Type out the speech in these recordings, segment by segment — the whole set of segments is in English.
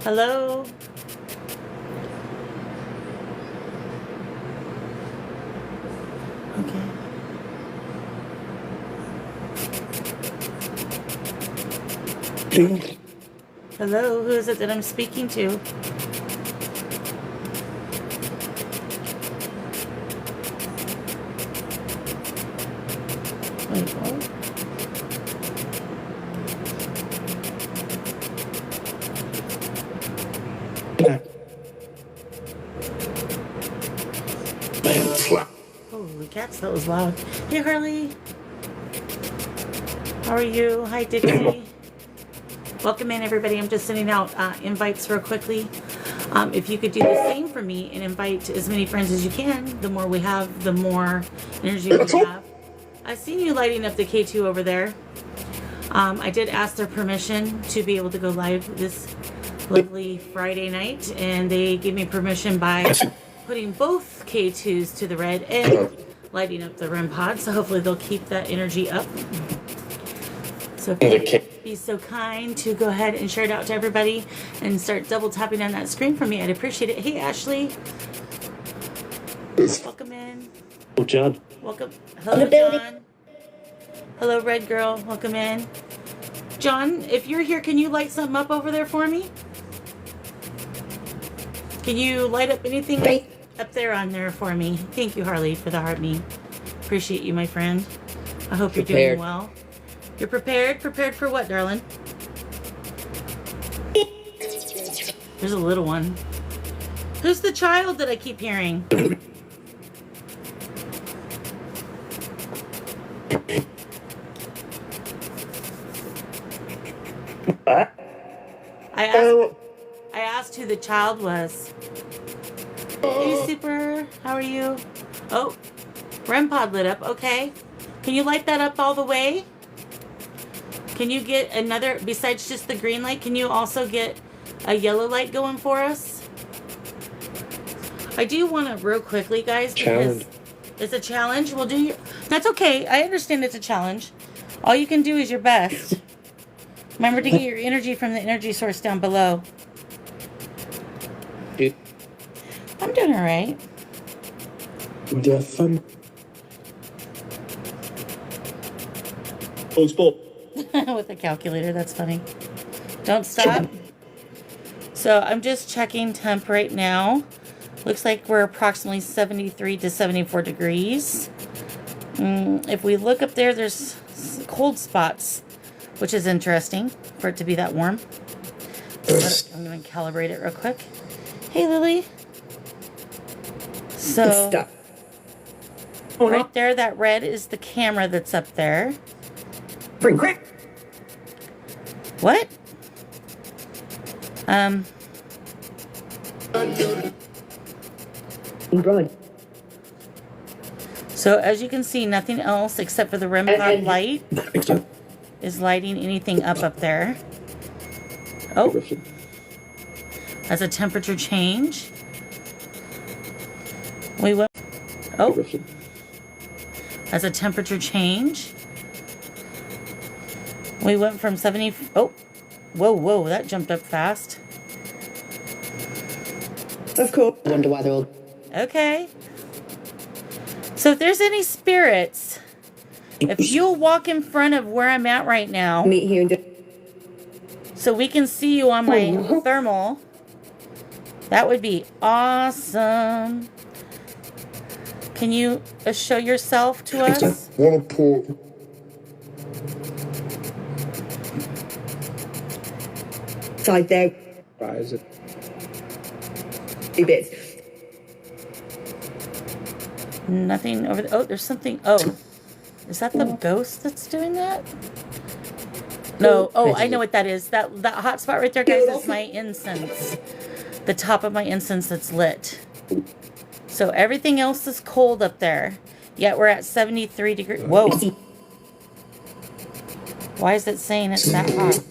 Hello? Okay. Hello, who is it that I'm speaking to? Wait, what? Holy cats, that was loud. Hey, Harley. How are you? Hi, Dixie. Welcome in, everybody. I'm just sending out invites real quickly. If you could do the same for me and invite as many friends as you can, the more we have, the more energy we have. I've seen you lighting up the K2 over there. I did ask their permission to be able to go live this lovely Friday night, and they gave me permission by putting both K2s to the red and lighting up the REM pod, so hopefully they'll keep that energy up. So if you'd be so kind to go ahead and share it out to everybody and start double tapping on that screen for me, I'd appreciate it. Hey, Ashley. Welcome in. Oh, John. Welcome. Hello, John. Hello, Red Girl. Welcome in. John, if you're here, can you light something up over there for me? Can you light up anything up there on there for me? Thank you, Harley, for the heart me. Appreciate you, my friend. I hope you're doing well. You're prepared? Prepared for what, darling? There's a little one. Who's the child that I keep hearing? I asked who the child was. Hey, Super. How are you? Oh, REM pod lit up. Okay. Can you light that up all the way? Can you get another, besides just the green light, can you also get a yellow light going for us? I do want to real quickly, guys, because it's a challenge. We'll do your, that's okay. I understand it's a challenge. All you can do is your best. Remember to get your energy from the energy source down below. I'm doing all right. Fun. Oh, sport. With a calculator, that's funny. Don't stop. So I'm just checking temp right now. Looks like we're approximately 73 to 74 degrees. If we look up there, there's cold spots, which is interesting for it to be that warm. But I'm going to calibrate it real quick. Hey, Lily. So right there, that red is the camera that's up there. What? So as you can see, nothing else except for the REM pod light is lighting anything up there. Oh, that's a temperature change. We went. Oh, that's a temperature change. We went from 70. Oh, whoa, that jumped up fast. That's cool. I wonder why they're all. Okay. So if there's any spirits, if you'll walk in front of where I'm at right now, Meet here and so we can see you on my thermal, that would be awesome. Can you show yourself to us? side there. Right, is it? 2 bits. Nothing over there. Oh, there's something. Oh, is that the ghost that's doing that? No. Oh, I know what that is. That hot spot right there, guys, is my incense. The top of my incense that's lit. So everything else is cold up there. Yet we're at 73 degrees. Whoa. Why is it saying it's that hot?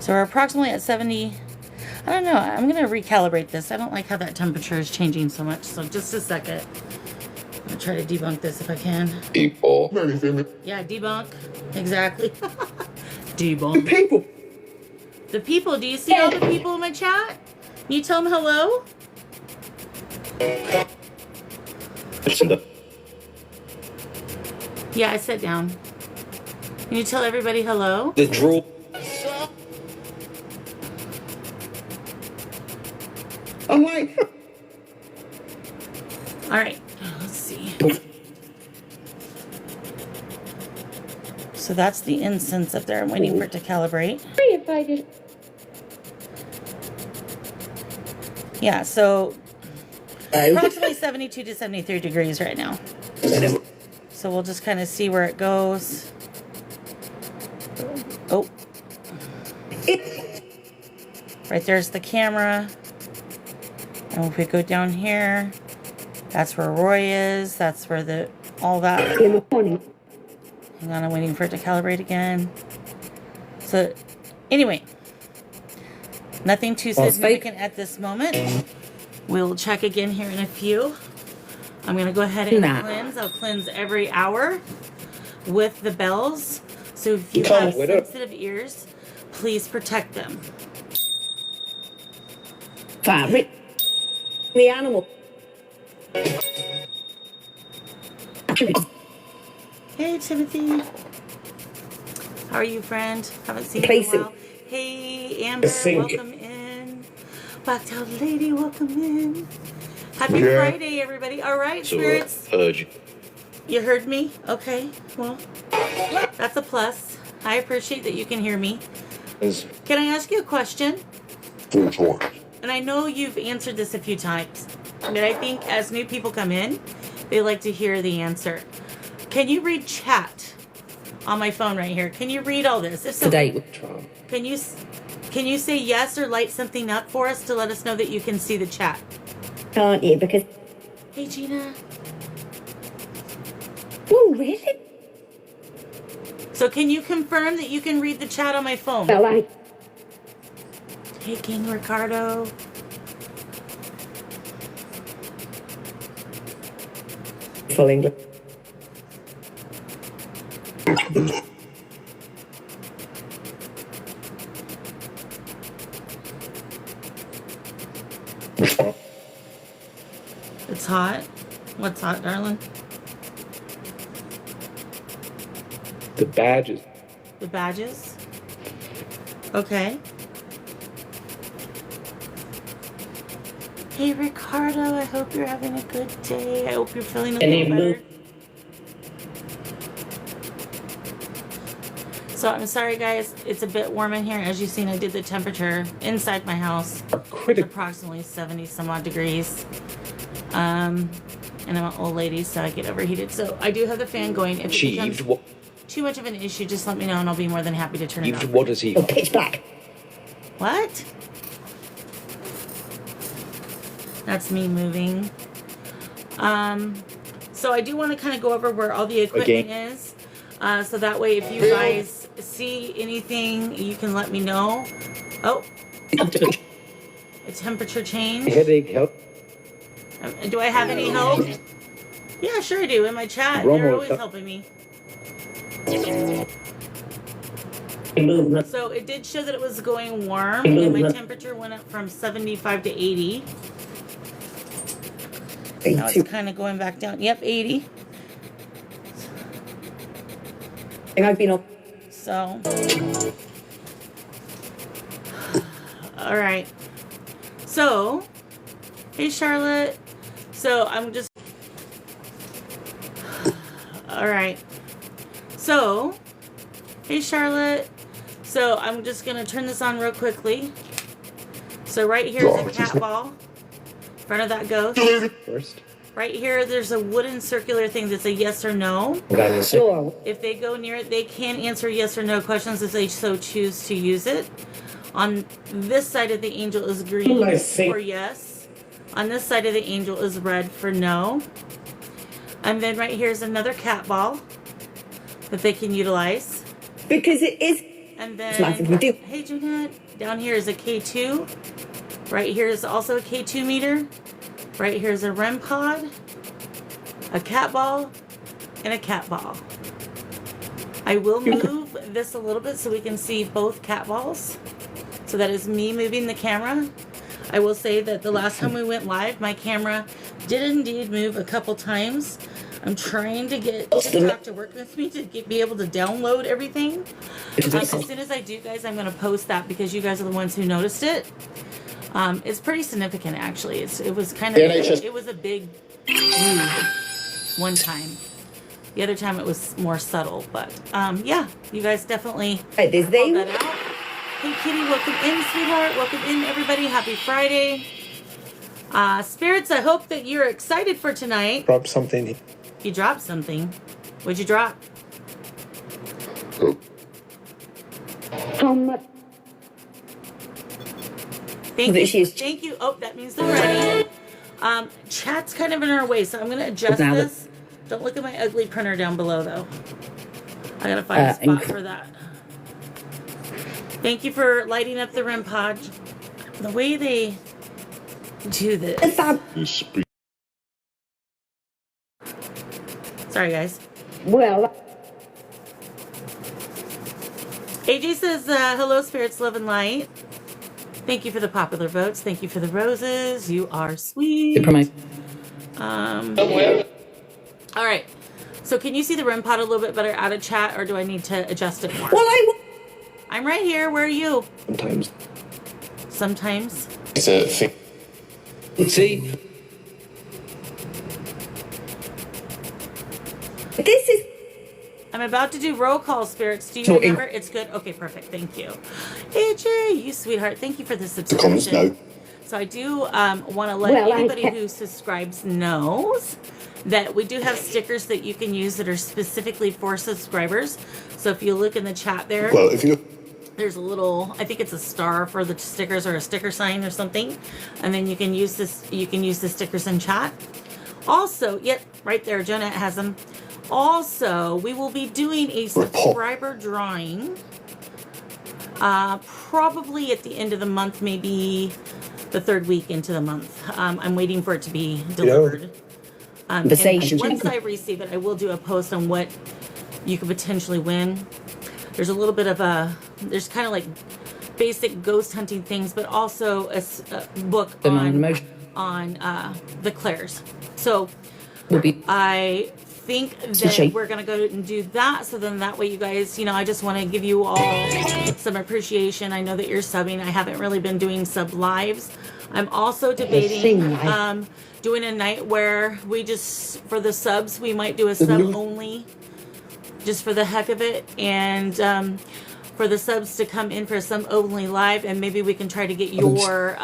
So we're approximately at 70. I don't know. I'm going to recalibrate this. I don't like how that temperature is changing so much. So just a second. I'm going to try to debunk this if I can. People. Yeah, debunk. Exactly. Debunk. People. The people, do you see all the people in my chat? Can you tell them hello? Yeah, I sat down. Can you tell everybody hello? The draw. I'm like, All right, let's see. So that's the incense up there. I'm waiting for it to calibrate. Yeah, so approximately 72 to 73 degrees right now. So we'll just kind of see where it goes. Oh. Right there's the camera. And if we go down here, that's where Roy is. That's where all that. in the morning. Hang on, I'm waiting for it to calibrate again. So, anyway. Nothing too significant at this moment. We'll check again here in a few. I'm going to go ahead and cleanse. I'll cleanse every hour with the bells. So if you have sensitive ears, please protect them. Fabric. The animal. Hey, Timothy. How are you, friend? Haven't seen you in a while. Hey, Amber, welcome in. Blacktail Lady, welcome in. Happy Friday, everybody. All right, spirits. Heard you. You heard me? Okay, well, that's a plus. I appreciate that you can hear me. Can I ask you a question? And I know you've answered this a few times, but I think as new people come in, they like to hear the answer. Can you read chat on my phone right here? Can you read all this? If so, Today with Trump. Can you say yes or light something up for us to let us know that you can see the chat? Can't you? Because. Hey, Gina. Oh, really? So can you confirm that you can read the chat on my phone? Well, like. Hey, King Ricardo. Full English. It's hot. What's hot, darling? The badges. The badges? Okay. Hey, Ricardo, I hope you're having a good day. I hope you're feeling a little better. So I'm sorry, guys. It's a bit warm in here. As you've seen, I did the temperature inside my house. It's approximately 70 some odd degrees. And I'm an old lady, so I get overheated. So I do have the fan going. If it becomes too much of an issue, just let me know, and I'll be more than happy to turn it off. What does he? Oh, pitch black. What? That's me moving. So I do want to kind of go over where all the equipment is. So that way, if you guys see anything, you can let me know. Oh. A temperature change. Headache help. Do I have any help? Yeah, sure I do. In my chat, they're always helping me. So it did show that it was going warm, and my temperature went up from 75 to 80. Now it's kind of going back down. Yep, 80. And I've been on. So, all right. So, hey Charlotte. So I'm just. All right. So, hey Charlotte. So I'm just gonna turn this on real quickly. So right here is a cat ball in front of that ghost. First. Right here, there's a wooden circular thing that's a yes or no. Sure. If they go near it, they can answer yes or no questions if they so choose to use it. On this side of the angel is green for yes. On this side of the angel is red for no. And then right here is another cat ball that they can utilize. Because it is. And then, Nice if we do. hey Jeanette, down here is a K2. Right here is also a K2 meter. Right here is a REM pod, a cat ball, and a cat ball. I will move this a little bit so we can see both cat balls. So that is me moving the camera. I will say that the last time we went live, my camera did indeed move a couple times. I'm trying to get TikTok to work with me to be able to download everything. As soon as I do, guys, I'm going to post that because you guys are the ones who noticed it. It's pretty significant, actually. It was kind of, it was a big move one time. The other time it was more subtle, but yeah, you guys definitely Right, there's called they. that out. Hey, Kitty, welcome in, sweetheart. Welcome in, everybody. Happy Friday. Spirits, I hope that you're excited for tonight. Drop something. You dropped something. What'd you drop? Thank That you. she's- Thank you. Oh, that means they're ready. Chat's kind of in our way, so I'm going to adjust Now that- this. Don't look at my ugly printer down below, though. I got to find a spot for that. Thank you for lighting up the REM pod. The way they do this. Sorry, guys. Well, AJ says, hello, spirits, love, and light. Thank you for the popular votes. Thank you for the roses. You are sweet. All right. So can you see the REM pod a little bit better out of chat, or do I need to adjust it more? well, I'm right here. Where are you? Sometimes. Sometimes. It's a thing. See? this is I'm about to do roll call, spirits. Do you So in- remember? It's good. Okay, perfect. Thank you. AJ, you sweetheart. Thank you for the The comments, subscription. no. So I do want to let Well, anybody who subscribes knows that we do have stickers that you can use that are specifically for subscribers. So if you look in the chat there, Well, if you there's a little, I think it's a star for the stickers or a sticker sign or something, and then you can use this. You can use the stickers in chat. Also, yep, right there, Jonah has them. Also, we will be doing a subscriber drawing, probably at the end of the month, maybe the third week into the month. I'm waiting for it to be delivered. And Conversation. once I receive it, I will do a post on what you could potentially win. There's a little bit of there's kind of like basic ghost hunting things, but also a book on the Claires. So I think that we're going to go and do that. So then that way you guys, I just want to give you all some appreciation. I know that you're subbing. I haven't really been doing sub lives. I'm also debating doing a night where we just, for the subs, we might do a sub only just for the heck of it. And for the subs to come in for some only live, and maybe we can try to get your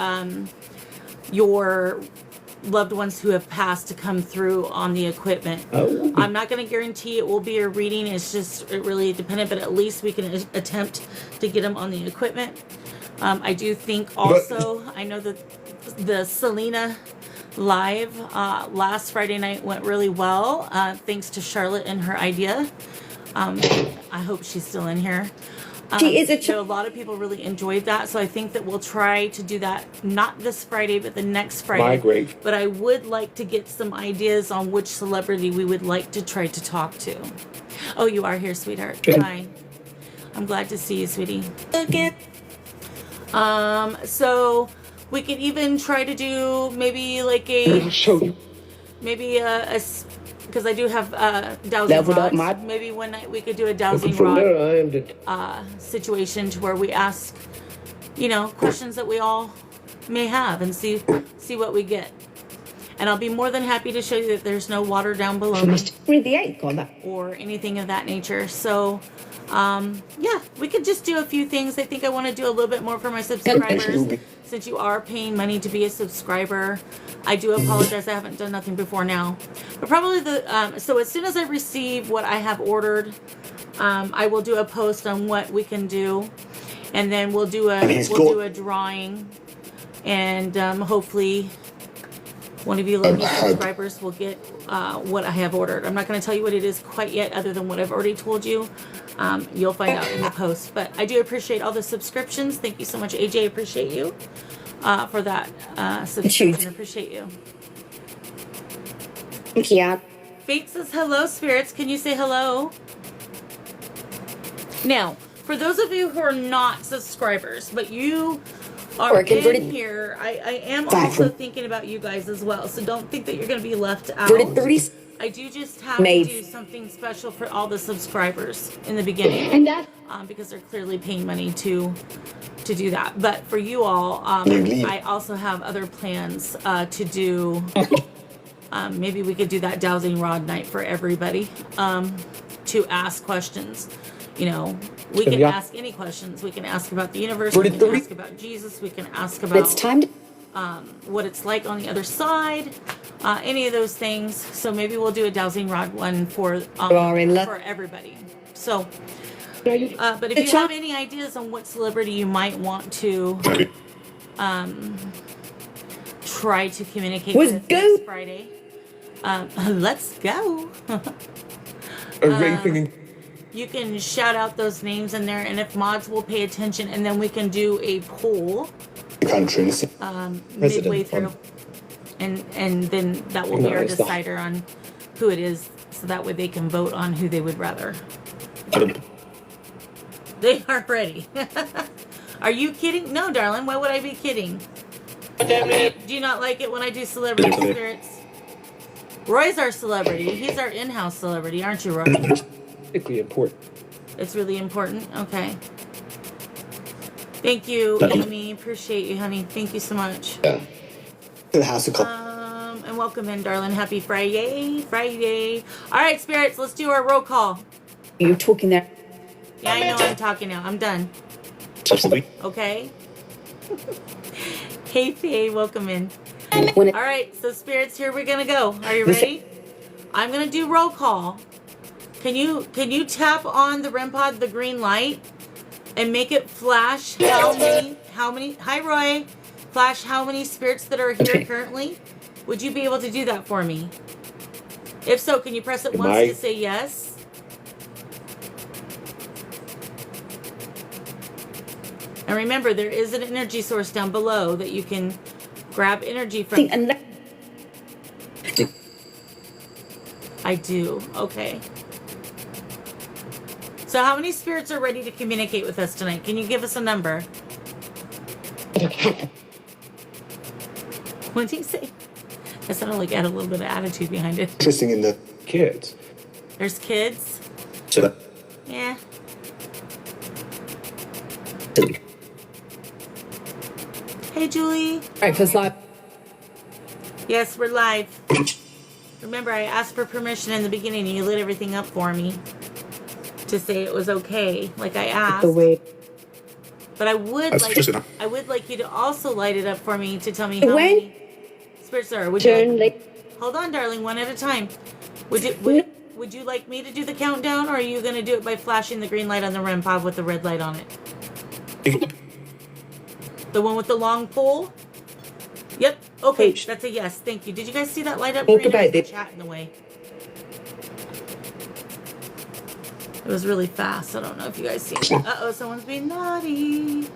loved ones who have passed to come through on the equipment. I'm not going to guarantee it will be a reading. It really dependent, but at least we can attempt to get them on the equipment. I do think also, I know that the Selena live last Friday night went really well, thanks to Charlotte and her idea. I hope she's still in here. She is a lot of people really enjoyed that, so I think that we'll try to do that not this Friday, but the next Friday. Migrate. But I would like to get some ideas on which celebrity we would like to try to talk to. Oh, you are here, sweetheart. Hi. I'm glad to see you, sweetie. Again. So we could even try to do maybe like because I do have dowsing rods. Maybe one night we could do a dowsing rod situation to where we ask, questions that we all may have and see what we get. And I'll be more than happy to show you that there's no water down below me or anything of that nature. So, yeah, we could just do a few things. I think I want to do a little bit more for my subscribers. Since you are paying money to be a subscriber, I do apologize. I haven't done nothing before now, but probably so as soon as I receive what I have ordered, I will do a post on what we can do, and then we'll do a drawing, and hopefully one of you lucky subscribers will get what I have ordered. I'm not going to tell you what it is quite yet, other than what I've already told you. You'll find out in the post. But I do appreciate all the subscriptions. Thank you so much, AJ. Appreciate you for that subscription. Appreciate you. Thank you. Fate says hello, spirits. Can you say hello? Now, for those of you who are not subscribers, but you are Or in converted- here, I am Back also from- thinking about you guys as well. So don't think that you're going to be left out. Converted 30 I do just have Made. to do something special for all the subscribers in the beginning. and that Because they're clearly paying money to do that. But for you all, I also have other plans to do. Maybe we could do that dowsing rod night for everybody to ask questions. You know, we can ask any questions. We can ask about the universe. We can ask about Jesus. We can ask about it's time to what it's like on the other side. Any of those things. So maybe we'll do a dowsing rod one for are in love. for everybody. So. But if you have any ideas on what celebrity you might want to try to communicate Let's with go. next Friday, let's go. You can shout out those names in there, and if mods will pay attention, and then we can do a poll countries. midway through, and then that will be our Nice. decider on who it is, so that way they can vote on who they would rather. They are ready. Are you kidding? No, darling. Why would I be kidding? Do you not like it when I do celebrity spirits? Roy's our celebrity. He's our in-house celebrity, aren't you, Roy? Particularly important. It's really important. Okay. Thank you, Amy. Appreciate you, honey. Thank you so much. Yeah. To the house of And welcome in, darling. Happy Friday. Friday. All right, spirits. Let's do our roll call. you're talking there. Yeah, I know I'm talking now. I'm done. Absolutely. Okay. Hey, Faye. Welcome in. When it, All right, so spirits, here we're gonna go. Are you ready? I'm gonna do roll call. Can you tap on the REM pod, the green light, and make it flash how many? Hi, Roy. Flash how many spirits that are here currently? Would you be able to do that for me? If so, can you press it once to say yes? And remember, there is an energy source down below that you can grab energy from. and that, I do. Okay. So how many spirits are ready to communicate with us tonight? Can you give us a number? What did you say? That sounded like it had a little bit of attitude behind it. Interesting in the kids. There's kids. So that Yeah. Hey, Julie. breakfast live. Yes, we're live. Remember, I asked for permission in the beginning and you lit everything up for me to say it was okay, like I asked. The way But I would That's like just enough. I would like you to also light it up for me to tell me how When- many spirits there are. Would you turn like, like hold on, darling, one at a time. Would you like me to do the countdown, or are you gonna do it by flashing the green light on the REM pod with the red light on it? The one with the long pole? Yep. Okay, Coach. that's a yes. Thank you. Did you guys see that light up? Think green? There's about the it. chat in the way. It was really fast. I don't know if you guys see it. Uh-oh, someone's being naughty.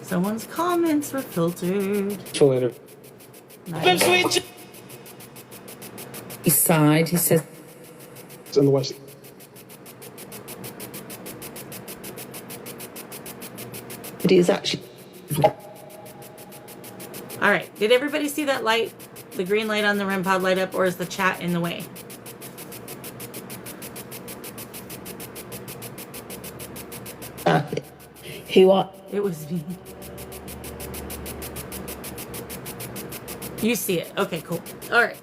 Someone's comments were filtered. till later. Nice. east side, he says. It's in the west. It is actually. All right. Did everybody see that light? The green light on the REM pod light up, or is the chat in the way? Who are It was me. You see it. Okay, cool. All right.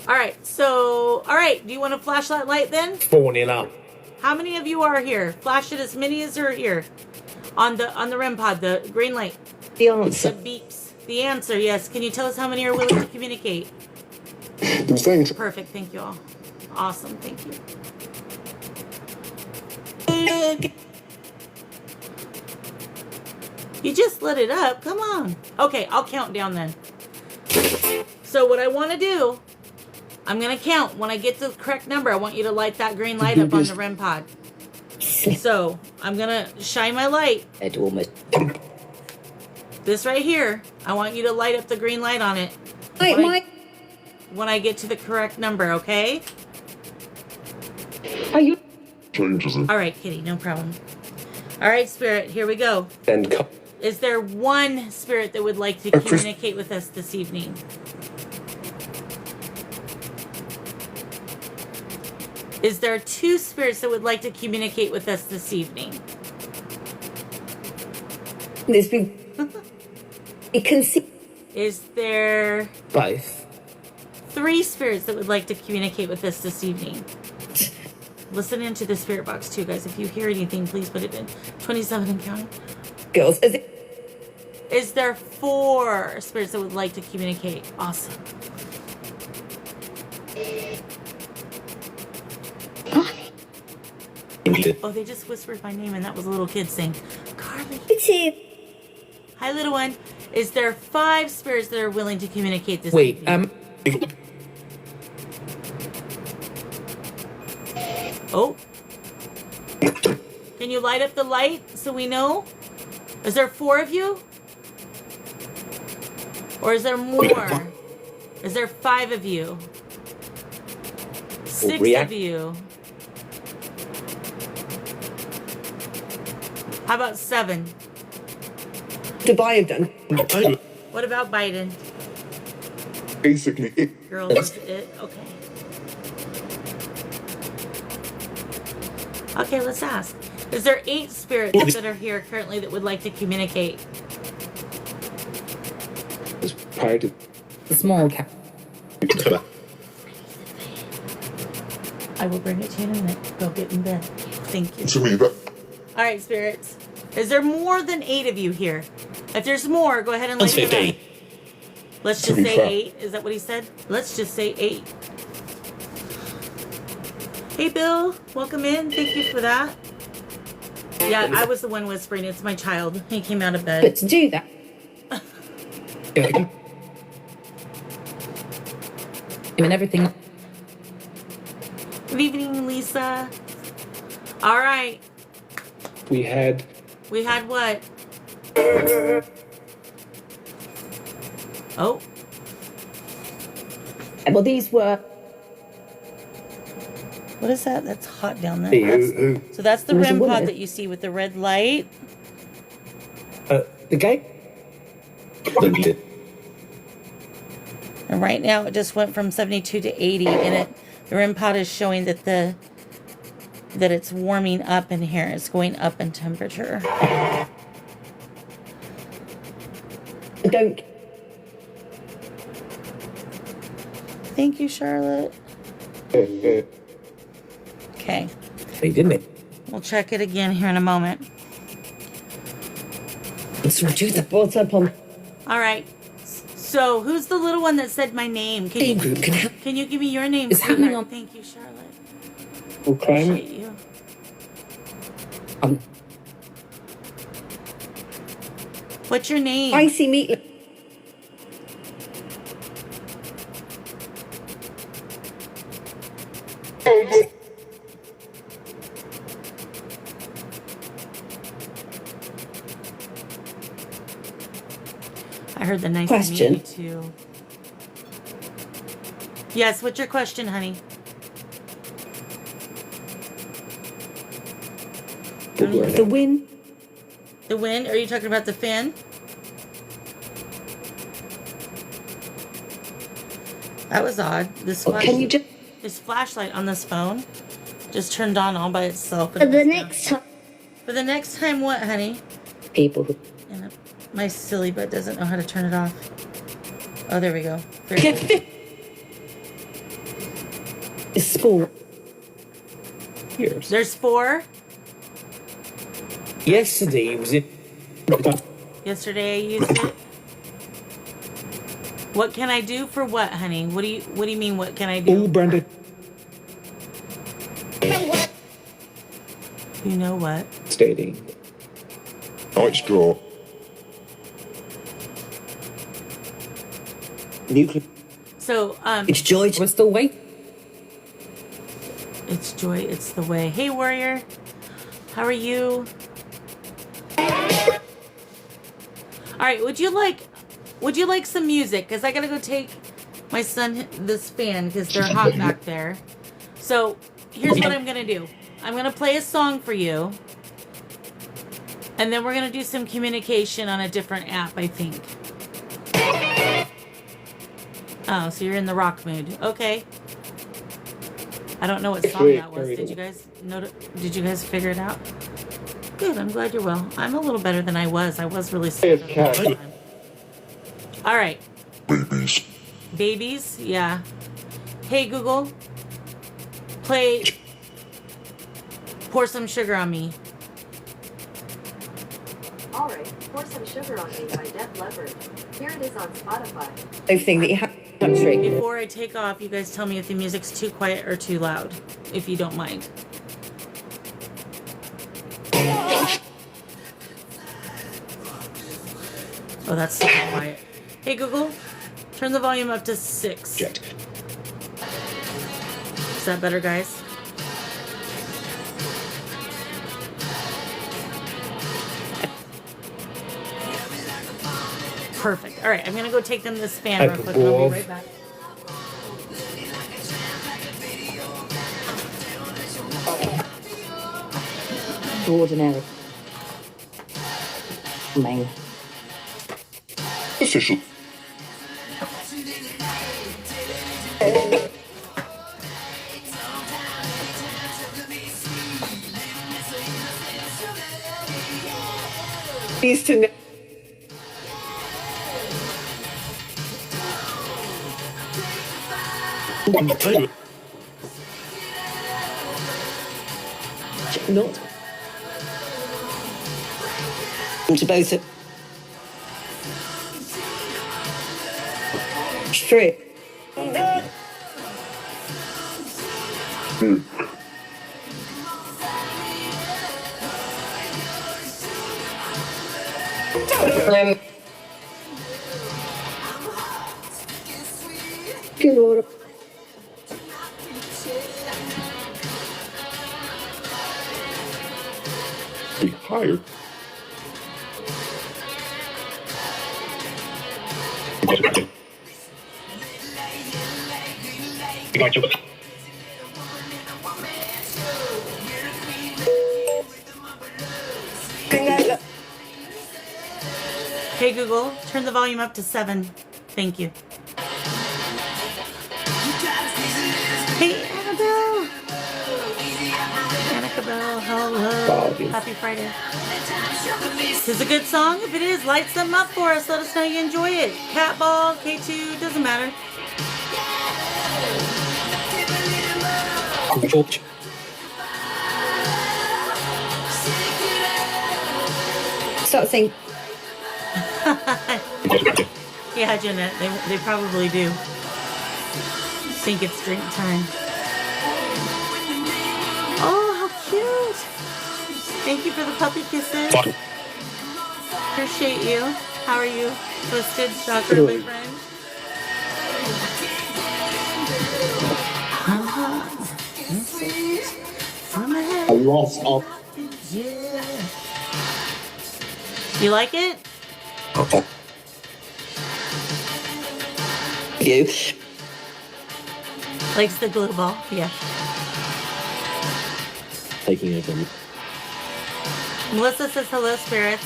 All right. So, all right. Do you want to flash that light then? Fawning up. How many of you are here? Flash it as many as are here. On the REM pod, the green light. the The answer? beeps. The answer, yes. Can you tell us how many are willing to communicate? The thing. Perfect. Thank you all. Awesome. Thank you. You just lit it up. Come on. Okay, I'll count down then. So what I want to do, I'm going to count. When I get the correct number, I want you to light that green light up on the REM pod. So I'm going to shine my light. It almost. This right here. I want you to light up the green light on it Like my. when I get to the correct number, okay? Are you? All right, Kitty, no problem. All right, Spirit, here we go. and co- Is there one spirit that would like to Chris- communicate with us this evening? Is there two spirits that would like to communicate with us this evening? There's been. You can see. Is there Both. three spirits that would like to communicate with us this evening? Listen into the spirit box too, guys. If you hear anything, please put it in. 27 and counting. Girls. As it, Is there four spirits that would like to communicate? Awesome. Oh, they just whispered my name, and that was a little kid saying, Carly. Hi, little one. Is there five spirits that are willing to communicate this wait. evening? Oh. Can you light up the light so we know? Is there four of you? Or is there more? Is there five of you? Six React- of you? How about seven? Dubai have done. What about Biden? basically it. Girls, is it? Okay. Okay, let's ask. Is there 8 spirits that are here currently that would like to communicate? Was prior to The small cat. I will bring it to you in a minute. Go get in bed. Thank you. to me, but All right, spirits. Is there more than 8 of you here? If there's more, go ahead and Let's light say it 8. up. Let's To just be say fair. 8. Is that what he said? Let's just say 8. Hey, Bill. Welcome in. Thank you for that. Yeah, I was the one whispering. It's my child. He came out of But bed. to do that. And everything. Good evening, Lisa. All right. we had We had what? Oh, Well, these were. what is that? That's hot down there. hey, That's- so that's the There was a REM woman. pod that you see with the red light. The gate. And right now it just went from 72 to 80, and the REM pod is showing that it's warming up in here. It's going up in temperature. Don't. Thank you, Charlotte. Okay, They didn't it? we'll check it again here in a moment. Let's reduce the brought up on. All right. So who's the little one that said my name? Team group can help. Can you give me your name? It's happening sweetheart? on- Thank you, Charlotte. okay. Appreciate you. What's your name? Icy meat. I heard the nice Question. to meet you too. Yes, what's your question, honey? The wind. The wind? Are you talking about the fin? That was odd. This Or can you just. this flashlight on this phone just turned on all by itself. For the next time. For the next time, what, honey? People who. And my silly butt doesn't know how to turn it off. Oh, there we go. Very good. It's sport. Years. There's 4. Yesterday it was in. Yesterday I used it. What can I do for what, honey? What do you mean? What can I All do? branded You know what? stating. Night straw. Nuclear. So It's George. We're still waiting. it's joy. It's the way. Hey, warrior. How are you? All right. Would you like some music? Cause I gotta go take my son this fan because they're hot back there. So here's what I'm gonna do. I'm gonna play a song for you. And then we're going to do some communication on a different app, I think. Oh, so you're in the rock mood. Okay. I don't know what song that was. Did you guys Did you guys figure it out? Good. I'm glad you're well. I'm a little better than I was. I was really sick. All right. Babies. Babies? Yeah. Hey, Google. Play Pour Some Sugar on Me. All right, Pour Some Sugar on Me by Def Leppard. Here it is on Spotify. thing that you have in the country. Before I take off, you guys tell me if the music's too quiet or too loud, if you don't mind. Oh, that's so quiet. Hey, Google, turn the volume up to 6. Jet. Is that better, guys? Perfect. All right, I'm going to go take them this fan real quick and I'll be right back. Ordinary. Main. Official. Used to know. Not. To both it. Straight. Good order. Be hired. Hey, Google, turn the volume up to 7. Thank you. Hey, Annabelle. Annabelle, hello. Happy Friday. Is this a good song? If it is, light something up for us. Let us know you enjoy it. Catball, K2, doesn't matter. Start saying. Yeah, Jeanette, they probably do. Think it's drink time. Oh, how cute. Thank you for the puppy kisses. Appreciate you. How are you? Twisted stalker boyfriend. I lost all. Yeah. You like it? You. Likes the glue ball. Yeah. Taking over. Melissa says hello, spirits.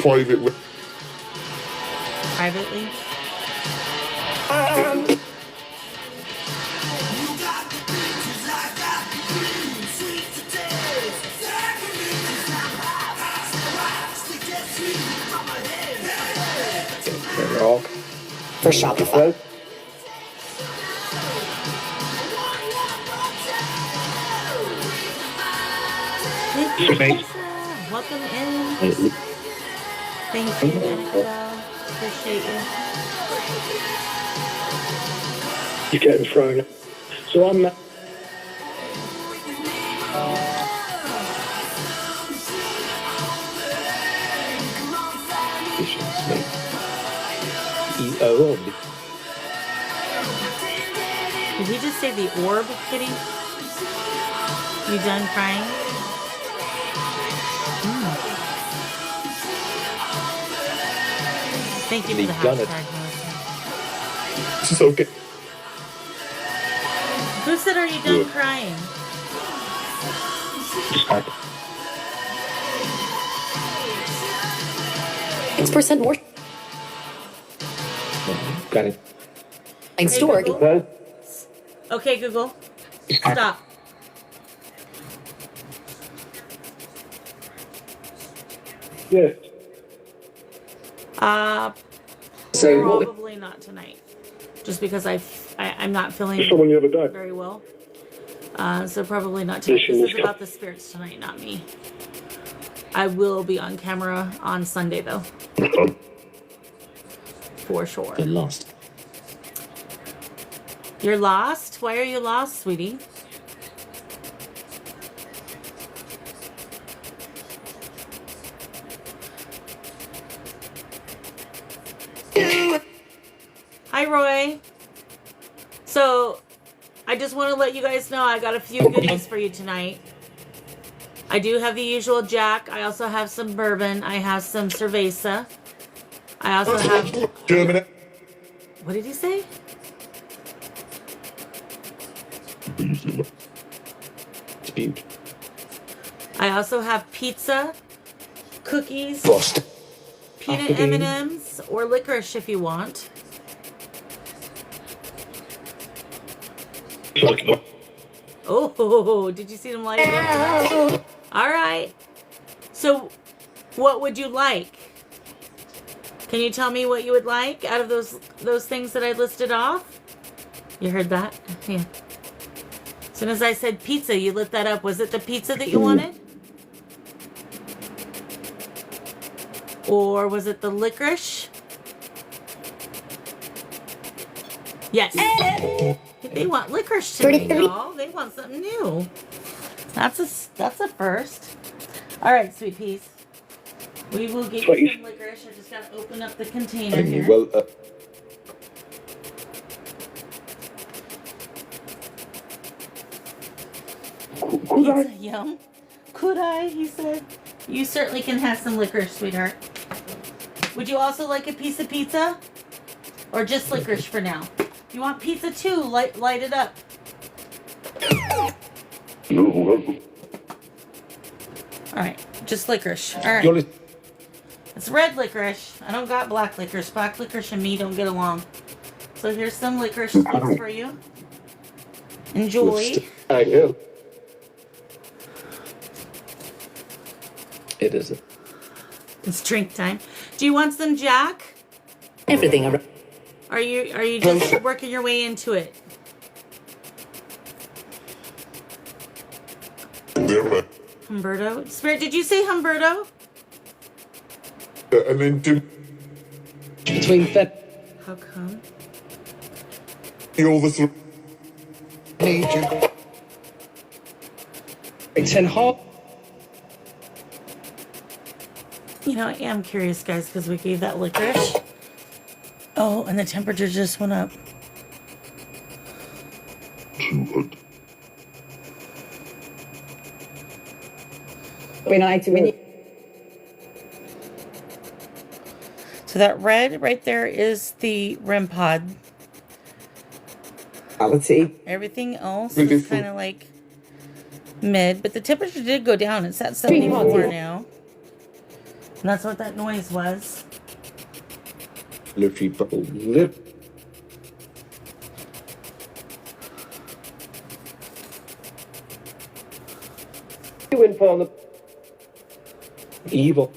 Private. Privately. Rock. For Shopify. Welcome in. Thank you, Annabelle. Appreciate you. You're getting thrown. So I'm. E-O. Did he just say the orb, Kitty? You done crying? Thank you for the Done it. hashtag, Melissa. This is okay. Who said, are you done Good. crying? %, more Got it. in store. Google. Well, Okay, Google. Stop. yes. So, Probably not tonight. Just because I'm not feeling Just someone the other day. very well. So probably not tonight. This is about the spirits tonight, not me. I will be on camera on Sunday though. For sure. you're lost. You're lost? Why are you lost, sweetie? Hi, Roy. So, I just want to let you guys know I got a few goodies for you tonight. I do have the usual Jack. I also have some bourbon. I have some cerveza. I also have... German. What did he say? Dispute. I also have pizza, cookies, Frost. peanut M&Ms, or licorice if you want. Oh, did you see them light up? All right. So, what would you like? Can you tell me what you would like out of those things that I listed off? You heard that? Yeah. As soon as I said pizza, you lit that up. Was it the pizza that you wanted? Or was it the licorice? Yes. They want licorice today, y'all. They want something new. That's a first. All right, sweet peas. We will get you some licorice. I just gotta open up the container here. Well, Pizza, yum. Could I? He said. You certainly can have some licorice, sweetheart. Would you also like a piece of pizza? Or just licorice for now? You want pizza too? Light it up. Alright, just licorice. Alright. you're It's red licorice. I don't got black licorice. Black licorice and me don't get along. So here's some licorice sticks for you. Enjoy. I do. It is. It's drink time. Do you want some Jack? Everything around. Are you just working your way into it? There, Humberto? Spirit, did you say Humberto? and then do Between Feb How come? all the sort major. It's in half. You know, I am curious, guys, because we gave that licorice. Oh, and the temperature just went up. When I to win. So that red right there is the REM pod. Quality. Everything else is kind of like mid, but the temperature did go down. It's at 74 Pretty hot. now. And that's what that noise was. Literally bubble lip. You inform the Evil.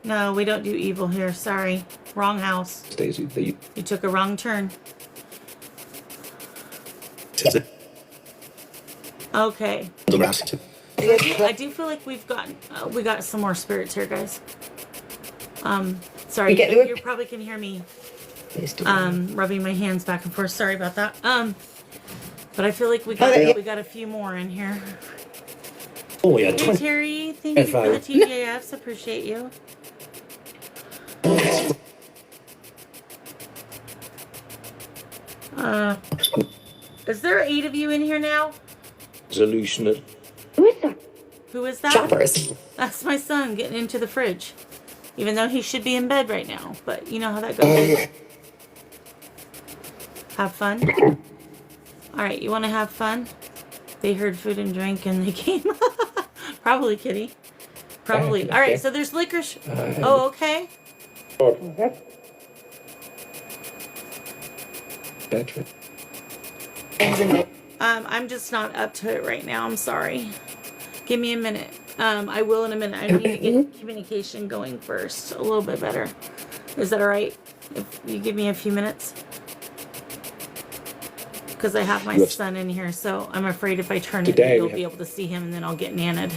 No, we don't do evil here. Sorry. Wrong house. Stacy, the You took a wrong turn. Okay. I do feel like we got some more spirits here, guys. Sorry, We get- you probably can hear me rubbing my hands back and forth. Sorry about that. But I feel like we got a few more in here. Oh yeah, Hey 20. Terry, thank you for the TJFs. Appreciate you. Is there 8 of you in here now? Resolution. Who is that? Choppers. That's my son getting into the fridge. Even though he should be in bed right now. But you know how that goes. Have fun? Alright, you want to have fun? They heard food and drink and they came. Probably, Kitty. Probably. All right, so there's liquor. Oh, okay. Better. I'm just not up to it right now. I'm sorry. Give me a minute. I will in a minute. I need to get communication going first. A little bit better. Is that all right? If you give me a few minutes? Because I have my Yes. son in here, so I'm afraid if I turn Today it, you'll we be have- able to see him, and then I'll get nannied.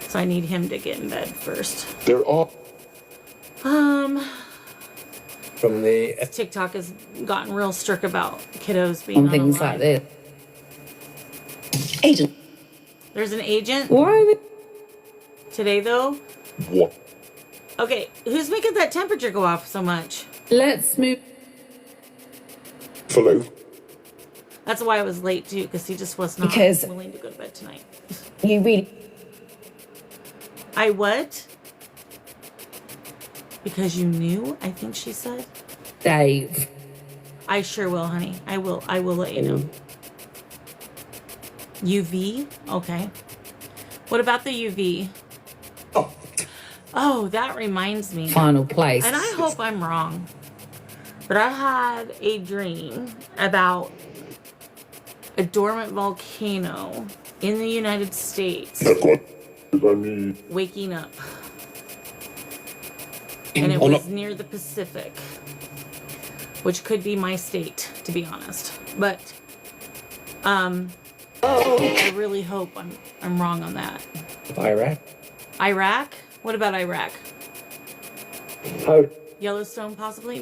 So I need him to get in bed first. There are From the TikTok has gotten real strict about kiddos being on on things the line. like this. Agent, There's an agent why are we today, though. what? Okay, who's making that temperature go off so much? let's move Follow. That's why I was late too, because he just was not Because- willing to go to bed tonight. you really I what? Because you knew, I think she said. Dave? I sure will, honey. I will let you know. UV? Okay. What about the UV? Oh, that reminds me. Final place. And I hope I'm wrong. But I had a dream about a dormant volcano in the United States waking up. And it was near the Pacific, which could be my state, to be honest. But I really hope I'm wrong on that. Iraq. Iraq? What about Iraq? How Yellowstone, possibly?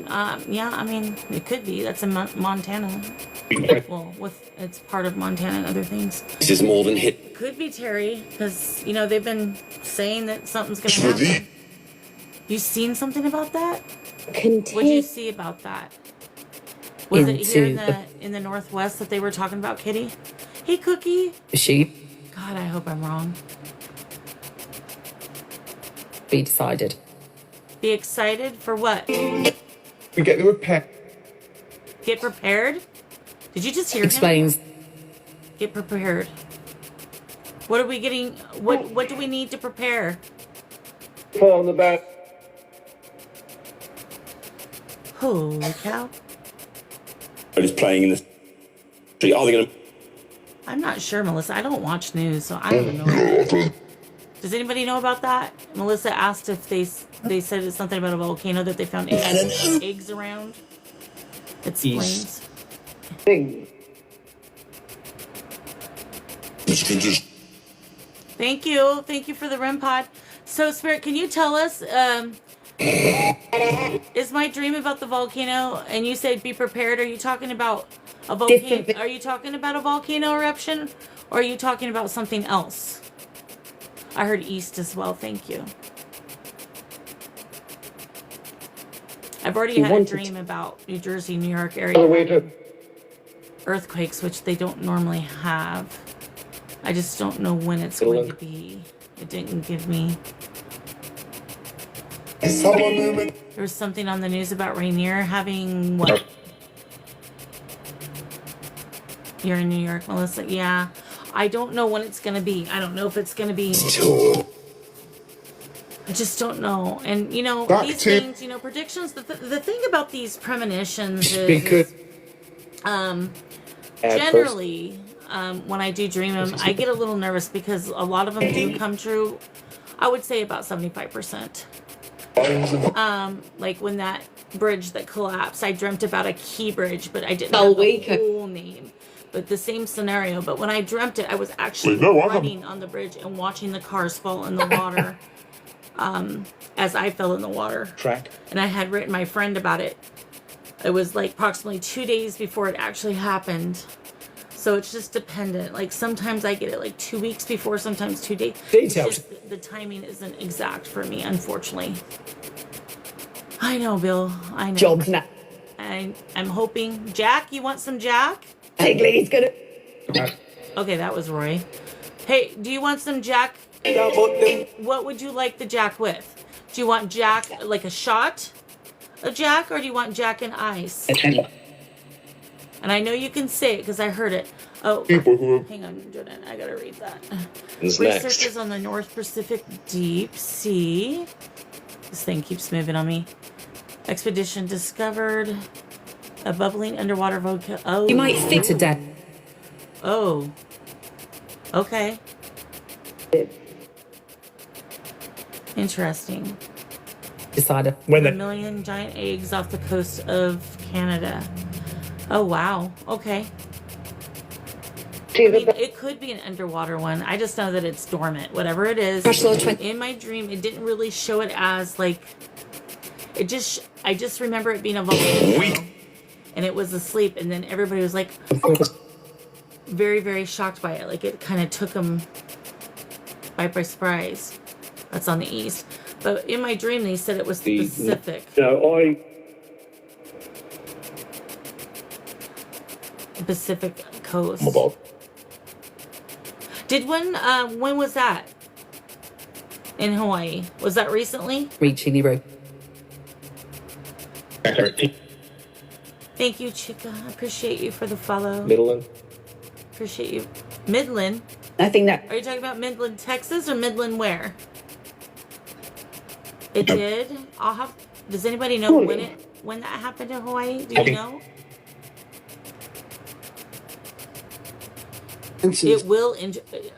Yeah, I mean, it could be. That's in Montana. Well, it's part of Montana and other things. This is more than hit. Could be Terry, because, they've been saying that something's going to happen. You seen something about that? What did you Continue. see about that? Was it here in Into in the Northwest that they were talking about, Kitty? Hey, Cookie. She God, I hope I'm wrong. be decided. Be excited for what? We get the repair. Get prepared? Did you just hear him? Explains Get prepared. What are we getting? What do we need to prepare? fall on the back? Holy cow. Is playing in the street. Are they going to? I'm not sure, Melissa. I don't watch news, so I don't know. Does anybody know about that? Melissa asked if they said it's something about a volcano that they found eggs around. Explains. Thing. Which can just Thank you for the REM pod. So, Spirit, can you tell us? Is my dream about the volcano? And you said be prepared. Are you talking about a volcano? Different- Are you talking about a volcano eruption, or are you talking about something else? I heard east as well. Thank you. I've already You had a wanted- dream about New Jersey, New York On the way area to earthquakes, which they don't normally have. I just don't know when it's going to be. It didn't give me. someone moving. There was something on the news about Rainier having what? You're in New York, Melissa. Yeah. I don't know when it's going to be. I don't know if it's going to be. I just don't know. And, Back these to- things, predictions. The thing about these premonitions is, Speaker. generally, when I do dream them, I get a little nervous because a lot of them do come true. I would say about 75%. Like when that bridge that collapsed, I dreamt about a key bridge, but I didn't know the whole name. But the same scenario. But when I dreamt it, I was actually Wait, no, I haven't. running on the bridge and watching the cars fall in the water as I fell in the water. Track. And I had written my friend about it. It was like approximately 2 days before it actually happened. So it's just dependent. Like sometimes I get it like 2 weeks before, sometimes 2 days. It's Details. just the timing isn't exact for me, unfortunately. I know, Bill. I know. Jobs now. I'm hoping. Jack, you want some Jack? Higley's gonna. Okay, that was Roy. Hey, do you want some Jack? What would you like the Jack with? Do you want Jack like a shot of Jack, or do you want Jack and ice? And I know you can say it because I heard it. Oh, people who are hang on, Jordan. I gotta read that. Who's Researchers next? on the North Pacific Deep Sea. This thing keeps moving on me. Expedition discovered a bubbling underwater volcano. Oh, You might think to death. Oh. Okay. Interesting. Decided. When A the million giant eggs off the coast of Canada. Oh, wow. Okay. I mean, it could be an underwater one. I just know that it's dormant. Whatever it is. Crash Low 20. In my dream, it didn't really show it as like. I just remember it being a volcano. And it was asleep. And then everybody was like very, very shocked by it. Like it kind of took them by surprise. That's on the east. But in my dream, they said it was the Pacific. So The Pacific coast. my Bob. Did when was that? In Hawaii? Was that recently? Reaching the road. Thank you, Chica. I appreciate you for the follow. Midland. Appreciate you. Midland? I think that Are you talking about Midland, Texas, or Midland where? It did. I'll have. Does anybody know when that happened in Hawaii? Do you know? It will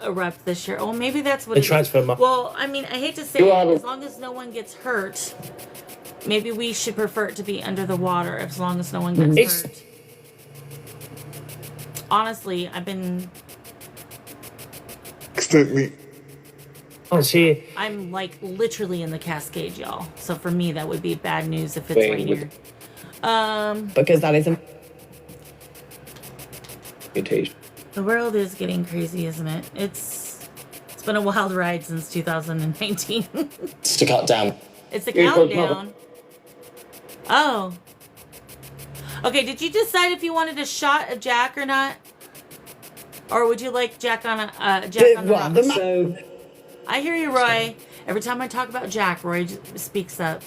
erupt this year. Oh, maybe that's what They it is. transfer my- Well, I mean, I hate to say it, as long as no one gets hurt, maybe we should prefer it to be under the water as long as no one gets It's- hurt. Honestly, I've been. Accidentally. Oh, see, I'm like literally in the Cascade, y'all. So for me, that would be bad news if it's Wait, right with- here. because that isn't. mutation. The world is getting crazy, isn't it? It's been a wild ride since 2019. To cut down. It's a Yeah, but- countdown. Oh. Okay, did you decide if you wanted a shot of Jack or not? Or would you like Jack on the rocks? So I hear you, Roy. Every time I talk about Jack, Roy speaks up.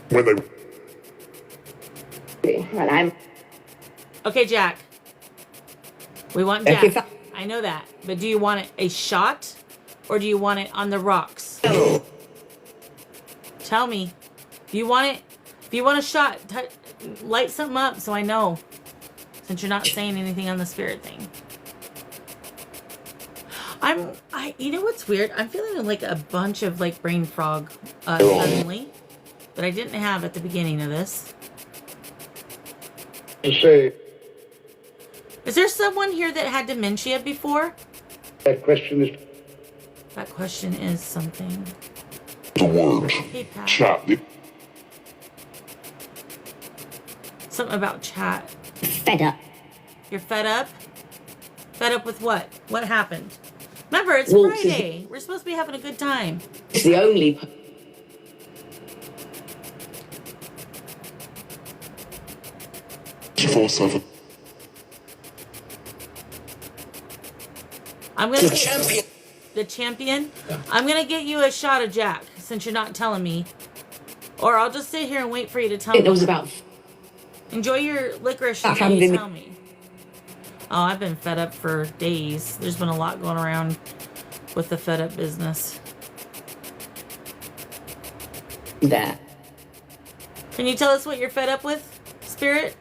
When they well, I'm Okay, Jack. We want Okay, Jack. fa- I know that. But do you want it a shot or do you want it on the rocks? Tell me. If you want it, if you want a shot, light something up so I know. Since you're not saying anything on the spirit thing. You know what's weird? I'm feeling like a bunch of like brain fog suddenly that I didn't have at the beginning of this. say Is there someone here that had dementia before? that question is That question is something. the word Hey, Pat. chat. Something about chat. fed up. You're fed up? Fed up with what? What happened? Remember, it's Well, Friday. We're supposed to be having a good time. It's the only. 24/7. I'm gonna the champion. I'm gonna get you a shot of Jack since you're not telling me, or I'll just sit here and wait for you to tell It me. was about. Enjoy your licorice I until haven't you been- tell me. Oh, I've been fed up for days. There's been a lot going around with the fed up business. There. Can you tell us what you're fed up with, Spirit?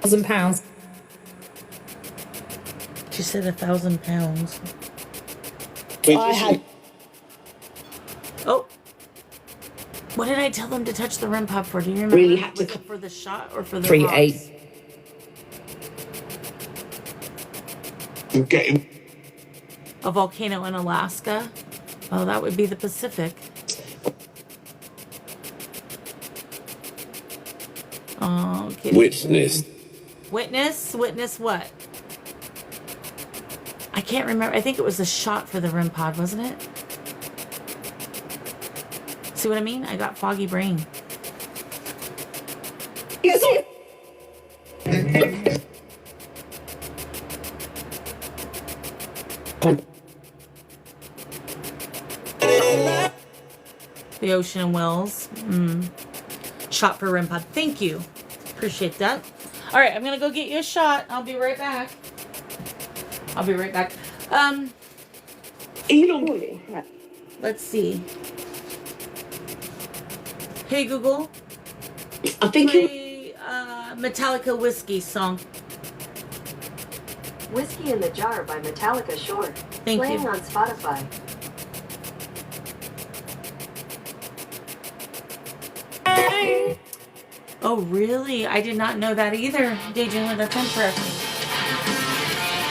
£1,000. She said 1,000 pounds. I had. Oh. What did I tell them to touch the REM pod for? Do you remember? Really had to Was it for the shot or for the 3-8. rocks? And getting A volcano in Alaska? Oh, that would be the Pacific. Oh, okay. Witness. Witness what? I can't remember. I think it was a shot for the REM pod, wasn't it? See what I mean? I got foggy brain. Yes. The Ocean Wells. shot for REM pod. Thank you. Appreciate that. All right, I'm gonna go get you a shot. I'll be right back. Let's see. Hey Google, I think you. play Metallica Whiskey song. Whiskey in the Jar by Metallica Short. Thank Playing you. on Spotify. Oh really? I did not know that either. Daydreamer, that's interesting.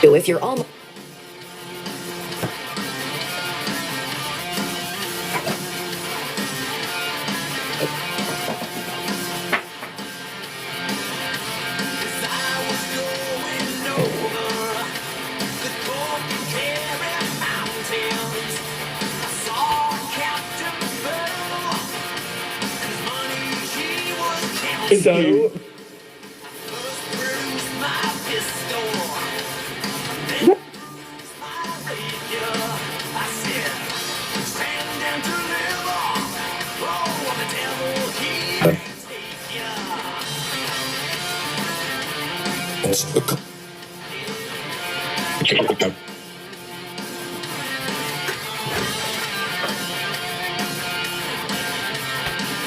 If you're almost. So,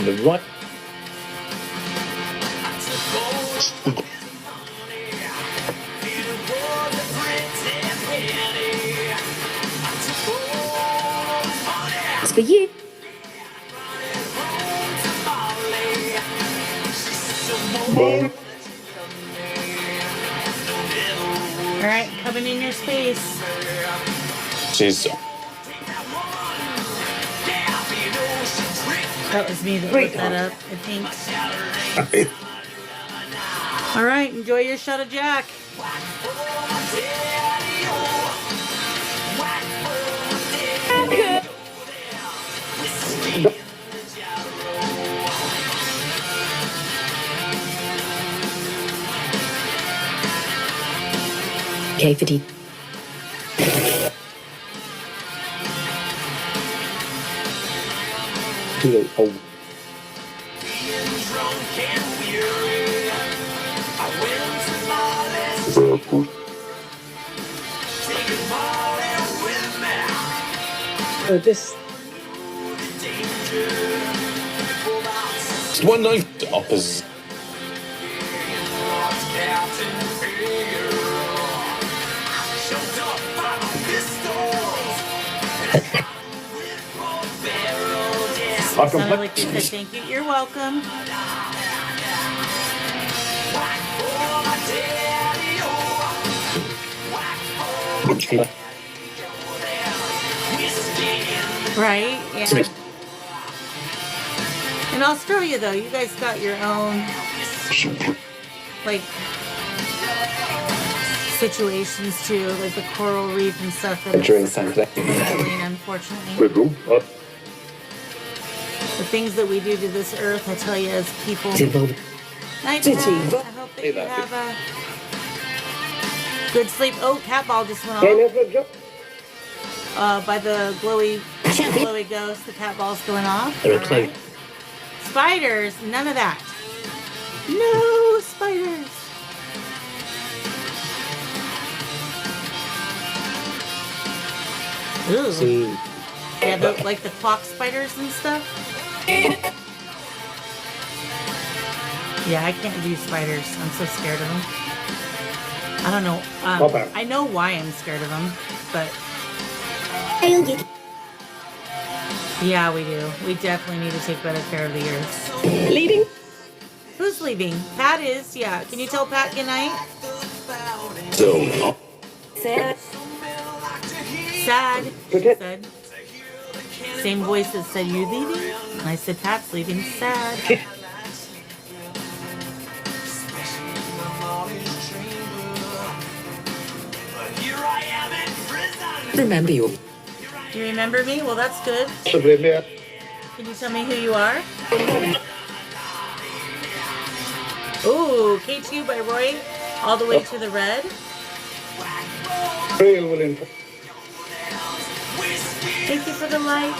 The right. It's for you. All right, coming in your space. She's That was me that put that up, I think. All right, enjoy your shot of Jack. Okay, for deep. Oh, this. one night opposite. Sounded like they said thank you. You're welcome. Right? Yeah. In Australia, though, you guys got your own, like, situations too, like the coral reef and stuff that During is Sunday. Clean, unfortunately. The things that we do to this earth, I tell you, as people. Night, Pat. I hope that you have a good sleep. Oh, cat ball just went off. By the glowy ghost, the cat ball's going off. They're All close. right. Spiders, none of that. No spiders. Ooh. See, Yeah, like the clock spiders and stuff. Yeah, I can't do spiders. I'm so scared of them. I don't know. I know why I'm scared of them, but yeah, we do. We definitely need to take better care of the earth. Leaving? Who's leaving? Pat is. Yeah. Can you tell Pat good night? So, Sad. Sad. She said. Same voice that said you leaving. And I said Pat's leaving. Sad. Remember you. Do you remember me? Well, that's good. Can you tell me who you are? Ooh, K2 by Roy, all the way to the red. Thank you for the lights.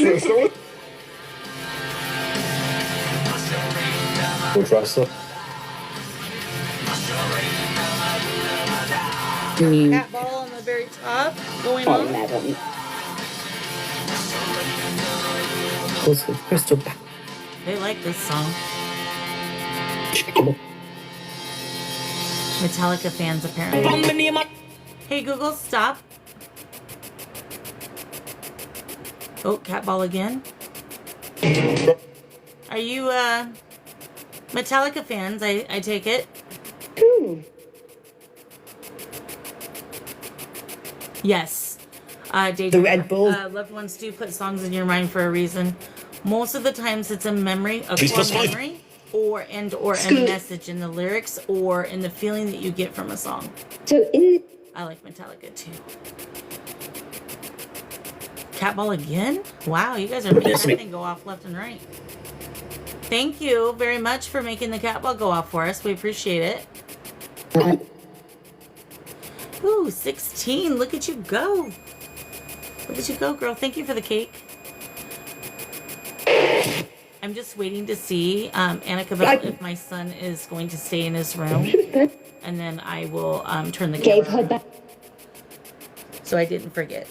George Russell. Cat ball on the very top going Oh, on. madam. Of course, with Crystal back. They like this song. Metallica fans apparently. Hey Google, stop. Oh, cat ball again. Are you Metallica fans? I take it. Yes. Dave, The Red Bull. loved ones do put songs in your mind for a reason. Most of the times it's a memory, a Please core press five. memory, or a message in the lyrics, or in the feeling that you get from a song. So in I like Metallica too. Cat ball again? Wow, you guys are making that thing go off left and right. Thank you very much for making the cat ball go off for us. We appreciate it. Ooh, 16. Look at you go. Look at you go, girl. Thank you for the cake. I'm just waiting to see, Annika, if my son is going to stay in his room. And then I will turn the gave camera her back. so I didn't forget.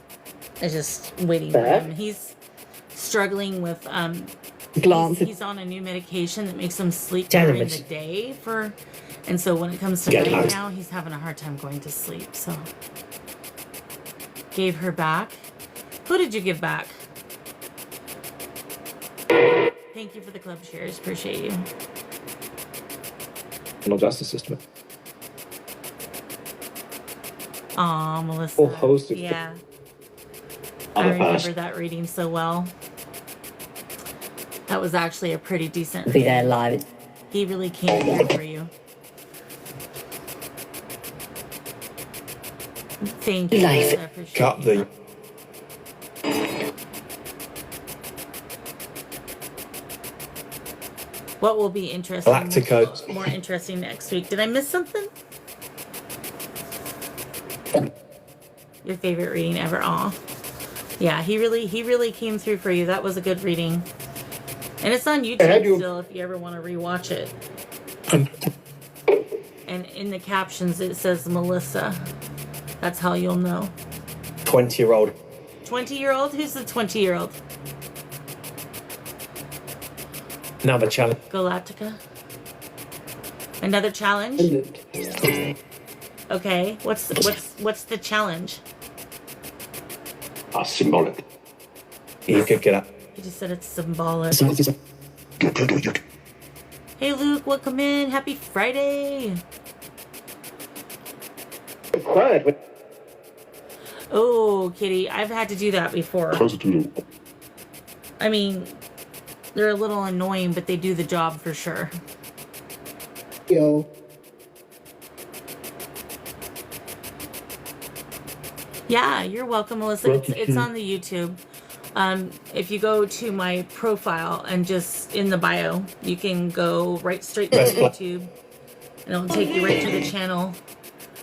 I was just waiting for him. He's struggling with Glance. he's on a new medication that makes him sleep Damn during it. the day and so when it comes to Get night out. now, he's having a hard time going to sleep. So gave her back. Who did you give back? Thank you for the club shares. Appreciate you. Criminal justice system. Aw, Melissa. Whole host of yeah. On I the past. remember that reading so well. That was actually a pretty decent Be reading. there live. He really came through for you. Thank you. Life. I appreciate Cut you. the. What will be interesting? Galactica. More interesting next week. Did I miss something? Your favorite reading ever? Aw. Yeah, he really came through for you. That was a good reading. And it's on YouTube still if you ever want to rewatch it. And in the captions it says Melissa. That's how you'll know. 20-year-old. 20-year-old? Who's the 20-year-old? Another challenge. Galactica? Another challenge? Okay. What's the challenge? Symbolic. You could get up. You just said it's symbolic. You. Hey Luke, welcome in. Happy Friday. Oh, Kitty, I've had to do that before. Constituted. I mean, they're a little annoying, but they do the job for sure. Yo. Yeah, you're welcome, Melissa. It's on the YouTube. If you go to my profile and just in the bio, you can go right straight to YouTube, and it'll take you right to the channel.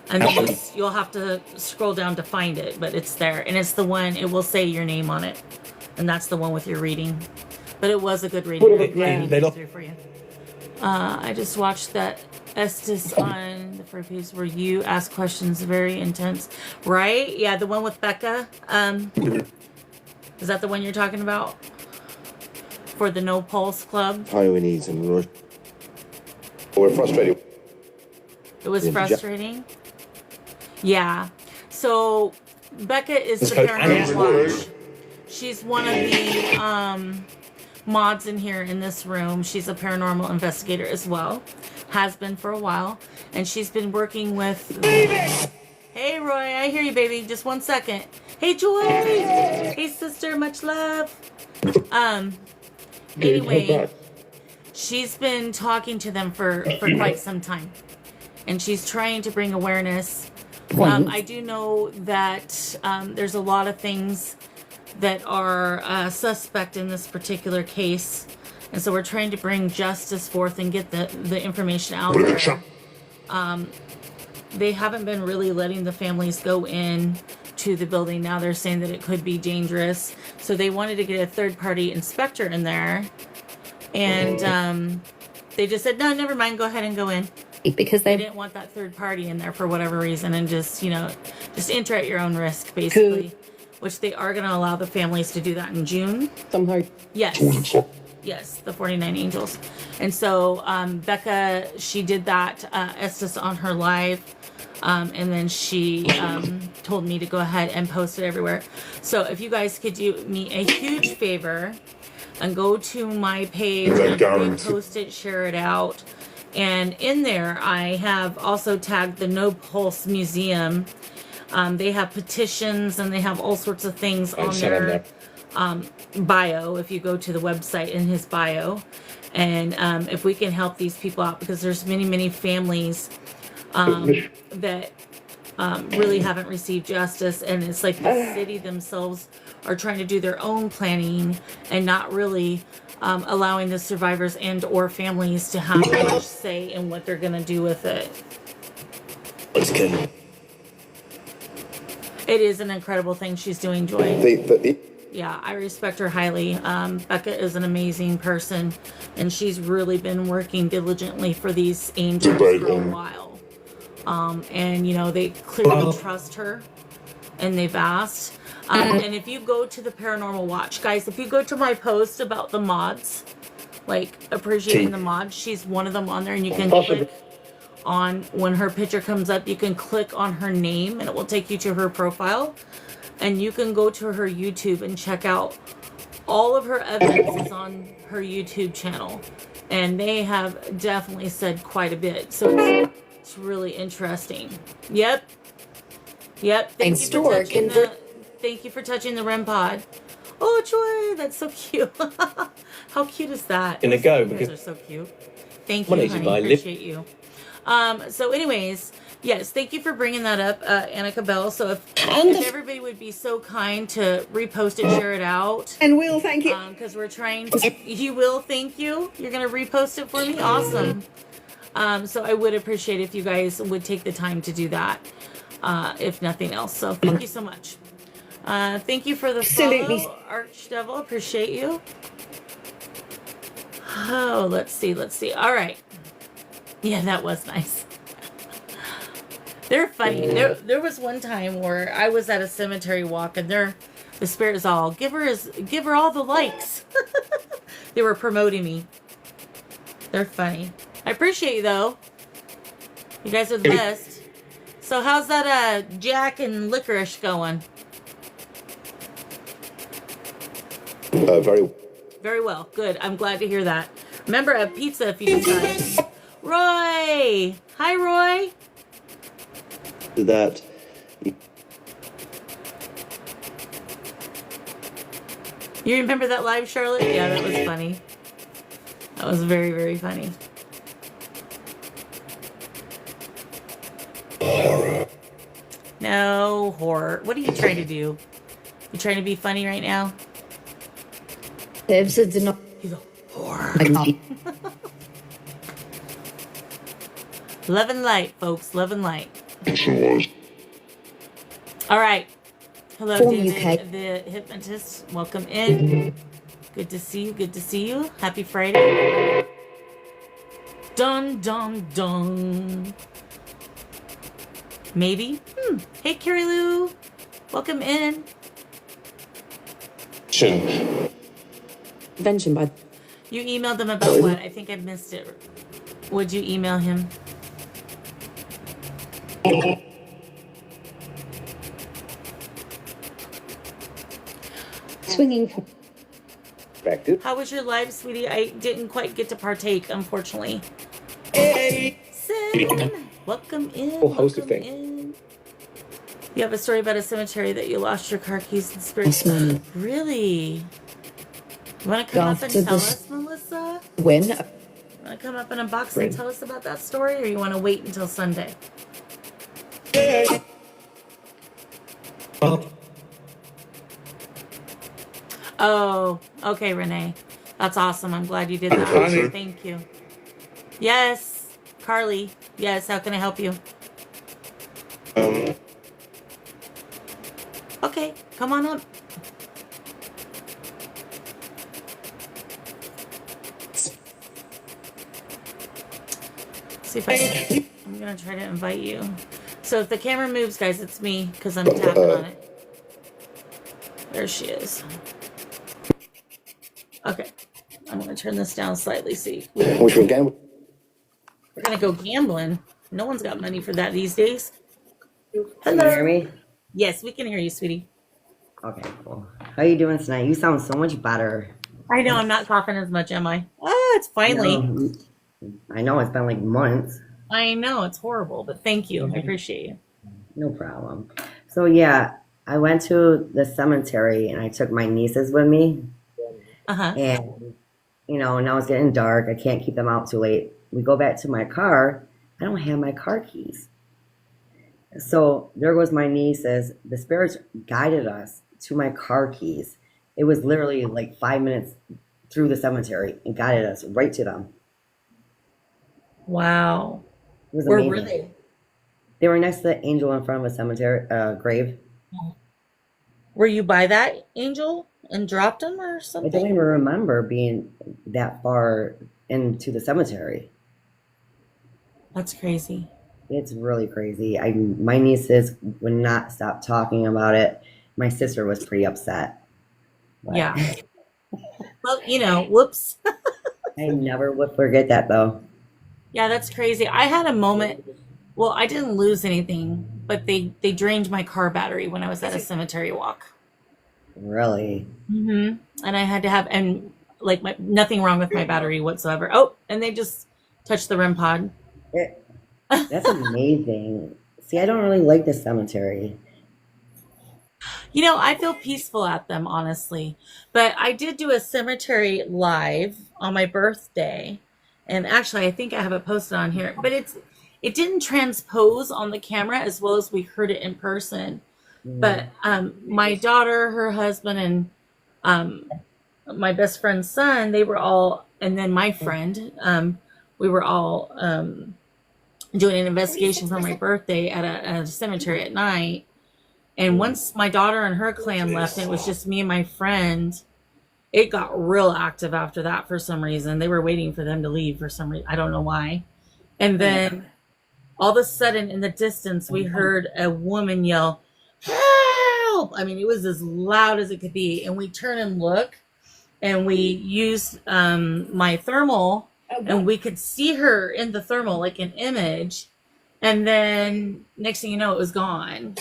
And then you'll have to scroll down to find it, but it's there. And it's the one, it will say your name on it. And that's the one with your reading. But it was a good reading. I'm glad he came through for you. I just watched that Estes on the first piece where you ask questions, very intense. Right? Yeah, the one with Becca. Is that the one you're talking about? For the No Pulse Club? Taiwanese and Russian. We're frustrated. It was frustrating. Yeah. So Becca is the Coach Paranormal Watch. She's one of the mods in here in this room. She's a paranormal investigator as well. Has been for a while. And she's been working with... Hey, Roy. I hear you, baby. Just 1 second. Hey, Joy. Hey, sister. Much love. Anyway, she's been talking to them for quite some time. And she's trying to bring awareness. I do know that there's a lot of things that are suspect in this particular case. And so we're trying to bring justice forth and get the information out there. They haven't been really letting the families go in to the building. Now they're saying that it could be dangerous. So they wanted to get a third-party inspector in there. And they just said, no, never mind, go ahead and go in. because They they didn't want that third party in there for whatever reason, and just just enter at your own risk, basically. Which they are going to allow the families to do that in June. somehow Yes, the 49 Angels. And so Becca, she did that Estes on her live, and then she told me to go ahead and post it everywhere. So if you guys could do me a huge favor and go to my page and repost it, share it out. And in there, I have also tagged the No Pulse Museum. They have petitions and they have all sorts of things on their bio. If you go to the website in his bio, and if we can help these people out, because there's many families that really haven't received justice, and it's like the city themselves are trying to do their own planning and not really allowing the survivors and or families to have much say in what they're going to do with it. It's good. It is an incredible thing she's doing, Joy. Yeah, I respect her highly. Becca is an amazing person, and she's really been working diligently for these angels for a while. And they clearly trust her, and they've asked. And if you go to the Paranormal Watch, guys, if you go to my post about the mods, like appreciating the mods, she's one of them on there, and you can click on, when her picture comes up, you can click on her name and it will take you to her profile, and you can go to her YouTube and check out all of her evidence is on her YouTube channel, and they have definitely said quite a bit, so it's really interesting. Yep. Thank you for touching the REM pod. Oh, Joy, that's so cute. How cute is that? Gonna go You guys because are so cute. Thank What you, is it, honey. I live- Appreciate you. So anyways, yes, thank you for bringing that up, Annika Bell. So if everybody would be so kind to repost it, share it out, and we'll thank you. because we're trying to, you will, thank you. You're going to repost it for me? Awesome. So I would appreciate if you guys would take the time to do that, if nothing else. So thank you so much. Thank you for the Absolutely. follow, Archdevil. Appreciate you. Oh, let's see. All right. Yeah, that was nice. They're funny. There was one time where I was at a cemetery walk, and the spirit is all, give her all the likes. They were promoting me. They're funny. I appreciate you though. You guys are the best. So how's that Jack and Licorice going? Very well. Good. I'm glad to hear that. Remember, a pizza if you decide. Roy! Hi, Roy! That You remember that live, Charlotte? Yeah, that was funny. That was very, very funny. No horror. What are you trying to do? You trying to be funny right now? There's a deno- He's a horror. I can't. Love and light, folks. Love and light. All right. Hello, Form David, UK. the hypnotist. Welcome in. Good to see you. Good to see you. Happy Friday. Dun, dun, dun. Maybe. Hey, Carrie Lou. Welcome in. Invention by You emailed them about what? I think I missed it. Would you email him? swinging. How was your live, sweetie? I didn't quite get to partake, unfortunately. Sin, welcome in. Whole host of welcome things. in. You have a story about a cemetery that you lost your car keys and spirits. Yes, ma'am. Really? You want to come up and After tell this- us, Melissa? When You want to come up and unbox and Right. tell us about that story, or you want to wait until Sunday? Oh, okay, Renee. That's awesome. I'm glad you did that. Thank you. Yes, Carly. Yes, how can I help you? Okay, come on up. See if I can. I'm gonna try to invite you. So if the camera moves, guys, it's me because I'm tapping on it. There she is. Okay, I'm gonna turn this down slightly. See, Which one again? we're gonna go gambling. No one's got money for that these days. Can you hear me? Yes, we can hear you, sweetie. Okay, cool. How you doing tonight? You sound so much better. I know I'm not coughing as much, am I? Oh, it's finally. No, I know it's been like months. I know it's horrible, but thank you. I appreciate you. No problem. So yeah, I went to the cemetery and I took my nieces with me. Uh-huh. And, now it's getting dark. I can't keep them out too late. We go back to my car. I don't have my car keys. So there goes my nieces. The spirits guided us to my car keys. It was literally like 5 minutes through the cemetery and guided us right to them. Wow. It was Where amazing. were they? They were next to the angel in front of a cemetery grave. Were you by that angel and dropped them or I don't something? even remember being that far into the cemetery. That's crazy. It's really crazy. My nieces would not stop talking about it. My sister was pretty upset. But Yeah. Well, whoops. I never would forget that though. Yeah, that's crazy. I had a moment. Well, I didn't lose anything, but they drained my car battery when I was at a cemetery walk. Really? And I had to have nothing wrong with my battery whatsoever. Oh, and they just touched the REM pod. That's amazing. See, I don't really like the cemetery. I feel peaceful at them, honestly. But I did do a cemetery live on my birthday. And actually, I think I have it posted on here. But it didn't transpose on the camera as well as we heard it in person. But my daughter, her husband, and my best friend's son, they were all, and then my friend, we were all doing an investigation for my birthday at a cemetery at night. And once my daughter and her clan left, and it was just me and my friend, it got real active after that for some reason. They were waiting for them to leave for some reason. I don't know why. And then all of a sudden in the distance, we heard a woman yell, "Help!" I mean, it was as loud as it could be. And we turn and look, and we used my thermal, and we could see her in the thermal like an image. And then next thing you know, it was gone.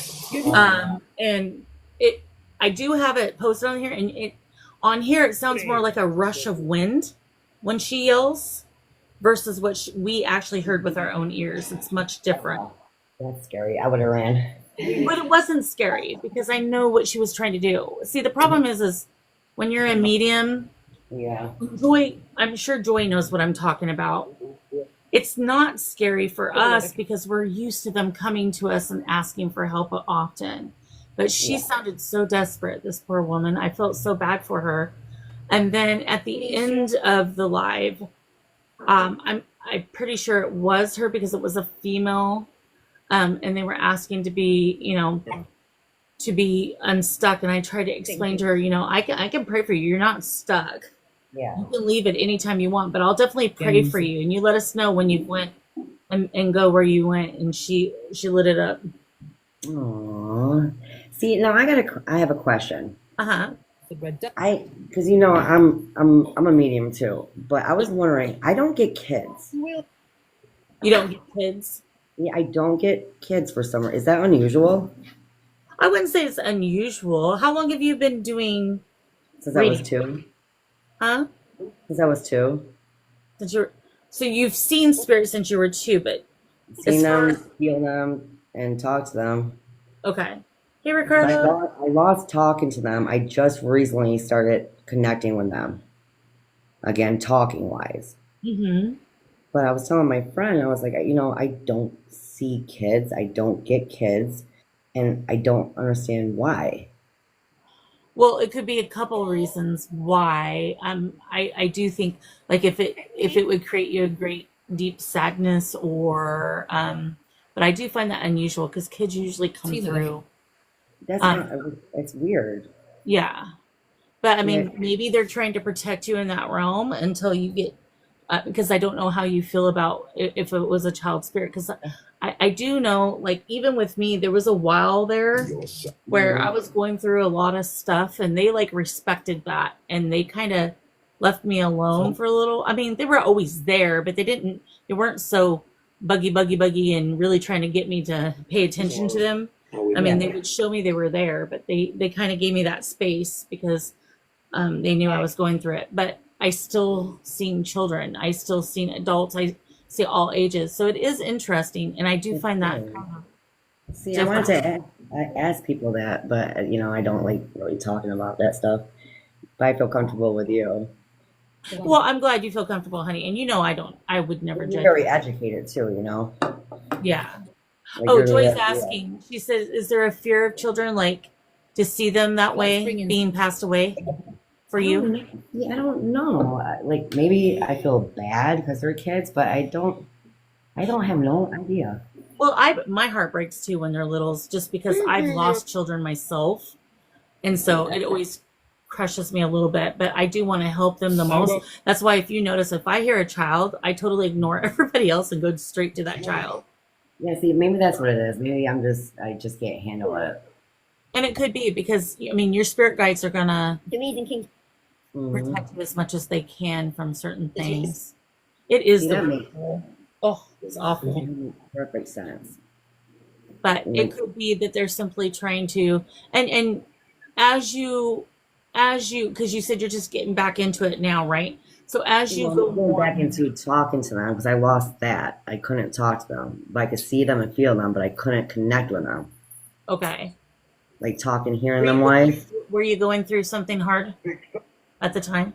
And I do have it posted on here, and on here it sounds more like a rush of wind when she yells versus what we actually heard with our own ears. It's much different. That's scary. I would have ran. But it wasn't scary because I know what she was trying to do. See, the problem is when you're a medium, Yeah. Joy, I'm sure Joy knows what I'm talking about. It's not scary for us because we're used to them coming to us and asking for help often. But she sounded so desperate, this poor woman. I felt so bad for her. And then at the end of the live, I'm pretty sure it was her because it was a female, and they were asking to be, to be unstuck. And I tried to explain to her, I can pray for you. You're not stuck. Yeah. You can leave it anytime you want, but I'll definitely pray for you. And you let us know when you went and go where you went. And she lit it up. Aww. See, now I have a question. Uh-huh. Because I'm a medium too, but I was wondering, I don't get kids. You don't get kids? Yeah, I don't get kids for some reason. Is that unusual? I wouldn't say it's unusual. How long have you been doing Since I was reading? 2. Huh? Since I was 2. So you've seen spirits since you were 2, but Seen far them, feel them, and talk to them. okay. Hey, But Ricardo. I lost talking to them. I just recently started connecting with them. Again, talking wise. Mm-hmm. But I was telling my friend, I was like, I don't see kids. I don't get kids. And I don't understand why. Well, it could be a couple reasons why. I do think like if it would create you a great deep sadness or but I do find that unusual because kids usually come through That's Um, not, it's weird. Yeah. But I mean, Yeah. maybe they're trying to protect you in that realm until you get, because I don't know how you feel about if it was a child spirit. Because I do know, like, even with me, there was a while there where I was going through a lot of stuff and they like respected that and they kind of left me alone for a little. I mean, they were always there, but they weren't so buggy and really trying to get me to pay attention to them. I mean, they would show me they were there, but they kind of gave me that space because they knew I was going through it. But I still seen children. I still seen adults. I see all ages. So it is interesting. And I do find that See, I wanted to ask people that, but I don't like really talking about that stuff. But I feel comfortable with you. well, I'm glad you feel comfortable, honey. And I would never You're judge. very educated too, Yeah. Like, Oh, you're really- Joy's asking. She says, is there a fear of children, like to see them that way, being passed away for you? Yeah, I don't know. Like maybe I feel bad because they're kids, but I don't have no idea. Well, my heart breaks too when they're littles, just because I've lost children myself, and so it always crushes me a little bit. But I do want to help them the most. That's why, if you notice, if I hear a child, I totally ignore everybody else and go straight to that child. Yeah, see, maybe that's what it is. Maybe I just can't handle it. And it could be because I mean, your spirit guides are gonna Amazing King. Mhm. protect you as much as they can from certain things. It is See, the that makes it's awful. perfect sense. But it could be that they're simply trying to and as you because you said you're just getting back into it now, right? So as you Well, go I'm going more, back into talking to them because I lost that. I couldn't talk to them, but I could see them and feel them, but I couldn't connect with them. okay, Like talking, hearing them live. were you going through something hard at the time?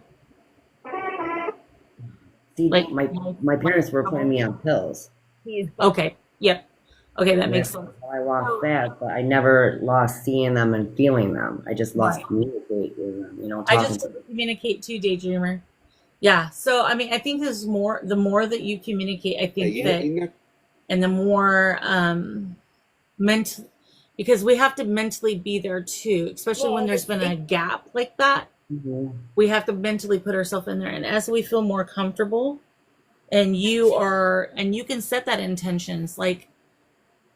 See, Like- my parents were putting me on pills. Okay, yep, okay, that makes sense. So I lost that, but I never lost seeing them and feeling them. I just lost communicating with them, I talking just to them. communicate too, Daydreamer. Yeah, so I mean, I think there's more. The more that you communicate, I think that, and the more mental, because we have to mentally be there too, especially when there's been a gap like that. Mhm. We have to mentally put ourselves in there, and as we feel more comfortable, and you can set that intentions like,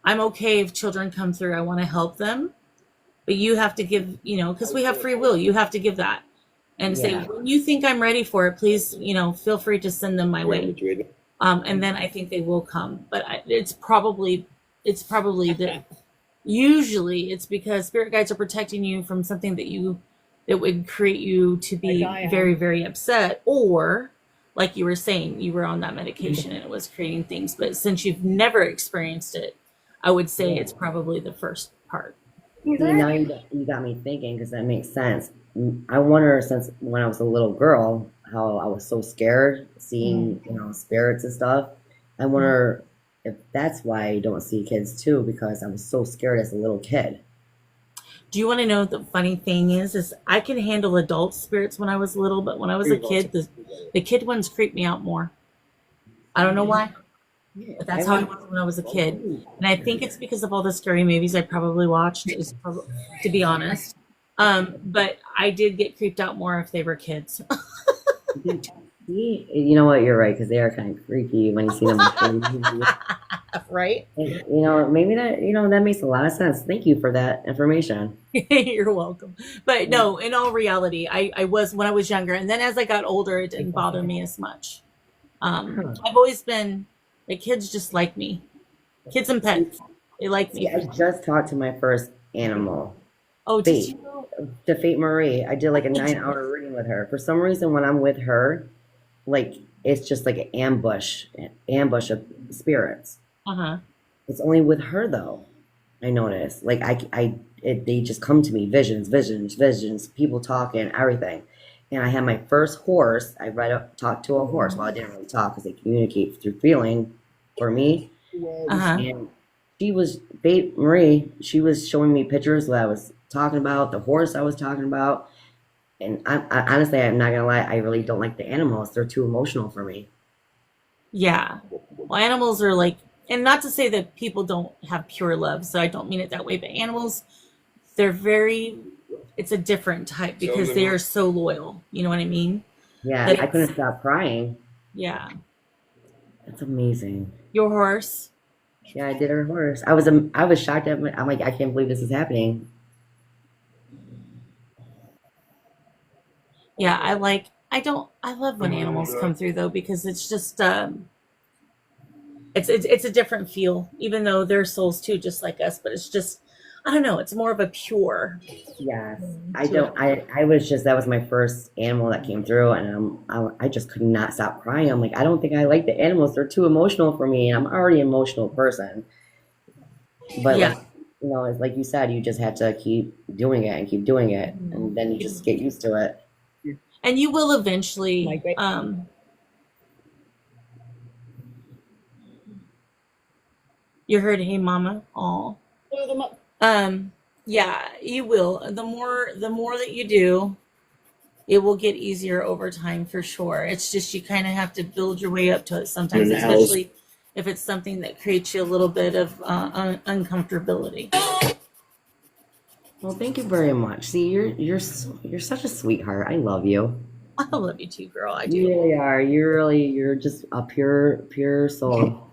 I'm okay if children come through. I want to help them, but you have to give, because we have free will. You have to give that. And say, Yeah. when you think I'm ready for it, please, feel free to send them my way. And then I think they will come. But it's probably that usually it's because spirit guides are protecting you from something that would create you to be very, very upset. Or like you were saying, you were on that medication and it was creating things. But since you've never experienced it, I would say it's probably the first part. See, now you got me thinking because that makes sense. I wonder since when I was a little girl how I was so scared seeing spirits and stuff. I wonder if that's why I don't see kids too because I was so scared as a little kid. Do you want to know the funny thing is I can handle adult spirits when I was little, but when I was a kid, the kid ones creeped me out more. I don't know why, but that's how I was when I was a kid. And I think it's because of all the scary movies I probably watched, to be honest. But I did get creeped out more if they were kids. See, you know what? You're right because they are kind of creepy when you see them. Right? Maybe that makes a lot of sense. Thank you for that information. You're welcome. But no, in all reality, I was when I was younger, and then as I got older, it didn't bother me as much. I've always been like kids just like me, kids and pets. They like me. See, I just talked to my first animal. Oh, did Fate. you? To Fate Marie. I did like a 9-hour reading with her. For some reason, when I'm with her, like it's just like an ambush of spirits. Uh-huh. It's only with her though. I notice. Like they just come to me, visions, people talking, everything. And I had my first horse. I talked to a horse. Well, I didn't really talk because they communicate through feeling for me. Uh-huh. And she was Fate Marie. She was showing me pictures that I was talking about, the horse I was talking about. And I honestly, I'm not gonna lie, I really don't like the animals. They're too emotional for me. Yeah. Well, animals are like, and not to say that people don't have pure love, so I don't mean it that way, but animals they're very, it's a different type because they are so loyal. You know what I mean? Yeah, But I couldn't stop crying. yeah. That's amazing. Your horse. Yeah, I did her horse. I was shocked at I'm like, I can't believe this is happening. Yeah, I love when animals come through though, because it's just, it's a different feel, even though they're souls too, just like us, but it's just, I don't know, it's more of a pure. Yes. I was just, that was my first animal that came through, and I just could not stop crying. I'm like, I don't think I like the animals. They're too emotional for me. I'm already an emotional person. But Yeah. it's like you said, you just had to keep doing it and keep doing it, and then you just get used to it. And you will eventually, you heard, hey mama, aw. Yeah, you will. The more that you do, it will get easier over time for sure. It's just you kind of have to build your way up to it sometimes, especially if it's something that creates you a little bit of uncomfortability. Well, thank you very much. See, you're such a sweetheart. I love you. I love you too, girl. I You do. really are. You're just a pure soul.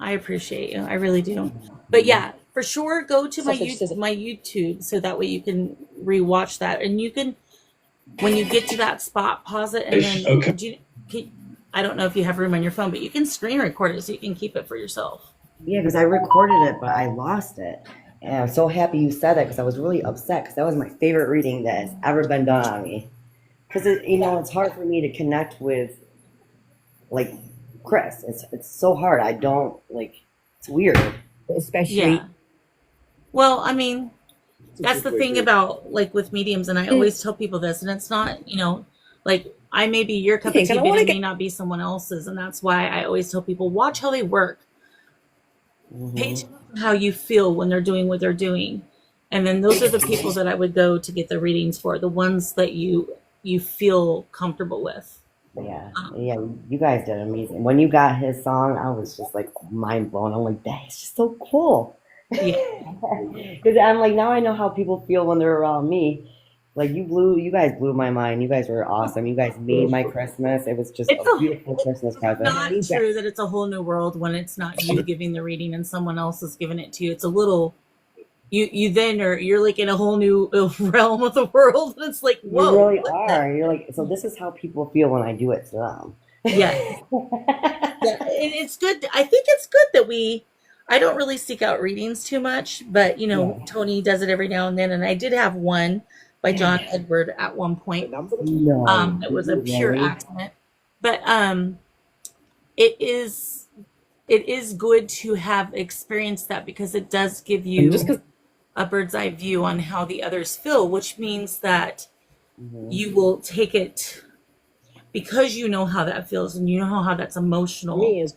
I appreciate you. I really do. But yeah, for sure, go to my YouTube so that way you can rewatch that, and you can, when you get to that spot, pause it, and then I don't know if you have room on your phone, but you can screen record it so you can keep it for yourself. Yeah, because I recorded it, but I lost it. And I'm so happy you said that because I was really upset because that was my favorite reading that has ever been done on me. Because it's hard for me to connect with, like, Chris. It's so hard. I don't it's weird. especially Yeah. Well, I mean, that's the thing about like with mediums, and I always tell people this, and it's not, like I may be your cup of think tea, I don't but wanna it may not be someone else's, and that's why I always tell people watch how they work. Pay attention to how you feel when they're doing what they're doing, and then those are the people that I would go to get the readings for, the ones that you feel comfortable with. Yeah, you guys did amazing. When you got his song, I was just like mind blown. I'm like, that is just so cool. Yeah. Because I'm like, now I know how people feel when they're around me. Like you guys blew my mind. You guys were awesome. You guys made my Christmas. It was just It's a beautiful Christmas present. Not true that it's a whole new world when it's not you giving the reading and someone else is giving it to you. It's a little, you're like in a whole new realm of the world, and it's like, whoa. You really are. You're like, so this is how people feel when I do it to them. Yeah. Yeah, and it's good. I think it's good that I don't really seek out readings too much, but Tony does it every now and then, and I did have one by John Edward at one point. No, It was a pure accident, but it is good to have experienced that because it does give you a bird's eye view on how the others feel, which means that you will take it because you know how that feels and you know how that's emotional.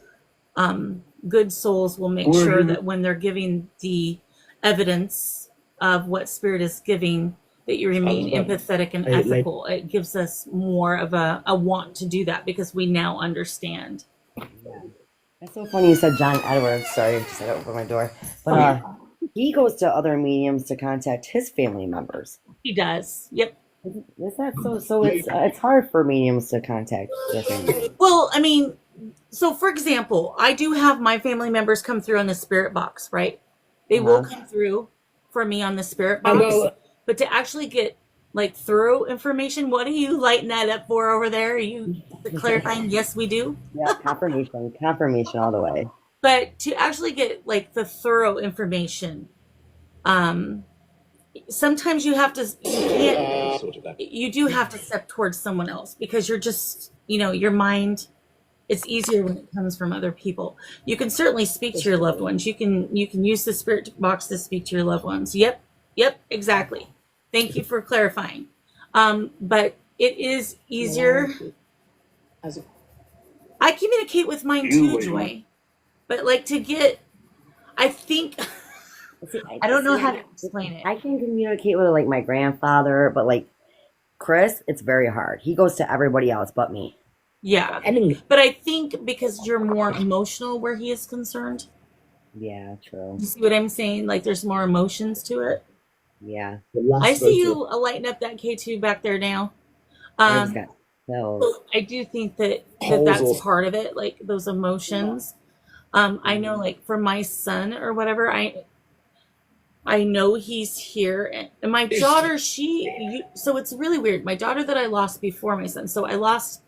Good souls will make sure that when they're giving the evidence of what spirit is giving, that you remain empathetic and ethical. It gives us more of a want to do that because we now understand. That's so funny you said John Edwards. Sorry, I just had to open my door. But he goes to other mediums to contact his family members. He does. Yep. Is that so? So it's hard for mediums to contact their family. Well, I mean, so for example, I do have my family members come through on the spirit box, right? They will come through for me on the spirit box. But to actually get like thorough information, what are you lighting that up for over there? Are you clarifying? Yes, we do. Yeah, confirmation all the way. But to actually get like the thorough information, sometimes you do have to step towards someone else because you're just, your mind, it's easier when it comes from other people. You can certainly speak to your loved ones. You can use the spirit box to speak to your loved ones. Yep, exactly. Thank you for clarifying. But it is easier. I communicate with mine too, Joy. But like I think, I don't know how to explain it. I can communicate with like my grandfather, but like Chris, it's very hard. He goes to everybody else but me. Yeah. But I think because you're more emotional where he is concerned. Yeah, true. You see what I'm saying? Like there's more emotions to it. Yeah. The last I see photo. you lighting up that K2 back there now. I just Um, got pills. I do think that Holes that's or- part of it, like those emotions. I know, like for my son or whatever, I know he's here, and my daughter, so it's really weird. My daughter that I lost before my son, so I lost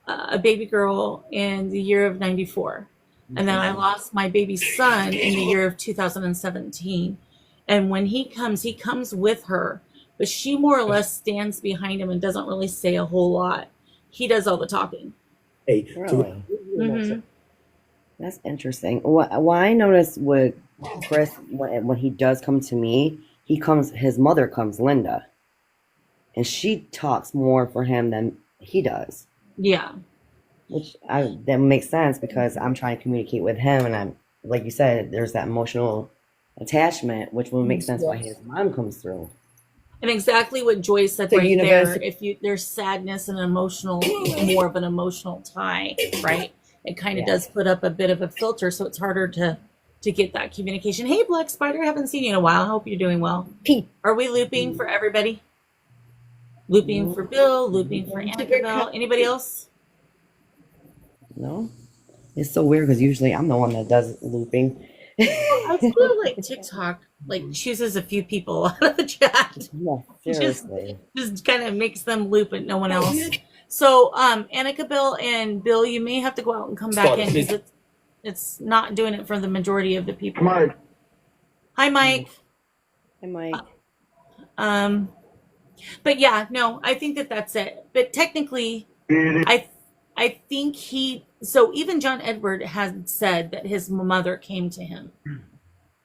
a baby girl in the year of '94, and then I lost my baby son in the year of 2017. And when he comes with her, but she more or less stands behind him and doesn't really say a whole lot. He does all the talking. Hey, Really? Mhm. That's interesting. What I noticed with Chris when he does come to me, his mother comes, Linda, and she talks more for him than he does, Yeah. which that makes sense because I'm trying to communicate with him, and I'm like you said, there's that emotional attachment, which will make sense why his mom comes through. And exactly what Joy said So right universe- there. If there's sadness and emotional, more of an emotional tie, right? It kind of does put up a bit of a filter, so it's harder to get that communication. Hey, Black Spider, haven't seen you in a while. I hope you're doing well. Pete. Are we looping for everybody? Looping for Bill, looping for Annabelle. Anybody else? No, it's so weird because usually I'm the one that does looping. I feel like TikTok chooses a few people out of the chat. Yeah, seriously. Just kind of makes them loop and no one else. So, Annika, Bill, and Bill, you may have to go out and come back in because it's not doing it for the majority of the people. Mike. Hi, Mike. Hey, Mike. But yeah, no, I think that's it. But technically, I think so even John Edward has said that his mother came to him.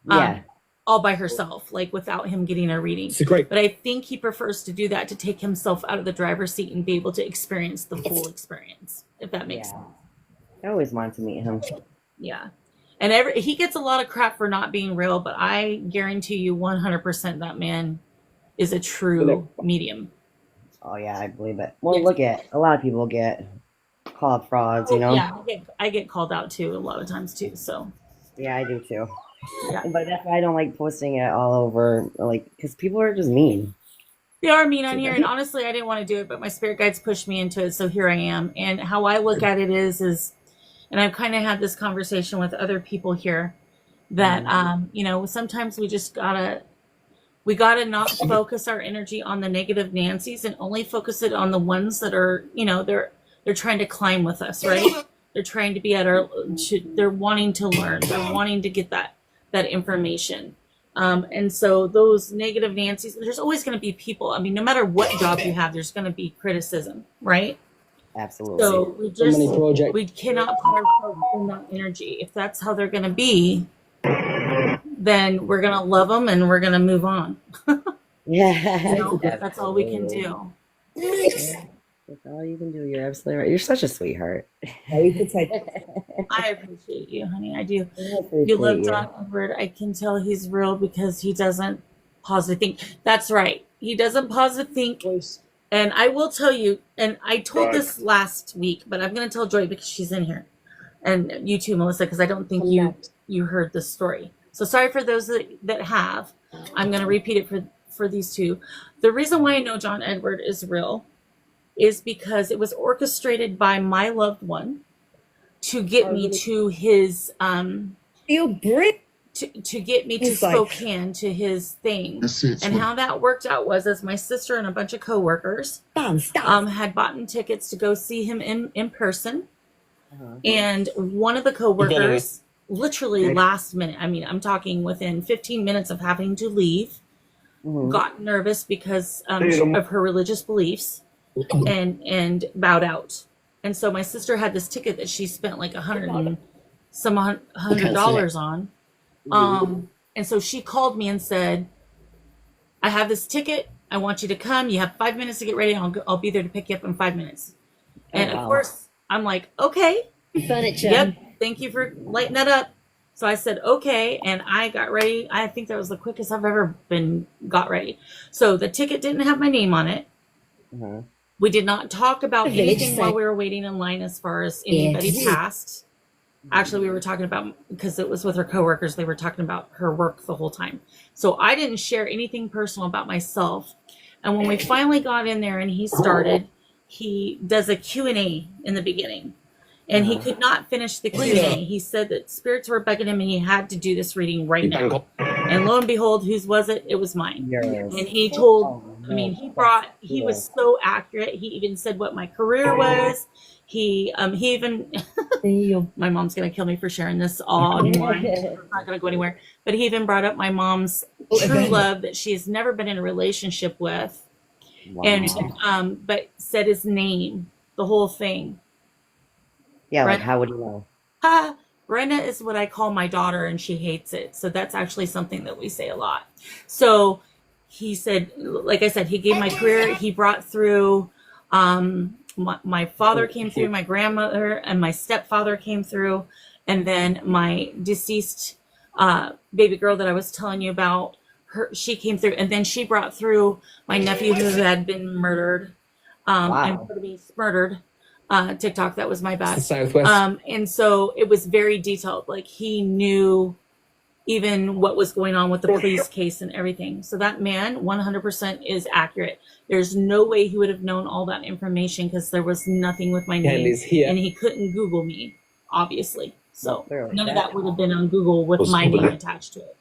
Yeah. All by herself, like without him getting a reading. It's a great. But I think he prefers to do that to take himself out of the driver's seat and be able to experience the full experience, if that makes sense. I always wanted to meet him. Yeah. And he gets a lot of crap for not being real, but I guarantee you 100% that man is a true medium. Oh yeah, I believe it. Well, look at a lot of people get called frauds, you know. Yeah, I get called out too a lot of times too. So Yeah, I do too. Yeah. But that's why I don't like posting it all over, like, because people are just mean. they are mean on here, and honestly, I didn't want to do it, but my spirit guides pushed me into it, so here I am. And how I look at it is, and I've kind of had this conversation with other people here, that sometimes we just gotta not focus our energy on the negative Nancy's and only focus it on the ones that are, they're trying to climb with us, right? They're trying to be they're wanting to learn, they're wanting to get that information. And so those negative Nancy's, there's always going to be people. I mean, no matter what job you have, there's going to be criticism, right? Absolutely. So we cannot put ourselves in that energy. If that's how they're going to be, then we're going to love them and we're going to move on. Yeah. That's all we can do. That's all you can do. You're absolutely right. You're such a sweetheart. Very protected. I appreciate you, honey. I do. I You appreciate love you. John Edward. I can tell he's real because he doesn't pause to think. That's right. He doesn't pause to think. And I will tell you, and I told this last week, but I'm going to tell Joy because she's in here. And you too, Melissa, because I don't think you heard the story. So sorry for those that have. I'm going to repeat it for these two. The reason why I know John Edward is real is because it was orchestrated by my loved one to get me to his You bring to get me to He's like- Spokane to his thing. And how that worked out was, as my sister and a bunch of coworkers stop. had bought tickets to go see him in person. And one of the coworkers, literally last minute, I mean, I'm talking within 15 minutes of having to leave, got nervous because of her religious beliefs and bowed out. And so my sister had this ticket that she spent like $100 on. And so she called me and said, I have this ticket. I want you to come. You have 5 minutes to get ready. I'll be there to pick you up in 5 minutes. And of course, I'm like, okay. Furniture. Yep. Thank you for lighting that up. So I said, okay. And I got ready. I think that was the quickest I've ever got ready. So the ticket didn't have my name on it. We did not talk about Village anything while site. we were waiting in line as far as anybody Yeah. passed. Actually, we were talking about, because it was with her coworkers, they were talking about her work the whole time. So I didn't share anything personal about myself. And when we finally got in there and he started, he does a Q&A in the beginning. And he could not finish the Q&A. He said that spirits were bugging him and he had to do this reading right now. And lo and behold, whose was it? It was mine. Yours. And he told, I mean, he was so accurate. He even said what my career was. He even, my mom's going to kill me for sharing this all online. It's not going to go anywhere. But he even brought up my mom's true love that she has never been in a relationship with. Wow. And, but said his name, the whole thing. Yeah, like Brenda, how would you know? Brenda is what I call my daughter and she hates it. So that's actually something that we say a lot. So he said, like I said, he gave my career. He brought through, my father came through, my grandmother and my stepfather came through. And then my deceased, baby girl that I was telling you about, she came through. And then she brought through my nephew who had been murdered, and to be murdered. TikTok, that was my bad. And so it was very detailed. Like he knew even what was going on with the police case and everything. So that man 100% is accurate. There's no way he would have known all that information because there was nothing with my name and he couldn't Google me, obviously. So none of that would have been on Google with my name attached to it.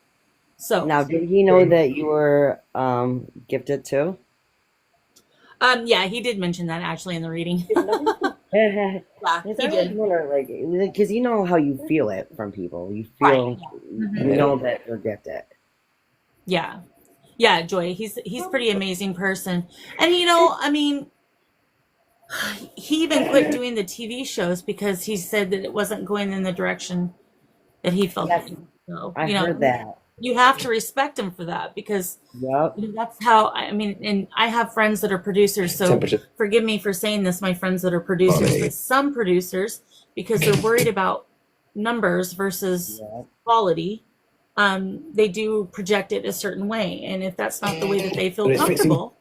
So now, did he know that you were gifted too? Yeah, he did mention that actually in the reading. Yeah, he did. Like, because you know how you feel it from people. You feel, you know that you're gifted. Yeah, yeah, Joy. He's pretty amazing person, and you know, I mean, he even quit doing the TV shows because he said that it wasn't going in the direction that he felt. Yes, so, I heard that. You have to respect him for that because that's how, I mean, and I have friends that are producers, so forgive me for saying this, my friends that are producers, but some producers, because they're worried about numbers versus quality, they do project it a certain way. And if that's not the way that they feel comfortable,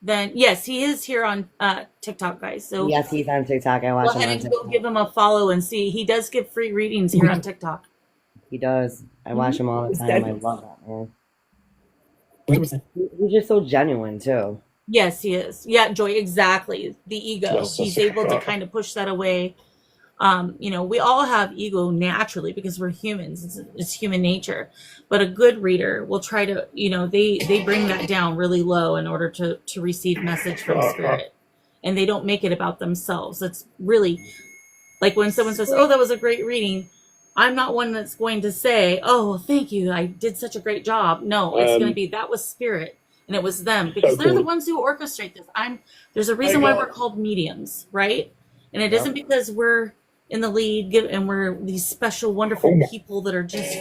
then yes, he is here on TikTok, guys. So yes, he's on TikTok. I watch him on and TikTok. go give him a follow and see. He does give free readings here on TikTok. He does. I watch him all the time. I love that man. He's just so genuine too. Yes, he is. Yeah, Joy, exactly. The ego. He's able to kind of push that away. You know, we all have ego naturally because we're humans. It's human nature. But a good reader will try to, you know, they bring that down really low in order to receive message from spirit. And they don't make it about themselves. It's really like when someone says, "Oh, that was a great reading." I'm not one that's going to say, "Oh, thank you. I did such a great job." No, it's going to be, that was spirit and it was them because they're the ones who orchestrate this. There's a reason why we're called mediums, right? And it isn't because we're in the lead and we're these special, wonderful people that are just,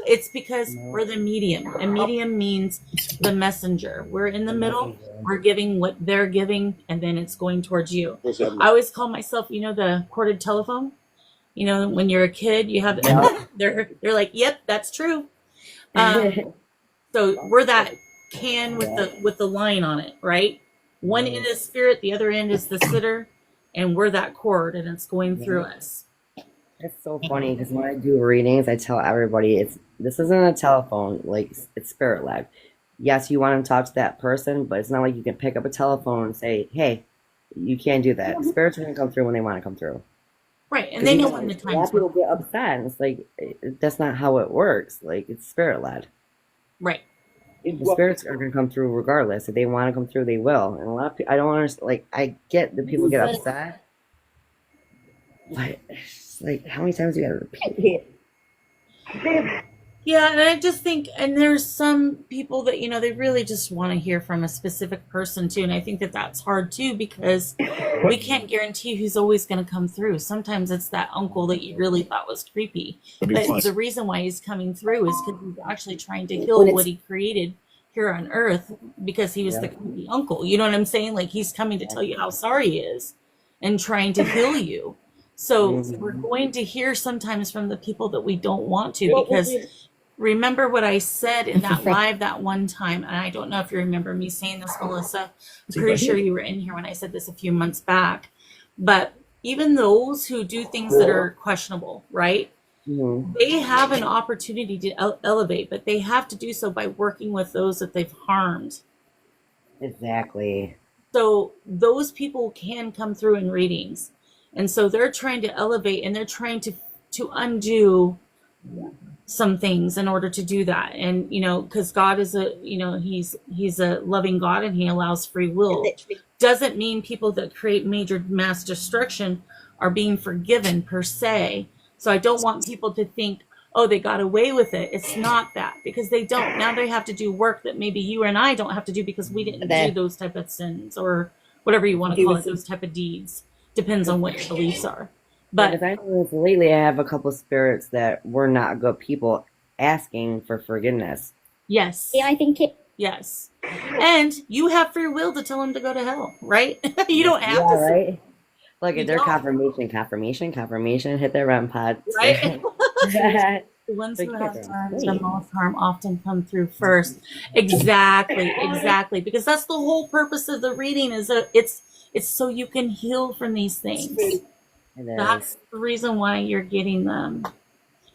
it's because we're the medium. And medium means the messenger. We're in the middle. We're giving what they're giving and then it's going towards you. I always call myself, you know, the corded telephone. You know, when you're a kid, you have they're like, "Yep, that's true." So we're that can with the line on it, right? One end is spirit, the other end is the sitter, and we're that cord, and it's going through us. It's so funny because when I do readings, I tell everybody this isn't a telephone, like it's spirit led. Yes, you want to talk to that person, but it's not like you can pick up a telephone and say, "Hey, you can't do that." Spirits are gonna come through when they want to come through. Right, and they know when the time's people get upset. And it's like that's not how it works. Like it's spirit led. Right. The spirits are gonna come through regardless. If they want to come through, they will. And a lot of people, I don't understand. Like I get that people get upset, but it's like how many times you gotta repeat it? Yeah, and I just think, and there's some people that, you know, they really just want to hear from a specific person too. And I think that that's hard too, because we can't guarantee who's always going to come through. Sometimes it's that uncle that you really thought was creepy. But the reason why he's coming through is because he's actually trying to heal what he created here on earth because he was the creepy uncle. You know what I'm saying? Like he's coming to tell you how sorry he is and trying to heal you. So we're going to hear sometimes from the people that we don't want to, because remember what I said in that live that one time, and I don't know if you remember me saying this, Melissa. I'm pretty sure you were in here when I said this a few months back. But even those who do things that are questionable, right? Mhm. They have an opportunity to elevate, but they have to do so by working with those that they've harmed. Exactly. So those people can come through in readings. And so they're trying to elevate and they're trying to undo some things in order to do that. And because God is he's a loving God and he allows free will. Doesn't mean people that create major mass destruction are being forgiven per se. So I don't want people to think, oh, they got away with it. It's not that, because they don't. Now they have to do work that maybe you and I don't have to do because we didn't do those type of sins or whatever you want to call it, those type of deeds. Depends on what your beliefs are. But Because I know lately I have a couple spirits that were not good people asking for forgiveness. yes, Yeah, I think it. yes. And you have free will to tell them to go to hell, right? You don't have Yeah, to, right? Look You at their don't. confirmation, hit their REM pod. right? The ones who have done the most harm often come through first. Exactly. Because that's the whole purpose of the reading is it's so you can heal from these things. It is. That's the reason why you're getting them.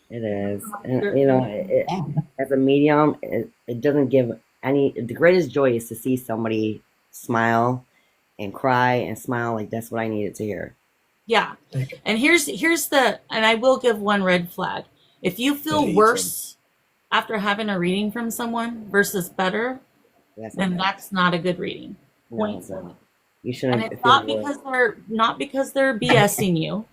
It is. And, as a medium, it doesn't give any. The greatest joy is to see somebody smile and cry and smile like that's what I needed to hear. Yeah. And here's and I will give one red flag. If you feel worse after having a reading from someone versus better, then that's not a good reading. Point. You shouldn't. And it's not because they're BSing you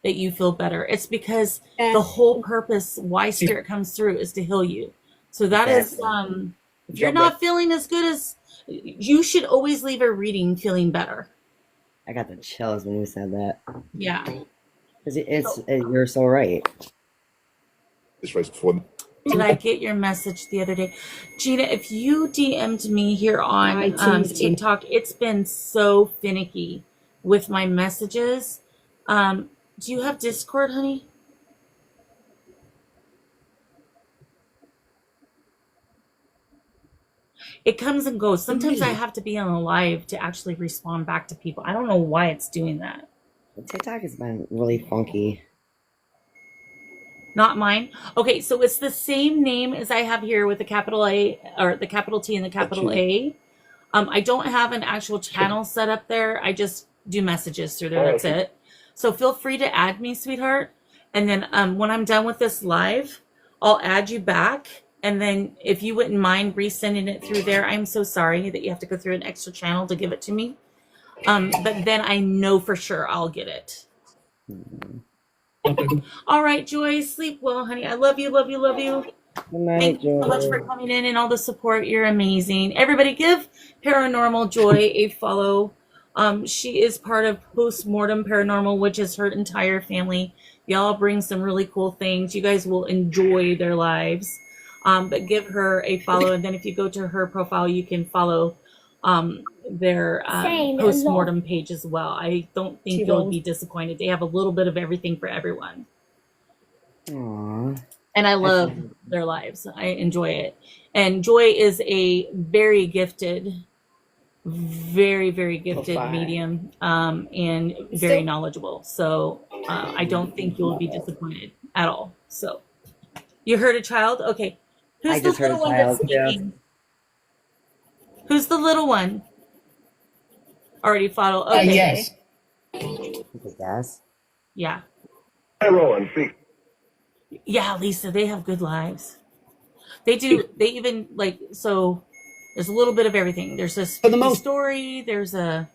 that you feel better. It's because the whole purpose why spirit comes through is to heal you. So that is if you're not feeling as good as you should always leave a reading feeling better. I got the chills when you said that. Yeah. Because you're so right. This race before. Did I get your message the other day? Gina, if you DM'd me here on TikTok, it's been so finicky with my messages. Do you have Discord, honey? It comes and goes. Sometimes I have to be on a live to actually respond back to people. I don't know why it's doing that. TikTok has been really funky. Not mine. Okay, so it's the same name as I have here with the capital A or the capital T and the capital A. I don't have an actual channel set up there. I just do messages through there. That's it. So feel free to add me, sweetheart. And then when I'm done with this live, I'll add you back. And then if you wouldn't mind resending it through there, I'm so sorry that you have to go through an extra channel to give it to me. But then I know for sure I'll get it. All right, Joy, sleep well, honey. I love you, love you, love you. Good night, Thank you so much Joy. for coming in and all the support. You're amazing. Everybody give Paranormal Joy a follow. She is part of Postmortem Paranormal, which is her entire family. Y'all bring some really cool things. You guys will enjoy their lives. But give her a follow. And then if you go to her profile, you can follow their Postmortem page as well. I don't think you'll be disappointed. They have a little bit of everything for everyone. Aww. And I love their lives. I enjoy it. And Joy is a very gifted, very, very gifted medium and very knowledgeable. So I don't think you'll be disappointed at all. So you heard a child? Okay. Who's the little one that's speaking? Who's the little one? Already follow. Okay. Yes. Yes. Yeah. Hi, Roland. Speak. Yeah, Lisa, they have good lives. They do. They even so. There's a little bit of everything. There's a spooky story. There's a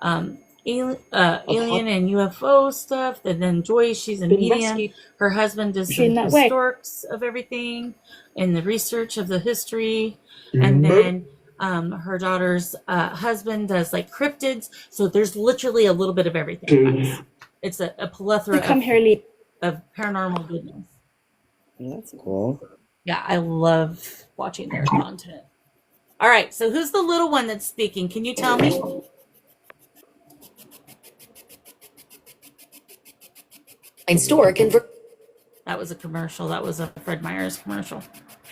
alien and UFO stuff. And then Joy, she's a medium. Her husband does the historics of everything and the research of the history. And then her daughter's husband does cryptids. So there's literally a little bit of everything. It's a plethora of paranormal goodness. That's cool. Yeah, I love watching their content. All right, so who's the little one that's speaking? Can you tell me? Store That was a commercial. That was a Fred Meyer's commercial,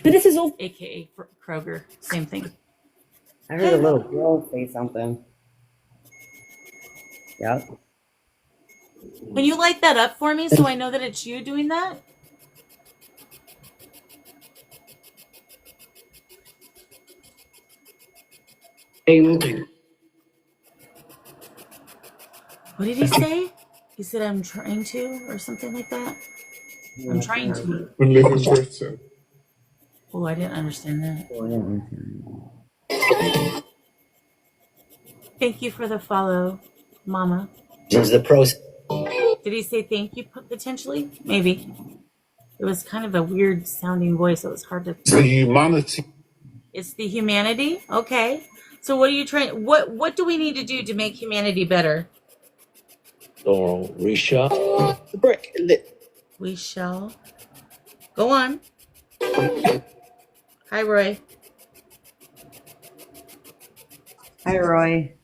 This is all. aka Kroger. Same thing. I heard a little girl say something. Yep. Can you light that up for me so I know that it's you doing that? What did he say? He said, I'm trying to, or something like that. I'm trying to. We live in Britain. Oh, I didn't understand that. Thank you for the follow, Mama. The pros. Did he say thank you potentially? Maybe. It was kind of a weird sounding voice. It was hard to. The humanity. It's the humanity? Okay. So what are you trying? What do we need to do to make humanity better? Laurel, Risha. We shall. Go on. Hi, Roy. Hi, Roy.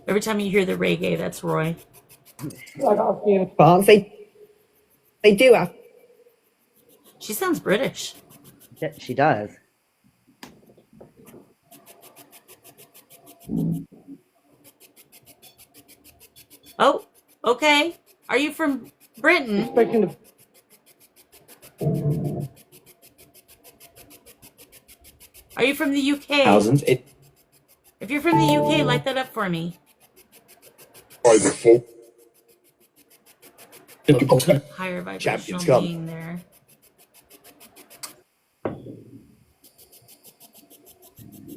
Every time you hear the reggae, that's Roy. France, they do have. She sounds British. Yeah, she does. Oh, okay. Are you from Britain? Are you from the UK? Thousands. If you're from the UK, light that up for me. By default. Higher vibrational Champions come. being there.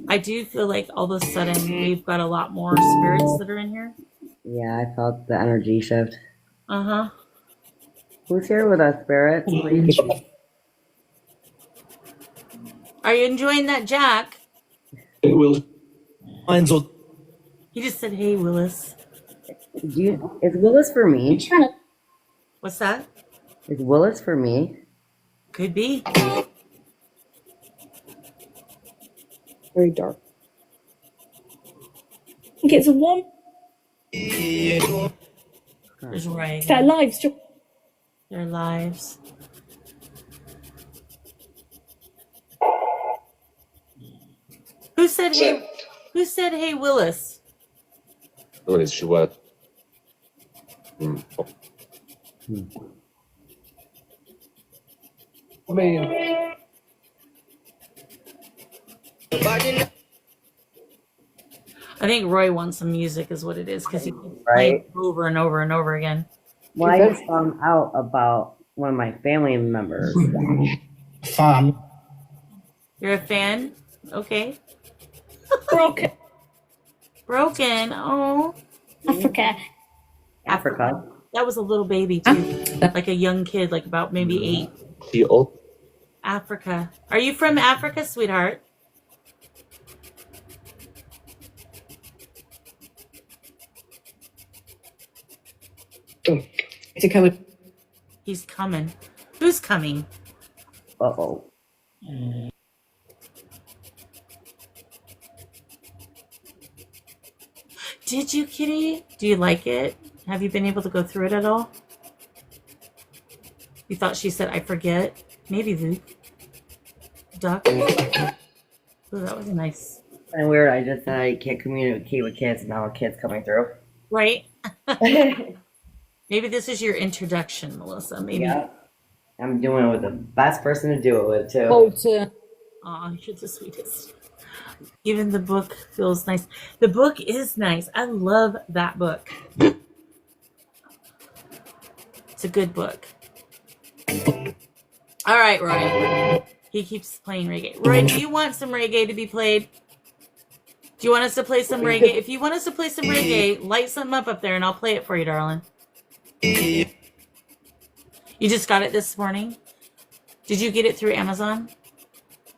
I do feel like all of a sudden we've got a lot more spirits that are in here. Yeah, I felt the energy shift. Uh-huh. Who's here with us, Spirit? Please. Are you enjoying that, Jack? Mine's on. He just said, hey, Willis. Is Willis for me? What's that? Is Willis for me? Could be. Very dark. I think it's a one. There's Roy It's their again. lives. Their lives. Who said hey? Who said hey, Willis? What is she what? I think Roy wants some music, is what it is, because he keeps Right. playing over and over and over again. Well, I just found out about one of my family members. Fan. You're a fan? Okay. Broken. Broken. Oh. Africa. Africa. That was a little baby, too. Like a young kid, like about maybe 8. She old. Africa. Are you from Africa, sweetheart? To come. He's coming. Who's coming? Uh-oh. Did you, Kitty? Do you like it? Have you been able to go through it at all? You thought she said, I forget? Maybe Luke. Duck. Ooh, that was nice. And weird, I just said I can't communicate with kids, and now a kid's coming through. Right? Maybe this is your introduction, Melissa. Maybe. Yeah. I'm doing it with the best person to do it with, too. Walter. Aw, you're the sweetest. Even the book feels nice. The book is nice. I love that book. It's a good book. All right, Roy. He keeps playing reggae. Roy, do you want some reggae to be played? Do you want us to play some reggae? If you want us to play some reggae, light something up there and I'll play it for you, darling. You just got it this morning? Did you get it through Amazon?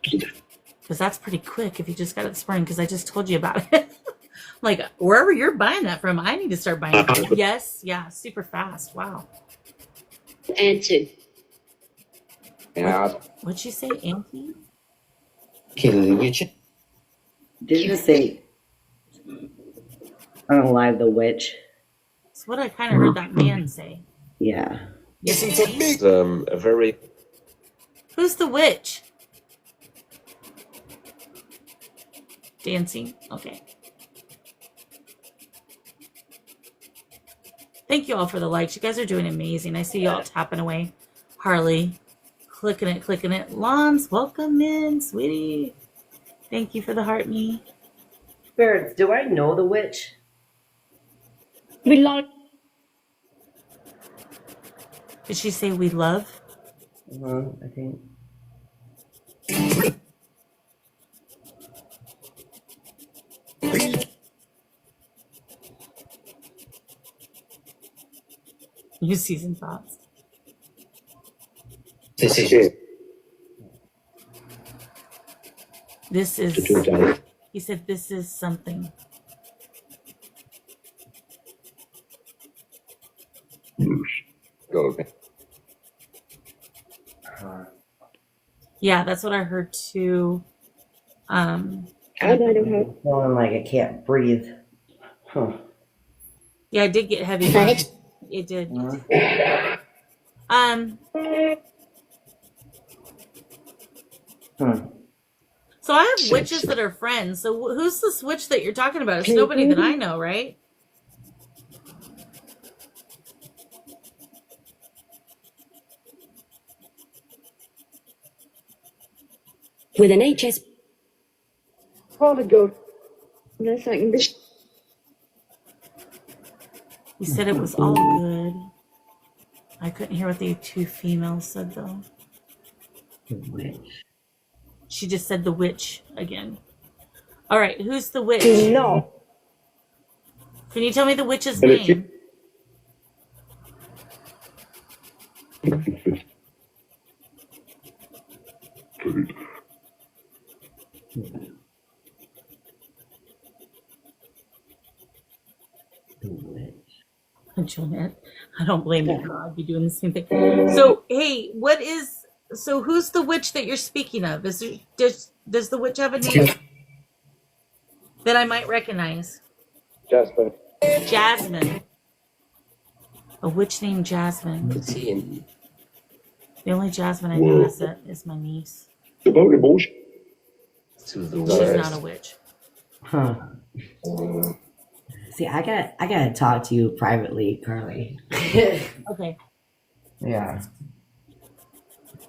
Because that's pretty quick if you just got it this morning, because I just told you about it. Like, wherever you're buying that from, I need to start buying it. Yes, yeah, super fast. Wow. Auntie. Yeah. What'd she say, Auntie? Kill the witch. Did you just say, unalive the witch? That's what I kind of heard that man say. Yeah. Yes, indeed. A very Who's the witch? Dancing? Okay. Thank you all for the likes. You guys are doing amazing. I see you all tapping away. Harley, clicking it. Lons, welcome in, sweetie. Thank you for the heart me. Spirits, do I know the witch? We love. Did she say we love? I think. New season thoughts. Decisions. This is, To do that. he said, this is something. Go. Yeah, that's what I heard too. I don't know Feeling like I can't breathe. Huh. Yeah, it did get heavy. how. It did. Hmm. So I have witches that are friends. So who's this witch that you're talking about? It's nobody that I know, right? With an HS. Probably go. No, second. He said it was all good. I couldn't hear what the two females said though. She just said the witch again. All right, who's the witch? No. Can you tell me the witch's name? Jeanette, I don't blame you. I'd be doing the same thing. So, hey, who's the witch that you're speaking of? Does the witch have a name that I might recognize? Jasmine. Jasmine. A witch named Jasmine. The The only Jasmine I know is my niece. About emotion. She's not a witch. Huh. See, I gotta talk to you privately, Carly. Okay. Yeah.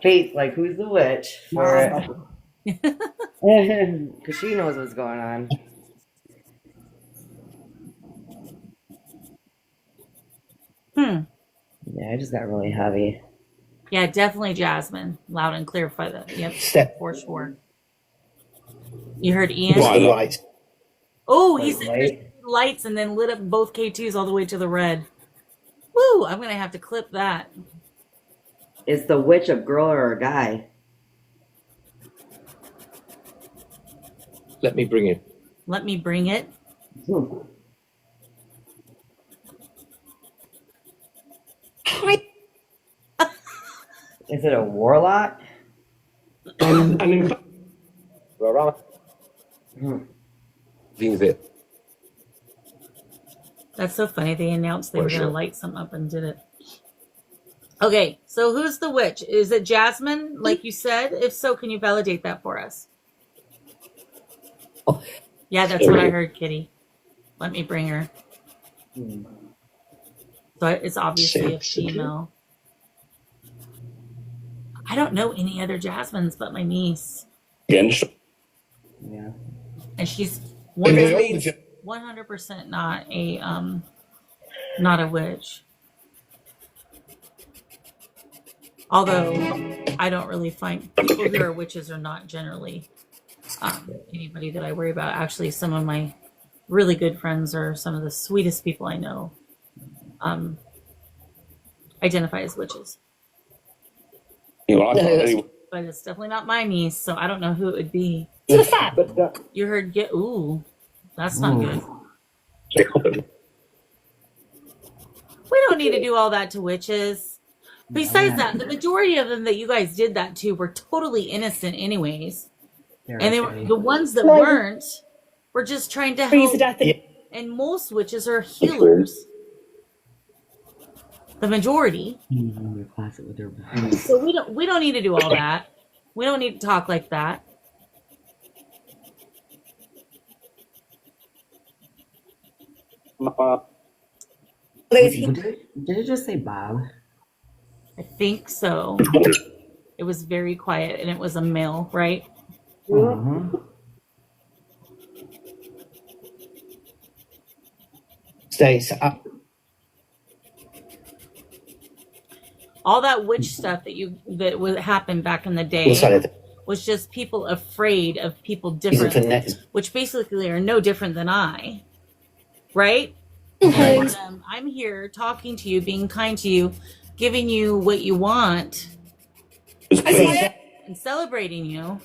Kate, like, who's the witch? Because she knows what's going on. Yeah, I just got really heavy. Yeah, definitely Jasmine. Loud and clear for the Step. for sure. You heard Ian? Right. Oh, he said Light. lights and then lit up both K2s all the way to the red. Woo! I'm gonna have to clip that. Is the witch a girl or a guy? Let me bring it. Let me bring it. Is it a warlock? And in fact, That's so funny. They announced they were gonna light something up and did it. Okay, so who's the witch? Is it Jasmine, like you said? If so, can you validate that for us? Oh. Yeah, that's what I heard, Kitty. Let me bring her. So it's obviously a female. I don't know any other Jasmines but my niece. Again, Yeah. And she's If it's 100% not a witch. Although I don't really find people who are witches are not generally anybody that I worry about. Actually, some of my really good friends are some of the sweetest people I know identify as witches. you know, I But it's definitely not my niece, so I don't know who it would be. but You heard ooh, that's not good. We don't need to do all that to witches. Besides that, the majority of them that you guys did that to were totally innocent anyways. And they were the ones that weren't were just trying to help. And most witches are healers. The majority. So we don't need to do all that. We don't need to talk like that. those Did it just say Bob? I think so. It was very quiet, and it was a male, right? Mm-hmm. States. All that witch stuff that happened back in the day Inside was just people afraid of people reason for different, net. which basically are no different than I, right? And, I'm here talking to you, being kind to you, giving you what you want, and celebrating you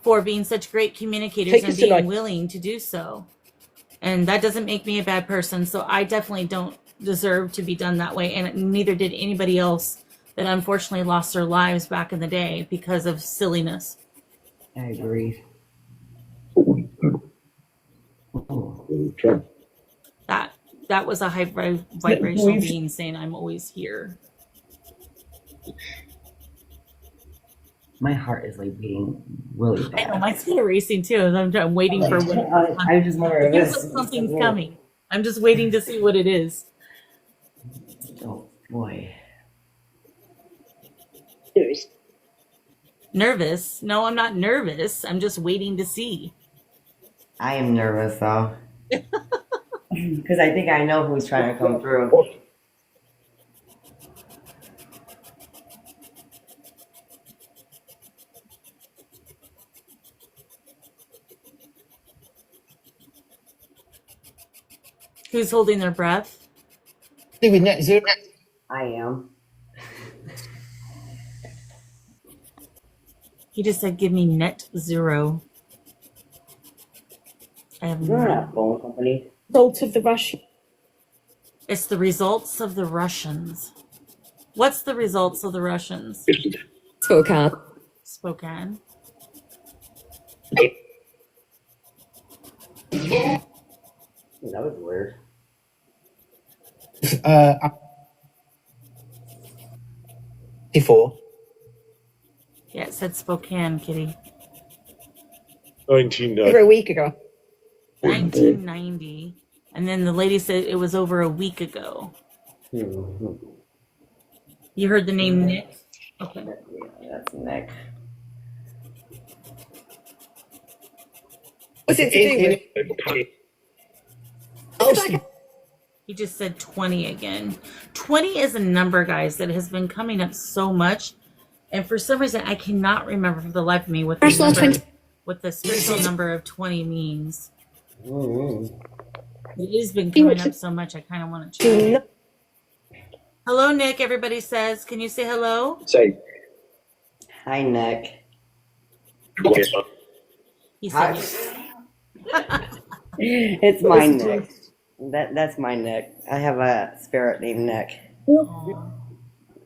for being such great communicators Take and us being tonight. willing to do so. And that doesn't make me a bad person. So I definitely don't deserve to be done that way. And neither did anybody else that unfortunately lost their lives back in the day because of silliness. I agree. That was a high vibrational being saying, I'm always here. My heart is like beating really I know, bad. my feet are racing too. I'm waiting for what I just wonder it if feels this. like something's coming. I'm just waiting to see what it is. Oh boy. Nervous? No, I'm not nervous. I'm just waiting to see. I am nervous though. Because I think I know who's trying to come through. Who's holding their breath? With net zero. I am. He just said, give me net zero. I have You're no. not a phone company. result of the Russian. It's the results of the Russians. What's the results of the Russians? Spokane. Spokane. That was weird. Uh, 54. Yeah, it said Spokane, Kitty. 19. Over a week ago. 1990. And then the lady said it was over a week ago. Mhm. You heard the name Nick? Okay. Yeah, that's Nick. What's it to do with? He just said 20 again. 20 is a number, guys, that has been coming up so much. And for some reason, I cannot remember for the life of me what the, National number, 20. what the spiritual number of 20 means. Mhm. It has been coming up so much, I kind of want to check. Hello, Nick, everybody says. Can you say hello? Say, Hi, Nick. He Hi. said It's my Nick. That's my Nick. I have a spirit named Nick. Aw.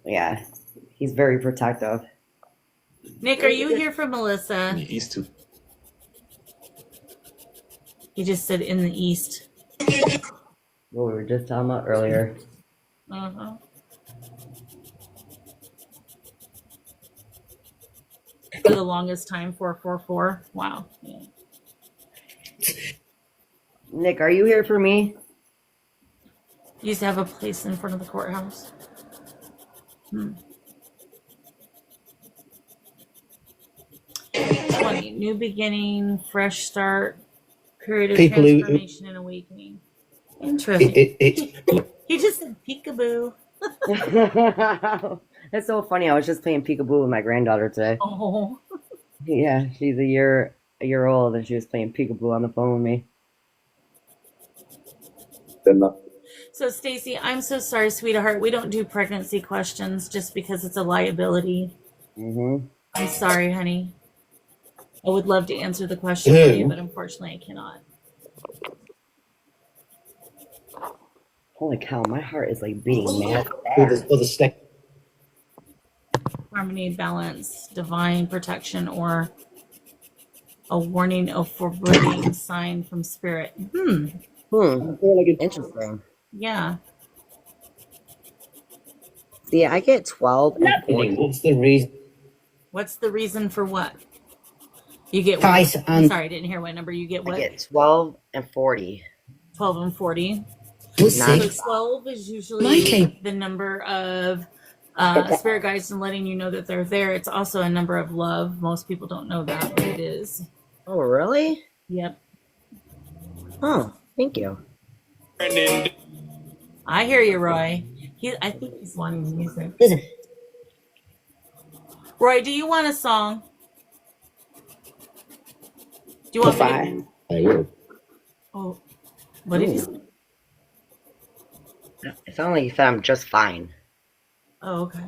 Yeah, he's very protective. Nick, are you here for Melissa? East to He just said in the east. What we were just talking about earlier. Uh-huh. For the longest time, 444. Wow. Yeah. Nick, are you here for me? Used to have a place in front of the courthouse. 20. New beginning, fresh start, period of People who- transformation and awakening. Interesting. He just said peekaboo. That's so funny. I was just playing peekaboo with my granddaughter today. Oh. Yeah, she's a year old, and she was playing peekaboo on the phone with me. So, Stacy, I'm so sorry, sweetheart. We don't do pregnancy questions just because it's a liability. Mm-hmm. I'm sorry, honey. I would love to answer the question for you, but unfortunately I cannot. Holy cow, my heart is like beating mad. Other step. Harmony, balance, divine protection, or a warning of forbidding sign from spirit. Interesting. Yeah. See, I get 12 and 40. What's the reason? What's the reason for what? You get Guys, what? I'm sorry, I didn't hear what number you get. I What? get 12 and 40. 12 and 40. We'll Not see. So 12 is usually Likely. the number of spirit guides and letting you know that they're there. It's also a number of love. Most people don't know that, but it is. Oh, really? Yep. Oh, thank you. I hear you, Roy. I think he's wanting music. Listen. Roy, do you want a song? Do you want me to? I will. Oh, what did you say? It sounded like you said I'm just fine. Oh, okay.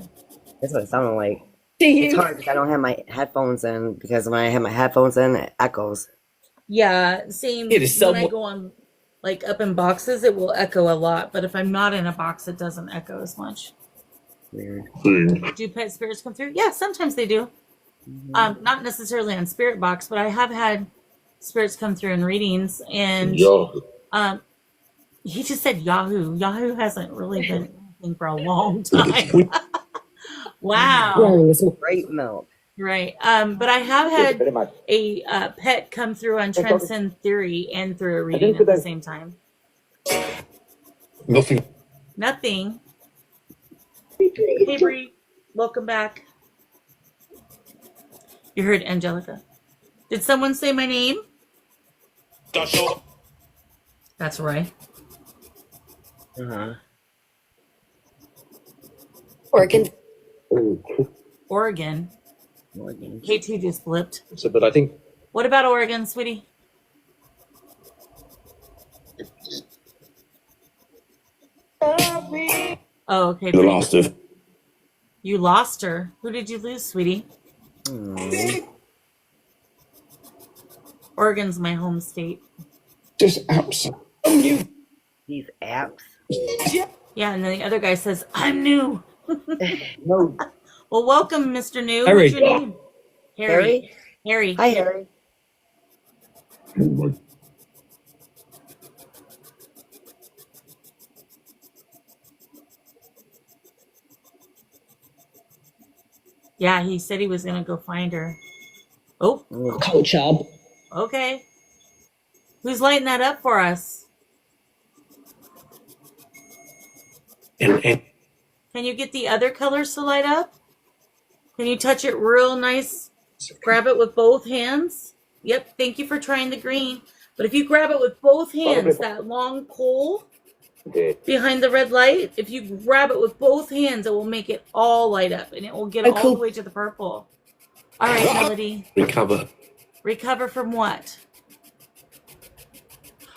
That's what it sounded like. Do It's you? hard because I don't have my headphones in, because when I have my headphones in, it echoes. Yeah, same. It is When I somewhat- go on, like up in boxes, it will echo a lot. But if I'm not in a box, it doesn't echo as much. Weird. Do pet spirits come through? Yeah, sometimes they do. Not necessarily on Spirit Box, but I have had spirits come through in readings. And he just said Yahoo. Yahoo hasn't really been anything for a long time. Wow. Great milk. Right. But I have had a pet come through on Transcend Theory and through a reading at the same time. Nothing. Nothing. Hey, Bree. Welcome back. You heard Angelica. Did someone say my name? That's right. Uh-huh. Oregon. Oregon. Morgan. K2 just blipped. So, but I think What about Oregon, sweetie? Oh, okay. The Bree. last of. You lost her. Who did you lose, sweetie? Oregon's my home state. Just outside. These apps. Yeah, and then the other guy says, I'm new. No. Well, welcome, Mr. New. Harry. What's your name? Harry? Harry. Hi, Harry. Yeah, he said he was going to go find her. Oh, Culture. okay. Who's lighting that up for us? and Can you get the other colors to light up? Can you touch it real nice? Grab it with both hands. Yep, thank you for trying the green. But if you grab it with both hands, that long pole behind the red light, if you grab it with both hands, it will make it all light up and it will get Oh, all cool. the way to the purple. All right, Melody. recover. Recover from what?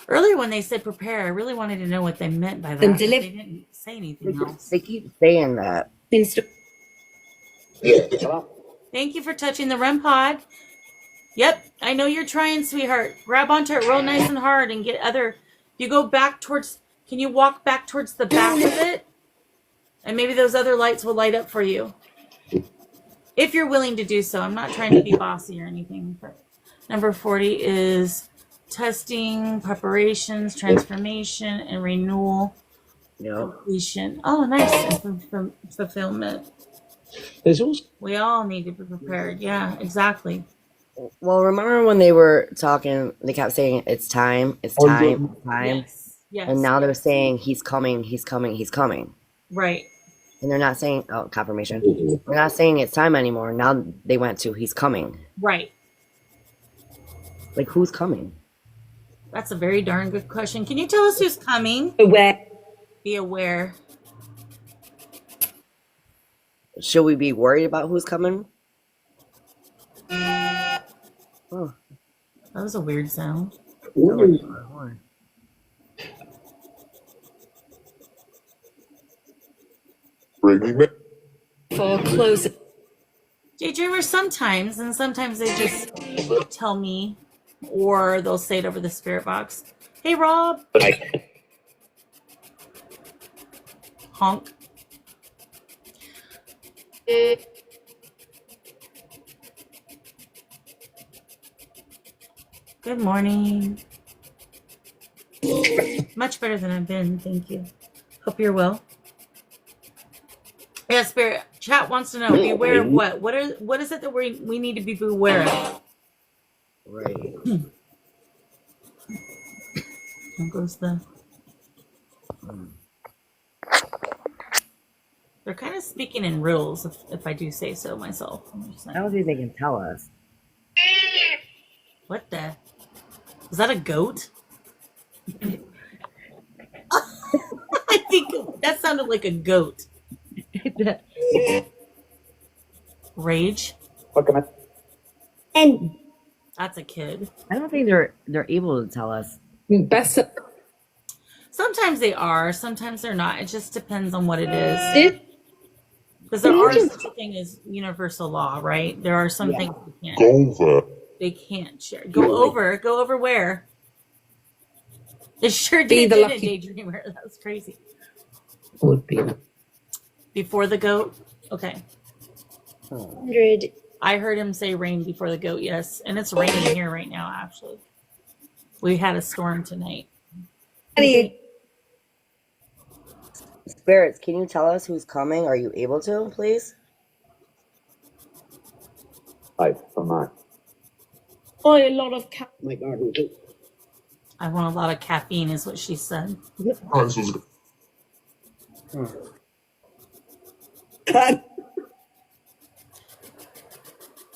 Earlier when they said prepare, I really wanted to know what they meant by that. And but they deliver. didn't say anything else. They keep saying that. Thank you for touching the REM pod. Yep, I know you're trying, sweetheart. Grab onto it real nice and hard and get other. You go back towards. Can you walk back towards the back of it? And maybe those other lights will light up for you. If you're willing to do so. I'm not trying to be bossy or anything. But number 40 is testing, preparations, transformation, and renewal, Yep. completion. Oh, nice. And fulfillment. There's also We all need to be prepared. Yeah, exactly. Well, remember when they were talking, they kept saying, it's time, it's time, it's time. Yes. Yes. And now they're yes. saying, he's coming, he's coming, he's coming. Right. And they're not saying, oh, confirmation. They're not saying it's time anymore. Now they went to, he's coming. Right. Like, who's coming? That's a very darn good question. Can you tell us who's coming? Aware. Be aware. Should we be worried about who's coming? Oh, That was a weird sound. Bringing me. For close. Daydreamers sometimes, and sometimes they just tell me, or they'll say it over the spirit box. Hey, Rob. Honk. Good morning. Much better than I've been, thank you. Hope you're well. Yeah, Spirit Chat wants to know, beware of what? What is it that we need to be beware of? right. There goes the They're kind of speaking in riddles, if I do say so myself. I don't think they can tell us. What the? Is that a goat? I think that sounded like a goat. Rage? What can I? And That's a kid. I don't think they're able to tell us. best Sometimes they are, sometimes they're not. It just depends on what it is. did Because there are such a thing as universal law, right? There are some things they can't share. Go over where? It sure Be did, the didn't it, lucky- Daydreamer? That was crazy. would be. Before the goat? Okay. 100. I heard him say rain before the goat, yes. And it's raining here right now, actually. We had a storm tonight. Spirits, can you tell us who's coming? Are you able to, please? Hi, I'm Mark. Oh, a lot of cat. My garden too. I want a lot of caffeine, is what she said.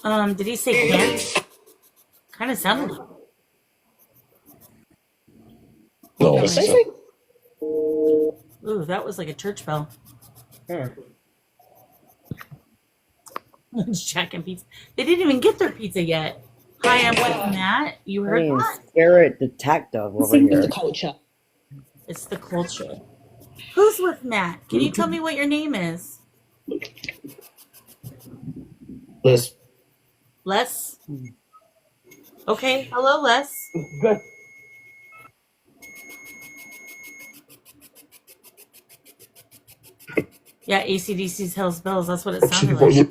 Did he say can't? Kind of sounded like No, ooh, that was like a church bell. Jack and pizza. They didn't even get their pizza yet. Hi, I'm with Matt. You I heard mean, that? spirit detective over Sing with here. the culture. It's the culture. Who's with Matt? Can you tell me what your name is? Plus, Les? Okay, hello, Les. Yeah, ACDC's Hell's Bells. That's what it sounded like.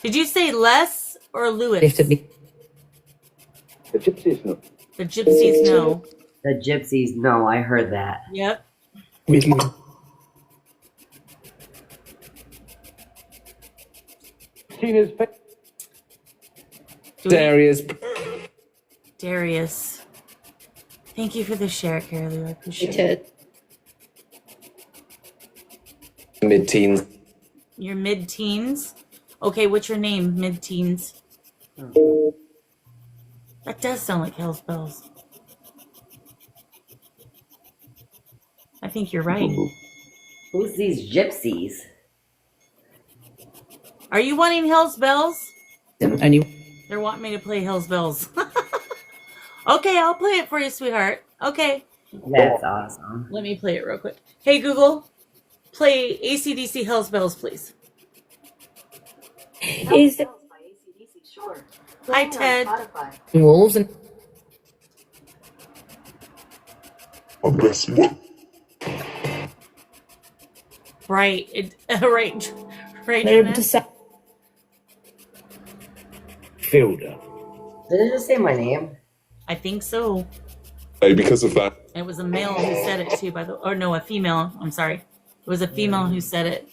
Did you say Les or Lewis? definitely. The gypsies know. The Gypsies know. The gypsies, no, I heard that. Yep. With me. Seen his face. Darius. Darius. Thank you for the share, Carolyn. I appreciate it. Rated. Mid-teens. You're mid-teens? Okay, what's your name? Mid-teens. That does sound like Hell's Bells. I think you're right. Who's these gypsies? Are you wanting Hell's Bells? Only They're wanting me to play Hell's Bells. Okay, I'll play it for you, sweetheart. Okay, That's awesome. let me play it real quick. Hey, Google, play AC/DC Hell's Bells, please. Is Bells by AC/DC, sure. Hi, Playing on Ted. Spotify. wolves and Right, right, right. they're able Jenna? to say fielder. Did it just say my name? I think so. Because of that. It was a male who said it too, by the or no, a female. I'm sorry. It was a female who said it.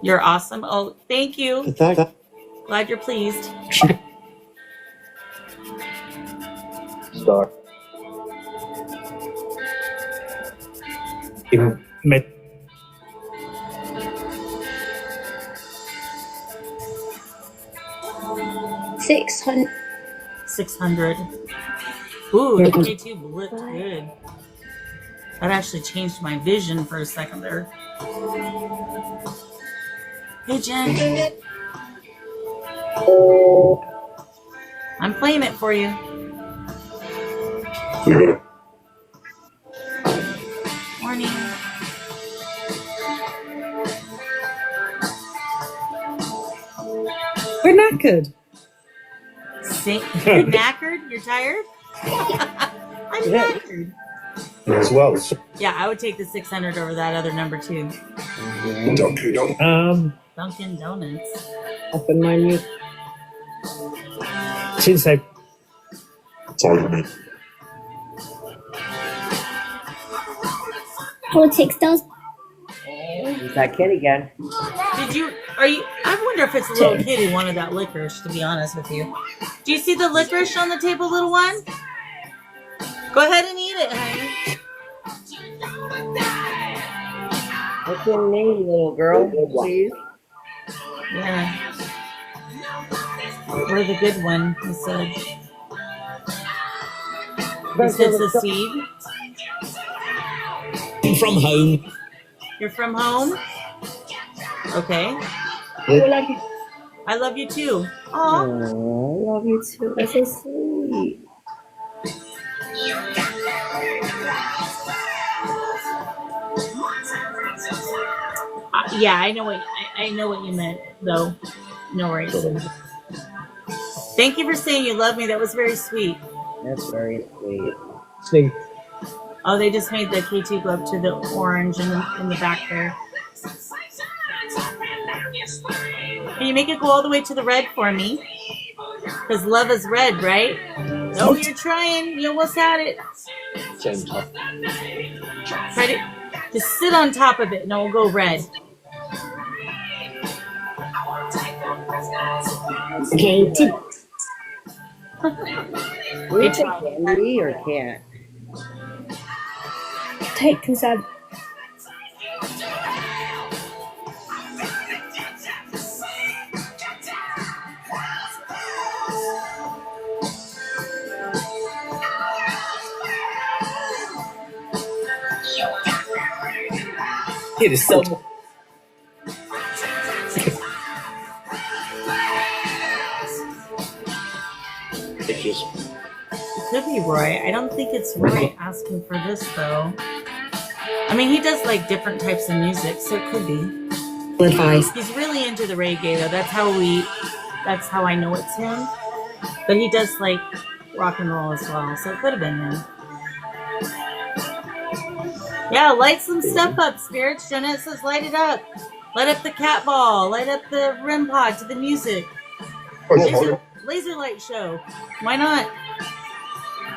You're awesome. Oh, thank you. Glad you're pleased. Star. In mid. 600. 600. Ooh, the K2 looked good. That actually changed my vision for a second there. Hey, Jen. I'm playing it for you. Morning. We're knackered. You're knackered? You're tired? I'm knackered. As well. Yeah, I would take the 600 over that other number too. Dunkin' Donuts. Open my new. Since I Politics does. It's that kid again. I wonder if it's a little kid who wanted that licorice, to be honest with you. Do you see the licorice on the table, little one? Go ahead and eat it, honey. What's your name, little girl? Please. Yeah. We're the good one, he said. He says the seed. I'm from home. You're from home? Okay. I love you too. Aw. Oh, I love you too. That's so sweet. Yeah, I know what you meant though. No worries. Thank you for saying you love me. That was very sweet. That's very sweet. See, Oh, they just made the KT go up to the orange in the back there. Can you make it go all the way to the red for me? Because love is red, right? Oh, you're trying. You almost had it. Same time. Try to just sit on top of it and it will go red. Katie. We take candy or can't? Take consent. it is so. Could be Roy. I don't think it's Roy asking for this though. I mean, he does like different types of music, so it could be. Advice. He's really into the reggae though. That's how I know it's him. But he does like rock and roll as well, so it could have been him. Yeah, light some stuff up, Spirits. Janet says light it up. Light up the cat ball. Light up the REM pod to the music. Laser light show. Why not?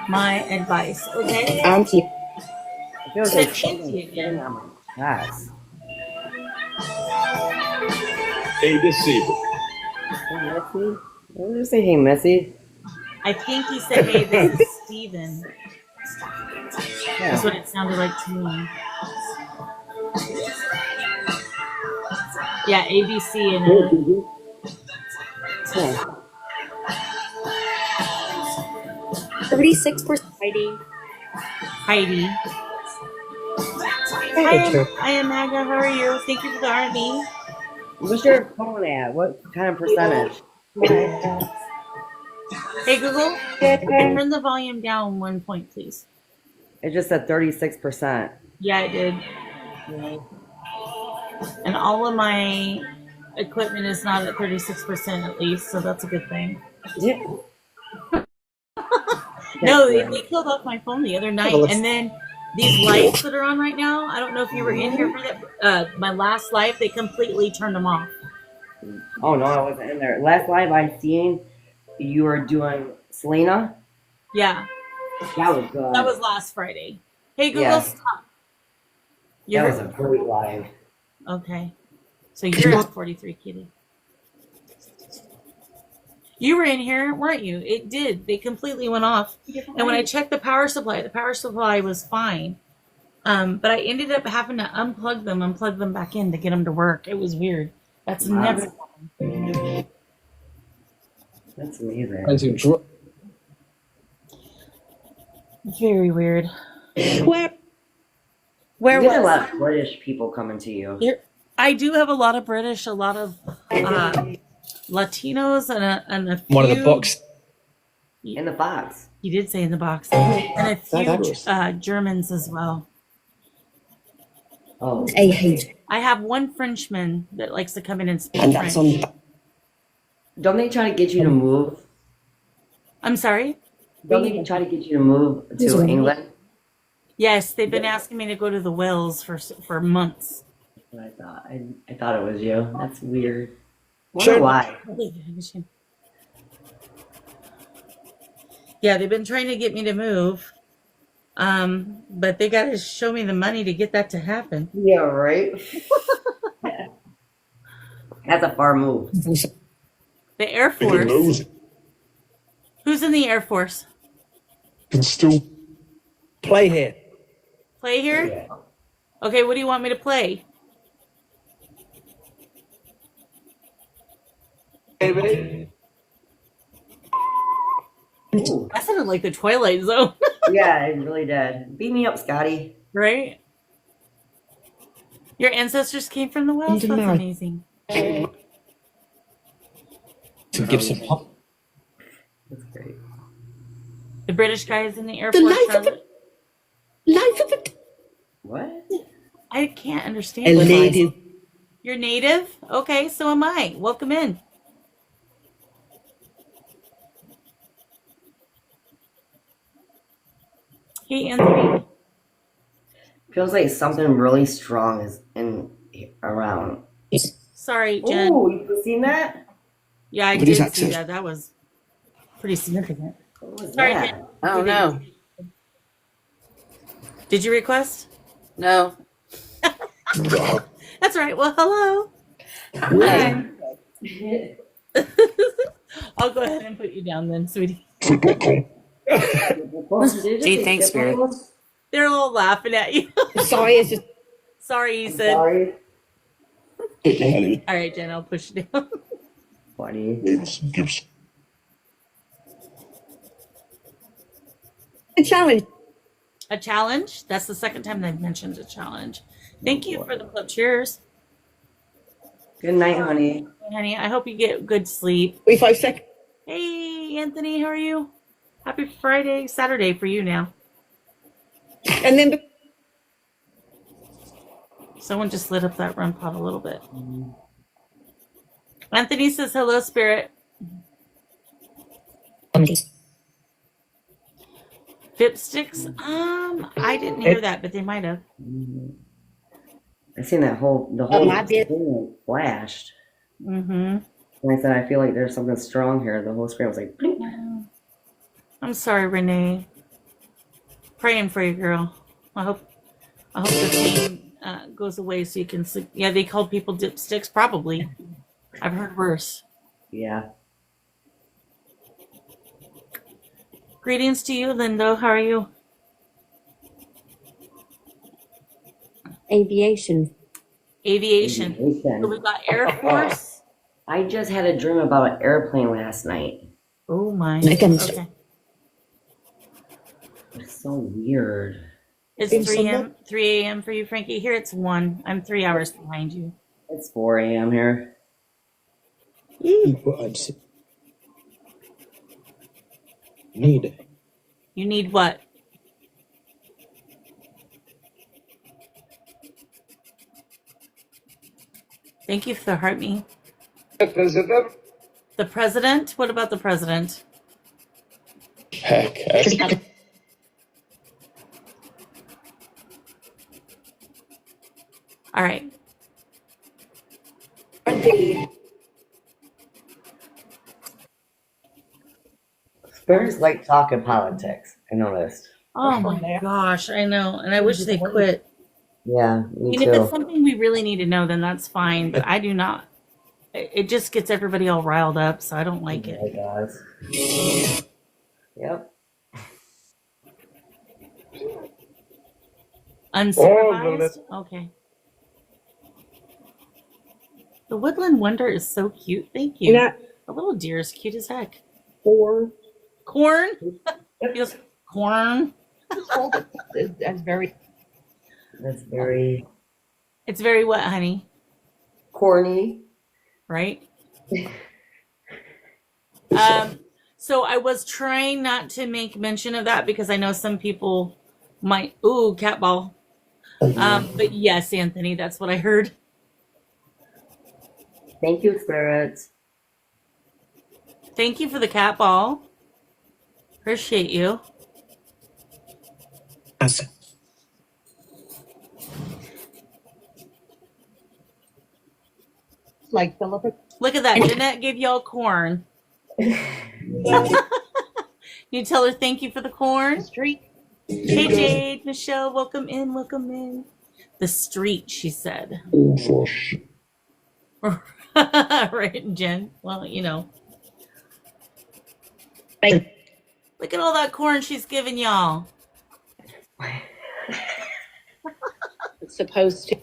My advice, okay? Auntie. I feel like Said there's Katie something again. sitting on my chest. Hey, this Zebra. Hey, Missy? What did you say, hey, Missy? I think he said, hey, this is Steven. Yeah. That's what it sounded like to me. Yeah, ABC and Yeah. 36% Heidi. Heidi. Hi, I'm Magda. How are you? Thank you for the RV. What's your phone at? What kind of percentage? Hey, Google, turn the volume down 1 point, please. It just said 36%. Yeah, I did. And all of my equipment is not at 36% at least, so that's a good thing. Yeah. No, they killed off my phone the other night, and then these lights that are on right now, I don't know if you were in here for that. My last live, they completely turned them off. Oh, no, I wasn't in there. Last live I seen, you were doing Selena. Yeah, That was good. that was last Friday. Hey, Google, Yeah. stop. That was a great live. Okay. So you're at 43, Kitty. You were in here, weren't you? It did. They completely went off. And when I checked the power supply was fine. But I ended up having to unplug them back in to get them to work. It was weird. That's never happened. That's amazing. Very weird. Where? Where You get a was lot of British people coming to you. here? I do have a lot of British, a lot of Latinos, and a few, One of the box. In the box. You did say in the box, and a few Germans as well. Oh. I hate. I have one Frenchman that likes to come in and speak And that's French. on. Don't they try to get you to move? I'm sorry? Don't they try to get you to move to England? Yes, they've been asking me to go to the Wells for months. I thought it was you. That's weird. Wonder why. Yeah, they've been trying to get me to move. But they got to show me the money to get that to happen. Yeah, right. That's a far move. The Air Big Force. nose Who's in the Air Force? can still Play here. Play here? Okay, what do you want me to play? Baby. That sounded like the Twilight Zone, Yeah, it really did. Beat me up, Scotty. right? Your ancestors came from the Welsh? That's Mary. amazing. To give some pop. That's great. The British guy is in the Air The Force. life of Charlotte. Life of a What? I can't understand. a what it is. lady. You're native? Okay, so am I. Welcome in. Hey, Anthony. Feels like something really strong is in around. Sorry, Jen. Oh, you seen that? Yeah, I What did is that, see sis? that. That was pretty significant. What was Sorry, that? Jen. I don't know. Did you request? No. That's right. Well, hello. Hi. I'll go ahead and put you down then, sweetie. Gee, thanks, Spirit. They're all laughing at you. Sorry, it's just Sorry, he said. Sorry. All right, Jen, I'll push you down. Funny. a challenge. A challenge? That's the second time they've mentioned a challenge. Thank you for the club cheers. Good night, honey. Honey, I hope you get good sleep. 45 seconds. Hey, Anthony, how are you? Happy Friday, Saturday for you now. And then Someone just lit up that rum pot a little bit. Anthony says, hello, Spirit. Fipsticks? I didn't hear that, but they might have. I seen the whole I did. thing flashed. Mm-hmm. And I said, I feel like there's something strong here. The whole screen was like, blink. I'm sorry, Renee. Praying for you, girl. I hope the pain goes away so you can sleep. Yeah, they called people dipsticks, probably. I've heard worse. Yeah. Greetings to you, Lindo. How are you? aviation. Aviation. So we got Air Force. I just had a dream about an airplane last night. Oh my. Again, Okay. It's so weird. It's Dream 3 a.m. for you, Frankie. Here it's 1. I'm 3 hours behind you. It's 4 a.m. here. Need. You need what? Thank you for the heart me. The president? What about the president? Heck. All right. Bears like talking politics. I noticed. Oh my gosh, I know. And I wish they quit. Yeah, me And if it's too. something we really need to know, then that's fine. But I do not. It just gets everybody all riled up, so I don't like it. Hey guys. Yep. Unsupervised? Okay. The Woodland Wonder is so cute. Thank you. Yeah. The little deer is cute as heck. 4. Corn? Feels corn. That's very. That's very It's very what, honey? corny. Right? So I was trying not to make mention of that because I know some people might. Ooh, cat ball. But yes, Anthony, that's what I heard. Thank you, spirits. Thank you for the cat ball. Appreciate you. Like Philippa. Look at that. Jeanette gave y'all corn. You tell her thank you for the corn. Street. Hey, Jade, Michelle, welcome in, welcome in. The street, she said. Right, Jen? Well, you know. Right. Look at all that corn she's giving y'all. It's supposed to.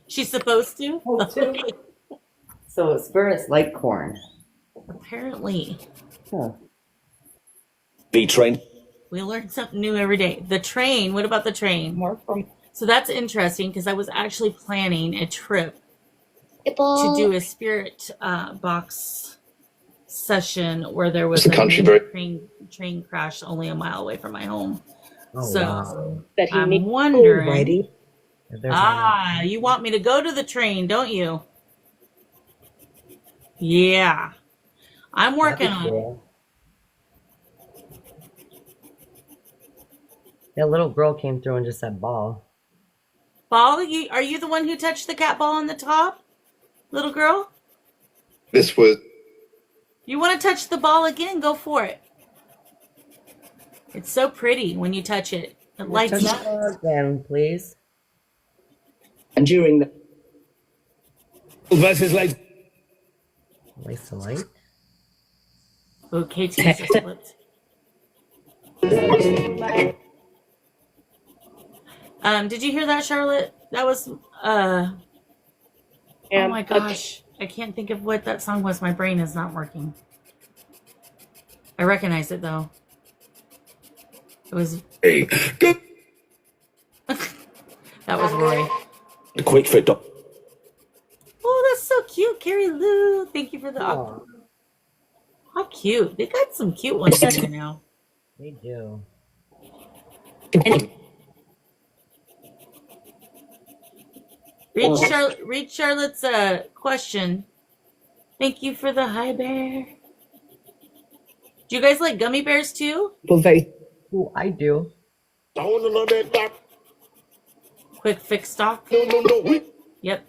She's supposed to? Okay. So spirits like corn. Apparently. Huh. V train. We learn something new every day. The train. What about the train? More from So that's interesting because I was actually planning a trip to do a spirit box session where there was It's a country bird. train crash only a mile away from my home. Oh, So wow. That he I'm needs. wondering. already. If there's You want me to go to the train, don't you? Yeah. I'm working on it. Cool. That little girl came through and just said ball. Ball, are you the one who touched the cat ball on the top? Little girl? This was You want to touch the ball again? Go for it. It's so pretty when you touch it. It lights Touch up. it again, please. And during the Versus like Waste the light. Oh, KT just flipped. Did you hear that, Charlotte? That was oh my gosh. I can't think of what that song was. My brain is not working. I recognize it though. It was a good that was Roy. quick fit dog. Oh, that's so cute, Carrie Lou. Thank you for the Oh, how cute. They got some cute ones in there now. they do. Read Charlotte's question. Thank you for the hi bear. Do you guys like gummy bears too? People vote. Ooh, I do. Quick fix stock. Yep.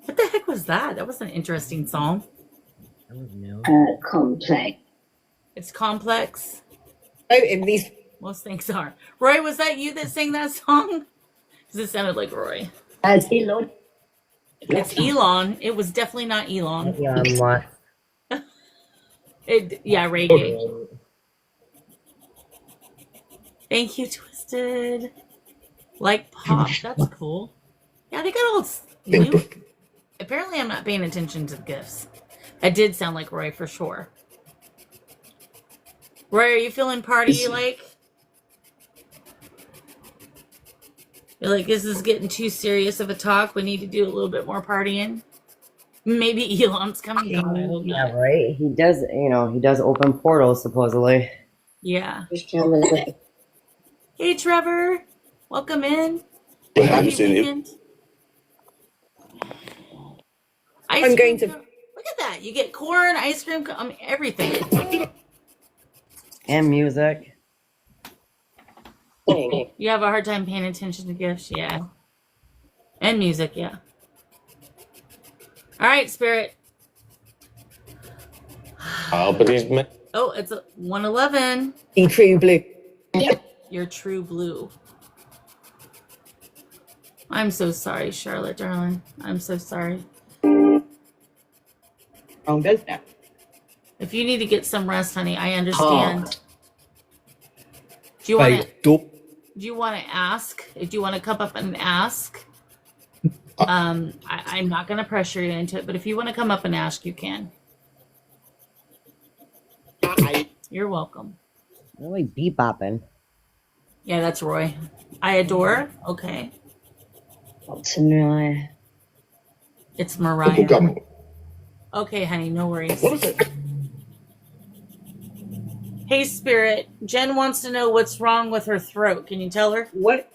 What the heck was that? That was an interesting song. That was new. Complex. It's complex. Vote in these. Most things are. Roy, was that you that sang that song? Because it sounded like Roy. As Elon. It's Elon. It was definitely not Elon. Yeah, I'm lost. Yeah, reggae. Thank you, Twisted. Like pop. That's cool. Yeah, they got all new. Apparently, I'm not paying attention to the gifts. That did sound like Roy for sure. Roy, are you feeling party like? You're like, this is getting too serious of a talk. We need to do a little bit more partying. Maybe Elon's coming down. I hope Yeah, not. right. He does. He does open portals supposedly. Yeah. Hey, Trevor. Welcome in. I haven't seen him. Weekend. Ice I'm cream going to- Look at that. You get corn, ice cream, everything. And music. You have a hard time paying attention to gifts, yeah. And music, yeah. All right, Spirit. but he's Oh, it's a 111. The true blue. You're true blue. I'm so sorry, Charlotte, darling. I'm so sorry. Wrong goes now. If you need to get some rest, honey, I understand. Do you want to? Do you want to ask? If you want to come up and ask, I'm not going to pressure you into it. But if you want to come up and ask, you can. You're welcome. Really bebopping. Yeah, that's Roy. I adore. Okay, What's in it's Mariah. bubblegum. Okay, honey, no worries. What is it? Hey, Spirit. Jen wants to know what's wrong with her throat. Can you tell her? What?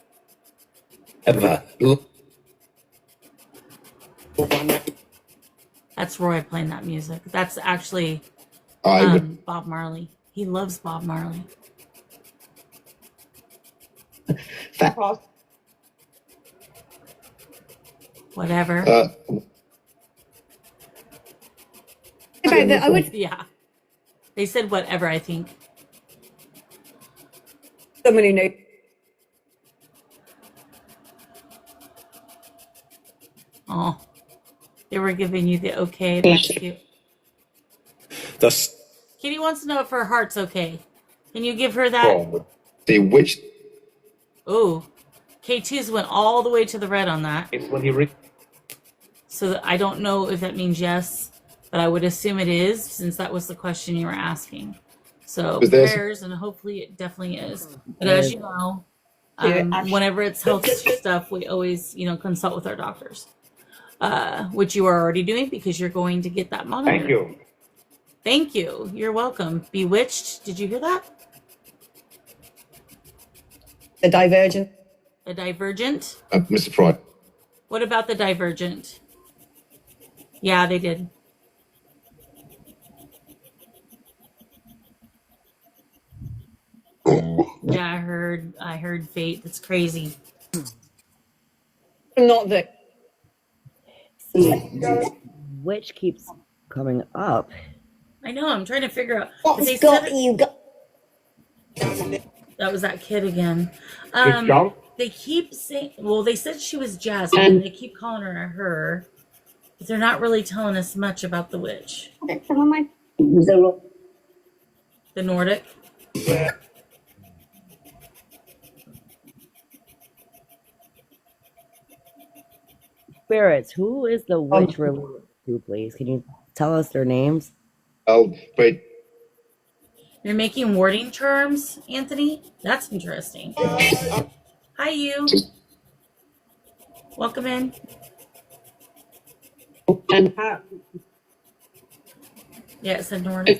Ever. That's Roy playing that music. That's actually I would. Bob Marley. He loves Bob Marley. Whatever. I would. Yeah. They said whatever, I think. Someone who knows. Oh. They were giving you the okay. That's cute. That's Kitty wants to know if her heart's okay. Can you give her that? Oh, see which Oh, K2's went all the way to the red on that. So I don't know if that means yes, but I would assume it is, since that was the question you were asking. So Is there- prayers, and hopefully it definitely is. But as you know, whenever it's health stuff, we always, consult with our doctors, which you are already doing because you're going to get that monitor. Thank you. Thank you. You're welcome. Bewitched. Did you hear that? The Divergent. A Divergent. Mr. Pride. What about the Divergent? Yeah, they did. Yeah, I heard Fate. That's crazy. Not the. Which keeps coming up. I know. I'm trying to figure out. 'cause What's they got said you got? that was that kid again. It's John? They keep saying. Well, they said she was Jasmine. They keep calling her, but they're not really telling us much about the witch. Some of my. The Nordic. Spirits, who is the witch related to, please? Can you tell us their names? Wait. You're making wording terms, Anthony? That's interesting. Hi, you. Welcome in. Yeah, it said Nordic.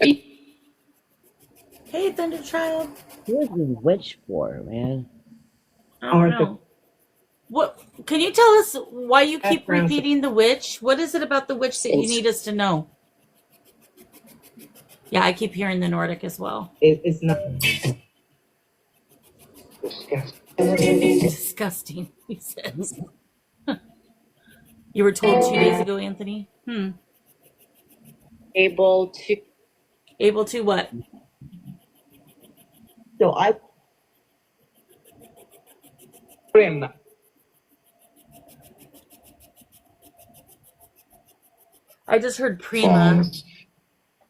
Hey, Thunderchild. Who is the witch for, man? I don't know. What? Can you tell us why you keep repeating the witch? What is it about the witch that you need us to know? Yeah, I keep hearing the Nordic as well. It's not. Disgusting, he says. You were told 2 days ago, Anthony? Able to. Able to what? So I. I just heard Prima.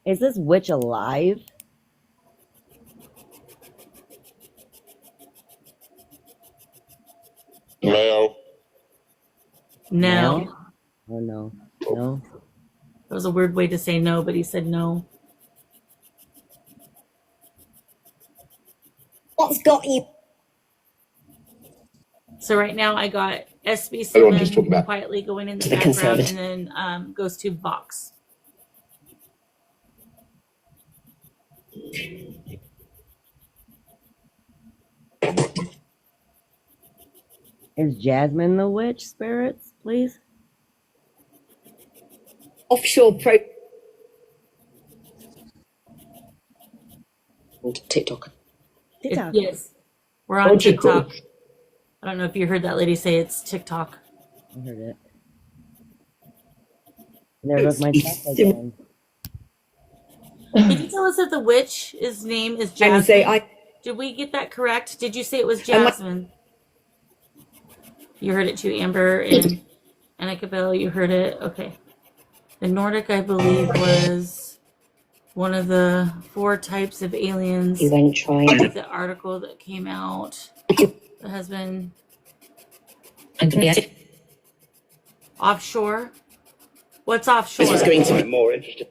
Is this witch alive? Leo. No. Oh no. No. That was a weird way to say no, but he said no. What's got you? So right now I got Everyone just talking SB7 about- quietly going in the The background, conservative. and then goes to Vox. Is Jasmine the witch, spirits, please? Offshore pro. TikTok. TikTok. Yes. We're on TikTok. I don't know if you heard that lady say it's TikTok. I heard it. There goes my stuff again. Can you tell us if the witch's name is And Jasmine? say Did we get that correct? Did you say it was Jasmine? You heard it too, Amber and Annika Bell. You heard it. Okay. The Nordic, I believe, was one of the 4 types of aliens. You went trying. The article that came out that has been offshore. What's offshore? This is going to be I'm more interested.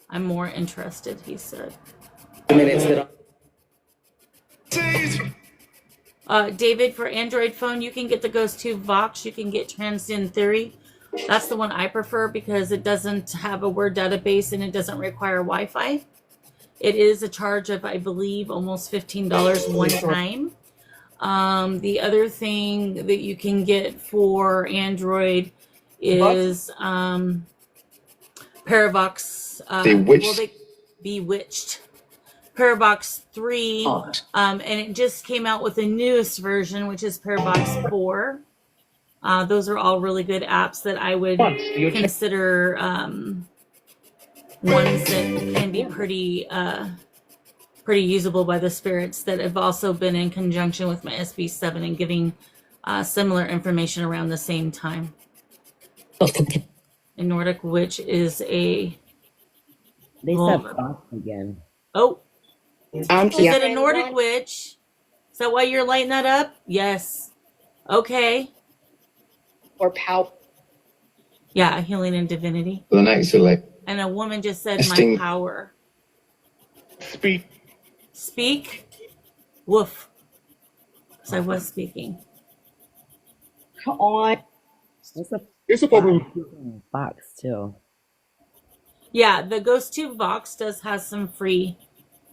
I'm more interested, he said. minutes that David, for Android phone, you can get the Ghost 2 Vox. You can get Transcend Theory. That's the one I prefer because it doesn't have a word database and it doesn't require Wi-Fi. It is a charge of, I believe, almost $15 one time. The other thing that you can get for Android is Paravox. Bewitched. Paravox 3. And it just came out with the newest version, which is Paravox 4. Those are all really good apps that I would consider ones that can be pretty usable by the spirits, that have also been in conjunction with my SB7 and giving similar information around the same time. A Nordic Witch is a... They said Fox again. Oh! Is it a Nordic Witch? Is that why you're lighting that up? Yes. Okay. or power. Yeah, healing and divinity. For the next elect. And a woman just said, Distinct- my power. Speak. Speak. Woof. So I was speaking. Come on. It's a problem. Box too. Yeah, the Ghost Tube box does have some free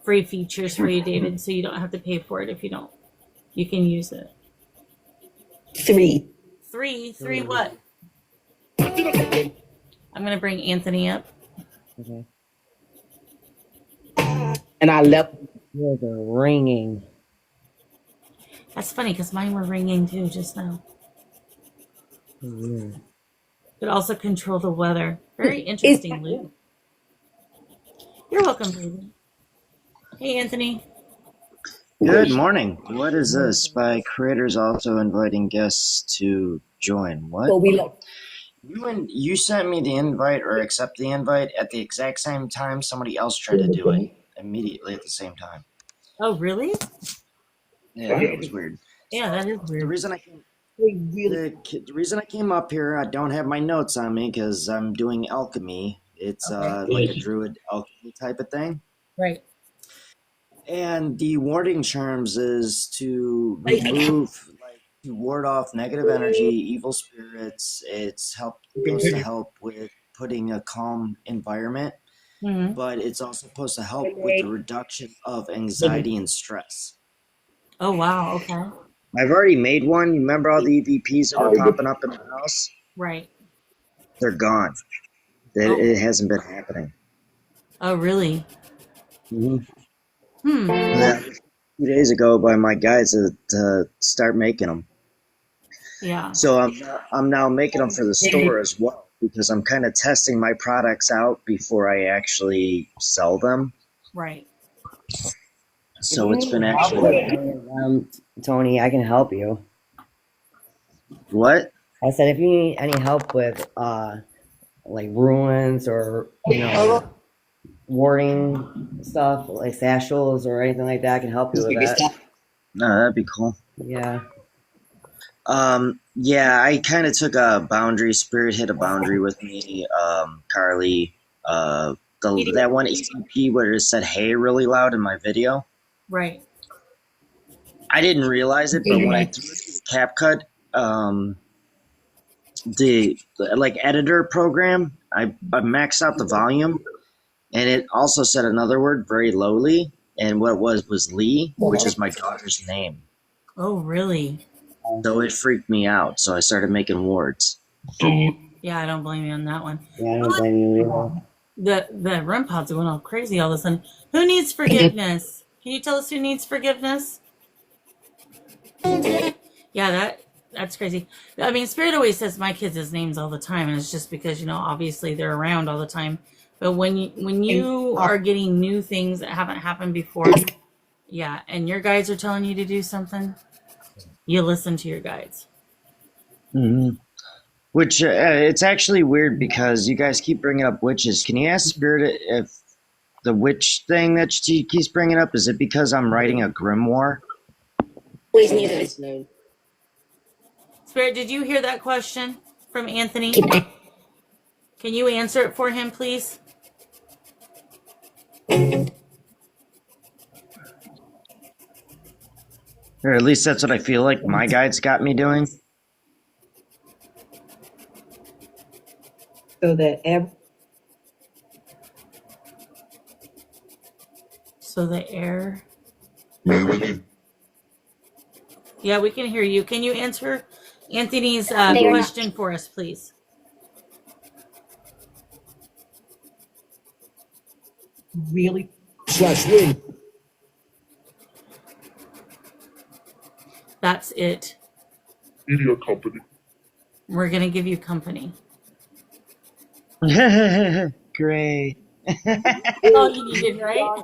features for you, David, so you don't have to pay for it if you don't. You can use it. 3. Three what? I'm gonna bring Anthony up. Okay. And I left. Ears are ringing. That's funny because mine were ringing too just now. Weird. But also control the weather. Very interesting, Luke. You're welcome, baby. Hey, Anthony. Good morning. What is this? By creators also inviting guests to join. What? Well, we look. You sent me the invite or accept the invite at the exact same time somebody else tried to do it immediately at the same time. Oh, really? Yeah, it was weird. Yeah, that is The weird. reason the reason I came up here, I don't have my notes on me because I'm doing alchemy. It's like a druid alchemy type of thing. Right. And the warding charms is to remove, like, to ward off negative energy, evil spirits. It's supposed to help with putting a calm environment, Hmm. but it's also supposed to help with the reduction of anxiety and stress. Oh, wow. Okay. I've already made one. You remember all the EVPs that were popping up in the house? Right. They're gone. It hasn't been happening. Oh, really? Mm-hmm. Hmm. Yeah, 2 days ago by my guys to start making them. Yeah. So I'm now making them for the store as well because I'm kind of testing my products out before I actually sell them. Right. So it's been actually Tony, I can help you. what? I said if you need any help with like ruins or warding stuff like satchels or anything like that, I can help you with that. No, that'd be cool. Yeah. Yeah, I kind of took a boundary. Spirit hit a boundary with me. Carly, that one EVP where it said "Hey" really loud in my video. Right. I didn't realize it, but when I threw it to the CapCut, the like editor program, I maxed out the volume, and it also said another word very lowly, and what it was Lee, which is my daughter's name. Oh, really? So it freaked me out. So I started making wards. Yeah, I don't blame you on that one. Yeah, I don't blame you either. The REM pods are going all crazy all of a sudden. Who needs forgiveness? Can you tell us who needs forgiveness? Yeah, that's crazy. I mean, Spirit always says my kids' names all the time, and it's just because, obviously they're around all the time. But when you are getting new things that haven't happened before, yeah, and your guides are telling you to do something, you listen to your guides. Mm-hmm. Which it's actually weird because you guys keep bringing up witches. Can you ask Spirit if the witch thing that she keeps bringing up, is it because I'm writing a grimoire? Always needed it. No. Spirit, did you hear that question from Anthony? Can you answer it for him, please? Or at least that's what I feel like my guides got me doing. So that So the air. Yeah, we can hear you. Can you answer Anthony's question for us, please? really /win. That's it. Media company. We're going to give you company. Great. Oh, you needed, right?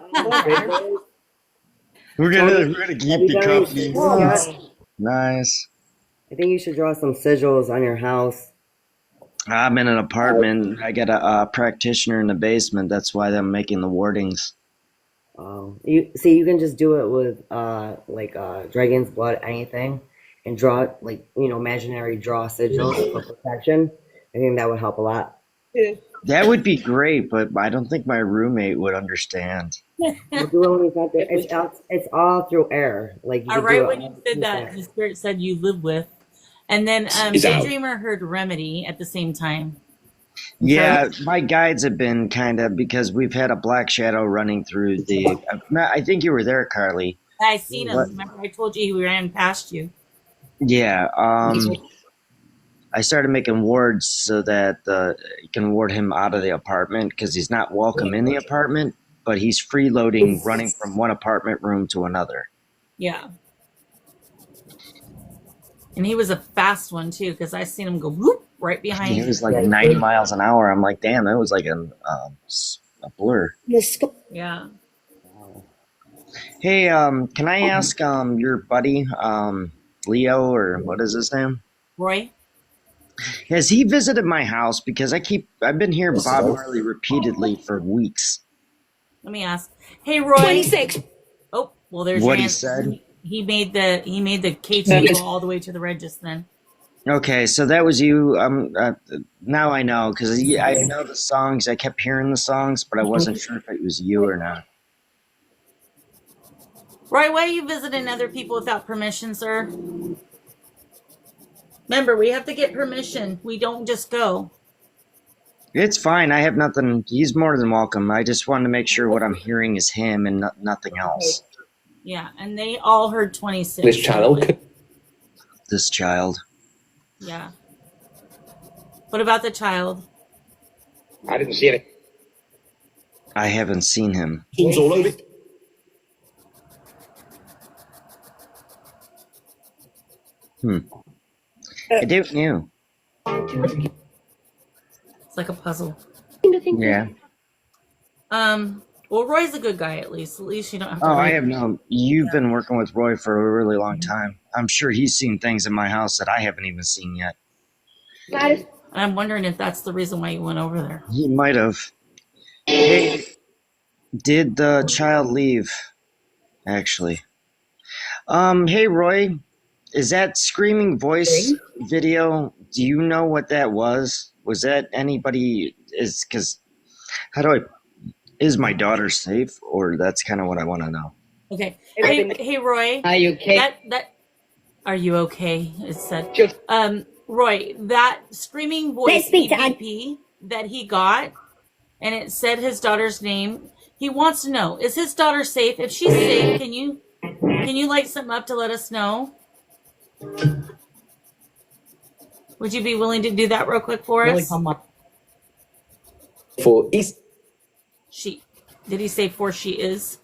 We're gonna keep you company. Nice. I think you should draw some sigils on your house. I'm in an apartment. I got a practitioner in the basement. That's why I'm making the wardings. You see, you can just do it with dragon's blood, anything, and draw imaginary draw sigils for protection. I think that would help a lot. That would be great, but I don't think my roommate would understand. It's all through air. Like you All could right, do it when you said that, the spirit said you live with, and then He's out. Daydreamer heard Remedy at the same time. Yeah, my guides have been kind of, because we've had a black shadow running through the. I think you were there, Carly. I seen him. What? Remember, I told you he ran past you. Yeah. I started making wards so that you can ward him out of the apartment because he's not welcome in the apartment, but he's freeloading, running from one apartment room to another. Yeah. And he was a fast one too, because I seen him go whoop right behind He you. was like 90 miles an hour. I'm like, damn, that was like a blur. Yeah. Hey, can I ask your buddy, Leo, or what is his name? Roy? Has he visited my house? Because I've been hearing Bob Marley repeatedly for weeks. Let me ask. Hey, Roy. 26. Oh, well, there's What your he answer. said? He made the KT go all the way to the red just then. Okay, so that was you. Now I know, because I know the songs. I kept hearing the songs, but I wasn't sure if it was you or not. Roy, why are you visiting other people without permission, sir? Remember, we have to get permission. We don't just go. It's fine. I have nothing. He's more than welcome. I just wanted to make sure what I'm hearing is him and nothing else. Yeah, and they all heard 26. This channel. This child. Yeah. What about the child? I didn't see any. I haven't seen him. It's all over. I don't know. It's like a puzzle. Yeah. Well, Roy's a good guy, at least. At least you don't have to Oh, I worry. have no. You've been working with Roy for a really long time. I'm sure he's seen things in my house that I haven't even seen yet. I'm wondering if that's the reason why you went over there. He might have. Hey, did the child leave? Actually. Hey, Roy. Is that screaming voice video? Do you know what that was? Was that anybody? Because how do I? Is my daughter safe? Or that's kind of what I want to know. Okay. Hey, Roy. Are you okay? That. Are you okay? It said. Just- Roy, that screaming voice Let's speak to EVP that he got, and it said his daughter's name. He wants to know: is his daughter safe? If she's safe, can you light something up to let us know? Would you be willing to do that real quick for Really us? come up. For East. Did he say for she is?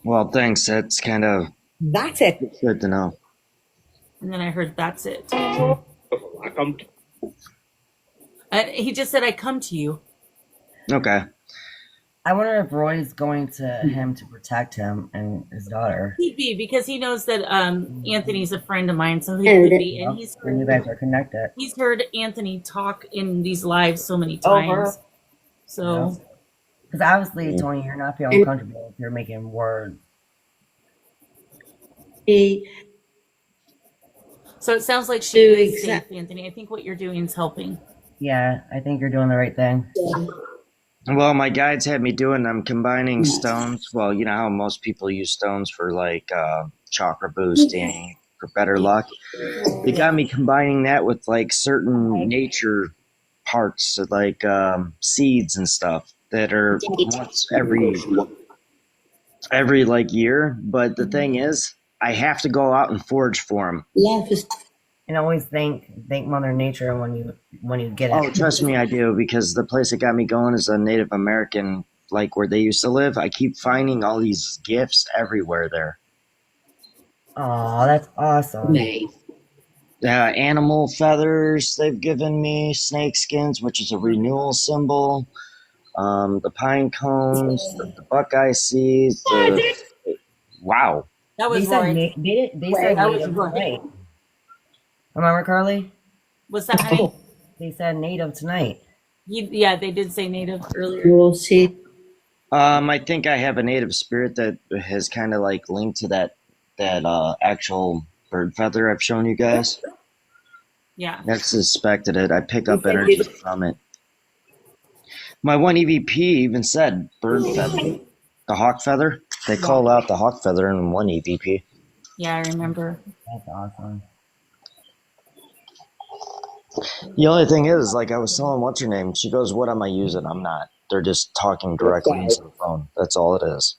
Well, thanks. That's kind of That's it. good to know. And then I heard that's it. I come. He just said, "I come to you." Okay. I wonder if Roy's going to him to protect him and his daughter. He'd be, because he knows that Anthony's a friend of mine, so he could be. And And you guys are connected. he's heard Anthony talk in these lives so many times. So Because obviously, Tony, you're not feeling comfortable if you're making words. so it sounds like she is safe, Anthony. I think what you're doing is helping. Yeah, I think you're doing the right thing. Well, my guides had me doing. I'm combining stones. Well, you know how most people use stones for like chakra boosting, for better luck. They got me combining that with like certain nature parts, like seeds and stuff that are once every like year. But the thing is, I have to go out and forage for them. And always thank Mother Nature when you get it. Oh, trust me, I do, because the place that got me going is a Native American, like where they used to live. I keep finding all these gifts everywhere there. Oh, that's awesome. Animal feathers they've given me, snake skins, which is a renewal symbol, the pine cones, the buckeye seeds. Wow. That was They said, Roy. they said That was native Roy. tonight. Remember, Carly? What's that, honey? They said native tonight. Yeah, they did say native earlier. I think I have a native spirit that has kind of like linked to that actual bird feather I've shown you guys. Yeah. I suspected it. I pick up energy from it. My one EVP even said bird feather, the hawk feather. They called out the hawk feather in one EVP. Yeah, I remember. That's awesome. The only thing is, like I was telling what's her name, she goes, "What am I using?" I'm not. They're just talking directly into the phone. That's all it is.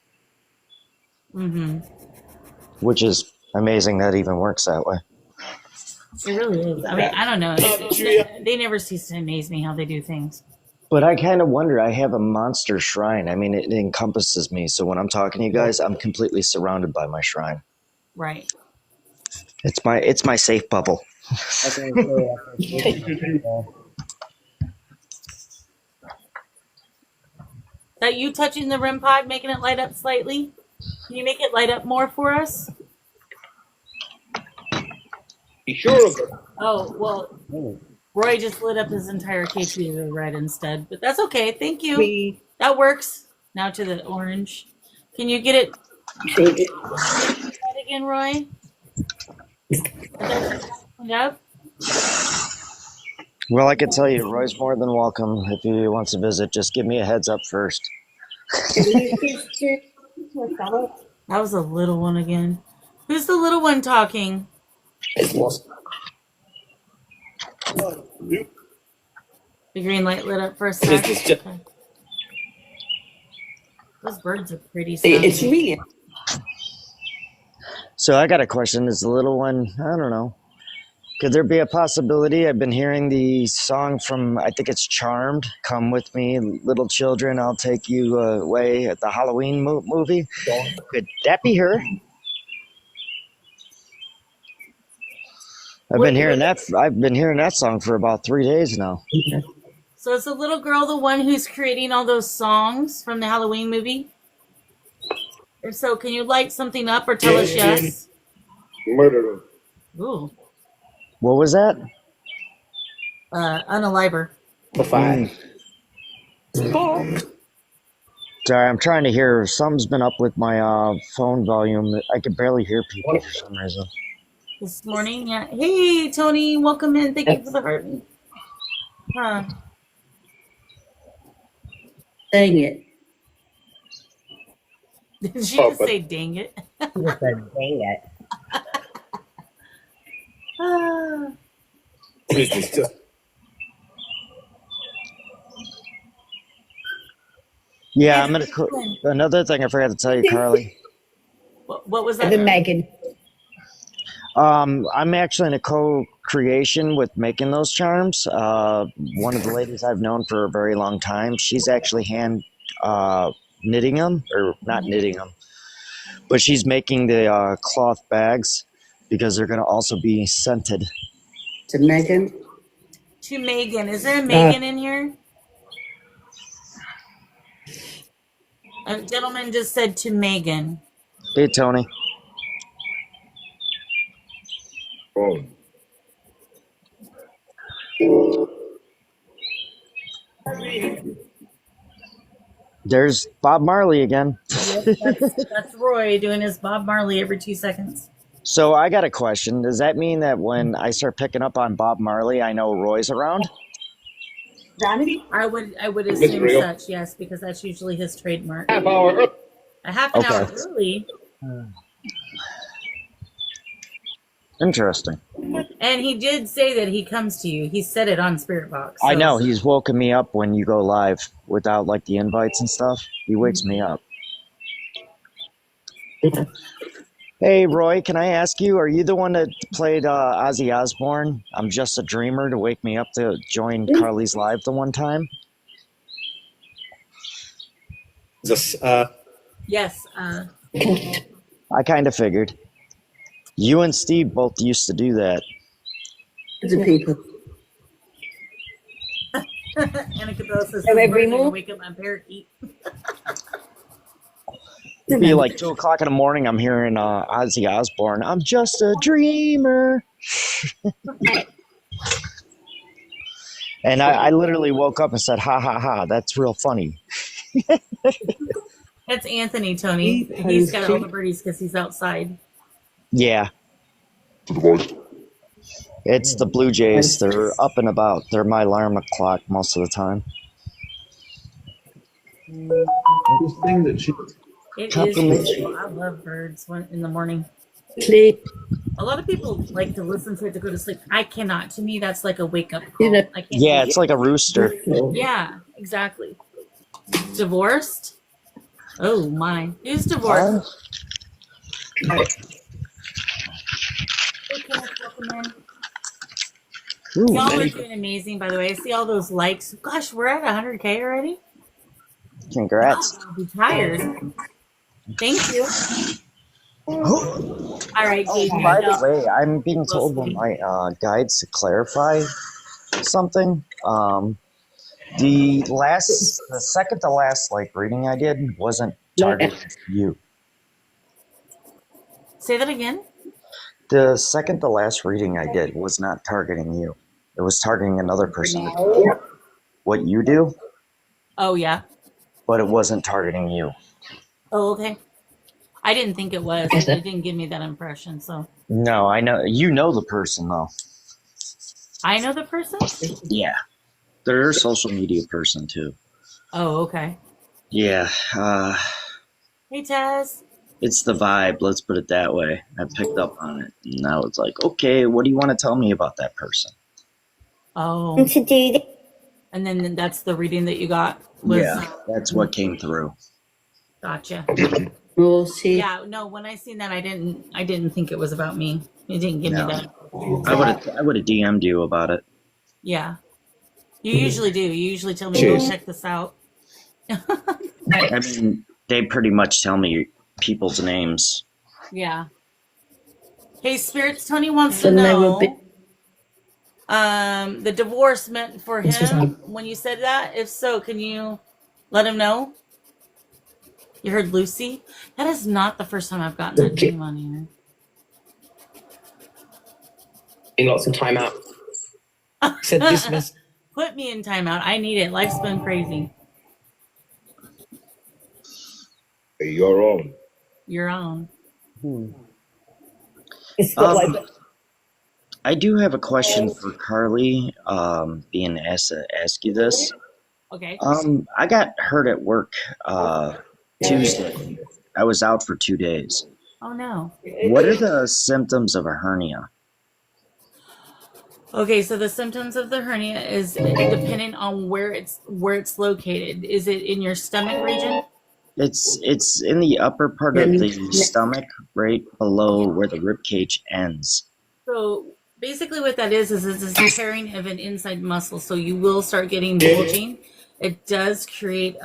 Mm-hmm. Which is amazing that even works that way. It really is. I mean, I don't know. They never cease to amaze me how they do things. But I kind of wonder, I have a monster shrine. I mean, it encompasses me. So when I'm talking to you guys, I'm completely surrounded by my shrine. Right. It's my safe bubble. That you touching the REM pod, making it light up slightly? Can you make it light up more for us? Sure. Oh, well, Roy just lit up his entire KP to red instead, but that's okay. Thank you. That works. Now to the orange. Can you get it red again, Roy? Yep. Well, I can tell you, Roy's more than welcome if he wants to visit. Just give me a heads up first. That was a little one again. Who's the little one talking? The green light lit up for a sec. Okay. Those birds are pretty. It's really. So I got a question. Is the little one, I don't know. Could there be a possibility? I've been hearing the song from, I think it's Charmed, Come With Me, Little Children, I'll Take You Away, at the Halloween movie. Could that be her? I've been hearing that song for about 3 days now. So is the little girl the one who's creating all those songs from the Halloween movie? If so, can you light something up or tell us yes? Murder him. Ooh. What was that? Unaliver. Sorry, I'm trying to hear. Something's been up with my phone volume. I can barely hear people for some reason. This morning, yeah. Hey, Tony, welcome in. Thank you for the heart. Huh. Dang it. Did she just say dang it? She just said, dang it. Yeah, I'm gonna. Another thing I forgot to tell you, Carly. What was that? The Megan. I'm actually in a co-creation with making those charms. One of the ladies I've known for a very long time. She's actually hand knitting them, or not knitting them, but she's making the cloth bags because they're going to also be scented. To Megan. To Megan. Is there a Megan in here? A gentleman just said to Megan. Hey, Tony. Oh. There's Bob Marley again. Yep, that's Roy doing his Bob Marley every 2 seconds. So I got a question. Does that mean that when I start picking up on Bob Marley, I know Roy's around? I would assume such, yes, because that's usually his trademark. Half hour. A half an hour early. Interesting. And he did say that he comes to you. He said it on Spirit Box. So. I know. He's woken me up when you go live without like the invites and stuff. He wakes me up. Hey, Roy, can I ask you, are you the one that played Ozzy Osbourne? I'm Just a Dreamer to wake me up to join Carly's live the one time? Just, Yes. I kind of figured. You and Steve both used to do that. The people. Annika Bell says, every "I'm move? wake up my parakeet." It'd be like 2 o'clock in the morning. I'm hearing Ozzy Osbourne. I'm just a dreamer. And I literally woke up and said, ha, ha, ha. That's real funny. That's Anthony, Tony. He's got all the birdies because he's outside. Yeah, To the voice. it's the Blue Jays. They're up and about. They're my alarm clock most of the time. This thing that she It Couple is minutes. beautiful. I love birds in the morning. sleep. A lot of people like to listen to it to go to sleep. I cannot. To me, that's like a wake up call. know- I can't. Yeah, do it's like a rooster. Oh, Yeah, exactly. Divorced? Oh my. Who's divorced? Hey, Kenneth, welcome in. Ooh, Y'all are doing amazing, by the way. I see all those likes. Gosh, we're at 100K already? congrats. I'll be tired. Thank you. Oh, All right, Gabe. by the way, I'm being told by my guides to clarify something. The second to last like reading I did wasn't targeting you. Say that again. The second to last reading I did was not targeting you. It was targeting another person. What you do, Oh, yeah. but it wasn't targeting you. Oh, okay. I didn't think it was. It didn't give me that impression, so. No, I know you know the person though. I know the person? Yeah, they're a social media person too. Oh, okay. Yeah, Hey, Taz. it's the vibe. Let's put it that way. I picked up on it, and I was like, okay, what do you want to tell me about that person? Oh. To do this. And then that's the reading that you got? Was, Yeah, that's what came through. Gotcha. We'll see. Yeah, no, when I seen that, I didn't think it was about me. It didn't give No. me that. I would have DM'd you about it. Yeah. You usually do. You usually tell me, go check this out. I mean, they pretty much tell me people's names. Yeah. Hey, Spirits, Tony wants to So they will know be- the divorce meant for him when you said that. If so, can you let him know? You heard Lucy? That is not the first time I've gotten that dream on here. In lots of time out. Said dismiss. Put me in timeout. I need it. Life's been crazy. You're on. You're on. It's not like I do have a question for Carly, being asked to ask you this. Okay. I got hurt at work Tuesday. I was out for 2 days. Oh no. What are the symptoms of a hernia? Okay, so the symptoms of the hernia is dependent on where it's located. Is it in your stomach region? It's in the upper part of the stomach, right below where the rib cage ends. So basically what that is it's a tearing of an inside muscle. So you will start getting bulging. It does create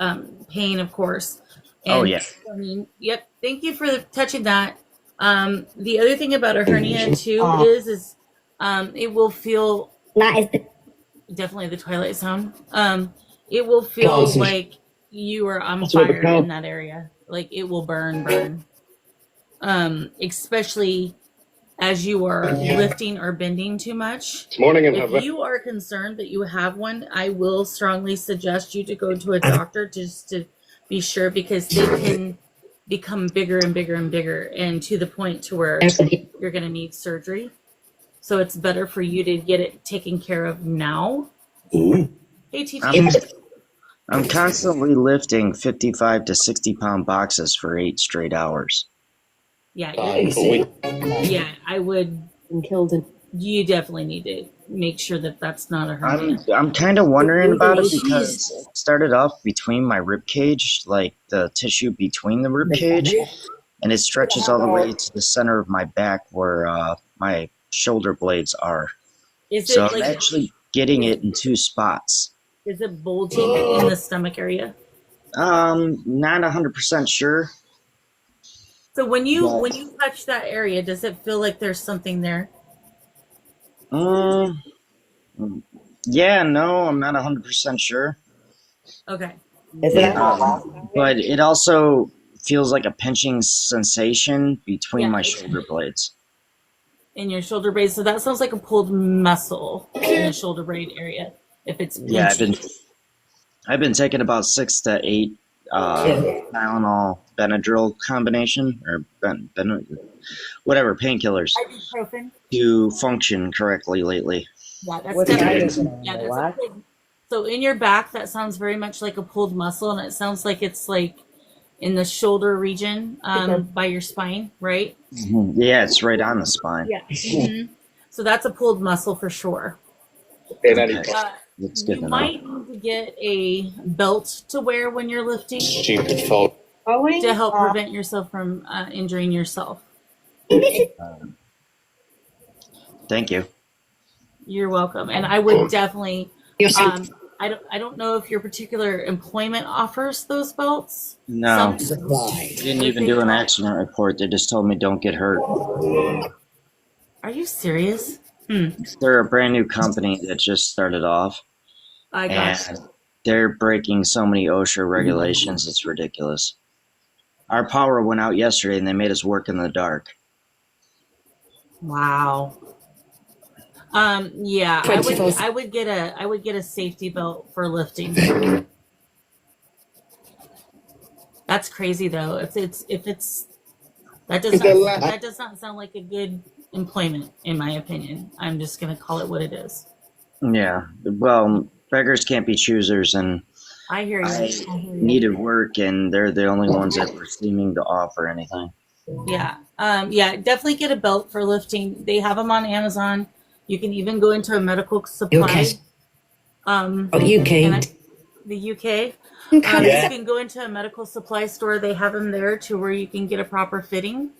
pain, of course. Oh, yeah. I mean, yep. Thank you for touching that. The other thing about a hernia too is it will feel that is the definitely the Twilight Zone. It will feel like you are on fire in that area. Like it will burn. Especially as you are lifting or bending too much. morning and If you are concerned that you have one, I will strongly suggest you to go to a doctor just to be sure, because they can become bigger and bigger and bigger, and to the point to where you're going to need surgery. So it's better for you to get it taken care of now. Hey, TT. I'm constantly lifting 55 to 60 pound boxes for 8 straight hours. Yeah, yeah. I would. killed him. You definitely need to make sure that that's not a hernia. I'm kind of wondering about it because it started off between my rib cage, like the tissue between the rib cage, and it stretches all the way to the center of my back where my shoulder blades are. Is So it I'm actually getting it in 2 spots. Is it bulging in the stomach area? Not 100% sure. So when you touch that area, does it feel like there's something there? Yeah, no, I'm not 100% sure. Okay. But it also feels like a pinching sensation between my shoulder blades. In your shoulder blade. So that sounds like a pulled muscle in the shoulder blade area. If it's pinching. Yeah, I've been taking about 6 to 8 Tylenol Benadryl combination or whatever painkillers Ibuprofen. to function correctly lately. Yeah, that's What side definitely. is it on? Yeah, The that's a left? pulled, so in your back, that sounds very much like a pulled muscle, and it sounds like it's like in the shoulder region, by your spine, right? Yeah, it's right on the spine. Yeah. So that's a pulled muscle for sure. Okay. Uh, That's good you to know. might need to get a belt to wear when you're lifting Stupid fault. Going to help off. prevent yourself from injuring yourself. Thank you. You're welcome. And I would definitely. You're so- I don't know if your particular employment offers those belts. No, Some- didn't even do an accident report. They just told me don't get hurt. Are you serious? They're a brand new company that just started off, I got and they're breaking so many OSHA regulations. It's ridiculous. Our power went out yesterday, and they made us work in the dark. Wow. Yeah, I would get a safety belt for lifting. That's crazy though. That does not sound like a good employment in my opinion. I'm just gonna call it what it is. Yeah, well, beggars can't be choosers, and I hear you. I needed work, and they're the only ones that were seeming to offer anything. Yeah. Yeah, definitely get a belt for lifting. They have them on Amazon. You can even go into a medical supply. Okay. UK. The UK. Okay. You Yeah. can go into a medical supply store. They have them there to where you can get a proper fitting.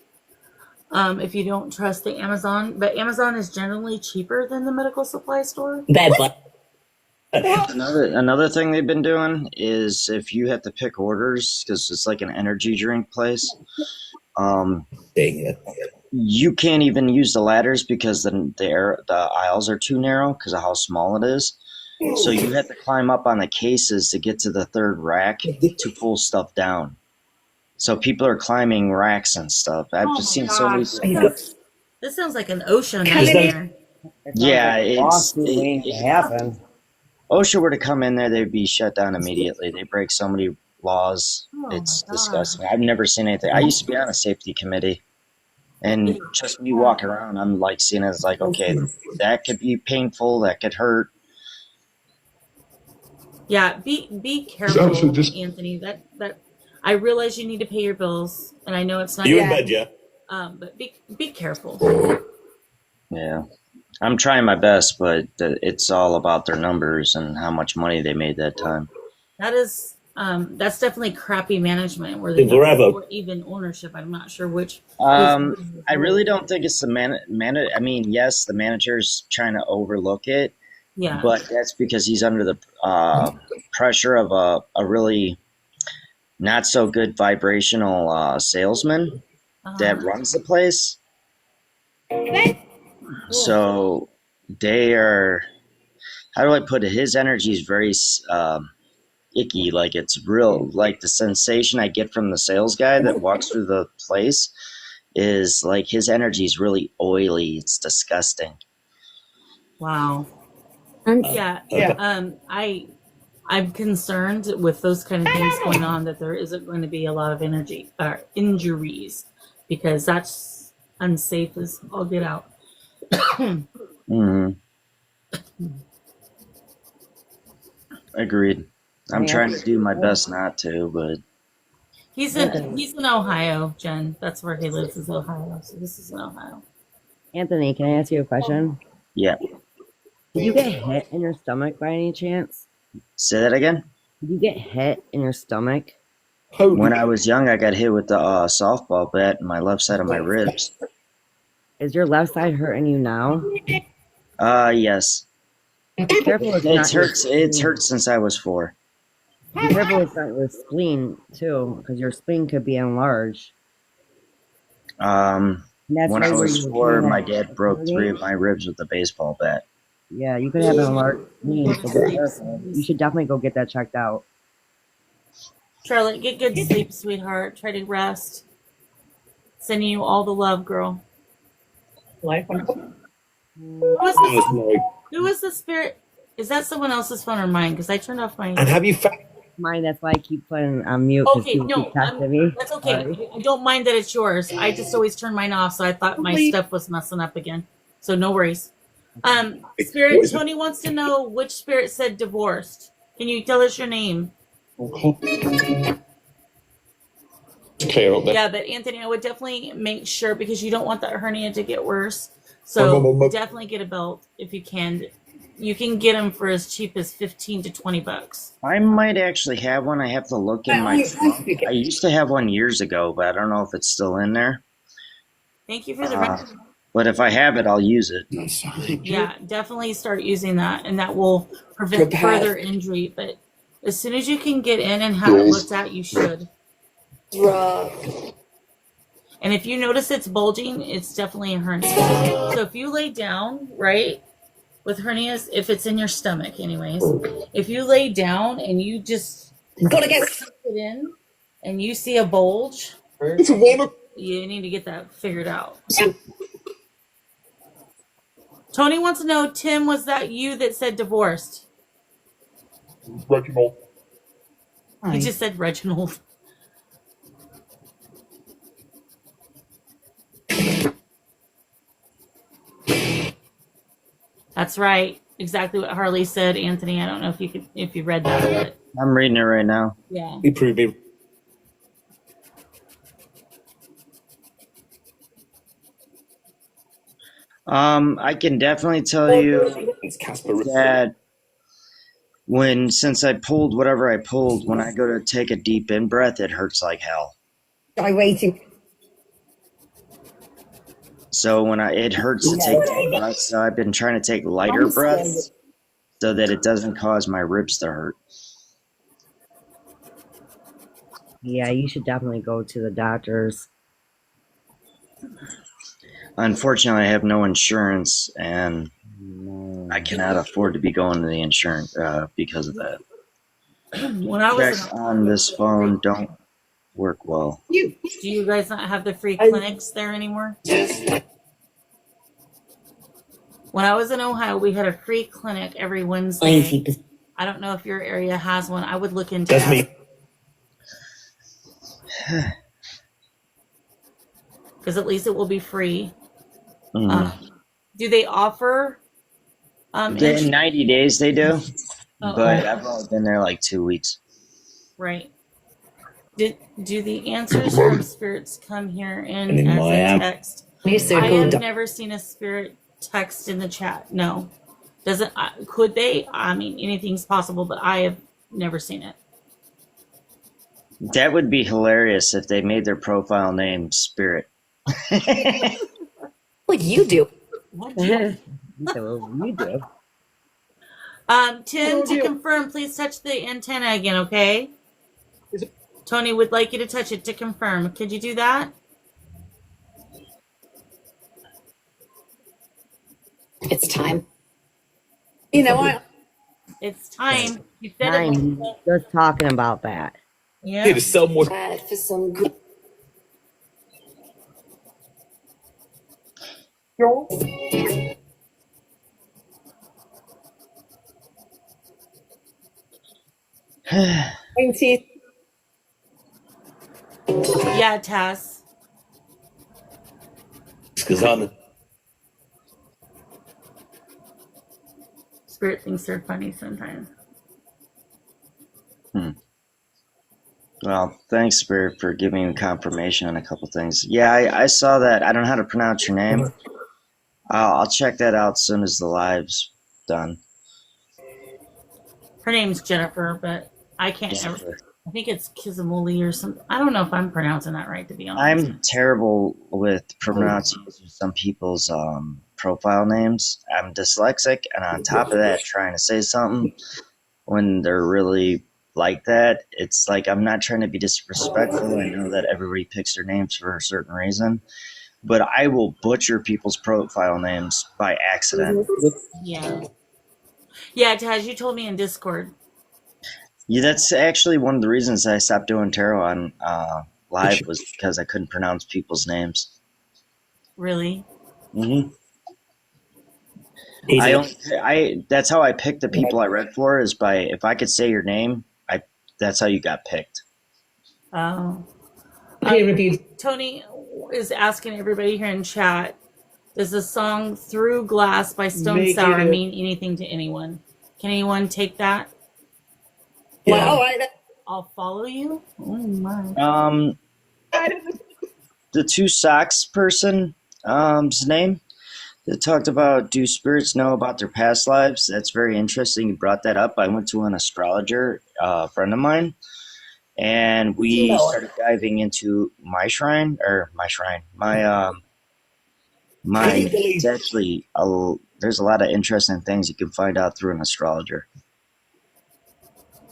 If you don't trust the Amazon, but Amazon is generally cheaper than the medical supply store. Bad luck. Another thing they've been doing is if you have to pick orders because it's like an energy drink place. You can't even use the ladders because the aisles are too narrow because of how small it is. So you have to climb up on the cases to get to the third rack to pull stuff down. So people are climbing racks and stuff. I've just seen so many. This sounds like an OSHA nightmare. Yeah, it's waiting to happen. OSHA were to come in there, they'd be shut down immediately. They break so many laws. It's disgusting. I've never seen anything. I used to be on a safety committee. And just me walking around, I'm like seeing it as like, okay, that could be painful, that could hurt. Yeah, be careful, Anthony. That I realize you need to pay your bills, and I know it's not. You in bed, yeah? But be careful. Yeah. I'm trying my best, but it's all about their numbers and how much money they made that time. That is that's definitely crappy management or or even ownership. I'm not sure which. I really don't think it's the I mean, yes, the manager's trying to overlook it. Yeah. But that's because he's under the pressure of a really not so good vibrational salesman that runs the place. So they are, how do I put it? His energy is very icky. Like it's real, like the sensation I get from the sales guy that walks through the place is like his energy is really oily. It's disgusting. Wow. Yeah. I'm concerned with those kind of things going on that there isn't going to be a lot of injuries because that's unsafe as all get out. Mm-hmm. Agreed. I'm trying to do my best not to, but he's in Ohio, Jen. That's where he lives, is Ohio. So this is in Ohio. Anthony, can I ask you a question? yeah. Did you get hit in your stomach by any chance? Say that again. Did you get hit in your stomach? When I was young, I got hit with the softball bat in my left side of my ribs. Is your left side hurting you now? Yes. Be careful it's It's hurt. It's hurt since I was 4. Be careful it's not your spleen too, because your spleen could be enlarged. When I why was you 4, do my that. dad broke 3 of my ribs with a baseball bat. Yeah, you could have an enlarged spleen, so be careful. You should definitely go get that checked out. Charlotte, get good sleep, sweetheart. Try to rest. Sending you all the love, girl. Life on Who is the spirit? Is that someone else's phone or mine? Because I turned off mine. And have you found mine. That's why I keep putting on mute because Okay, people no, keep texting me. that's okay. Sorry. I don't mind that it's yours. I just always turn mine off, so I thought my stuff was messing up again. So no worries. Spirit, What is it? Tony wants to know which spirit said divorced. Can you tell us your name? Clear up there. Yeah, but Anthony, I would definitely make sure because you don't want that hernia to get worse. So definitely get a belt if you can. You can get them for as cheap as $15 to $20. I might actually have one. I have to look in my trunk. I used to have one years ago, but I don't know if it's still in there. Thank you for the rent. But if I have it, I'll use it. Yeah, definitely start using that, and that will prevent further injury. But as soon as you can get in and have it looked at, you should. And if you notice it's bulging, it's definitely a hernia. So if you lay down, right, with hernias, if it's in your stomach anyways, if you lay down and you just Gotta get suck it in and you see a bulge, It's a warm-up. you need to get that figured out. Tony wants to know, Tim, was that you that said divorced? Reginald. He just said Reginald. That's right. Exactly what Harley said, Anthony. I don't know if you read that, but I'm reading it right now. yeah. He proved me. I can definitely tell you It's Casper. that since I pulled whatever I pulled, when I go to take a deep in breath, it hurts like hell. waiting. So it hurts to take deep breaths. So I've been trying to take lighter breaths so that it doesn't cause my ribs to hurt. Yeah, you should definitely go to the doctors. Unfortunately, I have no insurance, and I cannot afford to be going to the insurance because of that. When I was Checks on this phone don't work well. do you guys not have the free clinics there anymore? When I was in Ohio, we had a free clinic every Wednesday. I don't know if your area has one. I would look into That's that. me. Because at least it will be free. Mm. Do they offer? In 90 days they do, Oh, but I've only been there like 2 weeks. right. Do the answers from spirits come here in In as my a app. text? You I said have never seen a spirit text in the chat. No, doesn't. Could they? I mean, anything's possible, but I have never seen it. That would be hilarious if they made their profile name Spirit. What you do? What? You do. Tim, to confirm, please touch the antenna again, okay? Tony would like you to touch it to confirm. Could you do that? It's time. You know, It's time. You said I'm it. just talking about that. Yeah. Here to sell more. for some good. Yeah, Tess. Because I'm Spirit thinks they're funny sometimes. Well, thanks, Spirit, for giving me confirmation on a couple things. Yeah, I saw that. I don't know how to pronounce your name. I'll check that out as soon as the live's done. Her name's Jennifer, but I can't ever. I think it's Kizamuli or something. I don't know if I'm pronouncing that right, to be honest. I'm terrible with pronouncing some people's profile names. I'm dyslexic, and on top of that, trying to say something when they're really like that, it's like I'm not trying to be disrespectful. I know that everybody picks their names for a certain reason, but I will butcher people's profile names by accident. Yeah. Yeah, Taz, you told me in Discord. Yeah, that's actually one of the reasons I stopped doing tarot on live was because I couldn't pronounce people's names. Really? Mm-hmm. That's how I picked the people I read for is by if I could say your name, I that's how you got picked. Oh. Peer reviewed. Tony is asking everybody here in chat, does the song Through Glass by Stone Make Sour it a- mean anything to anyone? Can anyone take that? Well, Yeah. all right. I'll follow you? Oh my. The two socks person, his name, that talked about, do spirits know about their past lives? That's very interesting. You brought that up. I went to an astrologer, friend of mine, and we started diving into my it's actually there's a lot of interesting things you can find out through an astrologer.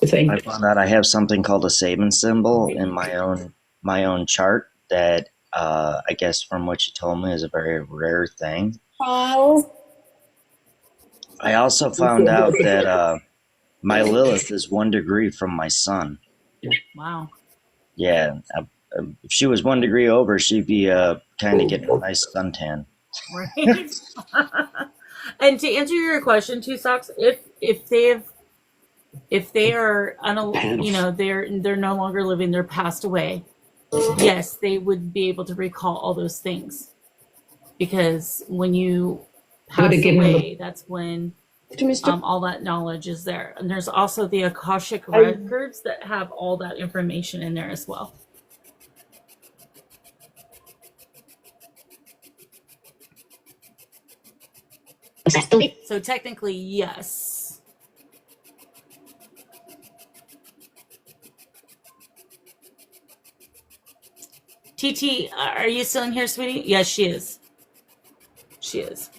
I found out I have something called a Saban symbol in my own chart that I guess from what you told me is a very rare thing. I also found out that my Lilith is 1 degree from my sun. Wow. Yeah, if she was 1 degree over, she'd be kind of getting a nice suntan. Right. And to answer your question, Two Socks, if they are they're no longer living, they're passed away, yes, they would be able to recall all those things, because when you pass away, that's when all that knowledge is there. And there's also the Akashic records that have all that information in there as well. So technically, yes. TT, are you still in here, sweetie? Yes, she is. She is.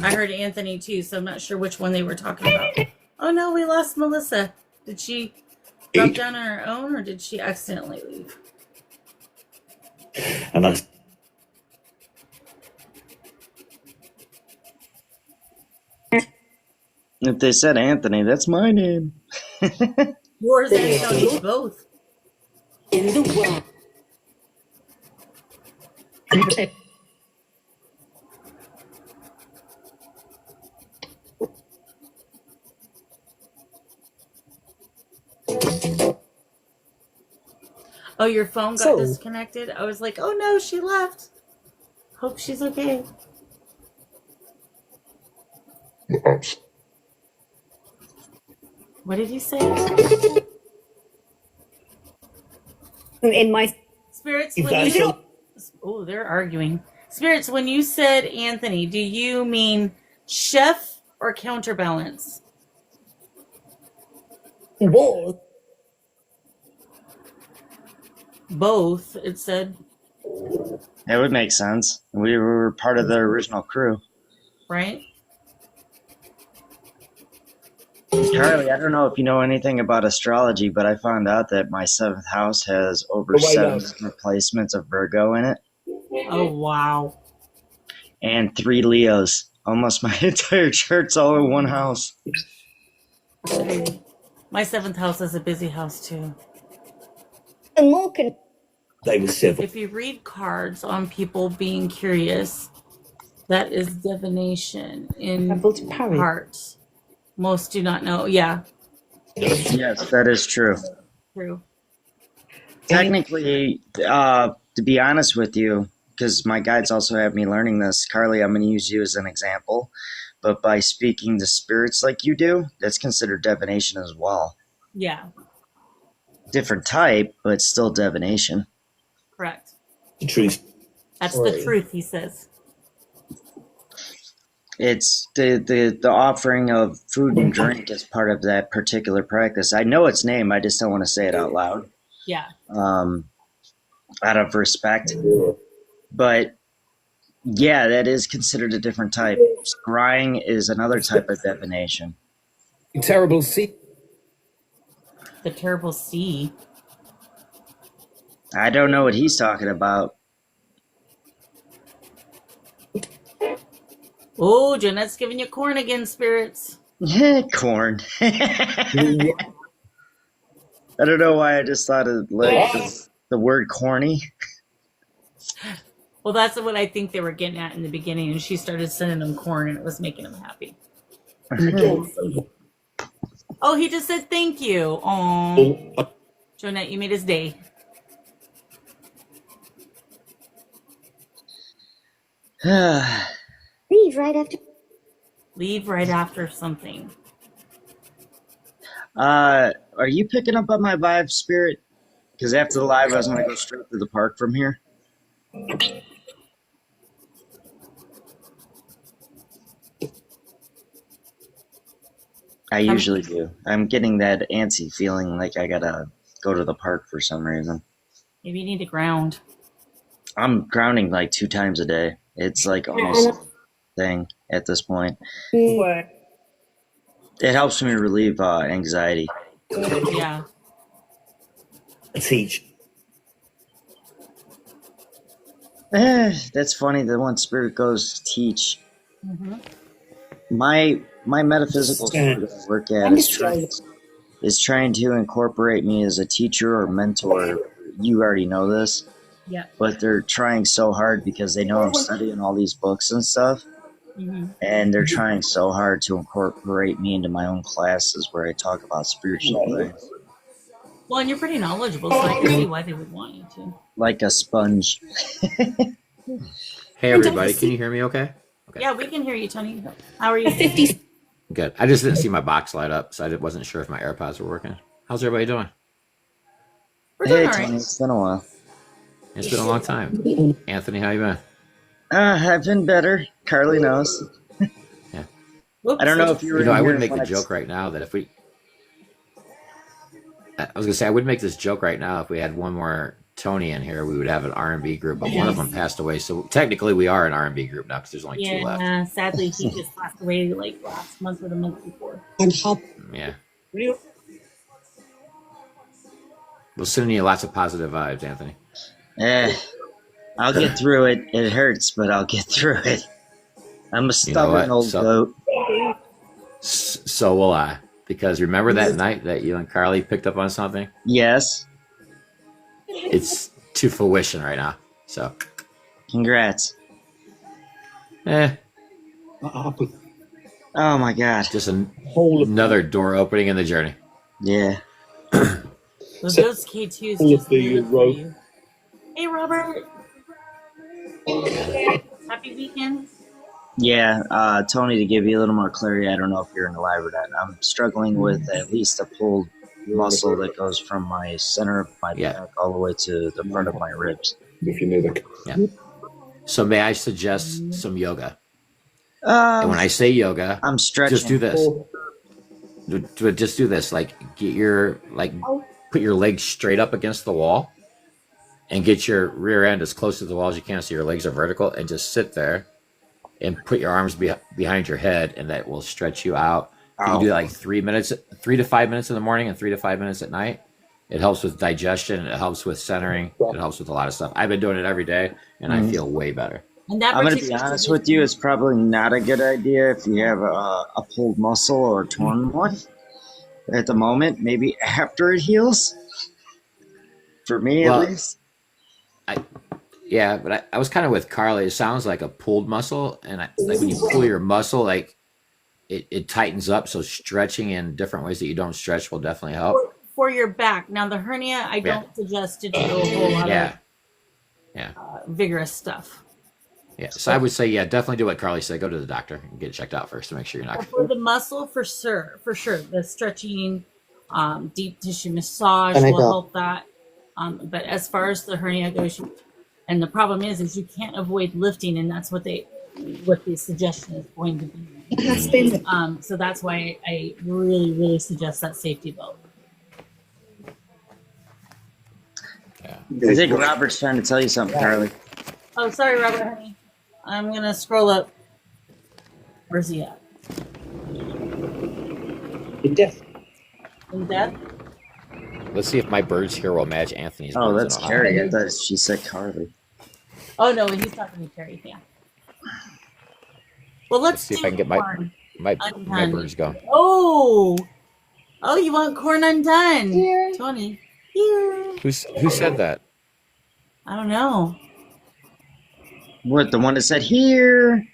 I heard Anthony too, so I'm not sure which one they were talking about. Oh no, we lost Melissa. Did she drop down on her own, or did she accidentally leave? And that's If they said Anthony, that's my name. Yours and Tony's both. In the world. Oh, your phone got disconnected? I was like, oh no, she left. Hope she's okay. What did you say? In my Spirits, when you... Oh, they're arguing. Spirits, when you said Anthony, do you mean chef or counterbalance? both. Both, it said. That would make sense. We were part of the original crew. Right? Charlie, I don't know if you know anything about astrology, but I found out that my 7th house has over 7 different placements of Virgo in it. Oh, wow. And 3 Leos. Almost my entire chart's all in one house. My 7th house is a busy house, too. And more they were civil. If you read cards on people being curious, that is divination in hearts. Most do not know. Yeah. Yes, that is true. True. Technically, to be honest with you, because my guides also have me learning this, Carly, I'm going to use you as an example. But by speaking to spirits like you do, that's considered divination as well. Yeah. Different type, but still divination. Correct. The truth. That's the truth, he says. It's the offering of food and drink as part of that particular practice. I know its name, I just don't want to say it out loud. Yeah. Out of respect. But yeah, that is considered a different type. Scrying is another type of divination. Terrible sea. The terrible sea. I don't know what he's talking about. Oh, Jeanette's giving you corn again, spirits. Corn. I don't know why I just thought of like the word corny. Well, that's what I think they were getting at in the beginning, and she started sending them corn, and it was making them happy. Oh, he just said thank you. Oh, Jonette, you made his day. Leave right after. Leave right after something. Are you picking up on my vibe, Spirit? Because after the live, I was going to go straight to the park from here. I usually do. I'm getting that antsy feeling like I gotta go to the park for some reason. Maybe you need to ground. I'm grounding like 2 times a day. It's like almost a thing at this point. What? It helps me relieve anxiety. Yeah. Teach. That's funny that one Spirit goes teach. My metaphysical school that I work at is trying to incorporate me as a teacher or mentor. You already know this. Yeah. But they're trying so hard because they know I'm studying all these books and stuff. And they're trying so hard to incorporate me into my own classes where I talk about spiritual things. Well, and you're pretty knowledgeable, so I can see why they would want you to. Like a sponge. Hey, everybody. Can you hear me okay? Okay. Yeah, we can hear you, Tony. How are you? 50. Good. I just didn't see my box light up, so I wasn't sure if my AirPods were working. How's everybody doing? We're doing Hey, all right. Tony, it's been a while. It's been a long time. Anthony, how you been? I've been better. Carly knows. Yeah. Whoops. I don't know if you were. You know, I in would here make when the joke right now that if we... I was going to say, I would make this joke right now if we had one more Tony in here, we would have an R&B group, but one of them passed away. So technically we are an R&B group now because there's only 2 left. Yeah, sadly, he just passed away like last month or the month before. Yeah. We'll send you lots of positive vibes, Anthony. I'll get through it. It hurts, but I'll get through it. I'm a stubborn old goat. So will I. Because remember that night that you and Carly picked up on something? Yes. It's to fruition right now. So. Congrats. Oh my God. Just another door opening in the journey. Yeah. So those K2s just live for you. Hey, Robert. Happy weekend. Yeah, Tony, to give you a little more clarity, I don't know if you're in the live or not. I'm struggling with at least a pulled muscle that goes from my center of my back all the way to the front of my ribs. If you need it. Yeah. So may I suggest some yoga? And when I say yoga, I'm stretching. Just do this. Just do this. Like put your legs straight up against the wall, and get your rear end as close to the wall as you can, so your legs are vertical, and just sit there, and put your arms behind your head, and that will stretch you out. You can do that like 3 to 5 minutes in the morning and 3 to 5 minutes at night. It helps with digestion. It helps with centering. It helps with a lot of stuff. I've been doing it every day, and I feel way better. I'm going to be honest with you. It's probably not a good idea if you have a pulled muscle or a torn one at the moment. Maybe after it heals. For me, at least. Yeah, but I was kind of with Carly. It sounds like a pulled muscle, and like when you pull your muscle, like it tightens up. So stretching in different ways that you don't stretch will definitely help. For your back. Now the hernia, I don't suggest to do a whole lot of vigorous stuff. Yeah, so I would say, definitely do what Carly said. Go to the doctor and get checked out first to make sure you're not. For the muscle, for sure, the stretching, deep tissue massage will help that. But as far as the hernia goes, and the problem is you can't avoid lifting, and that's what the suggestion is going to be. So that's why I really, really suggest that safety belt. I think Robert's trying to tell you something, Carly. Oh, sorry, Robert, honey. I'm going to scroll up. Where's he at? In death. In death? Let's see if my birds here will match Anthony's. Oh, birds that's Carrie. I thought she said Carly. Oh, no, he's talking to Carrie. Yeah. Well, let's see do if I can get my birds going. Oh, you want corn undone? Here. Tony. Here. Who said that? I don't know. What, the one that said here?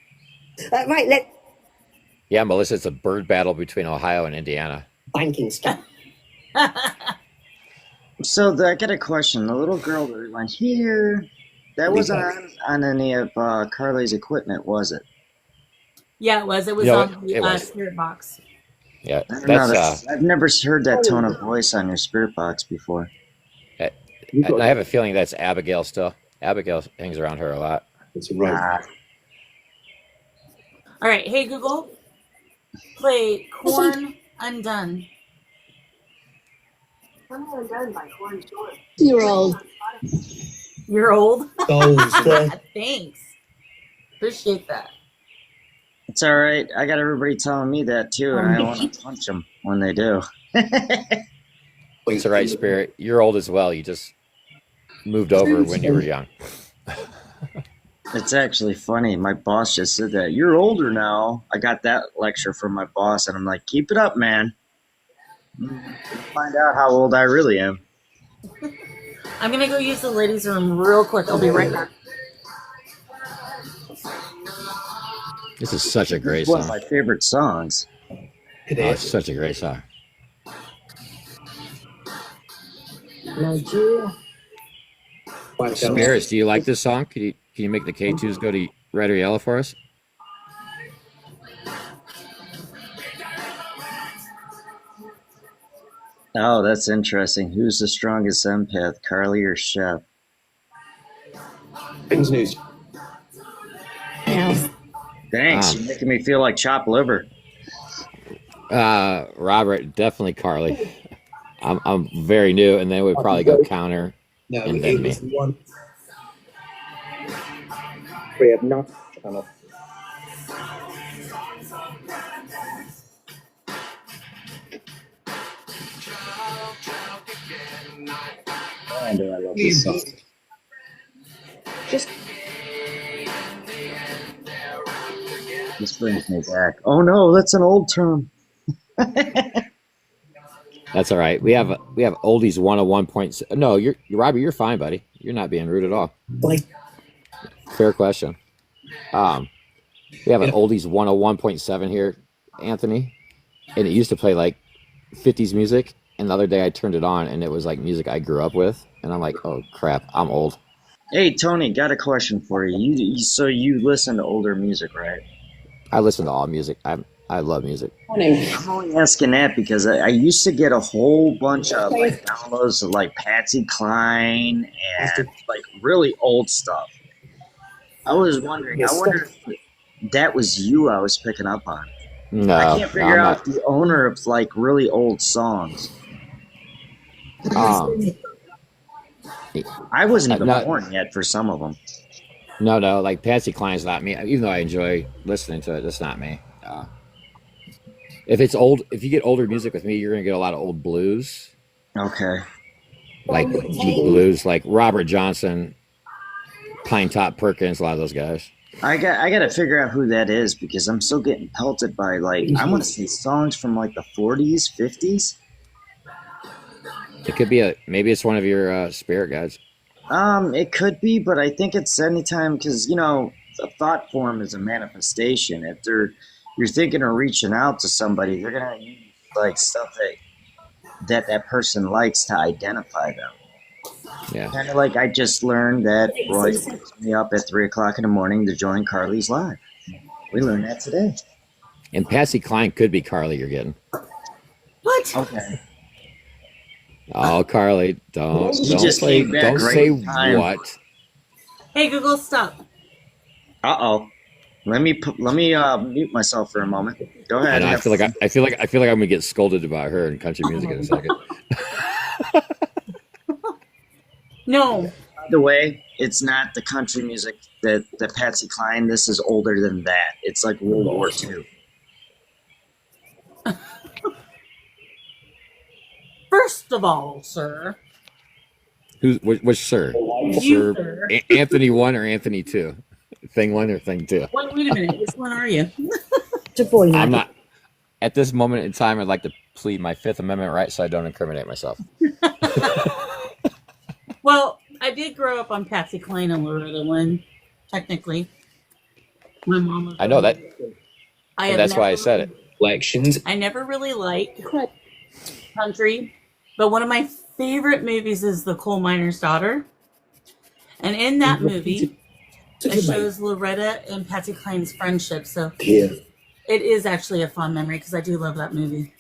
Right, let Yeah, Melissa, it's a bird battle between Ohio and Indiana. banking stuff. So I got a question. The little girl that went here, that wasn't on any of Carly's equipment, was it? Yeah, it was. It was Yeah, on the it was. spirit box. Yeah, I don't know, that's I've never heard that tone of voice on your spirit box before. and I have a feeling that's Abigail still. Abigail hangs around her a lot. It's right. Ah, All right. Hey, Google, play Corn Undone. Coming Undone by Corn Short. You're old. You're old. Goals. Thanks. Appreciate that. it's all right. I got everybody telling me that too, and I want to punch them when they do. It's the right spirit. You're old as well. You just moved over when you were young. It's actually funny. My boss just said that. You're older now. I got that lecture from my boss, and I'm like, keep it up, man. Find out how old I really am. I'm gonna go use the ladies' room real quick. I'll be right back. This is such a great It's one of song. my favorite songs. Oh, it's such a great song. Spirits, do you like this song? Can you make the K2s go to red or yellow for us? Oh, that's interesting. Who's the strongest empath, Carly or Chef? Things news. Thanks. You're making me feel like chopped liver. Robert, definitely Carly. I'm very new, and then we'd probably go counter No, and it then me. was the one. We have not channel. Man, do I love this song. Just This brings me back. Oh no, that's an old term. That's all right. We have oldies 101. No, you're Robbie. You're fine, buddy. You're not being rude at all. Like, Fair question. We have an oldies 101.7 here, Anthony, and it used to play like 50s music. And the other day I turned it on, and it was like music I grew up with, and I'm like, oh crap, I'm old. Hey Tony, got a question for you. So you listen to older music, right? I listen to all music. I love music. I'm only asking that because I used to get a whole bunch of like downloads of like Patsy Cline and like really old stuff. I was wondering, I wonder if that was you I was picking up on. No, I can't figure I'm out the owner of like really old songs. not. I wasn't even not- born yet for some of them. No, like Patsy Cline's not me. Even though I enjoy listening to it, that's not me. If it's old, if you get older music with me, you're gonna get a lot of old blues, Okay. like deep blues, like Robert Johnson, Pine Top Perkins, a lot of those guys. I got to figure out who that is because I'm still getting pelted by like I want to say songs from like the 40s, 50s. It could be maybe it's one of your spirit guides. It could be, but I think it's anytime because you know a thought form is a manifestation. If you're thinking of reaching out to somebody, they're gonna use like stuff that person likes to identify them. Yeah. Kind of like I just learned that Roy wakes me up at 3 o'clock in the morning to join Carly's live. We learned that today. And Patsy Cline could be Carly you're getting. What? Okay. Oh, Carly, don't You just came back don't right say in time. what. Hey, Google, stop. Uh-oh. Let me mute myself for a moment. Go ahead. And I feel like I'm gonna get scolded about her in country music in a second. No. By the way, it's not the country music that Patsy Cline. This is older than that. It's like World War II. First of all, sir. Which sir? You, sir. Anthony 1 or Anthony 2? Thing 1 or thing 2? Wait a minute. Which one are you? I'm not. At this moment in time, I'd like to plead my Fifth Amendment right so I don't incriminate myself. Well, I did grow up on Patsy Cline and Loretta Lynn. technically. My mom was I know that. I And have that's why I never- said it. Elections. I never really liked country, but one of my favorite movies is The Coal Miner's Daughter. And in that movie, it shows Loretta and Patsy Cline's friendship. So Yeah. it is actually a fond memory because I do love that movie.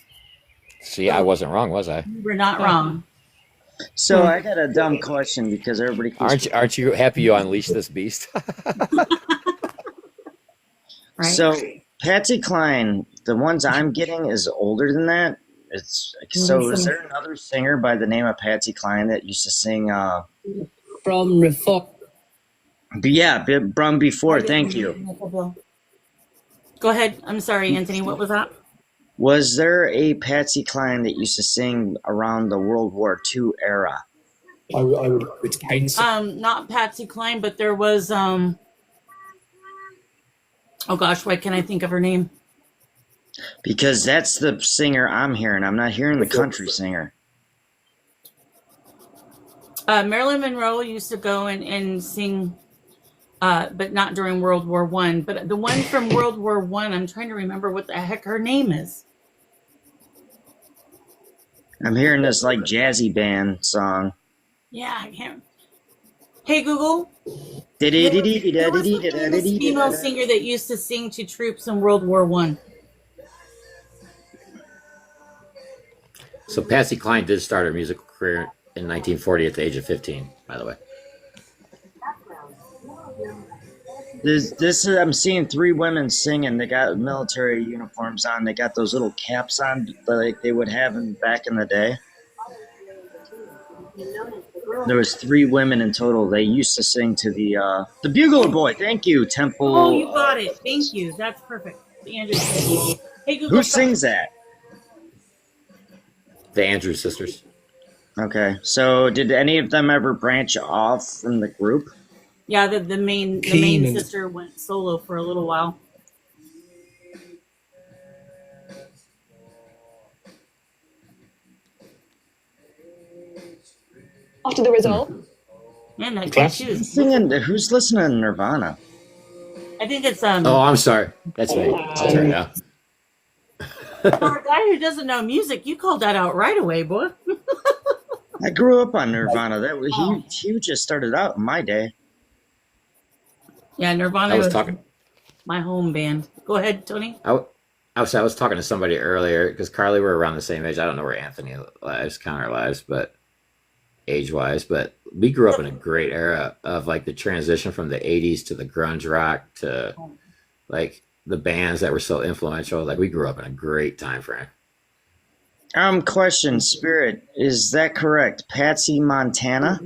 See, I wasn't wrong, was I? We're not wrong. So I got a dumb question because everybody keeps Aren't you happy you unleashed this beast? Right? So Patsy Cline, the ones I'm getting is older than that. It's so. Is there another singer by the name of Patsy Cline that used to sing? From Reform. From before. Thank you. Go ahead. I'm sorry, Anthony. What was that? Was there a Patsy Cline that used to sing around the World War II era? I would. Not Patsy Cline, but there was oh gosh, why can't I think of her name? Because that's the singer I'm hearing. I'm not hearing the country singer. Marilyn Monroe used to go and sing, but not during World War One. But the one from World War One, I'm trying to remember what the heck her name is. I'm hearing this like jazzy band song. Yeah, I can't. Hey Google, There there was a famous female singer that used to sing to troops in World War One. So Patsy Cline did start her musical career in 1940 at the age of 15, by the way. This I'm seeing three women singing. They got military uniforms on. They got those little caps on like they would have back in the day. There was three women in total. They used to sing to the Bugler Boy. Thank you, Temple. Oh, you got it. Thank you. That's perfect. Andrew. Hey Google. Who sings that? The Andrews sisters. Okay, so did any of them ever branch off from the group? Yeah, the main sister went solo for a little while. After the result, Man, that good shoes. Singing. Who's listening to Nirvana? I think it's Oh, I'm sorry. That's me. I'll turn it out. for a guy who doesn't know music, you called that out right away, boy. I grew up on Nirvana. That was he just started out in my day. Yeah, Nirvana I was was talking. my home band. Go ahead, Tony. I was talking to somebody earlier because Carly, we're around the same age. I don't know where Anthony lives, Connor lives, but age-wise, but we grew up in a great era of like the transition from the 80s to the grunge rock to like the bands that were so influential. Like we grew up in a great time frame. Question, Spirit, is that correct? Patsy Montana?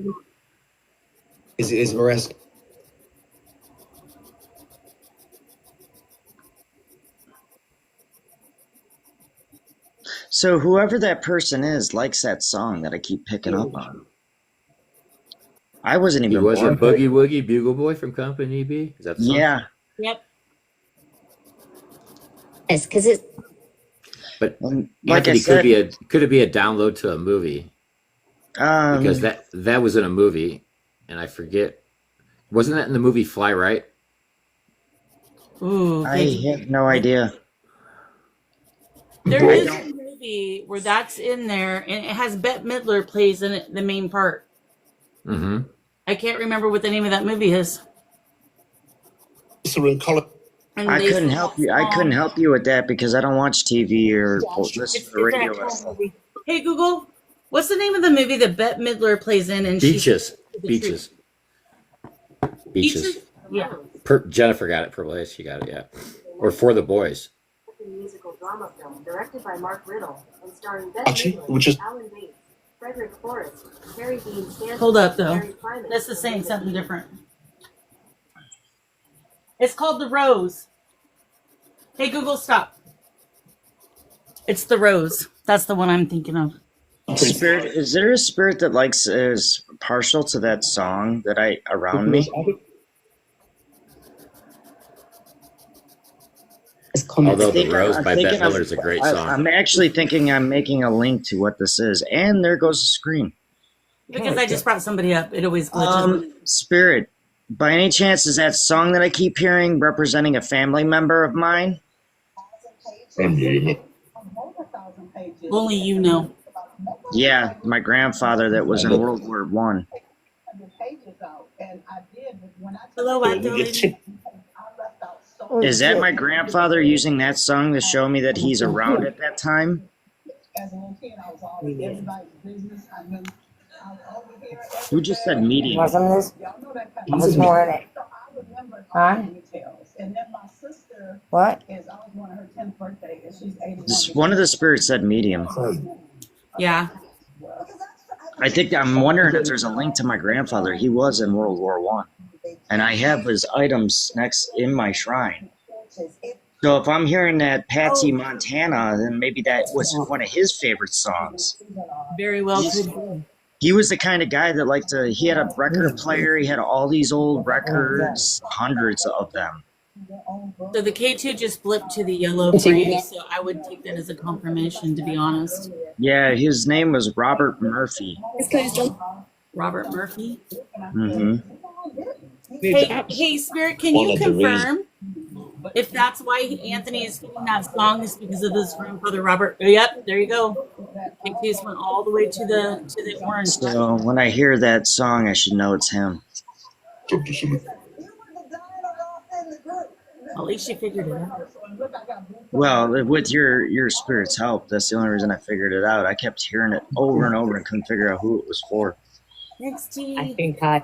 Is Maresca. So whoever that person is likes that song that I keep picking up on. I wasn't He even was a born. Boogie Woogie Bugle Boy from Company B. Is that the song? Yeah. Yep. Yes, because it's But And like I Anthony, said, could it be a download to a movie? Because that was in a movie, and I forget. Wasn't that in the movie Fly Right? Ooh, I have no idea. there is a movie where that's in there, and it has Bette Midler plays in it, the main part. Mm-hmm. I can't remember what the name of that movie is. And I they couldn't sing help that you. I song. couldn't help you with that because I don't watch TV or listen It's to the an radio. actual movie. Hey Google, what's the name of the movie that Bette Midler plays in? And Beaches. the Beaches. truth? Beaches. Yeah. Jennifer got it. Purple Haze. She got it. Yeah. Or For the Boys. Musical drama film directed by Mark Riddle and starring Bette Midler, which is- Alan Bates, Frederick Forrest, Harry Dean Stanton, Hold up, though. Harry Simon, That's the saying and something different. It's called The Rose. Hey Google, stop. It's The Rose. That's the one I'm thinking of. Spirit, is there a spirit that is partial to that song that around me? Although The think- Rose I'm by Bette thinking I'm- Midler is a great I'm song. actually thinking I'm making a link to what this is, and there goes the screen. Because I just brought somebody up. It always glitches. Spirit, By any chance, is that song that I keep hearing representing a family member of mine? Only you know. Yeah, my grandfather that was in World War One. Hello, Adelaide. Is that my grandfather using that song to show me that he's around at that time? Who just said medium? Wasn't this? Was more in it. Huh? What? One of the spirits said medium. Yeah. I think I'm wondering if there's a link to my grandfather. He was in World War One, and I have his items next in my shrine. So if I'm hearing that Patsy Montana, then maybe that was one of his favorite songs. Very well could be. He was the kind of guy that liked to. He had a record player. He had all these old records, hundreds of them. So the K2 just blipped to the yellow frame, so I would take that as a confirmation, to be honest. Yeah, his name was Robert Murphy. Robert Murphy. Mm-hmm. Hey, Spirit, can you confirm if that's why Anthony is singing that song is because of his grandfather Robert? Yep, there you go. K2's went all the way to the orange. So when I hear that song, I should know it's him. At least you figured it out. Well, with your spirit's help, that's the only reason I figured it out. I kept hearing it over and over and couldn't figure out who it was for. Next T. I think I.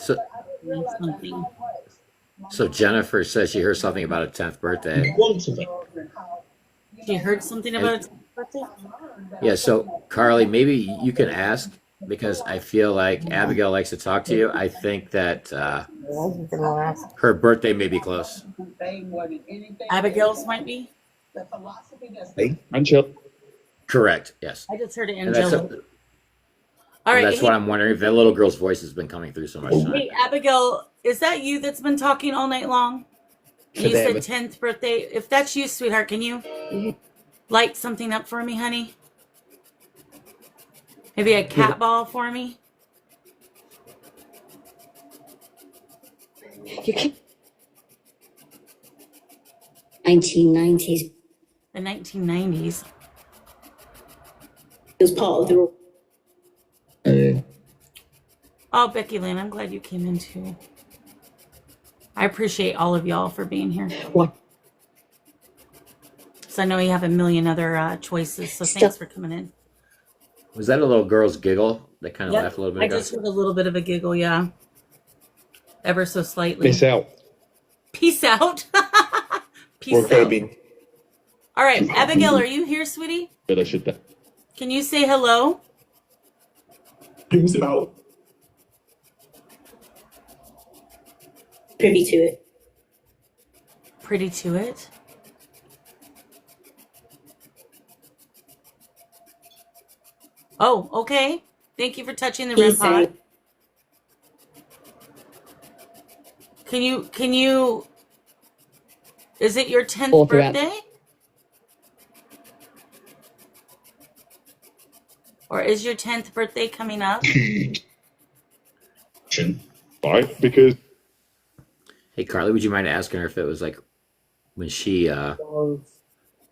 So, something. so Jennifer says she heard something about a 10th birthday. She heard something about its birthday? Yeah, so Carly, maybe you can ask because I feel like Abigail likes to talk to you. I think that her birthday may be close. Abigail's might be? Hey, Angel. Correct, yes. I just heard it And that's, Angela. All right. that's what I'm wondering if that little girl's voice has been coming through so much tonight. Hey, Abigail, is that you that's been talking all night long? You said 10th birthday. If that's you, sweetheart, can you light something up for me, honey? Maybe a cat ball for me? You can. 1990s. The 1990s. It was part of the. Oh, Becky Lynn, I'm glad you came in too. I appreciate all of y'all for being here. What? So I know you have a million other choices, so thanks for coming in. Was that a little girl's giggle that kind of Yep. laughed a little bit I ago? just heard a little bit of a giggle, yeah. Ever so slightly. Peace out. Peace out. Peace Or out. Kirby. All right, Abigail, are you here, sweetie? Can you say hello? Peace out. Privy to it. Pretty to it. Oh, okay. Thank you for touching the REM pod. Can you, is it your 10th birthday? Or is your 10th birthday coming up? Right, because Hey, Carly, would you mind asking her if it was like when she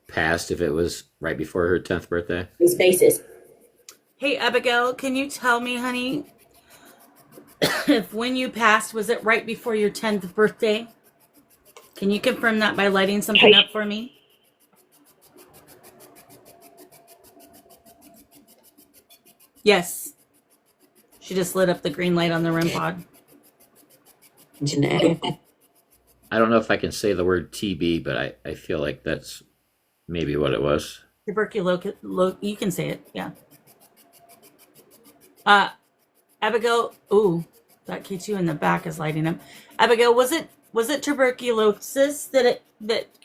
passed, if it was right before her 10th birthday? Spaces. Hey, Abigail, can you tell me, honey, if when you passed, was it right before your 10th birthday? Can you confirm that by lighting something up for me? Yes. She just lit up the green light on the REM pod. I don't know if I can say the word TB, but I feel like that's maybe what it was. Tuberculosis. You can say it, yeah. Abigail. Ooh, that K2 in the back is lighting up. Abigail, was it tuberculosis that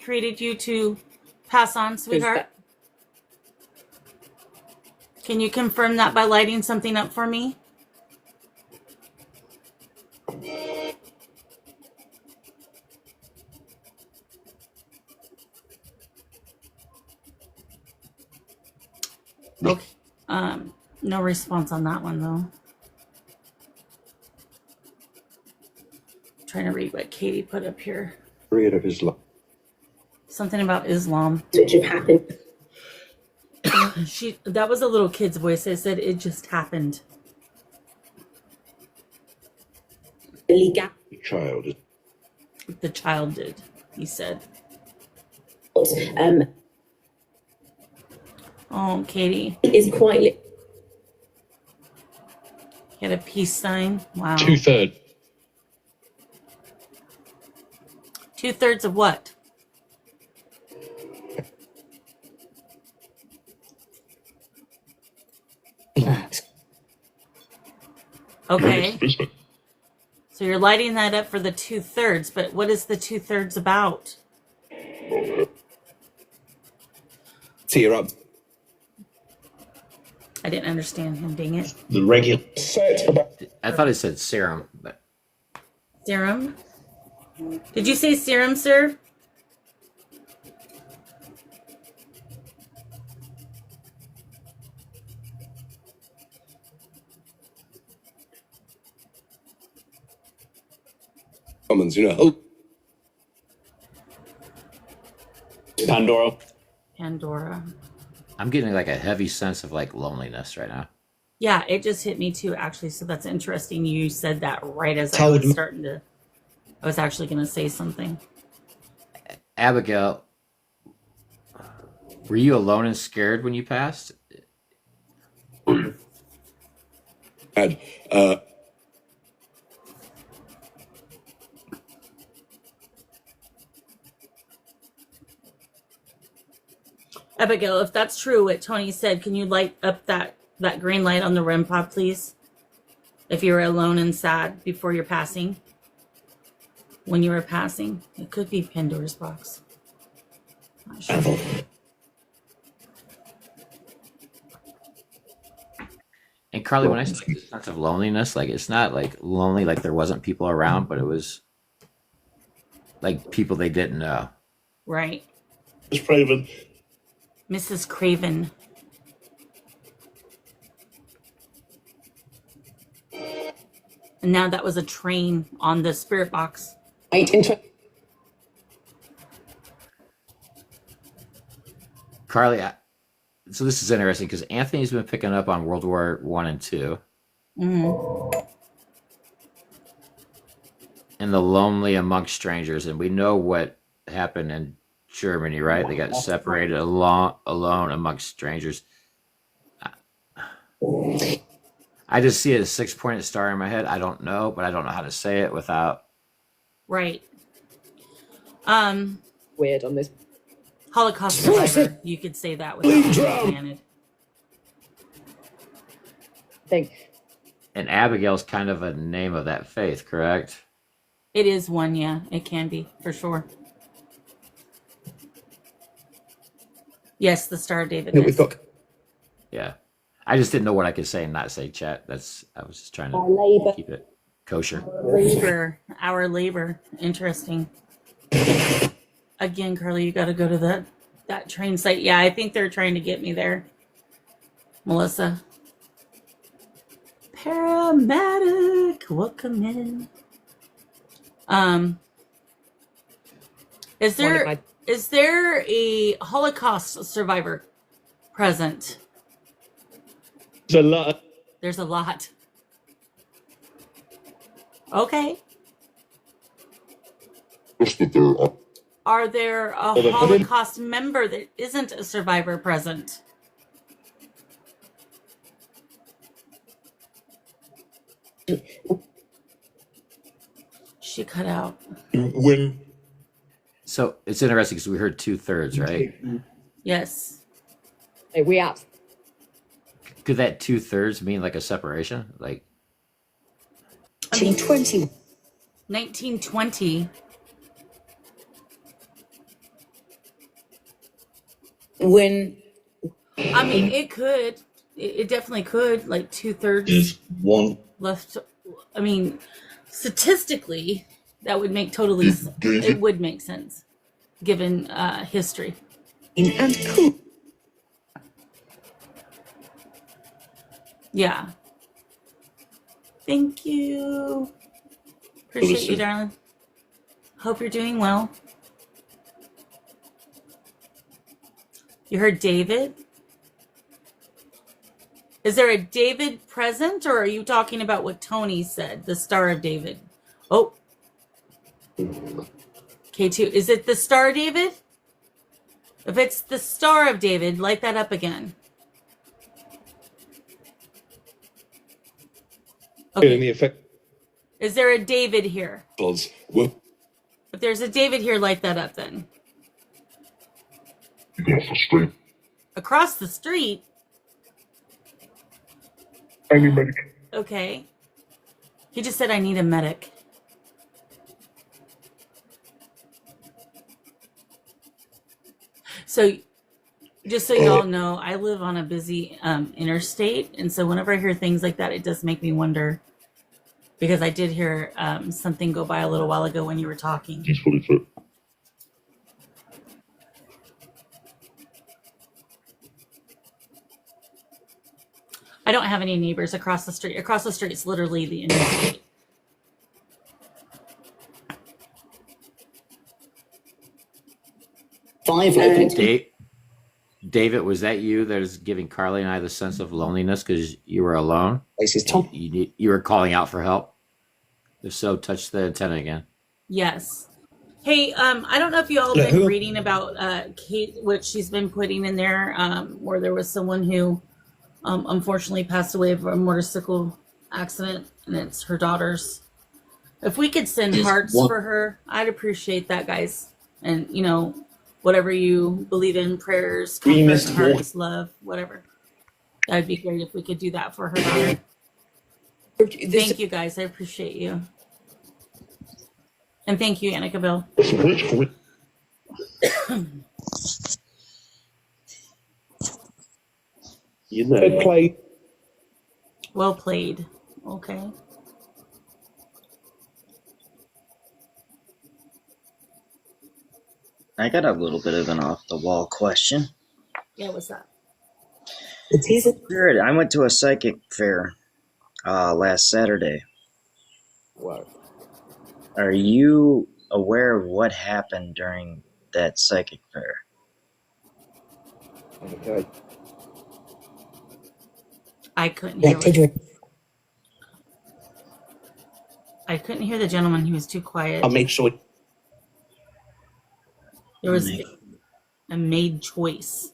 created you to pass on, sweetheart? Can you confirm that by lighting something up for me? Okay. No response on that one though. trying to read what Katie put up here. Period of his life. Something about Islam. which have happened. That was a little kid's voice. I said it just happened. Illegal. Child is The child did, he said. Oh, Katie. Is quite. He had a peace sign. Wow. 2/3. 2/3 of what? Okay. So you're lighting that up for the 2/3, but what is the 2/3 about? Tear up. I didn't understand him, dang it. The regular set about I thought it said serum, but Serum? Did you say serum, sir? Commons, you know. Pandora. Pandora. I'm getting like a heavy sense of like loneliness right now. Yeah, it just hit me too, actually. So that's interesting. You said that right as I Told was me. starting to. I was actually going to say something. Abigail, were you alone and scared when you passed? Had, Abigail, if that's true, what Tony said, can you light up that green light on the REM pod, please? If you were alone and sad before you're passing. When you were passing. It could be Pandora's box. Not sure. And Carly, when I say like, this sense of loneliness, like it's not like lonely, like there wasn't people around, but it was like people they didn't know. Right. It's Craven. Mrs. Craven. And now that was a train on the spirit box. Carly, so this is interesting because Anthony's been picking up on World War I and II. Mm-hmm. And the lonely amongst strangers, and we know what happened in Germany, right? They got separated alone amongst strangers. I just see a 6-pointed star in my head. I don't know, but I don't know how to say it without. Right. Weird on this. Holocaust survivor. You could say that without being planted. And Abigail's kind of a name of that faith, correct? It is one, yeah. It can be, for sure. Yes, the Star of David. We've got Yeah. I just didn't know what I could say and not say, chat. I was just trying to keep it kosher. For our labor. Interesting. Again, Carly, you got to go to that train site. Yeah, I think they're trying to get me there. Melissa. Paramedic, welcome in. Is there a Holocaust survivor present? There's a lot. There's a lot. Okay. Are there a Holocaust member that isn't a survivor present? She cut out. When So it's interesting because we heard 2/3, right? Yes. We out. Could that 2/3 mean like a separation? Like 1920. 1920. When I mean, it could. It definitely could. Like 2/3 is one left. I mean, statistically, that would make totally. It would make sense, given history. and cool. Yeah. Thank you. Appreciate you, darling. Hope you're doing well. You heard David? Is there a David present, or are you talking about what Tony said, the Star of David? Oh. K2, is it the Star David? If it's the Star of David, light that up again. In the effect. Is there a David here? Well, If there's a David here, light that up then. Across the street. Across the street? I need medic. Okay. He just said, I need a medic. So, just so y'all know, I live on a busy interstate. And so whenever I hear things like that, it does make me wonder. Because I did hear something go by a little while ago when you were talking. He's fully fit. I don't have any neighbors across the street. Across the street is literally the interstate. David, was that you that is giving Carly and I the sense of loneliness because you were alone? You were calling out for help? If so, touch the antenna again. Yes. Hey, I don't know if you all have been reading about Kate, what she's been putting in there, where there was someone who unfortunately passed away from a motorcycle accident, and it's her daughter's. If we could send hearts for her, I'd appreciate that, guys. And, you know, whatever you believe in, prayers, comfort, hearts, love, whatever. That'd be great if we could do that for her daughter. Thank you, guys. I appreciate you. And thank you, Annika Bill. Play. Well played. Okay. I got a little bit of an off the wall question. Yeah, what's that? Spirit, I went to a psychic fair last Saturday. Wow. Are you aware of what happened during that psychic fair? Okay. I couldn't hear. I couldn't hear the gentleman. He was too quiet. I'll make sure. There was a made choice.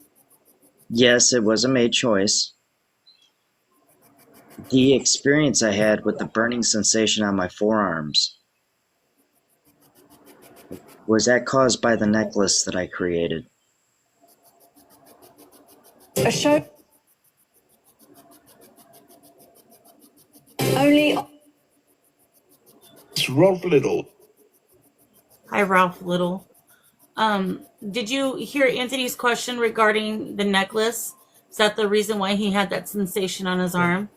Yes, it was a made choice. The experience I had with the burning sensation on my forearms, was that caused by the necklace that I created? A show. Only. it's Ralph Little. Hi, Ralph Little. Did you hear Anthony's question regarding the necklace? Is that the reason why he had that sensation on his arm?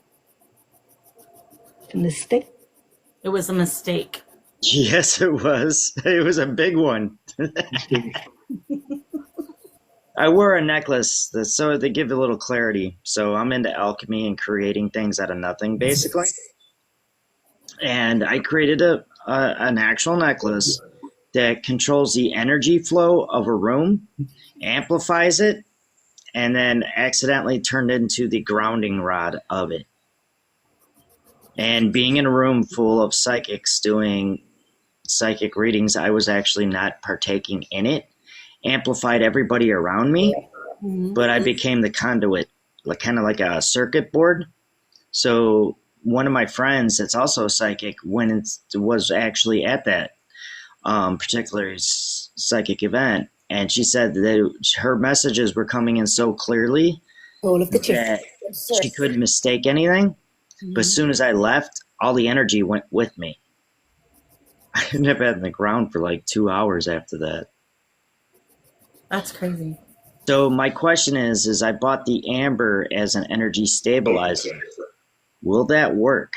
A mistake. It was a mistake. Yes, it was. It was a big one. I wore a necklace so they give a little clarity. So I'm into alchemy and creating things out of nothing, basically. And I created an actual necklace that controls the energy flow of a room, amplifies it, and then accidentally turned into the grounding rod of it. And being in a room full of psychics doing psychic readings, I was actually not partaking in it. Amplified everybody around me, but I became the conduit, kind of like a circuit board. So one of my friends that's also psychic was actually at that particular psychic event, and she said that her messages were coming in so clearly that she couldn't mistake anything. But as soon as I left, all the energy went with me. I ended up on the ground for like 2 hours after that. That's crazy. So my question is I bought the amber as an energy stabilizer. Will that work?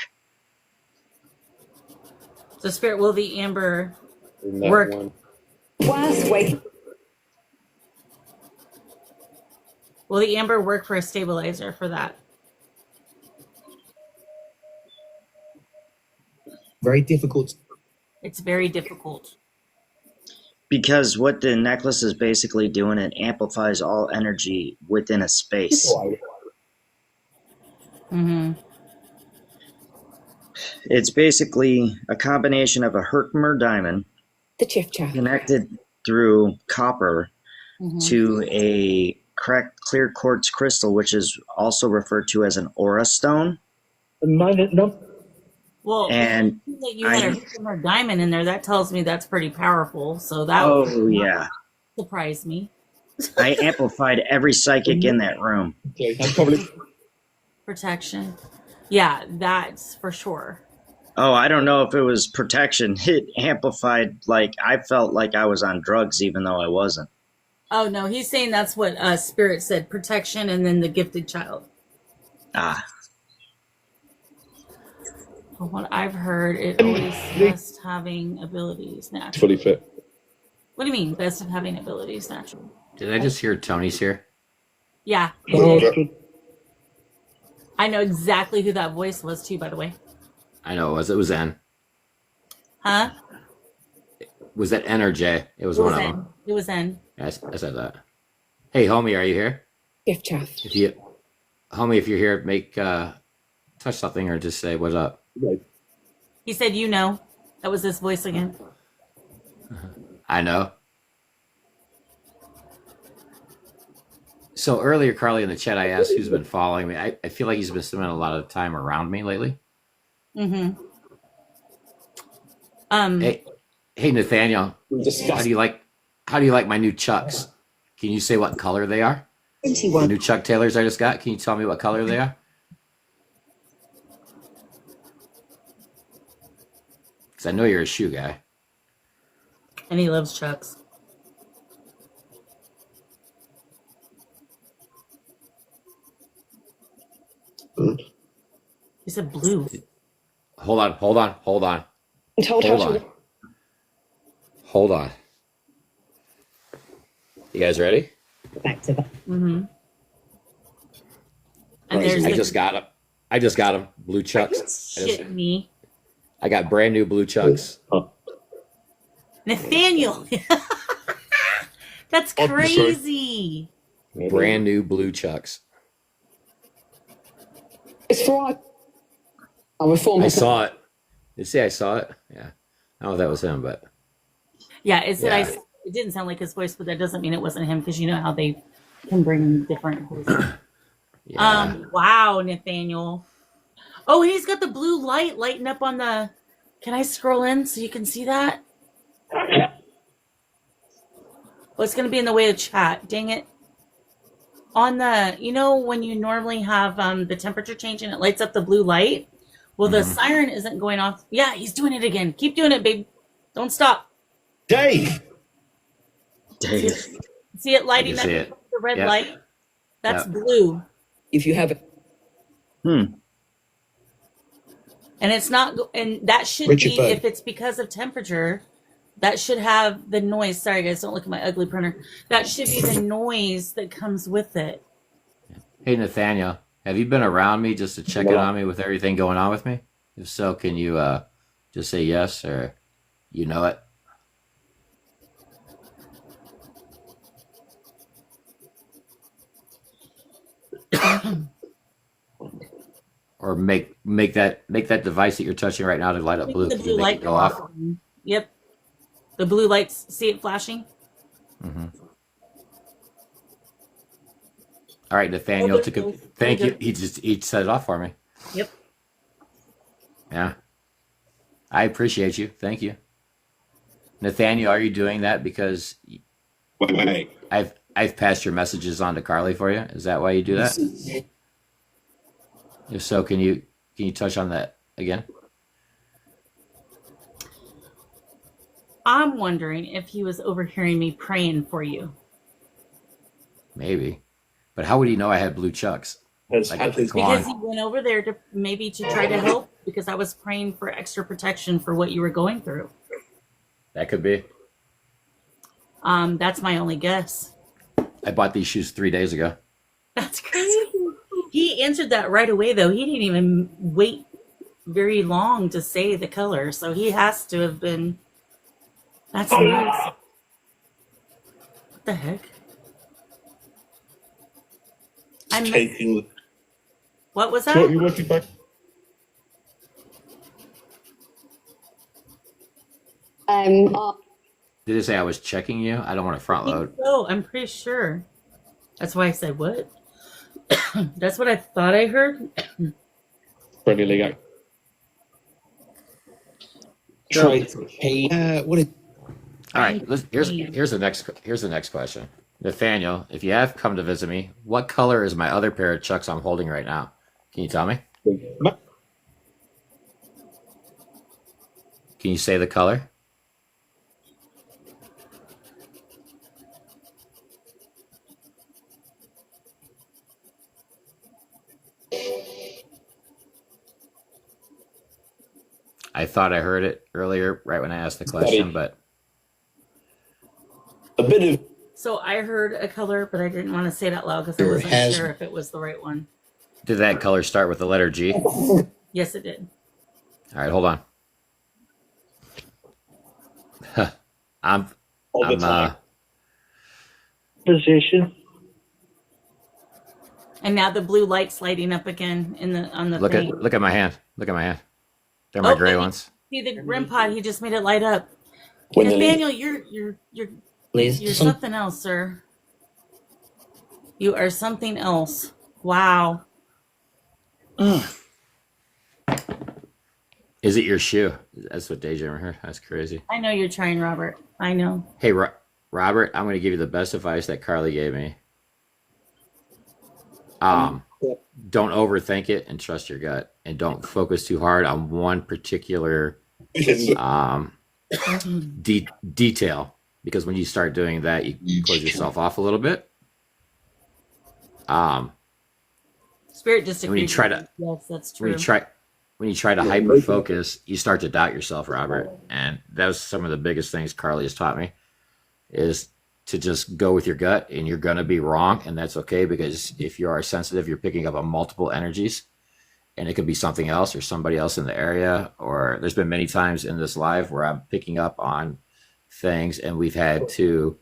So, Spirit, will the amber work? Will the amber work for a stabilizer for that? Very difficult. It's very difficult. Because what the necklace is basically doing, it amplifies all energy within a space. Mm-hmm. It's basically a combination of a Herkimer diamond The Chiff Chaff. connected through copper Mm-hmm. to a correct clear quartz crystal, which is also referred to as an aura stone. No, Well, And that you had I- a Herkimer diamond in there, that tells me that's pretty powerful. So that oh would yeah, surprise me. I amplified every psychic in that room. Okay, and probably Protection. Yeah, that's for sure. Oh, I don't know if it was protection. It amplified, like I felt like I was on drugs, even though I wasn't. Oh no, he's saying that's what Spirit said, protection and then the gifted child. Ah, From what I've heard, it always best having abilities natural. fully fit. What do you mean, best of having abilities natural? Did I just hear Tony's here? Yeah, no, I know exactly who that voice was too, by the way. I know it was. It was N. Huh? Was that N or J? It was It one was of N. them. It was N. I said that. Hey, homie, are you here? Chiff Chaff. If you, homie, if you're here, make touch something or just say what's up. He said, you know. That was his voice again. I know. So earlier, Carly, in the chat, I asked who's been following me. I feel like he's been spending a lot of time around me lately. Mm-hmm. Hey, Nathaniel, how do you like my new Chucks? Can you say what color they are? The 21. new Chuck Taylors I just got. Can you tell me what color they are? Because I know you're a shoe guy. And he loves Chucks. He said blue. Hold on. Told her Hold to on. Hold on. You guys ready? back to that. Mm-hmm. And there's I the just got them. Blue Chucks. shit me. I got brand new blue Chucks. Nathaniel. That's crazy. Brand new blue Chucks. It's fraud. I reform. I saw it. Did you say I saw it? Yeah. I don't know if that was him, but Yeah, it said Yeah. it didn't sound like his voice, but that doesn't mean it wasn't him because you know how they can bring different voices. yeah. Wow, Nathaniel. Oh, and he's got the blue light lighting up on the. Can I scroll in so you can see that? Well, it's going to be in the way of chat. Dang it. On the, you know, when you normally have the temperature change and it lights up the blue light? Well, the siren isn't going off. Yeah, he's doing it again. Keep doing it, babe. Don't stop. Dave! Dave. See it lighting I up can see it. the red Yep. light? That's Yep. blue. If you have it. And it's not, and that should Richard be, Byrd. if it's because of temperature, that should have the noise. Sorry, guys, don't look at my ugly printer. That should be the noise that comes with it. Hey, Nathaniel, have you been around me just to check in on me with everything going on with me? If so, can you just say yes or you know it? Or make that device that you're touching right now to light up blue. The Can blue you make light it go off? Yep. The blue lights, see it flashing? All right, Nathaniel. Oh, there it goes. Thank There you. you He set it off for me. Yep. Yeah. I appreciate you. Thank you. Nathaniel, are you doing that because Wait. I've passed your messages on to Carly for you? Is that why you do that? If so, can you touch on that again? I'm wondering if he was overhearing me praying for you. Maybe. But how would he know I had blue Chucks? Has Like, had his come on. Because he went over there to maybe to try to help because I was praying for extra protection for what you were going through. That could be. That's my only guess. I bought these shoes 3 days ago. That's crazy. He answered that right away, though. He didn't even wait very long to say the color, so he has to have been. That's nice. the heck? I'm Taking what was what that? you working back? Did it say I was checking you? I don't want to front load. Oh, I'm pretty sure. That's why I said what? That's what I thought I heard. Premier League. Try to pay. What is All right, here's the next question. Nathaniel, if you have come to visit me, what color is my other pair of Chucks I'm holding right now? Can you tell me? Can you say the color? I thought I heard it earlier, right when I asked the question, but A bit of So I heard a color, but I didn't want to say it out loud because I wasn't sure if it was the right one. did that color start with the letter G? All Yes, it did. right, hold on. I'm all the I'm time. Position. And now the blue light's lighting up again in the on the look thing. at my hand. Look at my hand. They're my gray and ones. See the REM pod? He just made it light up. When the Nathaniel, you're something else, sir. You are something else. Wow. Is it your shoe? That's what Daydreamer heard. That's crazy. I know you're trying, Robert. I know. Hey, Robert, I'm going to give you the best advice that Carly gave me. Don't overthink it and trust your gut, and don't focus too hard on one particular detail, because when you start doing that, you close yourself off a little bit. Spirit just when you agreed try with to you. Yes, that's true. when you try to hyper focus, you start to doubt yourself, Robert. And that was some of the biggest things Carly has taught me, is to just go with your gut, and you're going to be wrong. And that's okay, because if you are sensitive, you're picking up on multiple energies, and it could be something else or somebody else in the area. Or there's been many times in this live where I'm picking up on things and we've had to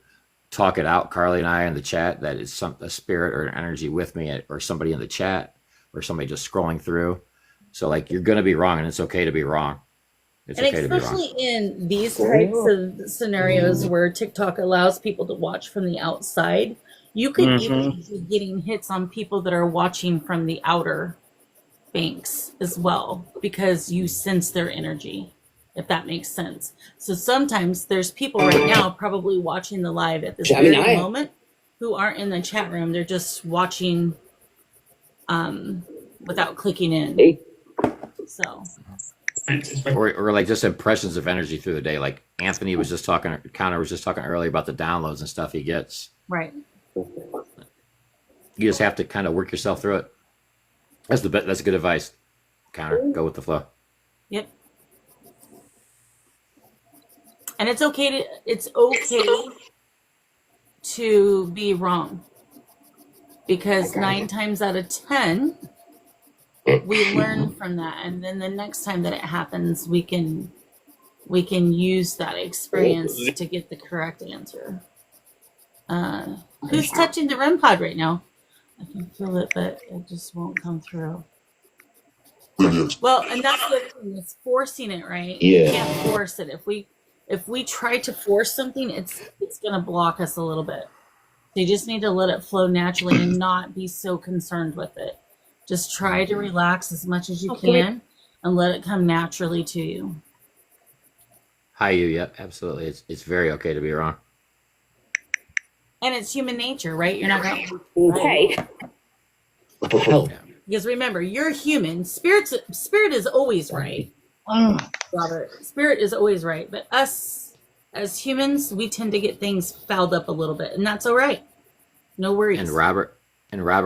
talk it out, Carly and I, in the chat, that it's a spirit or an energy with me, or somebody in the chat, or somebody just scrolling through. So like, you're going to be wrong, and it's okay to be wrong. It's And okay to be wrong. especially in these types of scenarios where TikTok allows people to watch from the outside, you could even be getting hits on people that are watching from the outer banks as well, because you sense their energy, if that makes sense. So sometimes there's people right now probably watching the live at this very moment who aren't in the chat room. They're just watching without clicking in. So or like just impressions of energy through the day. Like Anthony was just talking, Connor was just talking earlier about the downloads and stuff he gets. right. You just have to kind of work yourself through it. That's good advice, Connor. Go with the flow. Yep. And it's okay to be wrong, because 9 times out of 10 we learn from that, and then the next time that it happens, we can use that experience to get the correct answer. Who's touching the REM pod right now? I can feel it, but it just won't come through. Well, and that's the thing, is forcing it, right? Yeah. You can't force it. If we try to force something, it's gonna block us a little bit. So you just need to let it flow naturally and not be so concerned with it. Just try to relax as much as you can and let it come naturally to you. Hi, you. Yep, absolutely. It's very okay to be wrong. And it's human nature, right? You're not going to Okay. because remember, you're human. Spirit is always right. Robert, spirit is always right, but us as humans, we tend to get things fouled up a little bit, and that's all right. No worries. And Robert,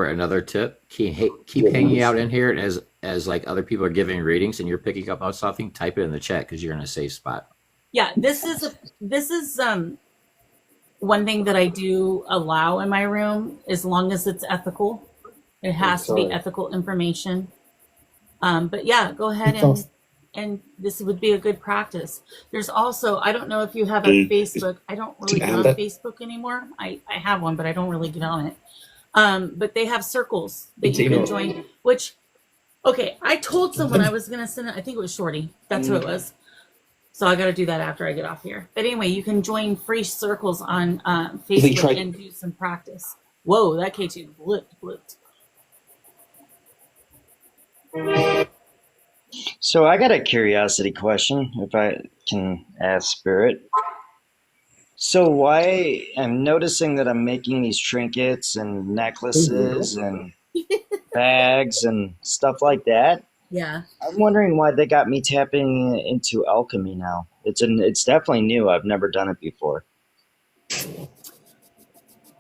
another tip: keep hanging out in here, and as like other people are giving readings, and you're picking up on something, type it in the chat, because you're in a safe spot. Yeah, this is one thing that I do allow in my room, as long as it's ethical. It has to be ethical information. But yeah, go ahead and this would be a good practice. There's also, I don't know if you have a Mm. Facebook. I don't really get on Facebook anymore. I have one, but I don't really get on it. But they have circles that you can join, which, okay, I told someone I was going to send it. I think it was Shorty. That's who it was. So I got to do that after I get off here. But anyway, you can join free circles on Facebook and do some practice. Whoa, that K2 blipped. So I got a curiosity question, if I can ask Spirit. So why I'm noticing that I'm making these trinkets and necklaces and bags and stuff like that. Yeah. I'm wondering why they got me tapping into alchemy now. It's definitely new. I've never done it before.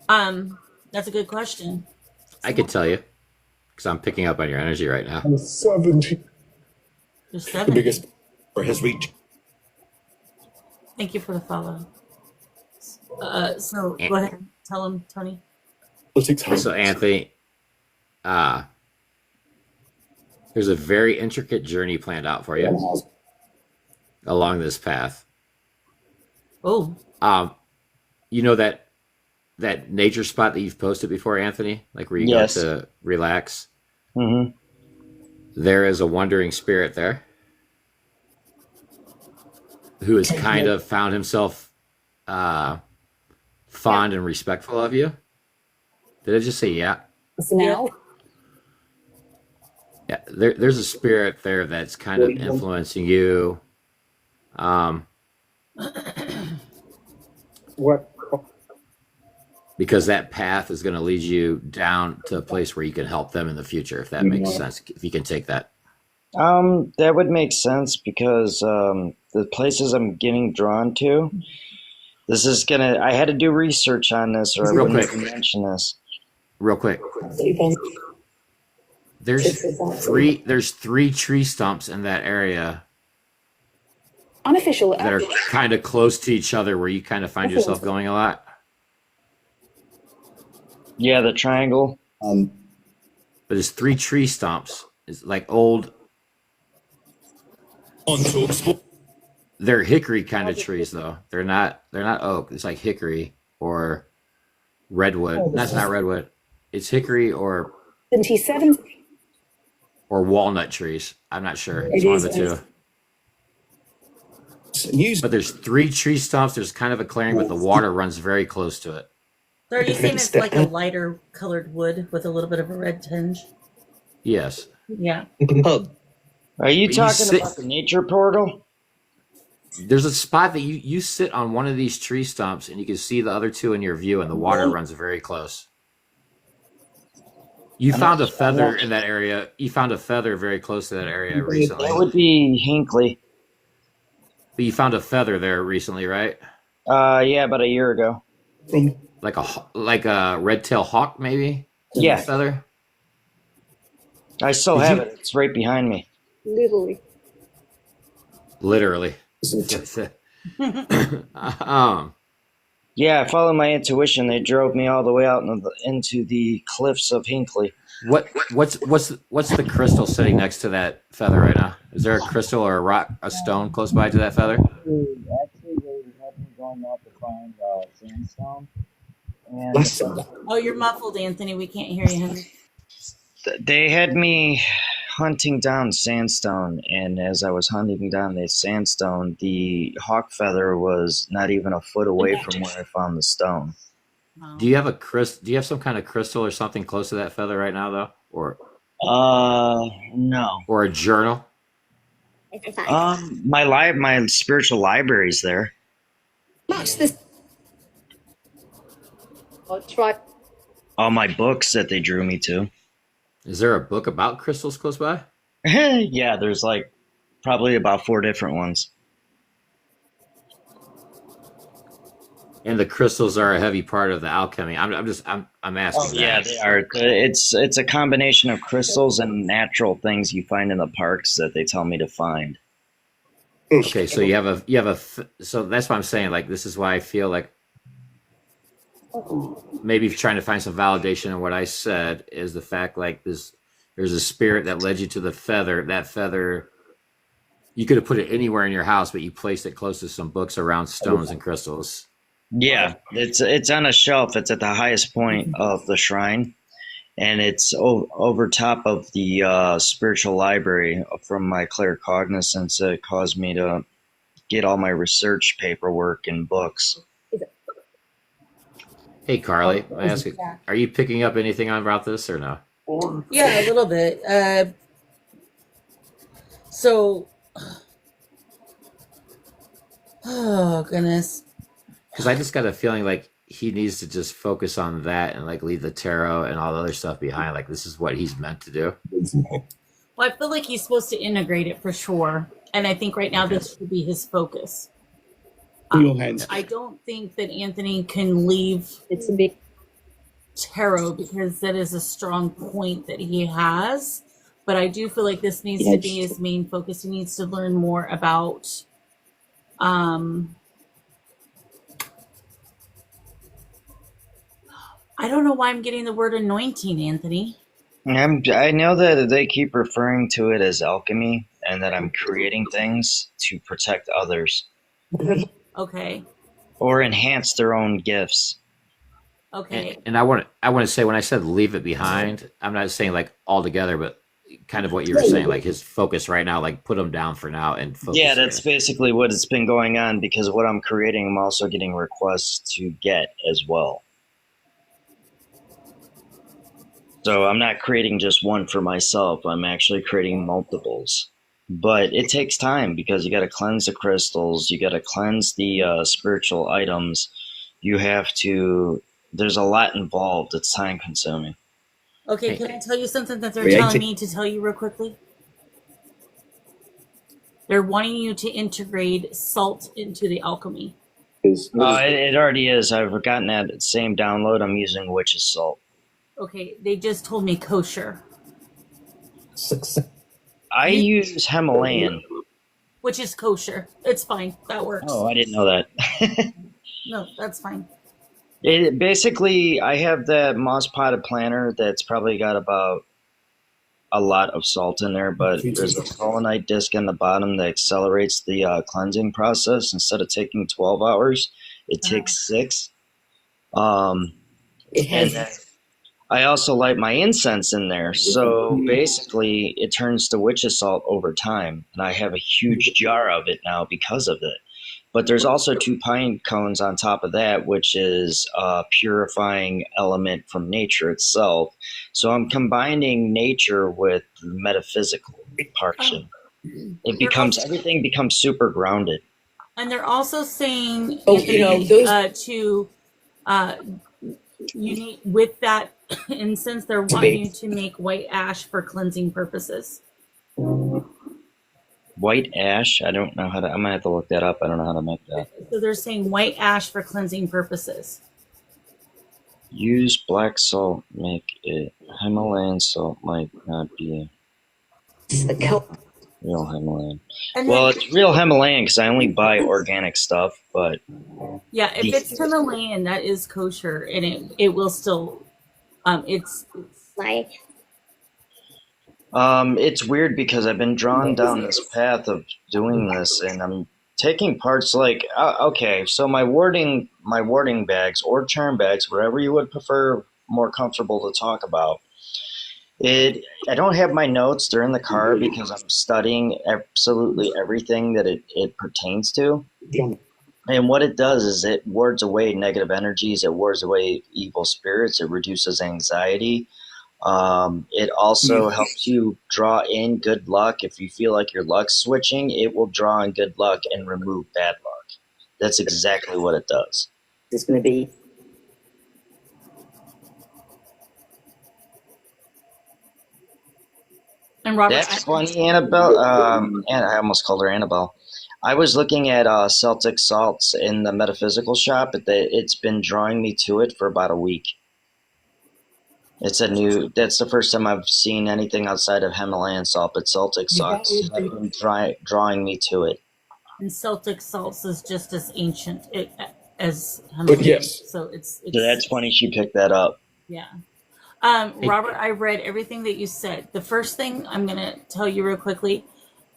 That's a good question. I could tell you because I'm picking up on your energy right now. I'm 70. There's The 7. biggest for his reach. Thank you for the follow. So go ahead. Tell him, Tony. So Anthony, there's a very intricate journey planned out for you along this path. Oh. You know that nature spot that you've posted before, Anthony, like where you Yes. go to relax. Mm-hmm. There is a wandering spirit there who has kind of found himself fond and respectful of you. Did I just say yeah? Now, Yeah, there's a spirit there that's kind of influencing you. What? Because that path is going to lead you down to a place where you can help them in the future, if that makes sense. If you can take that. That would make sense because the places I'm getting drawn to, I had to do research on this or I Real wouldn't quick. even mention this. Real quick. There's three tree stumps in that area unofficial. that are kind of close to each other where you kind of find yourself going a lot. Yeah, the triangle. But there's 3 tree stumps. It's like old. They're hickory kind of trees though. They're not oak. It's like hickory or redwood. That's not redwood. It's hickory or 77. walnut trees. I'm not sure. It's one of the two. But there's 3 tree stumps. There's kind of a clearing, but the water runs very close to it. So are you saying it's like a lighter colored wood with a little bit of a red tinge? Yes. Yeah. Are you But talking about the nature portal? There's a spot that you sit on one of these tree stumps and you can see the other 2 in your view, and the water runs very close. You found a feather in that area. You found a feather very close to that area recently. That would be Hinckley. But you found a feather there recently, right? Yeah, about a year ago. Like a red-tailed hawk, maybe? Yeah. Feather? I still have it. It's right behind me. Literally. Yeah, I followed my intuition. They drove me all the way out into the cliffs of Hinckley. What's the crystal sitting next to that feather right now? Is there a crystal or a rock, a stone close by to that feather? Actually, they had me going out to find sandstone. And Oh, you're muffled, Anthony. We can't hear you, honey. they had me hunting down sandstone, and as I was hunting down the sandstone, the hawk feather was not even a foot away from where I found the stone. Do you have some kind of crystal or something close to that feather right now, though, or No. or a journal? My spiritual library's there. Much this. That's right. All my books that they drew me to. Is there a book about crystals close by? Yeah, there's like probably about 4 different ones. And the crystals are a heavy part of the alchemy. I'm asking. Yeah, they are. It's a combination of crystals and natural things you find in the parks that they tell me to find. Okay, so you have a so that's why I'm saying, like, this is why I feel like maybe trying to find some validation in what I said is the fact, like, there's a spirit that led you to the feather. That feather, You could have put it anywhere in your house, but you placed it close to some books around stones and crystals. Yeah, it's on a shelf. It's at the highest point of the shrine, and it's over top of the spiritual library from my claircognizance. It caused me to get all my research paperwork and books. Hey, Carly, may I ask you, are you picking up anything about this or no? Yeah, a little bit. So, oh goodness. Because I just got a feeling like he needs to just focus on that and like leave the tarot and all the other stuff behind. Like this is what he's meant to do. Well, I feel like he's supposed to integrate it for sure, and I think right now this should be his focus. I don't think that Anthony can leave It's a big. tarot because that is a strong point that he has. But I do feel like this needs to be his main focus. He needs to learn more about I don't know why I'm getting the word anointing, Anthony. I know that they keep referring to it as alchemy and that I'm creating things to protect others Okay. or enhance their own gifts. Okay. And I want to say when I said leave it behind, I'm not saying like altogether, but kind of what you were saying, like his focus right now, like put him down for now and focus. Yeah, that's basically what it's been going on because what I'm creating, I'm also getting requests to get as well. So I'm not creating just one for myself. I'm actually creating multiples. But it takes time because you got to cleanse the crystals. You got to cleanse the spiritual items. You have to, there's a lot involved. It's time consuming. Okay, can I tell you something that they're telling me to tell you real quickly? They're wanting you to integrate salt into the alchemy. It already is. I've gotten that same download. I'm using witch's salt. Okay, they just told me kosher, I use Himalayan. which is kosher. It's fine. That works. Oh, I didn't know that. No, that's fine. Basically, I have that moss potted planter that's probably got about a lot of salt in there, but there's a selenite disc in the bottom that accelerates the cleansing process. Instead of taking 12 hours, it takes 6. And then I also light my incense in there. So basically, it turns to witch's salt over time. And I have a huge jar of it now because of it. But there's also 2 pine cones on top of that, which is a purifying element from nature itself. So I'm combining nature with the metaphysical portion. It becomes, everything becomes super grounded. And they're also saying, Oh, Anthony, you know, those- you need, with that incense, they're wanting you to make white ash for cleansing purposes. White ash? I don't know how to, I'm going to have to look that up. I don't know how to make that. So they're saying white ash for cleansing purposes. Use black salt, make it. Himalayan salt might not be real Himalayan. And Well, then, it's real Himalayan because I only buy organic stuff, but yeah, if it's Himalayan, that is kosher, and it will still, it's it's weird because I've been drawn down this path of doing this, and I'm taking parts like okay, so my warding bags or charm bags, whatever you would prefer, more comfortable to talk about. I don't have my notes. They're in the car because I'm studying absolutely everything that it pertains to. And what it does is it wards away negative energies. It wards away evil spirits. It reduces anxiety. It also helps you draw in good luck. If you feel like your luck's switching, it will draw in good luck and remove bad luck. That's exactly what it does. It's going to be. and Robert. That's funny, Annabelle. And I almost called her Annabelle. I was looking at Celtic salts in the metaphysical shop, but it's been drawing me to it for about a week. That's the first time I've seen anything outside of Himalayan salt, but Celtic salts have been drawing me to it. And Celtic salts is just as ancient as Himalayan. yes. So it's So that's funny she picked that up. yeah. Robert, I read everything that you said. The first thing I'm going to tell you real quickly,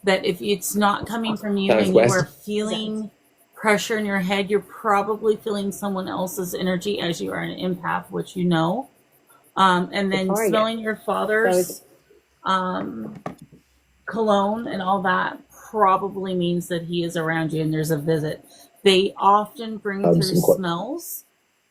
that if it's not coming from you That was and you West. are feeling pressure in your head, you're probably feeling someone else's energy as you are an empath, which you know. And then target. smelling your father's cologne and all that probably means that he is around you and there's a visit. They often bring through smells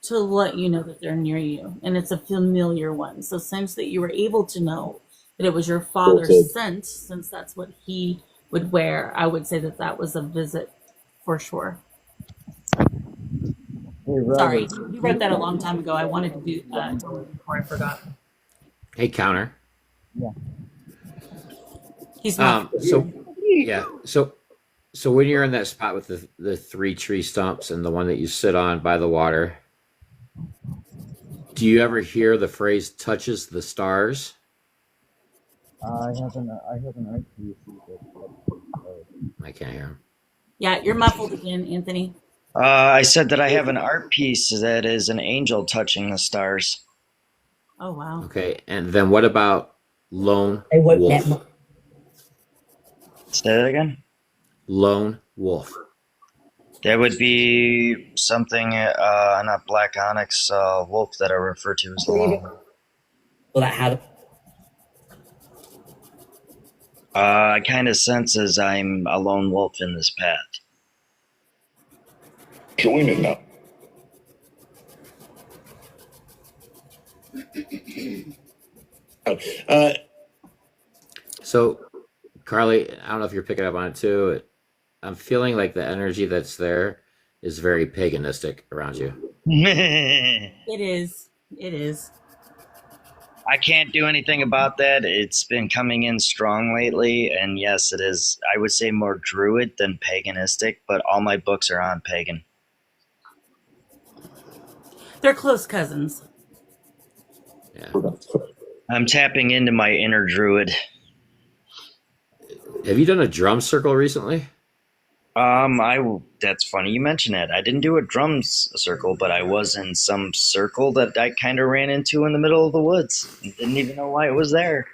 to let you know that they're near you, and it's a familiar one. So since that you were able to know that it was your father's scent, since that's what he would wear, I would say that that was a visit for sure. Sorry, you wrote that a long time ago. I wanted to do before I forgot. Hey, Counter. He's not. So when you're in that spot with the 3 tree stumps and the one that you sit on by the water, do you ever hear the phrase "touches the stars"? I have an art piece. I can't hear him. Yeah, you're muffled again, Anthony. I said that I have an art piece that is an angel touching the stars. Oh wow. Okay, and then what about lone I want wolf? that. Say that again? Lone wolf. That would be something, not black onyx wolf that I refer to as the lone. Well, that had. I kind of sense as I'm a lone wolf in this path. Join it now. So, Carly, I don't know if you're picking up on it too. I'm feeling like the energy that's there is very paganistic around you. It is. It is. I can't do anything about that. It's been coming in strong lately, and yes, it is. I would say more druid than paganistic, but all my books are on pagan. They're close cousins. Yeah. I'm tapping into my inner druid. Have you done a drum circle recently? That's funny you mention that. I didn't do a drums circle, but I was in some circle that I kind of ran into in the middle of the woods. And didn't even know why it was there.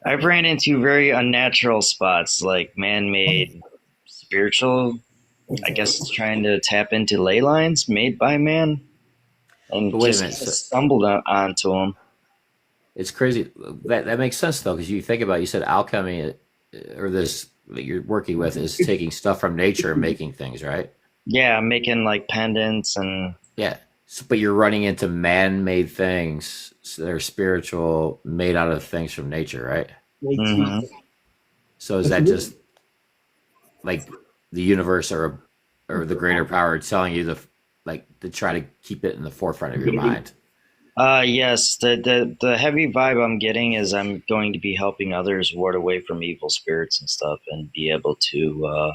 I've ran into very unnatural spots, like man-made spiritual, I guess it's trying to tap into ley lines made by man. And But wait a just minute, so- stumbled onto them. It's crazy. That makes sense though, because you think about it, you said alchemy, or this that you're working with is taking stuff from nature and making things, right? Yeah, I'm making like pendants and Yeah. So, but you're running into man-made things that are spiritual, made out of things from nature, right? Mhm. So is that just like the universe or the greater power telling you to try to keep it in the forefront of your mind? Yes, the heavy vibe I'm getting is I'm going to be helping others ward away from evil spirits and stuff, and be able to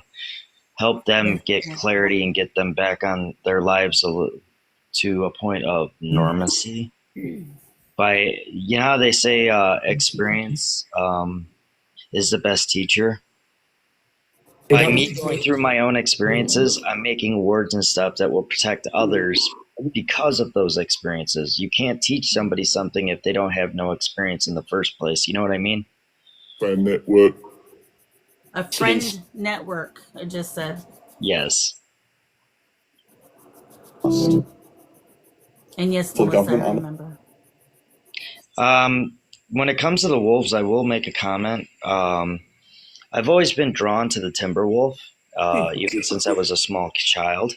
help them get clarity and get them back on their lives to a point of normacy. By how they say experience is the best teacher. By me going through my own experiences, I'm making words and stuff that will protect others because of those experiences. You can't teach somebody something if they don't have no experience in the first place. You know what I mean? Friend network. A friend network, I just said. Yes. And yes, Full Melissa, government I on it. remember. When it comes to the wolves, I will make a comment. I've always been drawn to the timber wolf, even since I was a small child.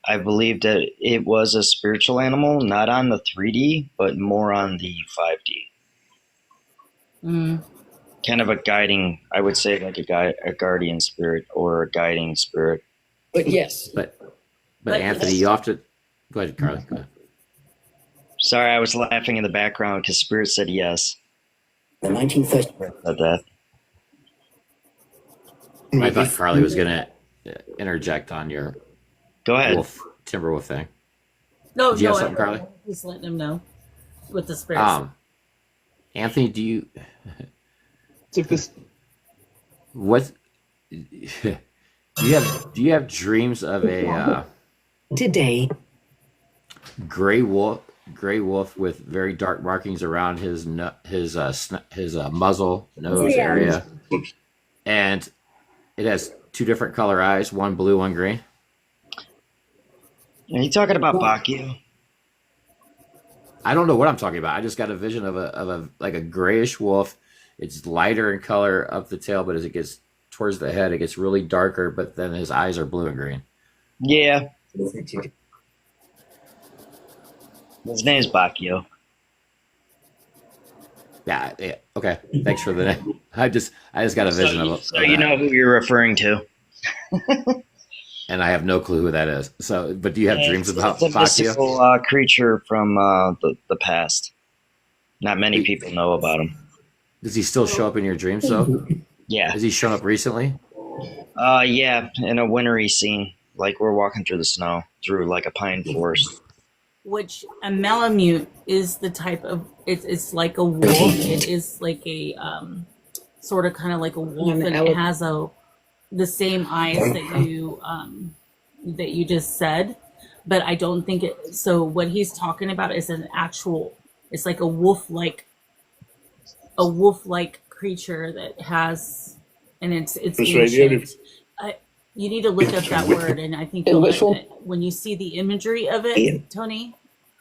I believe that it was a spiritual animal, not on the 3D, but more on the 5D. Kind of a guiding, I would say, like a guardian spirit or a guiding spirit. But yes. But Anthony, you often go ahead, Carly. Go ahead. Sorry, I was laughing in the background because Spirit said yes. The 1930s. Said that. I thought Carly was going to interject on your Go ahead. timber wolf thing. No, Did you have no, something, Carly? Just letting them know with the spirits. Anthony, do you what do you have dreams of a Today. gray wolf gray wolf with very dark markings around his muzzle, nose area, and it has two different color eyes, one blue, one green. Are you talking about Bakio? I don't know what I'm talking about. I just got a vision of a like a grayish wolf. It's lighter in color up the tail, but as it gets towards the head, it gets really darker. But then his eyes are blue and green. Yeah. His name's Bakio. Yeah. Okay. Thanks for the name. I just got a vision of it. So you know who you're referring to. And I have no clue who that is. So, but do you have dreams about It's a Bakio? mystical creature from the past. Not many people know about him. Does he still show up in your dreams though? Yeah. Has he shown up recently? Yeah, in a wintry scene, like we're walking through the snow, through like a pine forest. Which a Malamute is the type of it's like a wolf. It is like a sort of kind of like a wolf, and it has the same eyes that you just said, but I don't think it. So what he's talking about is an actual. It's like a wolf-like creature that has, and it's ancient. You need to look up that word, and I think you'll like it. When you see the imagery of it, Tony,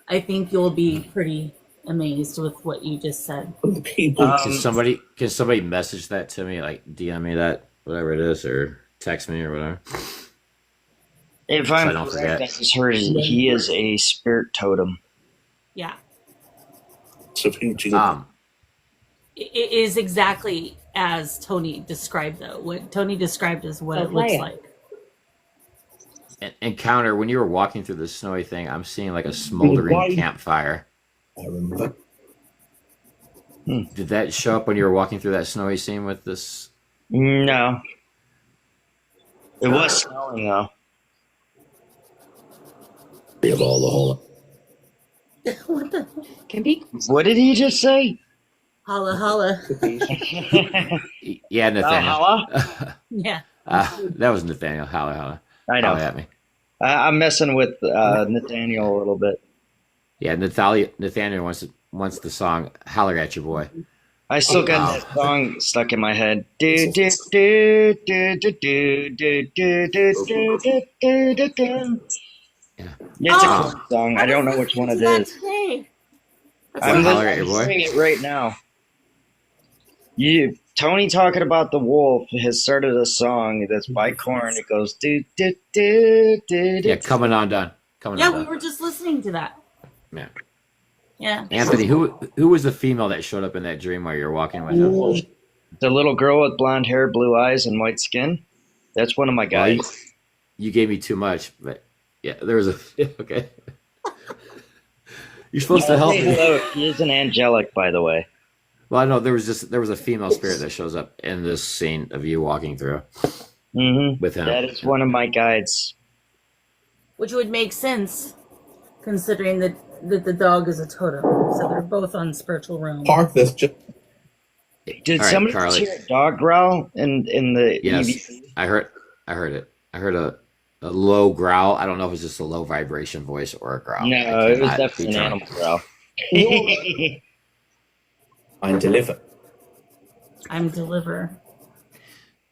I think you'll be pretty amazed with what you just said. Can somebody message that to me, like DM me that, whatever it is, or text me or whatever? If So I I'm don't correct, I forget. just heard he is a spirit totem. Yeah, Um, it is exactly as Tony described, though. What Tony described is what it looks like. Encounter, when you were walking through the snowy thing, I'm seeing like a smoldering campfire. I remember. Did that show up when you were walking through that snowy scene with this? No. It was snowing though. We have all the whole. What the? Can be. What did he just say? Holla holla. Yeah, Nathaniel. Holla? Yeah. That was Nathaniel. Holla, holla. I know. Holla at me. I'm messing with Nathaniel a little bit. Yeah, Nathaniel wants the song "Holler at Your Boy." I still got that song stuck in my head. Do, do, do, do, do, do, do, do, do, do, do, do, do. Yeah. It's a cool song. I don't know which one it is. Today. I'm Holler at Your Boy. listening it right now. Tony talking about the wolf has started a song that's by Korn. It goes do do do do. Yeah, coming on done. Yeah, we were just listening to that. Yeah. Yeah. Anthony, who was the female that showed up in that dream while you were walking with him? The little girl with blonde hair, blue eyes, and white skin. That's one of my guys. Well, you gave me too much, but yeah, there was a okay. You're supposed to help me. Hello, he is an angelic, by the way. Well, I know there was a female spirit that shows up in this scene of you walking through with him. That is one of my guides. Which would make sense, considering that the dog is a totem. So they're both on spiritual realm. Park this. Did All right, somebody Carly. hear a dog growl in the Yes, EVP? I heard it. I heard a low growl. I don't know if it's just a low vibration voice or a growl. No, I it was cannot definitely an determine. animal growl. And deliver. I'm deliver.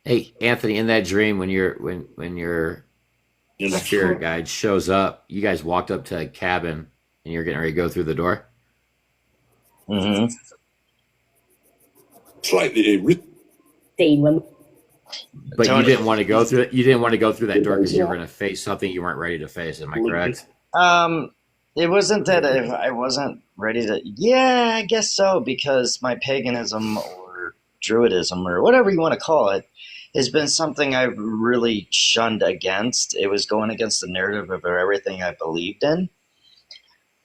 Hey, Anthony, in that dream, when your spirit guide shows up, you guys walked up to a cabin and you're getting ready to go through the door. Mm-hmm. Slightly But Tony. you didn't want to go through it. You didn't want to go through that door because you were going to face something you weren't ready to face. Am I correct? It wasn't that I wasn't ready to. Yeah, I guess so, because my paganism or druidism or whatever you want to call it has been something I've really shunned against. It was going against the narrative of everything I believed in.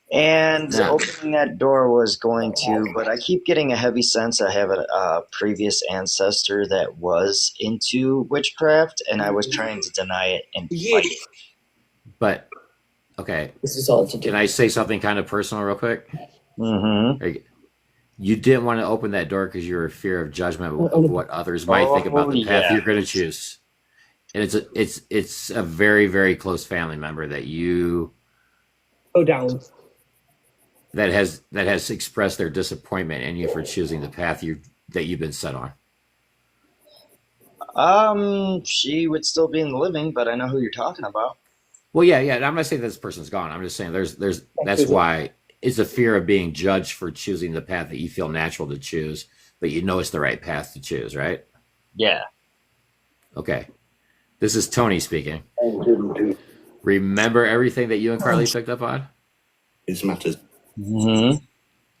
And Yeah. opening that door was going to, but I keep getting a heavy sense I have a previous ancestor that was into witchcraft, and I was trying to deny it and fight it. But okay, This is all to do. can I say something kind of personal real quick? Mm-hmm. You didn't want to open that door because you were in fear of judgment of what others might think about the path yeah. you're going to choose. And it's a very, very close family member that you Go down. that has expressed their disappointment in you for choosing the path that you've been set on? She would still be in the living, but I know who you're talking about. Well, yeah, yeah. I'm not saying this person's gone. I'm just saying that's why it's a fear of being judged for choosing the path that you feel natural to choose, but you know it's the right path to choose, right? Yeah. Okay. This is Tony speaking. Remember everything that you and Carly picked up on It matters. Mm-hmm.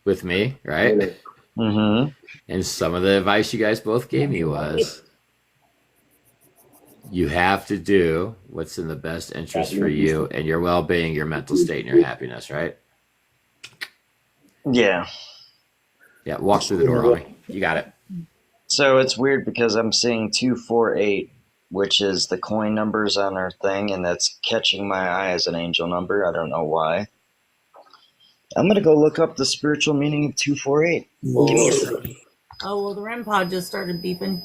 with me, right? Mm-hmm. And some of the advice you guys both gave me was you have to do what's in the best interest for you and your well-being, your mental state, and your happiness, right? Yeah. Yeah, walk through the door, homie. You got it. So it's weird because I'm seeing 248, which is the coin numbers on our thing, and that's catching my eye as an angel number. I don't know why. I'm going to go look up the spiritual meaning of 248. Give me a second. Oh, well, the REM pod just started beeping.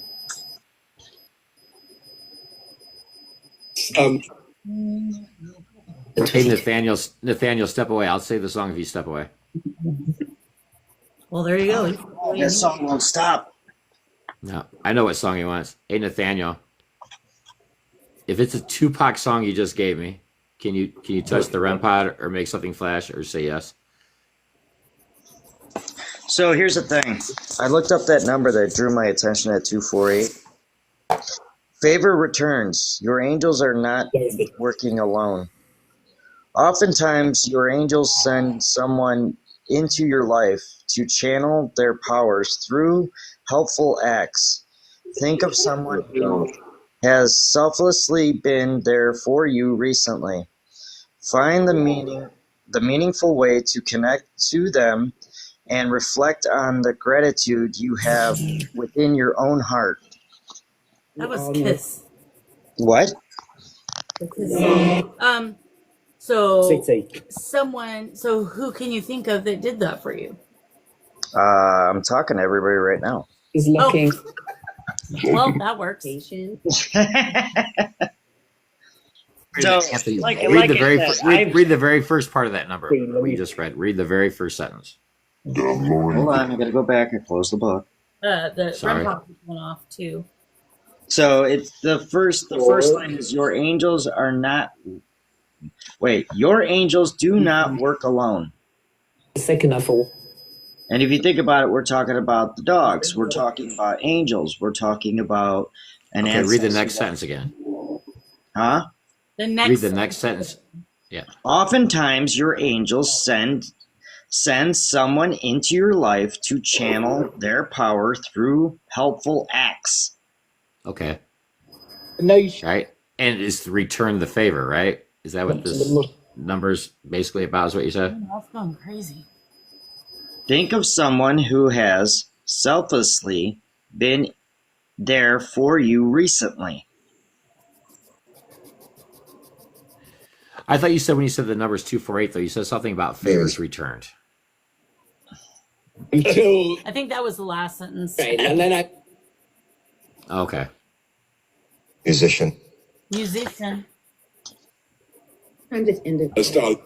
Hey, Nathaniel, step away. I'll say the song if you step away. Well, there you go. That song won't stop. No, I know what song he wants. Hey, Nathaniel, if it's a Tupac song you just gave me, can you touch the REM pod or make something flash or say yes? So here's the thing. I looked up that number that drew my attention at 248. Favor returns. Your angels are not working alone. Oftentimes, your angels send someone into your life to channel their powers through helpful acts. Think of someone who has selflessly been there for you recently. Find the meaningful way to connect to them and reflect on the gratitude you have within your own heart. That was Kiss. What? So who can you think of that did that for you? I'm talking to everybody right now. He's looking. Well, that works. So, read the very first part of that number we just read. Read the very first sentence. Hold on, I gotta go back and close the book. The Sorry. REM pod went off too. So it's the first line is your angels are not. Wait, your angels do not work alone. Second of all. And if you think about it, we're talking about the dogs. We're talking about angels. We're talking about an Okay, read the ancestor. next sentence again. Huh? Read the next sentence. Yeah. Oftentimes, your angels send someone into your life to channel their power through helpful acts. Okay. No, Right? And it's to return the favor, right? Is that what this number's basically about, is what you said? That's going crazy. Think of someone who has selflessly been there for you recently. I thought you said when you said the number's 248, though, you said something about favors returned. until I think that was the last sentence. right, and then I Okay. Musician. Musician. I'm just ended. start.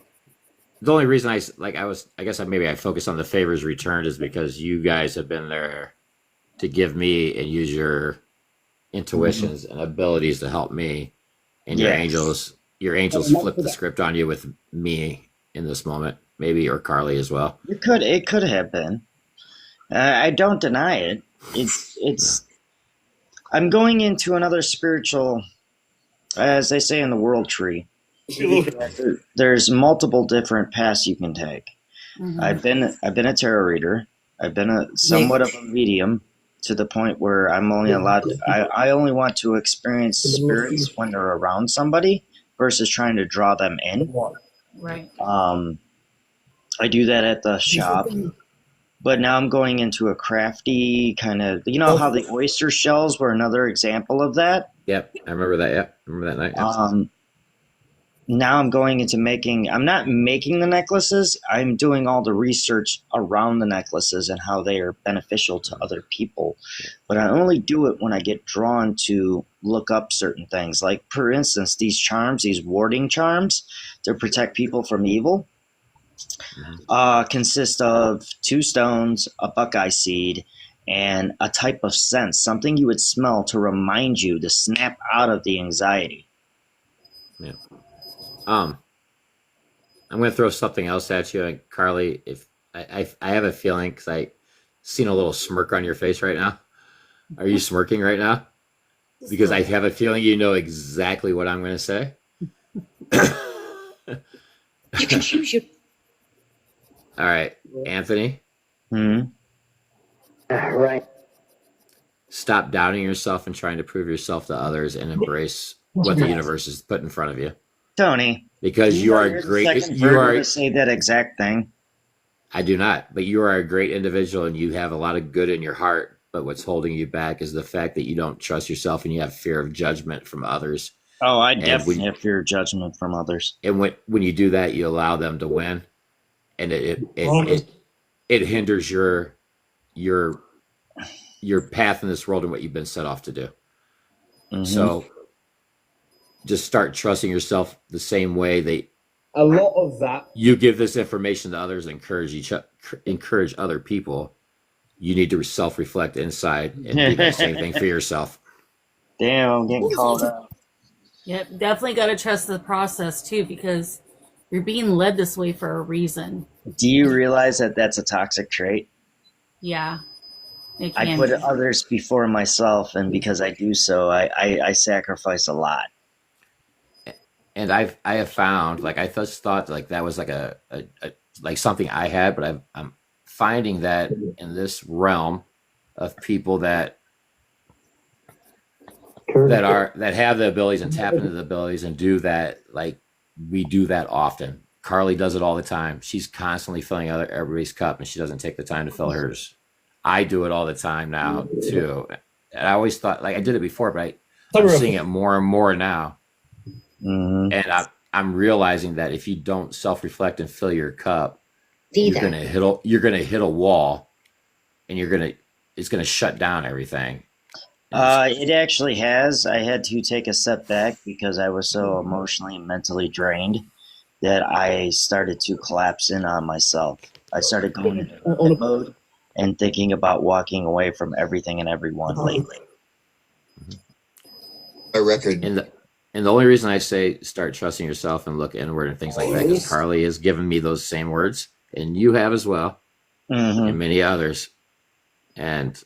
The only reason I guess maybe I focus on the favors returned is because you guys have been there to give me and use your intuitions and abilities to help me, and your angels flip the script on you with me in this moment, maybe, or Carly as well. It could have been. I don't deny it. It's. I'm going into another spiritual, as they say in the world tree. There's multiple different paths you can take. Mm-hmm. I've been a tarot reader. I've been a somewhat of a medium to the point where I'm only allowed. I only want to experience spirits when they're around somebody versus trying to draw them in. Right. I do that at the shop, but now I'm going into a crafty kind of. You know how the oyster shells were another example of that. Yep, I remember that. Yep, I remember that night. Yep. Now I'm going into making. I'm not making the necklaces. I'm doing all the research around the necklaces and how they are beneficial to other people. But I only do it when I get drawn to look up certain things. Like, for instance, these charms, these warding charms to protect people from evil. consists of 2 stones, a buckeye seed, and a type of scent, something you would smell to remind you to snap out of the anxiety. Yeah. I'm going to throw something else at you, and Carly. If I have a feeling because I seen a little smirk on your face right now. Are you smirking right now? Because I have a feeling you know exactly what I'm going to say. You can choose your. All right, Anthony. Right. Stop doubting yourself and trying to prove yourself to others, and embrace what the universe is put in front of you. Tony, Because you are you're the great. second You Virgo are. to say that exact thing. I do not, but you are a great individual, and you have a lot of good in your heart. But what's holding you back is the fact that you don't trust yourself, and you have fear of judgment from others. Oh, I And definitely when have fear of judgment from others. and when you do that, you allow them to win, and it hinders your path in this world and what you've been set off to do. So just start trusting yourself the same way that A lot of that. you give this information to others and encourage other people. You need to self-reflect inside and do the same thing for yourself. Damn, I'm getting called out. Yep, definitely got to trust the process too, because you're being led this way for a reason. Do you realize that that's a toxic trait? Yeah, it I can put be. others before myself, and because I do so, I sacrifice a lot. And I have found, like, I just thought like that was like a like something I had, but I'm finding that in this realm of people that have the abilities and tap into the abilities and do that, like we do that often. Carly does it all the time. She's constantly filling everybody's cup, and she doesn't take the time to fill hers. I do it all the time now too. And I always thought, like, I did it before, but I'm seeing it more and more now. And I'm realizing that if you don't self-reflect and fill your cup, you're gonna hit a wall, and it's gonna shut down everything. It actually has. I had to take a step back because I was so emotionally and mentally drained that I started to collapse in on myself. I started going into panic mode and thinking about walking away from everything and everyone lately. A record. And the only reason I say start trusting yourself and look inward and things like that is Carly has given me those same words, and you have as well, and many others. And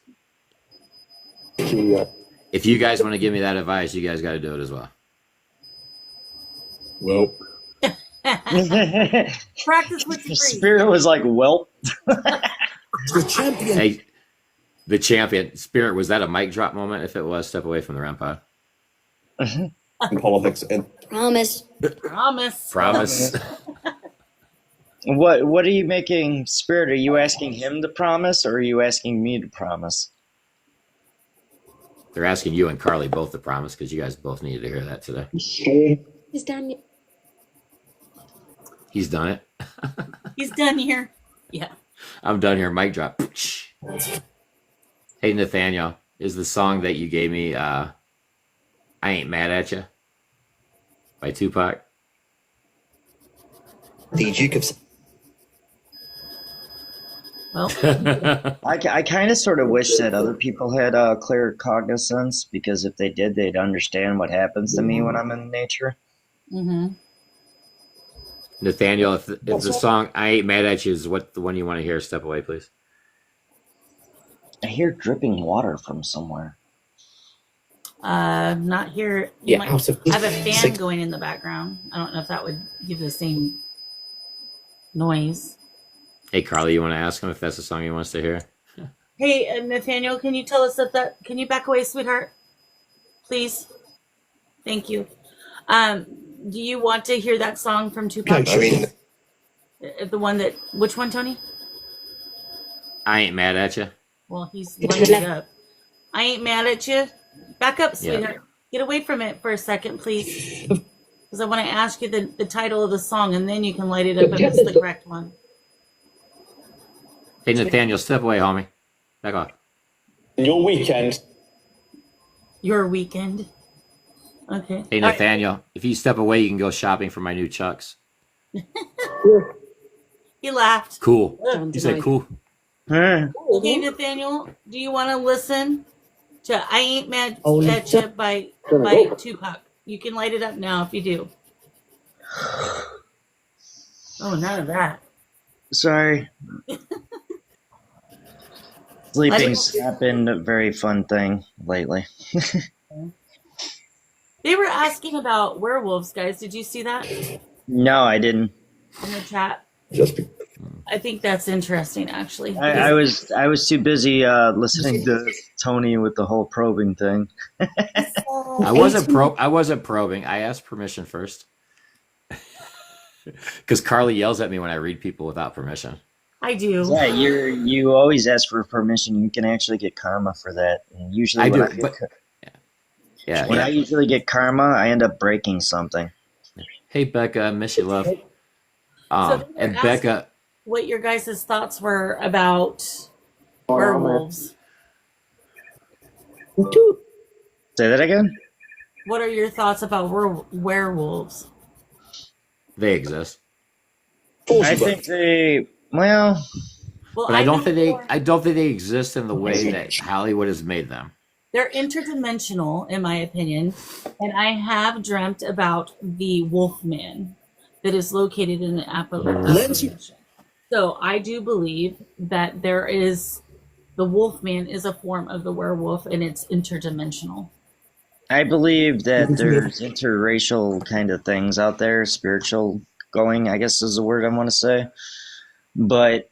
if you guys want to give me that advice, you guys got to do it as well. Well, Practice what you preach. Spirit was like, well. The champion. Hey, the champion. Spirit, was that a mic drop moment? If it was, step away from the REM pod. In politics and Promise. Promise. What are you making, Spirit? Are you asking him to promise, or are you asking me to promise? They're asking you and Carly both to promise, because you guys both needed to hear that today. He's done. He's done it. He's done here. Yeah. I'm done here. Mic drop. Hey, Nathaniel, is the song that you gave me, I Ain't Mad at You by Tupac? The Duke of. Well, I kind of sort of wish that other people had clear cognizance, because if they did, they'd understand what happens to me when I'm in nature. Nathaniel, if the song I Ain't Mad at You is what the one you want to hear, step away, please. I hear dripping water from somewhere. not here. You might, I have a fan going in the background. I don't know if that would give the same noise. Hey, Carly, you want to ask him if that's the song he wants to hear? Hey, Nathaniel, can you tell us if that? Can you back away, sweetheart? Please. Thank you. Do you want to hear that song from Tupac? The one that, which one, Tony? I Ain't Mad at You. Well, he's lining it up. I ain't mad at you. Back up, sweetheart. Yeah. Get away from it for a second, please. Because I want to ask you the title of the song, and then you can light it up if it's the correct one. Hey, Nathaniel, step away, homie. Back off. Your weekend. Your weekend. Okay. Hey, Nathaniel, if you step away, you can go shopping for my new Chucks. He laughed. Cool. Don't You said deny. cool. Okay, Nathaniel, do you want to listen to "I Ain't Mad at You" by Tupac? You can light it up now if you do. Oh, none of that. Sorry. Sleeping's not been a very fun thing lately. They were asking about werewolves, guys. Did you see that in No, I didn't. the chat? Just be- I think that's interesting, actually. I was too busy listening to Tony with the whole probing thing. I wasn't probing. I asked permission first. Because Carly yells at me when I read people without permission. I do. Yeah, you always ask for permission. You can actually get karma for that. And usually, I when do, I get, but yeah, when yeah. I usually get karma, I end up breaking something. Hey Becca, miss you, love. So they were And asking Becca, what your guys' thoughts were about werewolves. Say that again. What are your thoughts about werewolves? they exist, I think they. Well, Well, but I don't know think they. more- I don't think they exist in the way that Hollywood has made them. They're interdimensional, in my opinion, and I have dreamt about the Wolfman that is located in the Appalachian. So I do believe that the Wolfman is a form of the werewolf, and it's interdimensional. I believe that there's interracial kind of things out there, spiritual going, I guess is the word I want to say. But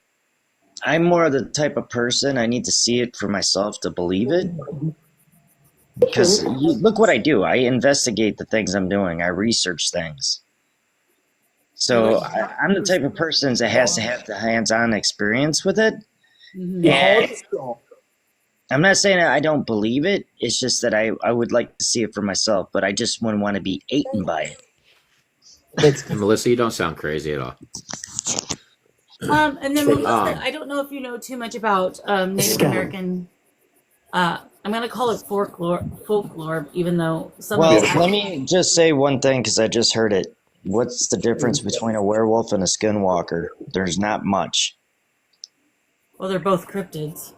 I'm more of the type of person I need to see it for myself to believe it. Because look what I do. I investigate the things I'm doing. I research things. So I'm the type of person that has to have the hands-on experience with it. And I'm not saying that I don't believe it. It's just that I would like to see it for myself, but I just wouldn't want to be eaten by it. And Melissa, you don't sound crazy at all. And then Melissa, I don't know if you know too much about Native American. I'm going to call it folklore, even though some. Well, let me just say one thing because I just heard it. What's the difference between a werewolf and a skinwalker? There's not much. Well, they're both cryptids.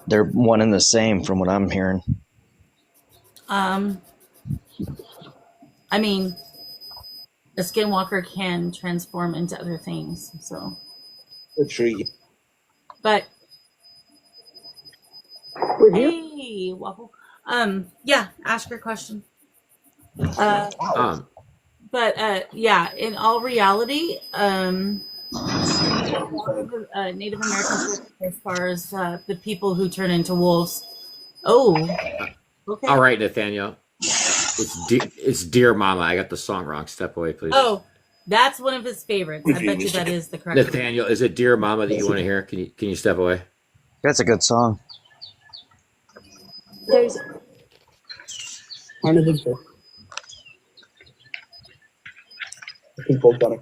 They're one and the same from what I'm hearing. I mean, a skinwalker can transform into other things, so. A tree. But hey, Waffle. Yeah, ask your question. Yeah, in all reality, Native Americans, as far as the people who turn into wolves. Oh, okay. All right, Nathaniel. It's Dear Mama. I got the song wrong. Step away, please. Oh, that's one of his favorites. I bet you that is the correct one. Nathaniel, is it Dear Mama that you want to hear? Can you step away? That's a good song. There's I don't think so. I think both got it.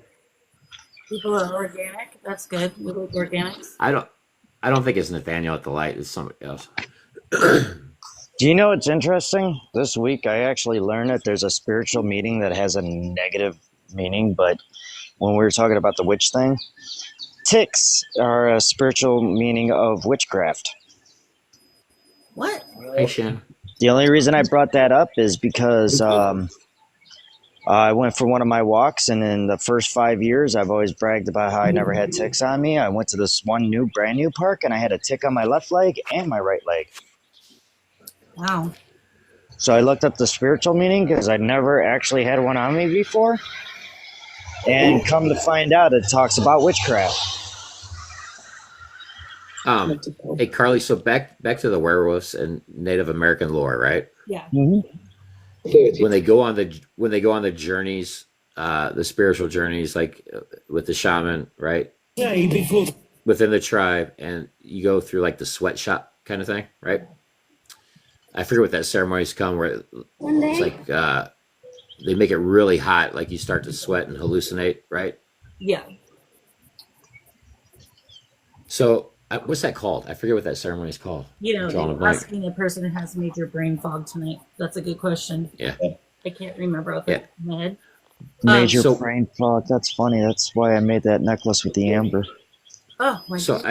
People are organic. That's good. We like organics. I don't think it's Nathaniel at the light. It's somebody else. Do you know what's interesting? This week I actually learned that there's a spiritual meaning that has a negative meaning, but when we were talking about the witch thing, ticks are a spiritual meaning of witchcraft. What? Hey, Shan. The only reason I brought that up is because I went for one of my walks, and in the first 5 years, I've always bragged about how I never had ticks on me. I went to this brand new park, and I had a tick on my left leg and my right leg. Wow. So I looked up the spiritual meaning because I never actually had one on me before. And come to find out, it talks about witchcraft. Hey, Carly. So back to the werewolves and Native American lore, right? Yeah. When they go on the journeys, the spiritual journeys, like with the shaman, right? Yeah, you big fool. Within the tribe, and you go through like the sweatshop kind of thing, right? I forget what that ceremony's called, where it's like they make it really hot, like you start to sweat and hallucinate, right? Yeah. So what's that called? I forget what that ceremony is called. You know, Drawing a you're blank. asking a person who has major brain fog tonight. That's a good question. Yeah. I can't remember off the top of my head. Major So- brain fog. That's funny. That's why I made that necklace with the amber. Oh my So God.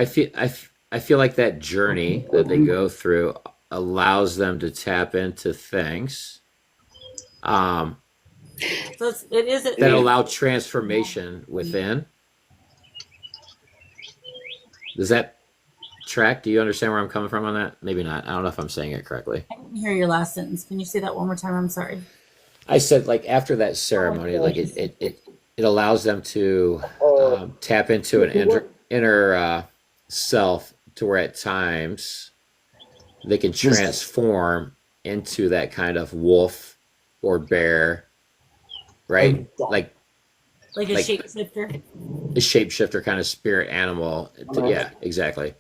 I feel like that journey that they go through allows them to tap into things um, So it is. that allow transformation within. Does that track? Do you understand where I'm coming from on that? Maybe not. I don't know if I'm saying it correctly. I didn't hear your last sentence. Can you say that one more time? I'm sorry. I said like after that ceremony, like it allows them to tap into an inner self to where at times they can transform into that kind of wolf or bear, right? Like Like a Like- shapeshifter. a shapeshifter kind of spirit animal. Yeah, exactly.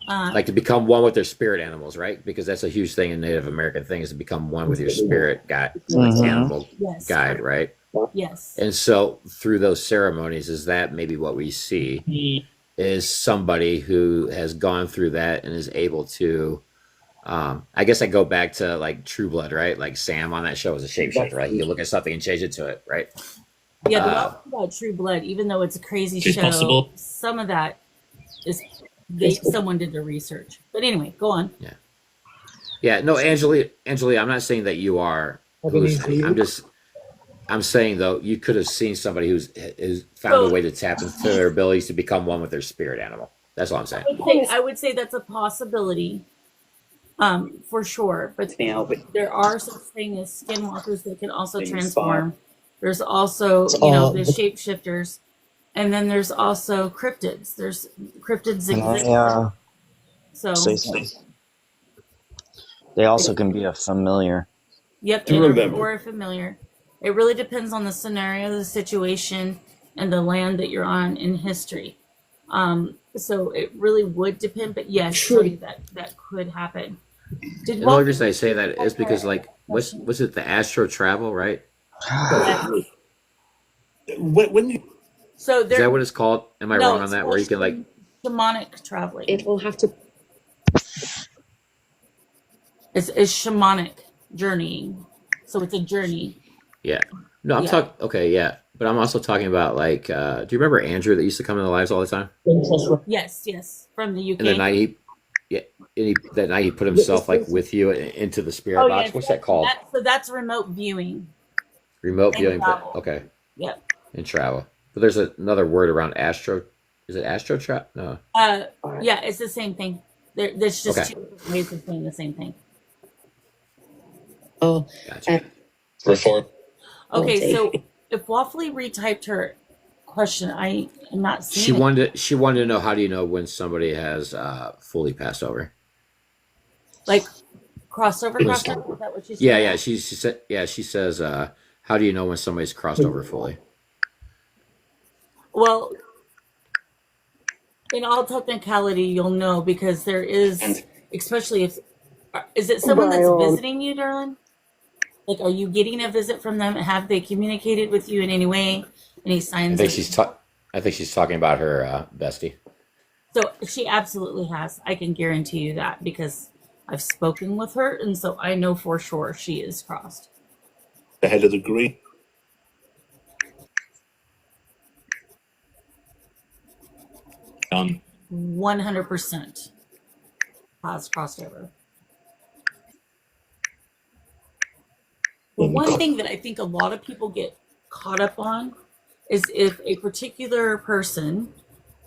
Uh, Like to become one with their spirit animals, right? Because that's a huge thing in Native American things to become one with your spirit guide, animal yes. guide, right? Yes. And so through those ceremonies, is that maybe what we see is somebody who has gone through that and is able to. I guess I go back to like True Blood, right? Like Sam on that show was a shapeshifter, right? He could look at something and change it to it, right? Yeah, the one thing about True Blood, even though it's a crazy It's show, possible. some of that is someone did their research. But anyway, go on. Yeah, no, Angeli, I'm not saying that you are hallucinating. I'm saying though, you could have seen somebody who's found a way to tap into their abilities to become one with their spirit animal. That's all I'm saying. I would say that's a possibility, for sure. But there are such things as skinwalkers that can also transform. There's also, the shapeshifters, and then there's also cryptids. There's cryptids exist. So Say something. They also can be a familiar. yep, To and remember. or a familiar. It really depends on the scenario, the situation, and the land that you're on in history. So it really would depend, but yes, Jody, that could happen. Did And the only reason I say that is because like was it the astro travel, right? When you so Is there? that what it's called? Am I no, wrong on it's that? Where you can like shamanic traveling. It will have to. It's shamanic journeying. So it's a journey. yeah. No, I'm Yeah. talking okay, yeah. But I'm also talking about like do you remember Andrew that used to come in the lives all the time? Yes, from the UK. And the night that night he put himself like with you into the spirit box. yes, What's that called? so that's remote viewing. Remote and viewing. travel. Okay. Yep. And travel. But there's another word around astro. Is it astro trap? No. Yeah, it's the same thing. There's just Okay. two different ways of saying the same thing. Oh, Gotcha. Reform. Okay, Oh, so if Waffly retyped her question, I am not seeing She it. wanted to know how do you know when somebody has fully passed over? Like crossover. Is that what she said? Yeah. She said she says how do you know when somebody's crossed over fully? Well, in all technicality, you'll know because there is, especially if, is it someone that's visiting you, darling? Like, are you getting a visit from them? Have they communicated with you in any way? Any I signs? think she's talking about her bestie. So she absolutely has. I can guarantee you that because I've spoken with her, and so I know for sure she is crossed. The head of the green. 100% has crossed over. But one thing that I think a lot of people get caught up on is if a particular person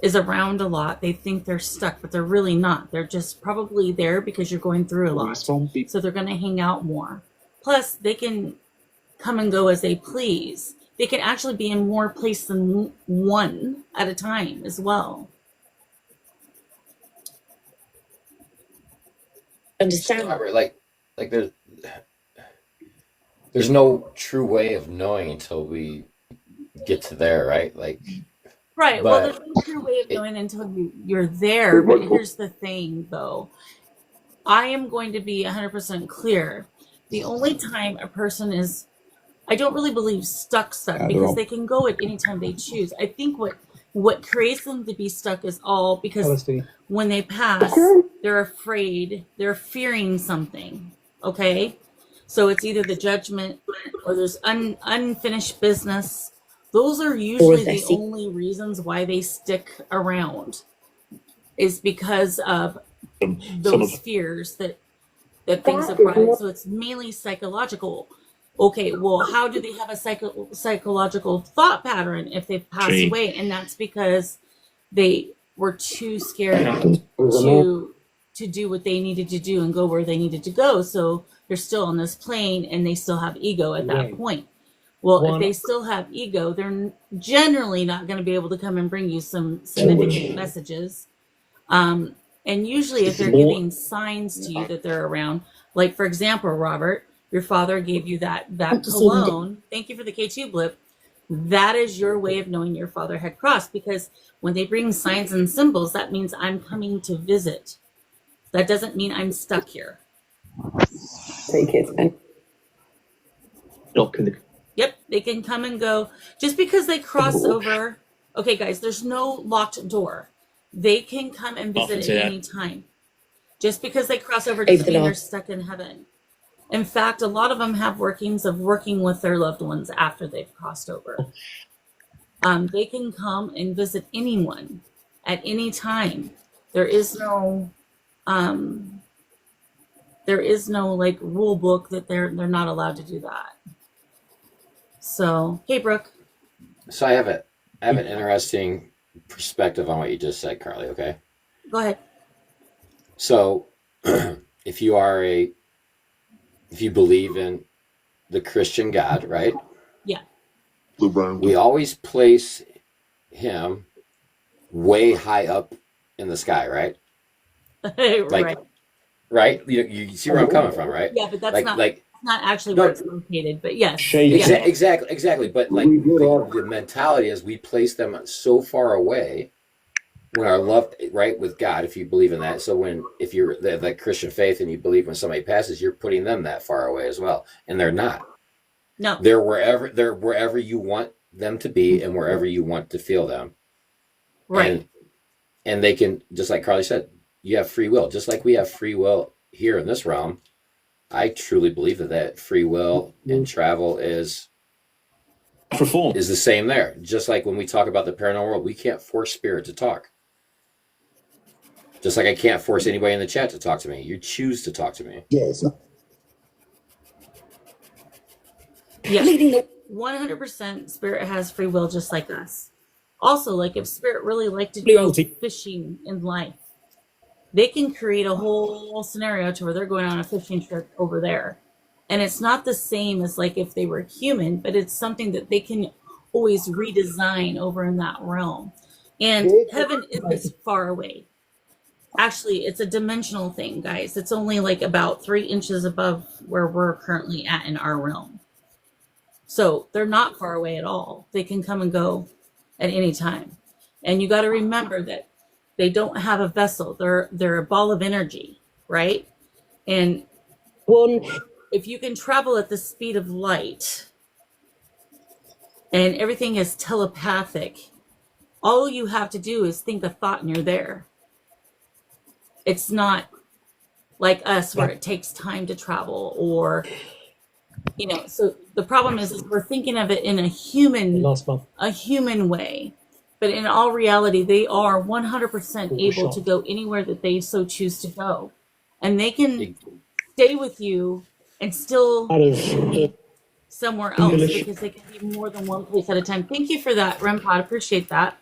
is around a lot, they think they're stuck, but they're really not. They're just probably there because you're going through a lot. So they're going to hang out more. Plus, they can come and go as they please. They can actually be in more places than one at a time as well. understand. Like there's no true way of knowing until we get to there, right? Like Right. Well, but there's no true way of knowing until you're there. But here's the thing, though. I am going to be 100% clear. The only time a person is, I don't really believe stuck because they can go at any time they choose. I think what creates them to be stuck is all because when they pass, they're afraid, they're fearing something. Okay? So it's either the judgment or there's unfinished business. Those are usually the only reasons why they stick around, is because of those fears that things have brought. So it's mainly psychological. Okay, well, how do they have a psychological thought pattern if they've passed away? And that's because they were too scared to do what they needed to do and go where they needed to go. So they're still on this plane and they still have ego at that point. Well, if they still have ego, they're generally not going to be able to come and bring you some significant messages. And usually if they're giving signs to you that they're around, like for example, Robert, your father gave you that cologne. Thank you for the K2 blip. That is your way of knowing your father had crossed, because when they bring signs and symbols, that means I'm coming to visit. That doesn't mean I'm stuck here. Take it. And Yep, they can come and go. Just because they cross over, okay, guys, there's no locked door. They can come and visit at any time. Just because they cross over doesn't mean they're stuck in heaven. In fact, a lot of them have workings of working with their loved ones after they've crossed over. They can come and visit anyone at any time. There is no like rule book that they're not allowed to do that. So, hey, Brooke. So I have an interesting perspective on what you just said, Carly. Okay. Go ahead. So, if you believe in the Christian God, right? Yeah. We always place him way high up in the sky, right? Right. Right? You see where I'm coming from, right? Yeah, but that's not actually No. where it's located. But yes. Exactly. But like the mentality is we place them so far away when our love, right, with God, if you believe in that. So if you're that Christian faith and you believe when somebody passes, you're putting them that far away as well, and they're not. No, they're wherever you want them to be and wherever you want to feel them. Right. And they can, just like Carly said, you have free will, just like we have free will here in this realm. I truly believe that free will and travel is the same there. Just like when we talk about the paranormal world, we can't force spirit to talk. Just like I can't force anybody in the chat to talk to me. You choose to talk to me. yes. Yeah. Leading the 100% spirit has free will just like us. Also, like if spirit really liked to go fishing in life, they can create a whole scenario to where they're going on a fishing trip over there. And it's not the same as like if they were human, but it's something that they can always redesign over in that realm. And heaven is far away. Actually, it's a dimensional thing, guys. It's only like about 3 inches above where we're currently at in our realm. So they're not far away at all. They can come and go at any time. And you got to remember that they don't have a vessel. They're a ball of energy, right? And if you can travel at the speed of light and everything is telepathic, all you have to do is think a thought and you're there. It's not like us where it takes time to travel or, so the problem is we're thinking of it in a human way. But in all reality, they are 100% able to go anywhere that they so choose to go. And they can stay with you and still be somewhere else because they can be more than one place at a time. Thank you for that, Rempod. Appreciate that.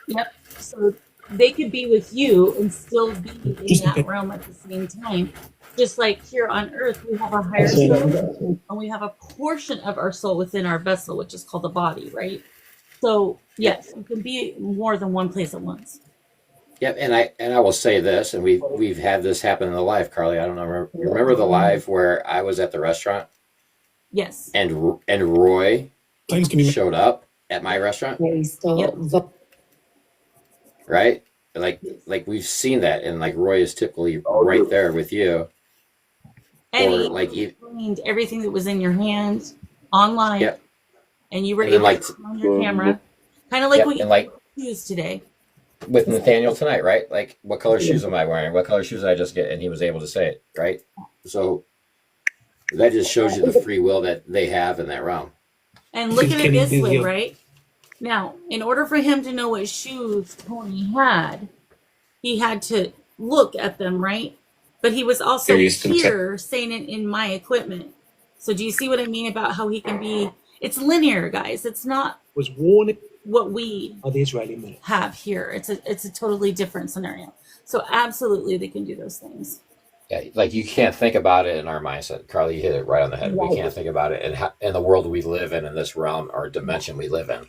Yep. So they could be with you and still be in that realm at the same time. Just like here on Earth, we have a higher soul and we have a portion of our soul within our vessel, which is called the body, right? So yes, you can be more than one place at once. Yep, and I will say this, and we've had this happen in the live, Carly. I don't know. Remember the live where I was at the restaurant? Yes. And Roy showed up at my restaurant. Right? Like we've seen that, and like Roy is typically right there with you. And or he like explained everything that was in your hands online. Yep. And you were And able then, to on your camera. Kind of like what and you used today. with Nathaniel tonight, right? Like, what color shoes am I wearing? What color shoes did I just get? And he was able to say it, right? So That just shows you the free will that they have in that realm. And look at it Can he this do way, the- right? Now, in order for him to know what shoes Tony had, he had to look at them, right? But he was also Curious to check. here saying it in my equipment. So do you see what I mean about how he can be? It's linear, guys. It's not Was warning what we by the Israeli military. have here. It's a totally different scenario. So absolutely, they can do those things. Yeah, like you can't think about it in our mindset. Carly, you hit it right on the head. We can't think about it in the world we live in this realm or dimension we live in.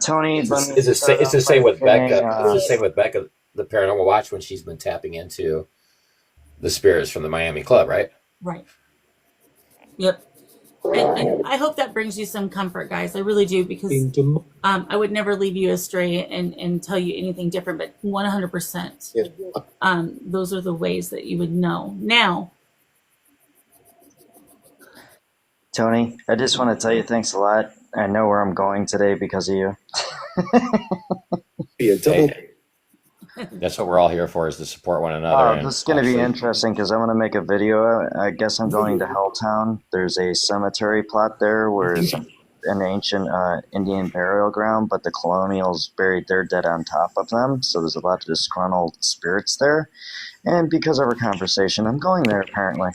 Tony, It's let me the start it's the off same by with Becca. saying, It's the same with Becca, the Paranormal Watch, when she's been tapping into the spirits from the Miami Club, right? Right. Yep. And I hope that brings you some comfort, guys. I really do, because Into I would never leave you astray and tell you anything different, but 100%. Yes. Those are the ways that you would know. Now, Tony, I just want to tell you thanks a lot. I know where I'm going today because of you. Be a double. That's what we're all here for, is to support one another. This is going to be actually- interesting because I want to make a video. I guess I'm going to Helltown. There's a cemetery plot there where it's an ancient Indian burial ground, but the colonials buried their dead on top of them. So there's a lot of disgruntled spirits there. And because of our conversation, I'm going there apparently.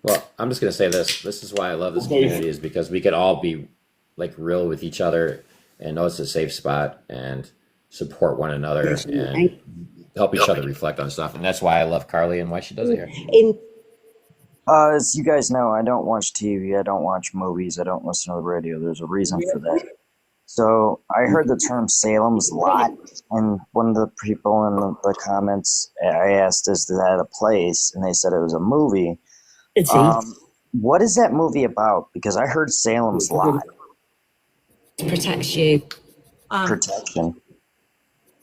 Well, I'm just gonna say this. This is why I love this community, is because we can all be like real with each other and know it's a safe spot and support one another and help each other reflect on stuff. And that's why I love Carly and why she does it here. As you guys know, I don't watch TV, I don't watch movies, I don't listen to the radio. There's a reason for that. So I heard the term Salem's Lot, and one of the people in the comments, I asked, is that a place? And they said it was a movie. What is that movie about? Because I heard Salem's Lot. Protects you. Protection.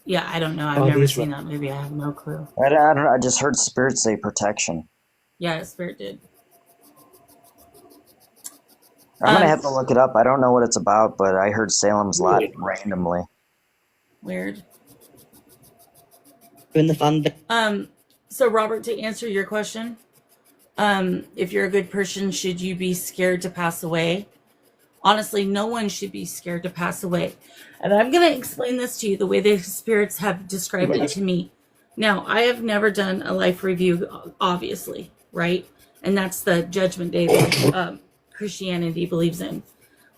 yeah, I don't know. I've Oh, never these seen that movie. I have no clue. I don't know, I just heard spirits say protection. Yeah, Spirit did. I'm going to have to look it up. I don't know what it's about, but I heard Salem's Lot randomly. Weird. In the fun. So Robert, to answer your question, if you're a good person, should you be scared to pass away? Honestly, no one should be scared to pass away. And I'm going to explain this to you the way the spirits have described it to me. Now, I have never done a life review, obviously, right? And that's the judgment day that Christianity believes in.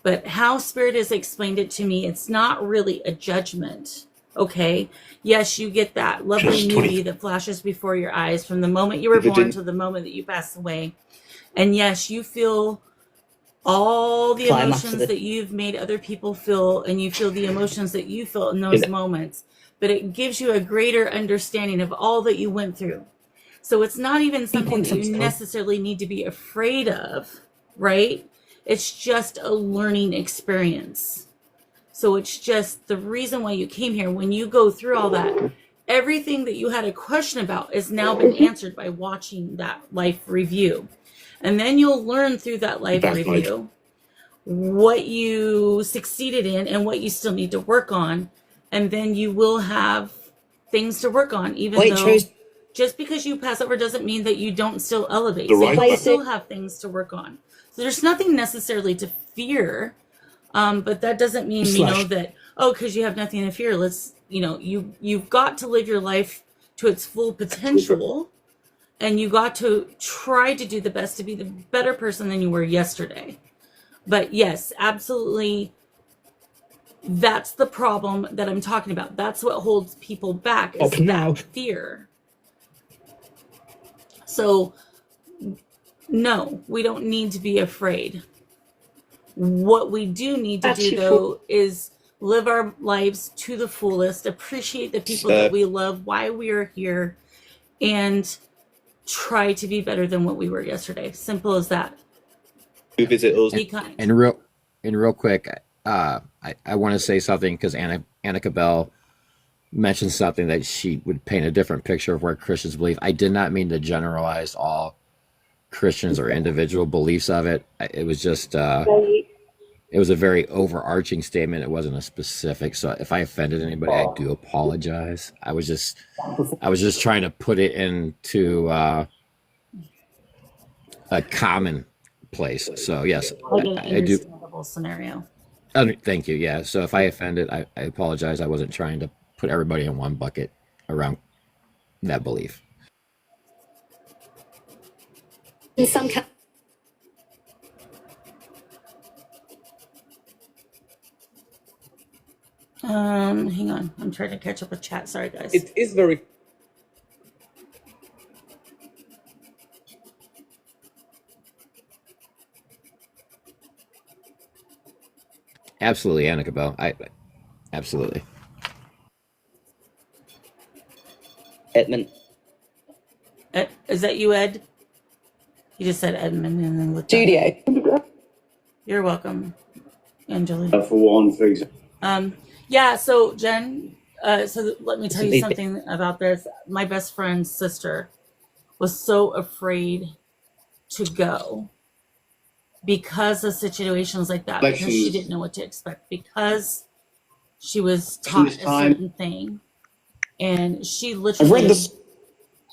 But how Spirit has explained it to me, it's not really a judgment, okay? Yes, you get that lovely movie that flashes before your eyes from the moment you were born to the moment that you pass away. And yes, you feel all the emotions that you've made other people feel, and you feel the emotions that you feel in those moments. But it gives you a greater understanding of all that you went through. So it's not even something that you necessarily need to be afraid of, right? It's just a learning experience. So it's just the reason why you came here. When you go through all that, everything that you had a question about has now been answered by watching that life review. And then you'll learn through that life review what you succeeded in and what you still need to work on. And then you will have things to work on, even though just because you pass over doesn't mean that you don't still elevate. So you still have things to work on. So there's nothing necessarily to fear, but that doesn't mean, that, because you have nothing to fear. You've got to live your life to its full potential, and you got to try to do the best to be the better person than you were yesterday. But yes, absolutely, that's the problem that I'm talking about. That's what holds people back, is that fear. So, no, we don't need to be afraid. What we do need to do, though, is live our lives to the fullest, appreciate the people that we love, why we are here, and try to be better than what we were yesterday. Simple as that. Visit us. Be kind. And real quick, I want to say something, because Annika Bell mentioned something that she would paint a different picture of where Christians believe. I did not mean to generalize all Christians or individual beliefs of it. It was just It was a very overarching statement. It wasn't a specific. So if I offended anybody, I do apologize. I was just trying to put it into a common place. So yes, Like an I do. understandable scenario. Thank you. Yeah. So if I offended, I apologize. I wasn't trying to put everybody in one bucket around that belief. in some ca- Hang on. I'm trying to catch up with chat. Sorry, guys. It is very. Absolutely, Annika Bell. Absolutely. Edmund. Is that you, Ed? You just said Edmund and then looked up. Studio. You're welcome, Angela. For one, for example. Yeah, so Jen, let me tell you something about this. My best friend's sister was so afraid to go because of situations like that, because she didn't know what to expect, because she was taught a certain thing. And she literally,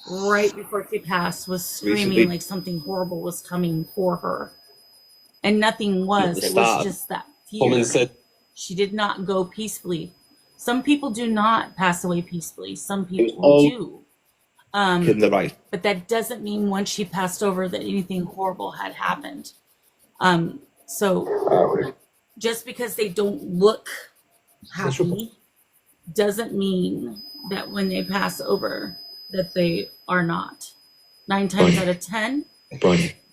right before she passed, was screaming like something horrible was coming for her. And nothing was. It was just that fear. She did not go peacefully. Some people do not pass away peacefully. Some people do. But that doesn't mean once she passed over that anything horrible had happened. So just because they don't look happy doesn't mean that when they pass over that they are not. 9 times out of 10,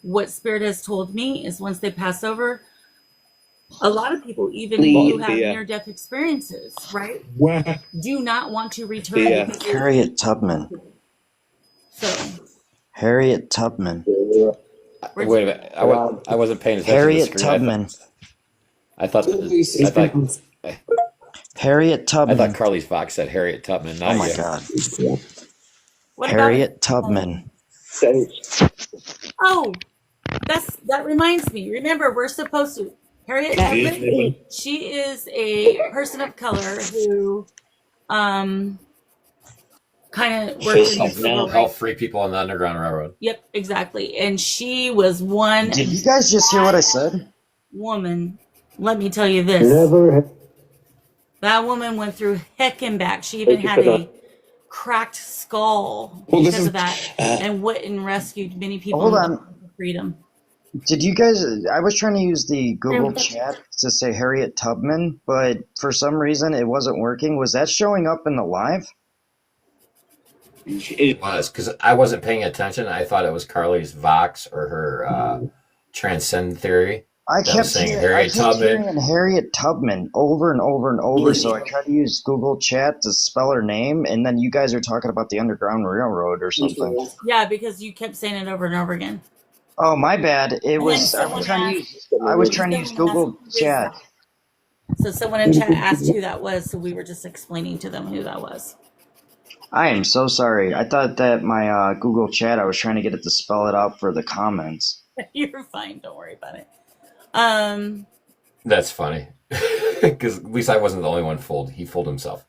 what Spirit has told me is once they pass over, a lot of people, even who have near-death experiences, right, do not want to return. Harriet Tubman. So Harriet Tubman. Wait a minute. I wasn't paying attention. Harriet to the screen. Tubman. I thought Harriet Tubman. I thought Carly's Fox said Harriet Tubman. Not Oh my you. God. what Harriet Tubman. Oh, that reminds me. Remember, we're supposed to. Harriet Tubman, she is a person of color who kind of works in the civil Help rights. free people on the Underground Railroad. Yep, exactly. And she was one Did you guys just hear what I said? woman. Let me tell you this. That woman went through heck and back. She even had a cracked skull because of that, and went and rescued many people Hold in on. the for freedom. Did you guys? I was trying to use the Google chat to say Harriet Tubman, but for some reason it wasn't working. Was that showing up in the live? It was because I wasn't paying attention. I thought it was Carly's Vox or her Transcend Theory. I kept hearing Harriet Tubman over and over and over, so I tried to use Google Chat to spell her name, and then you guys are talking about the Underground Railroad or something. Yeah, because you kept saying it over and over again. Oh, my bad. It And was. then I was trying to use Google Chat. So someone in chat asked who that was, so we were just explaining to them who that was. I am so sorry. I thought that my Google Chat, I was trying to get it to spell it out for the comments. You're fine. Don't worry about it. That's funny because at least I wasn't the only one fooled. He fooled himself.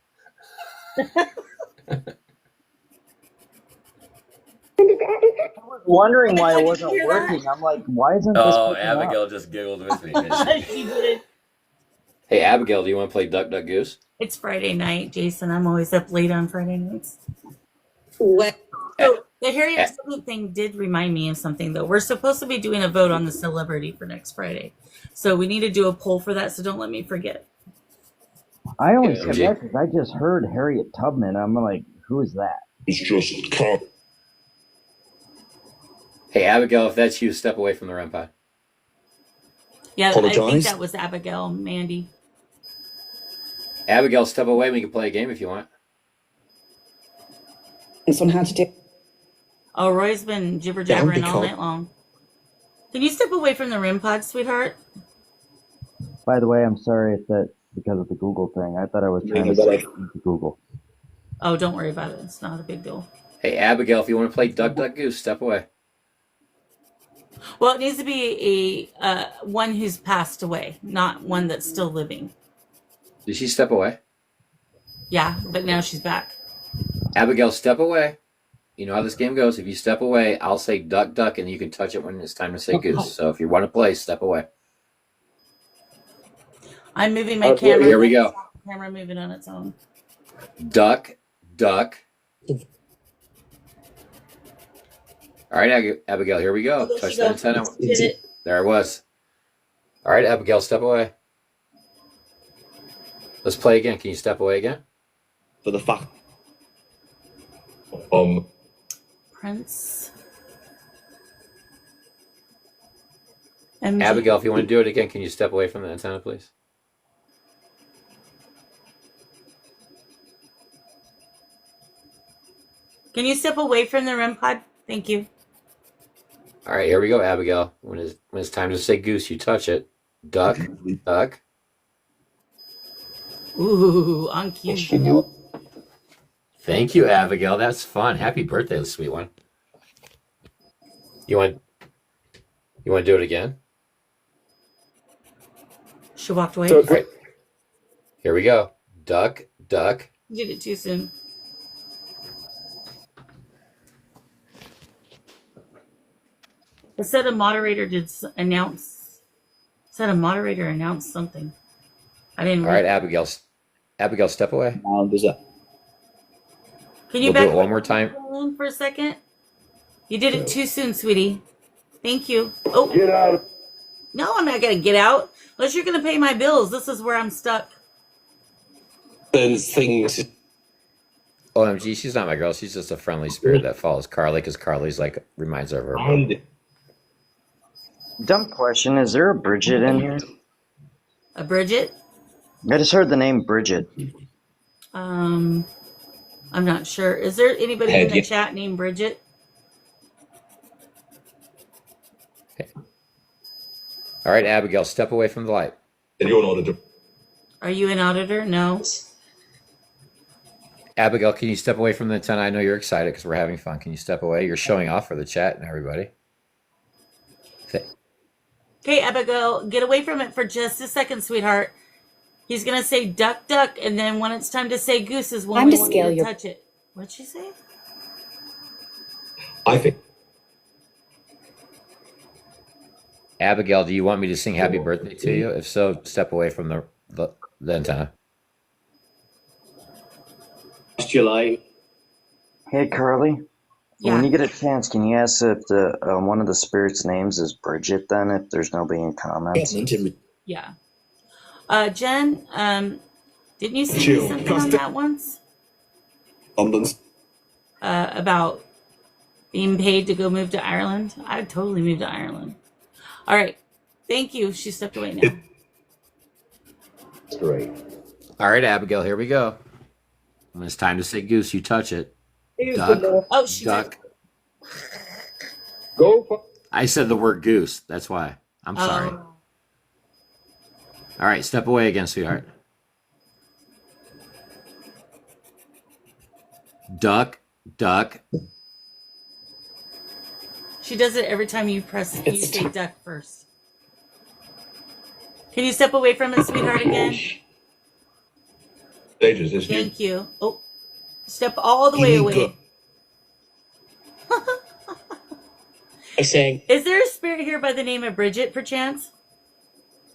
Wondering why it wasn't working. I'm like, why isn't this working Abigail out? just giggled with me. She did. Hey, Abigail, do you want to play Duck Duck Goose? It's Friday night, Jason. I'm always up late on Friday nights. Well, So the Harriet Tubman thing did remind me of something, though. We're supposed to be doing a vote on the celebrity for next Friday. So we need to do a poll for that, so don't let me forget. I only said that because I just heard Harriet Tubman. I'm like, who is that? It's just calm. Hey, Abigail, if that's you, step away from the REM pod. Yeah, I think Apologize. that was Abigail, Mandy. Abigail, step away. We can play a game if you want. On how to do. Oh, Roy's been jibber jabbering all night long. Can you step away from the REM pod, sweetheart? By the way, I'm sorry if that because of the Google thing. I thought I was trying to say Google. Oh, don't worry about it. It's not a big deal. Hey, Abigail, if you want to play Duck Duck Goose, step away. Well, it needs to be a one who's passed away, not one that's still living. Did she step away? Yeah, but now she's back. Abigail, step away. You know how this game goes. If you step away, I'll say duck, duck, and you can touch it when it's time to say goose. So if you want to play, step away. I'm moving my Okay, camera. here we go. Camera moving on its own. Duck, duck. All right, Abigail, here we go. There Touch she the goes. antenna. Did it. There it was. All right, Abigail, step away. Let's play again. Can you step away again? For the fuck. Prince. MG. Abigail, if you want to do it again, can you step away from the antenna, please? Can you step away from the REM pod? Thank you. All right, here we go, Abigail. When it's time to say goose, you touch it. Duck, duck. Ooh, on cue. Thank you, Abigail. That's fun. Happy birthday, sweet one. You want to do it again? She walked away. So, All right. Here we go. Duck, duck. You did it too soon. It said a moderator announced something. I didn't All right, read. Abigail, step away. There's a Can you We'll do back it one more time. for a second? You did it too soon, sweetie. Thank you. Oh, get out. no, I'm not going to get out. Unless you're going to pay my bills. This is where I'm stuck. things. OMG, she's not my girl. She's just a friendly spirit that follows Carly because Carly's like reminds her of her. And Dumb question. Is there a Bridget in here? A Bridget? I just heard the name Bridget. I'm not sure. Is there anybody in the Yeah. chat named Bridget? All right, Abigail, step away from the light. you're an auditor. Are you an auditor? No. Abigail, can you step away from the antenna? I know you're excited because we're having fun. Can you step away? You're showing off for the chat and everybody. Okay, Abigail, get away from it for just a second, sweetheart. He's going to say duck, duck, and then when it's time to say goose is when Time we to want scale you to your- touch it. What'd she say? I think. Abigail, do you want me to sing happy birthday to you? If so, step away from the antenna. It's July. Hey, Carly. Yeah. When you get a chance, can you ask if the one of the spirits' names is Bridget? Then, if there's nobody in comments. Yeah. Jen, didn't you send me Chill. something on that once? London's. About being paid to go move to Ireland? I'd totally move to Ireland. All right. Thank you. She stepped away now. That's great. All right, Abigail, here we go. When it's time to say goose, you touch it. Duck, Oh, she duck. Go for I said the word goose. That's why. I'm sorry. Oh. All right, step away again, sweetheart. Duck, duck. She does it every time you say duck first. Can you step away from it, sweetheart, again? Stages, isn't it? Thank you. Oh, step all the way away. I'm saying, Is there a spirit here by the name of Bridget, perchance?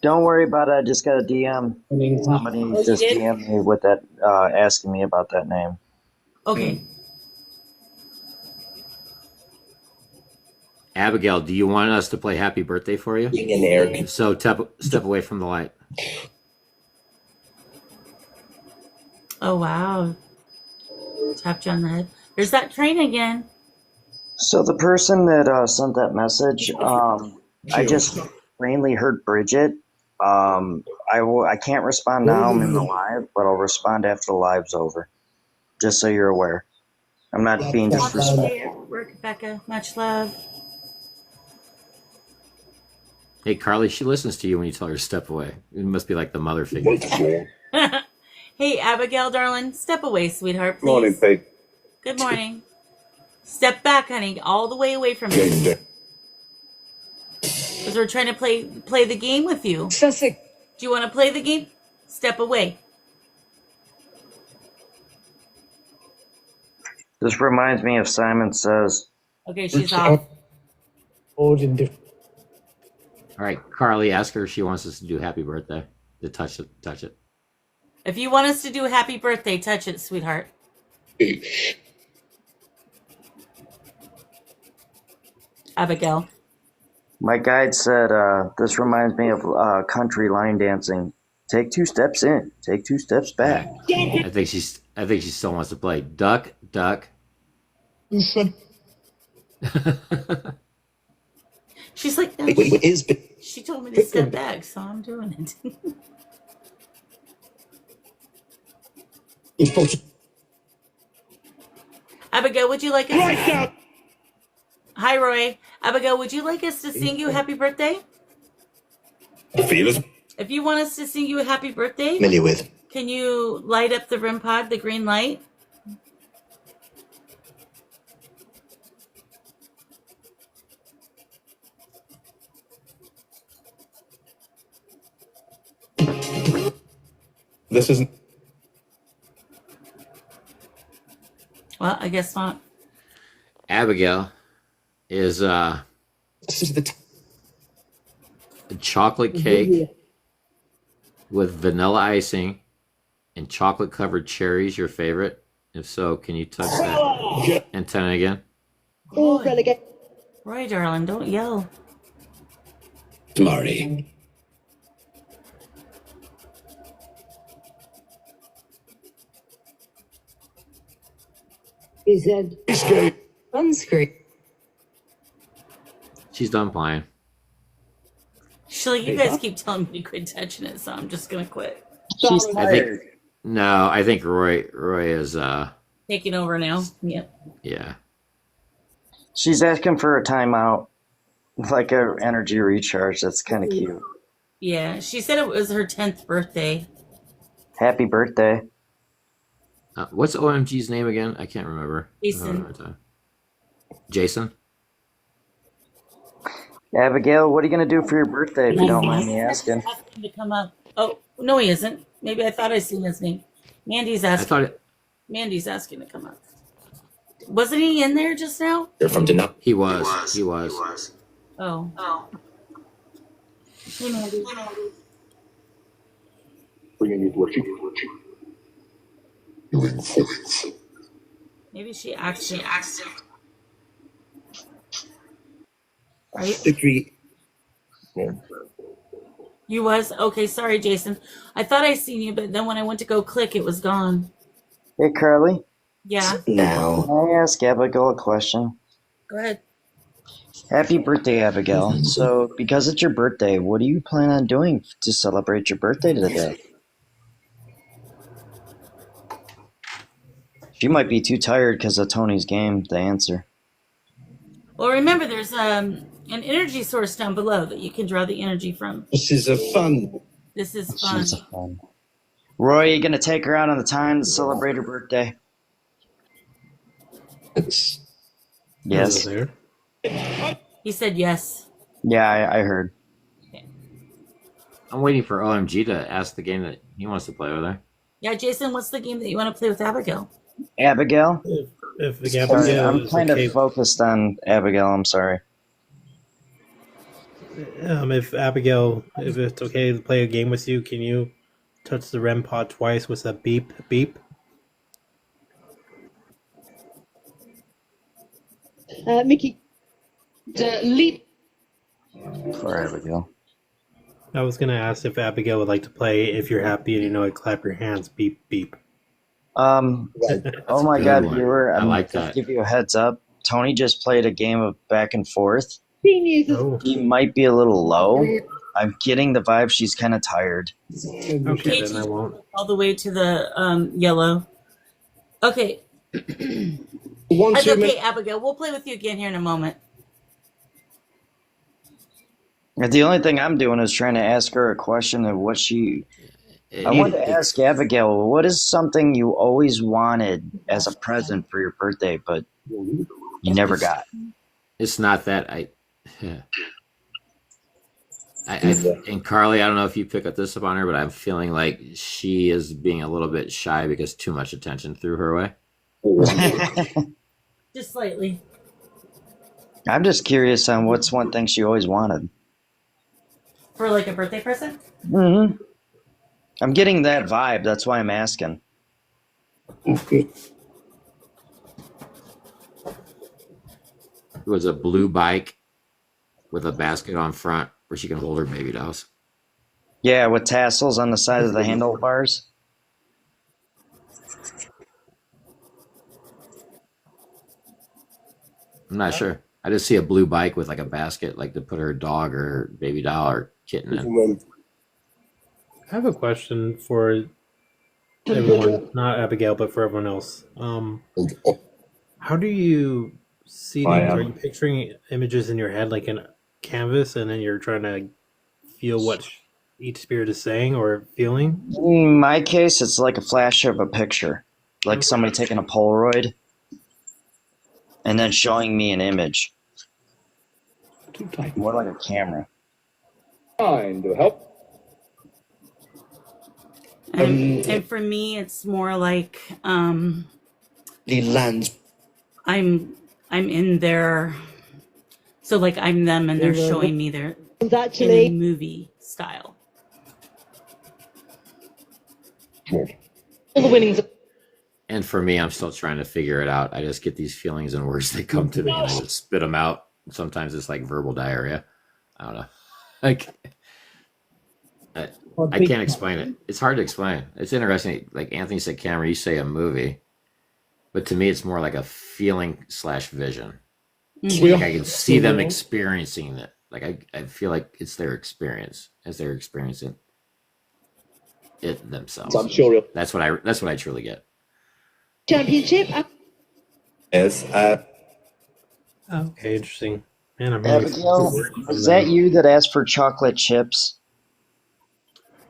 Don't worry about it. I just got a DM. Somebody you just did? DM'd me with that, asking me about that name. Okay. Abigail, do you want us to play happy birthday for you? in there. If so, step away from the light. Oh, wow. Tapped you on the head. There's that train again. So the person that sent that message, I just plainly heard Bridget. I can't respond now. I'm in the live, but I'll respond after the live's over. Just so you're aware. I'm not being disrespectful. Work, Becca. Much love. Hey, Carly, she listens to you when you tell her to step away. It must be like the mother figure. Hey, Abigail, darling. Step away, sweetheart, please. morning, Pete. Good morning. Step back, honey. All the way away from me. Because we're trying to play the game with you. Sussex. Do you want to play the game? Step away. This reminds me of Simon Says. Okay, she's off. Old and different. All right, Carly, ask her if she wants us to do happy birthday. To touch it. If you want us to do happy birthday, touch it, sweetheart. Abigail. My guide said, this reminds me of country line dancing. Take 2 steps in, take 2 steps back. I think she still wants to play. Duck, duck. She's like, no, Wait, is she told me to step back, so I'm doing it. Abigail, would you like us Hi, Roy. Abigail, would you like us to sing you happy birthday? Feelers. If you want us to sing you a happy birthday, familiar with. can you light up the REM pod, the green light? This isn't. Well, I guess not. Abigail is This is the. a chocolate cake with vanilla icing and chocolate covered cherries your favorite? If so, can you touch that antenna again? Oh, relegate. Roy, darling, don't yell. Marty. Is that sunscreen? She's done playing. She's like, you guys keep telling me to quit touching it, so I'm just gonna quit. She's I tired. think no, I think Roy is Taking over now. Yep. yeah. She's asking for a timeout, like a energy recharge. That's kind of cute. Yeah, she said it was her 10th birthday. Happy birthday. What's OMG's name again? I can't remember. Jason. Jason? Abigail, what are you going to do for your birthday, if you don't mind me asking? Ask him to come up. Oh, no, he isn't. Maybe I thought I seen his name. Mandy's I asking. thought it, Mandy's asking to come up. Wasn't he in there just now? You're from Denali. he was. Oh. Hey, Mandy. Maybe she actually asked him. Right? Degree. You was? Okay, sorry, Jason. I thought I seen you, but then when I went to go click, it was gone. Hey, Carly, Yeah, Now. can I ask Abigail a question? go ahead. Happy birthday, Abigail. So, because it's your birthday, what do you plan on doing to celebrate your birthday today? She might be too tired because of Tony's game to answer. Well, remember, there's an energy source down below that you can draw the energy from. This is a fun. This is fun. She's fun. Roy, you gonna take her out on the time to celebrate her birthday? It's Yes. He said yes. Yeah, I heard. I'm waiting for OMG to ask the game that he wants to play with her. Yeah, Jason, what's the game that you want to play with Abigail? Abigail? If the Sorry, I'm kind of focused on Abigail. I'm sorry. if Abigail, if it's okay to play a game with you, can you touch the REM pod twice with a beep beep? Mickey. Leap. For Abigail. I was gonna ask if Abigail would like to play. If you're happy and you know it, clap your hands. Beep beep. Oh my good God, one. viewer! I I'm like gonna that. give you a heads up. Tony just played a game of back and forth. Oh, He might be a little low. I'm getting the vibe she's kind of tired. okay, then I won't. All the way to the yellow. Okay. One, That's 2 okay, minutes. Abigail. We'll play with you again here in a moment. The only thing I'm doing is trying to ask her a question of what she. I want to ask Abigail, what is something you always wanted as a present for your birthday, but you never got? It's not that And Carly, I don't know if you pick up this up on her, but I'm feeling like she is being a little bit shy because too much attention threw her way. Just slightly. I'm just curious on what's one thing she always wanted. For like a birthday present? Mm-hmm. I'm getting that vibe. That's why I'm asking. It was a blue bike with a basket on front where she can hold her baby dolls. Yeah, with tassels on the side of the handlebars. I'm not sure. I just see a blue bike with like a basket, like to put her dog or her baby doll or kitten in. I have a question for everyone, not Abigail, but for everyone else. How do you see things? Are you picturing images in your head like in a canvas, and then you're trying to feel what each spirit is saying or feeling? In my case, it's like a flash of a picture, like somebody taking a Polaroid and then showing me an image. More like a camera. Trying to help. And for me, it's more like The lands. I'm in their, so like I'm them and they're showing me their in a movie style. All the winnings. And for me, I'm still trying to figure it out. I just get these feelings and words that come to me and I just spit them out. Sometimes it's like verbal diarrhea. I don't know. Like, I can't explain it. It's hard to explain. It's interesting. Like Anthony said, Cameron, you say a movie, but to me, it's more like a feeling / vision. Like I can see them experiencing it. Like I feel like it's their experience as they're experiencing it themselves. I'm sure. That's what I truly get. Championship. Yes. Okay, interesting. Man, I'm really Abigail, is that you that asked for chocolate chips?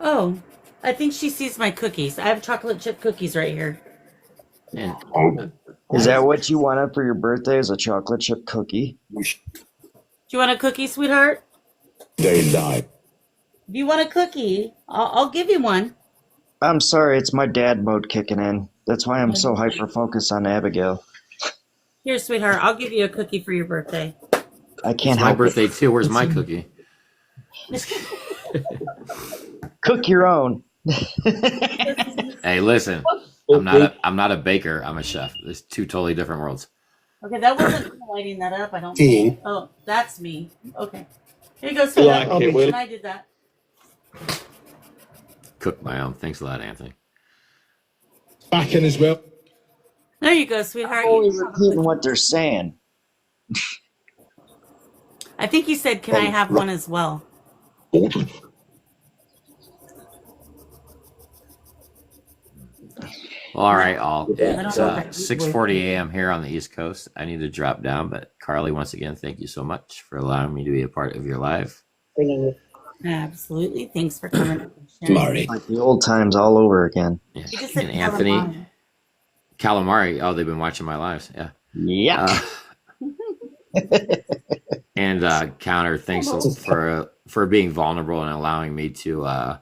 Oh, I think she sees my cookies. I have chocolate chip cookies right here. And Is that what you wanted for your birthday? Is a chocolate chip cookie? Do you want a cookie, sweetheart? They lie. If you want a cookie, I'll give you one. I'm sorry, it's my dad mode kicking in. That's why I'm so hyper focused on Abigail. Here, sweetheart, I'll give you a cookie for your birthday. I can't it's my help birthday too. Where's my cookie? it. Cook your own. Hey, listen. I'm not a baker. I'm a chef. There's two totally different worlds. Okay, that wasn't lighting that up. I don't. Seeing. Oh, that's me. Okay, here you go, sweetheart. Like it, Will. And I did that. Cook my own. Thanks a lot, Anthony. Back in as well. There you go, sweetheart. Always repeating what they're saying. I think you said, "Can I have one as well?" Well, all right, all. I don't It's know if I- 6:40 a.m. here on the East Coast. I need to drop down, but Carly, once again, thank you so much for allowing me to be a part of your life. Absolutely. Thanks for coming up and sharing. Marty. Like the old times all over again. Yeah. You just said And Anthony, calamari. Calamari. Oh, they've been watching my lives. Yeah. Yeah. And Counter, thanks for being vulnerable and allowing me to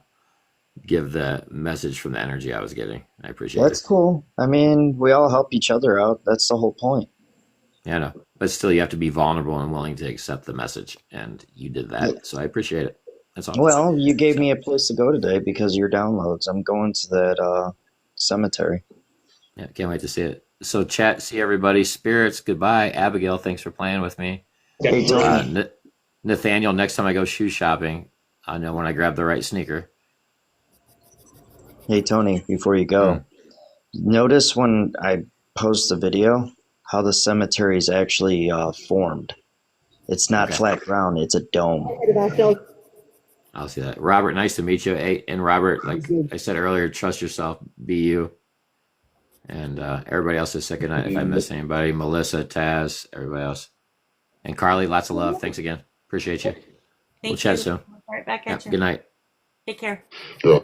give the message from the energy I was getting. I appreciate That's it. cool. I mean, we all help each other out. That's the whole point. Yeah, I know. But still, you have to be vulnerable and willing to accept the message, and you did that. Yeah. So I appreciate it. That's all. Well, you gave me a place to go today because of your downloads. I'm going to that cemetery. Yeah, can't wait to see it. So chat, see everybody. Spirits, goodbye. Abigail, thanks for playing with me. Hey, Tony. Nathaniel, next time I go shoe shopping, I know when I grab the right sneaker. Hey, Tony, before you go, notice when I post the video how the cemetery is actually formed. It's not Okay. flat ground, it's a dome. I'll see that. Robert, nice to meet you. Hey, and Robert, like I said earlier, trust yourself, be you. And everybody else is second. If I miss anybody, Melissa, Taz, everybody else. And Carly, lots of love. Thanks again. Appreciate you. We'll chat soon. All right, back Yeah, at you. good night. Take care. Sure.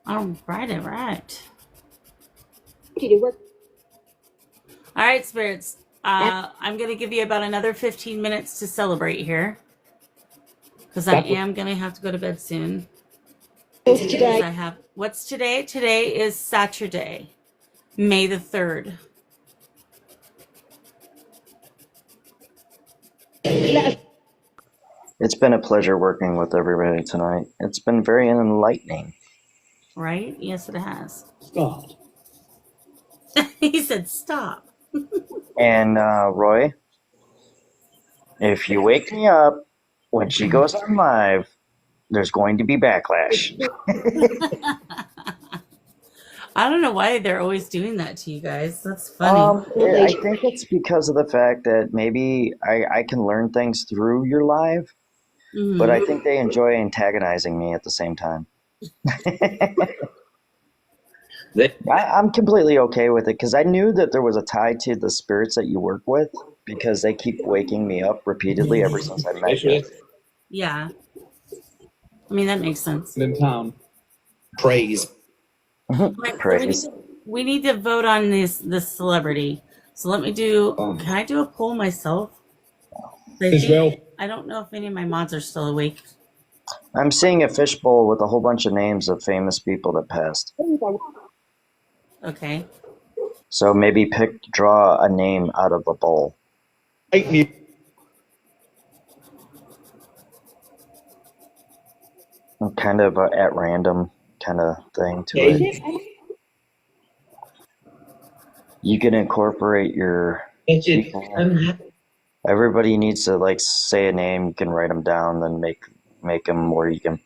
All right. Did it work? All right, spirits. I'm going to give you about another 15 minutes to celebrate here. Because I am going to have to go to bed soon. What's today? What's today? Today is Saturday, May the 3rd. It's been a pleasure working with everybody tonight. It's been very enlightening. Right? Yes, it has. Start. He said stop. And Roy, if you wake me up when she goes on live, there's going to be backlash. I don't know why they're always doing that to you guys. That's funny. I think it's because of the fact that maybe I can learn things through your live, but I think they enjoy antagonizing me at the same time. I'm completely okay with it because I knew that there was a tie to the spirits that you work with because they keep waking me up repeatedly ever since I met you. Yeah. I mean, that makes sense. In town. Praise. Praise. We need to vote on this celebrity. So let me do. Can I do a poll myself? I don't know if any of my mods are still awake. I'm seeing a fishbowl with a whole bunch of names of famous people that passed. Okay. So maybe draw a name out of the bowl. Kind of at random kind of thing to it. You can incorporate your people. Everybody needs to like say a name. You can write them down, then make them, or you can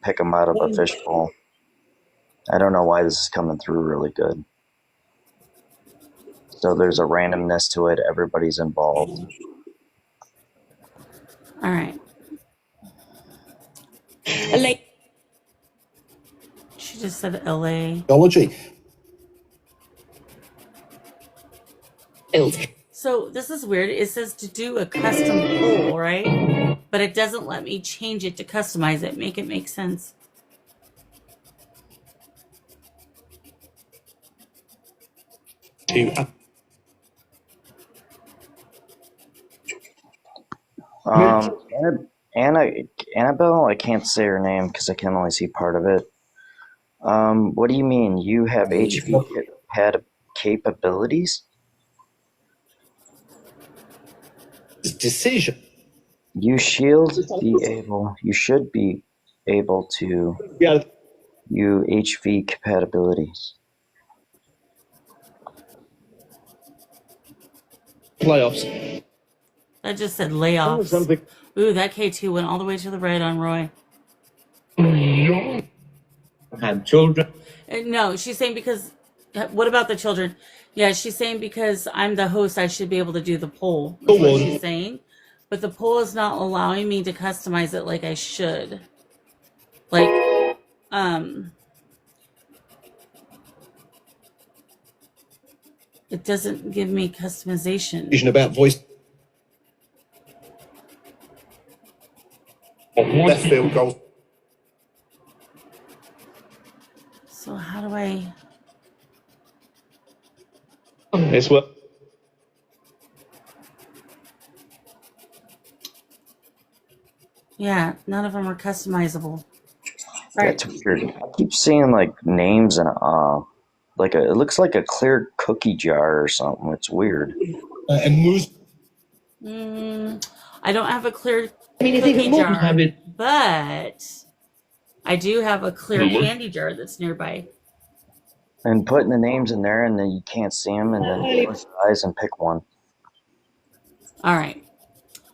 pick them out of a fishbowl. I don't know why this is coming through really good. So there's a randomness to it. Everybody's involved. All right. LA. She just said LA. Technology. So this is weird. It says to do a custom poll, right? But it doesn't let me change it to customize it. Make it make sense. Annabelle, I can't say her name because I can only see part of it. What do you mean? You have HV capabilities? Decision. You should be able to you HV compatibilities. Playoffs. That just said layoffs. Ooh, that K2 went all the way to the right on Roy. Had children. No, she's saying because. What about the children? Yeah, she's saying because I'm the host, I should be able to do the poll. That's what she's saying. But the poll is not allowing me to customize it like I should. Like, it doesn't give me customization. Vision about voice. Left field goals. So how do I? It's what. Yeah, none of them are customizable. That's weird. I keep seeing like names and it looks like a clear cookie jar or something. It's weird. And moves. I don't have a clear it's cookie even more. jar, but I do have a clear candy jar that's nearby. And putting the names in there, and then you can't see them, and then close your eyes and pick one. All right.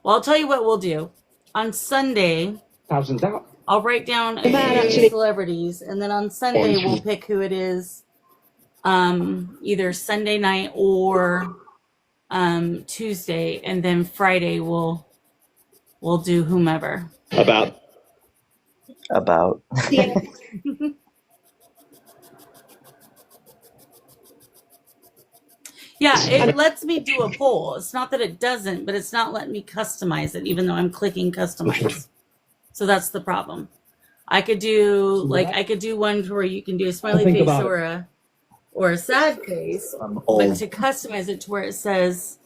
Well, I'll tell you what we'll do. On Sunday, Thousands out. I'll write down a few celebrities, and then on Sunday we'll pick who it is. Either Sunday night or Tuesday, and then Friday we'll do whomever. About. Yeah. Yeah, it lets me do a poll. It's not that it doesn't, but it's not letting me customize it, even though I'm clicking customize. So that's the problem. I could do one where you can do a smiley face or a sad face, but to customize it to where it says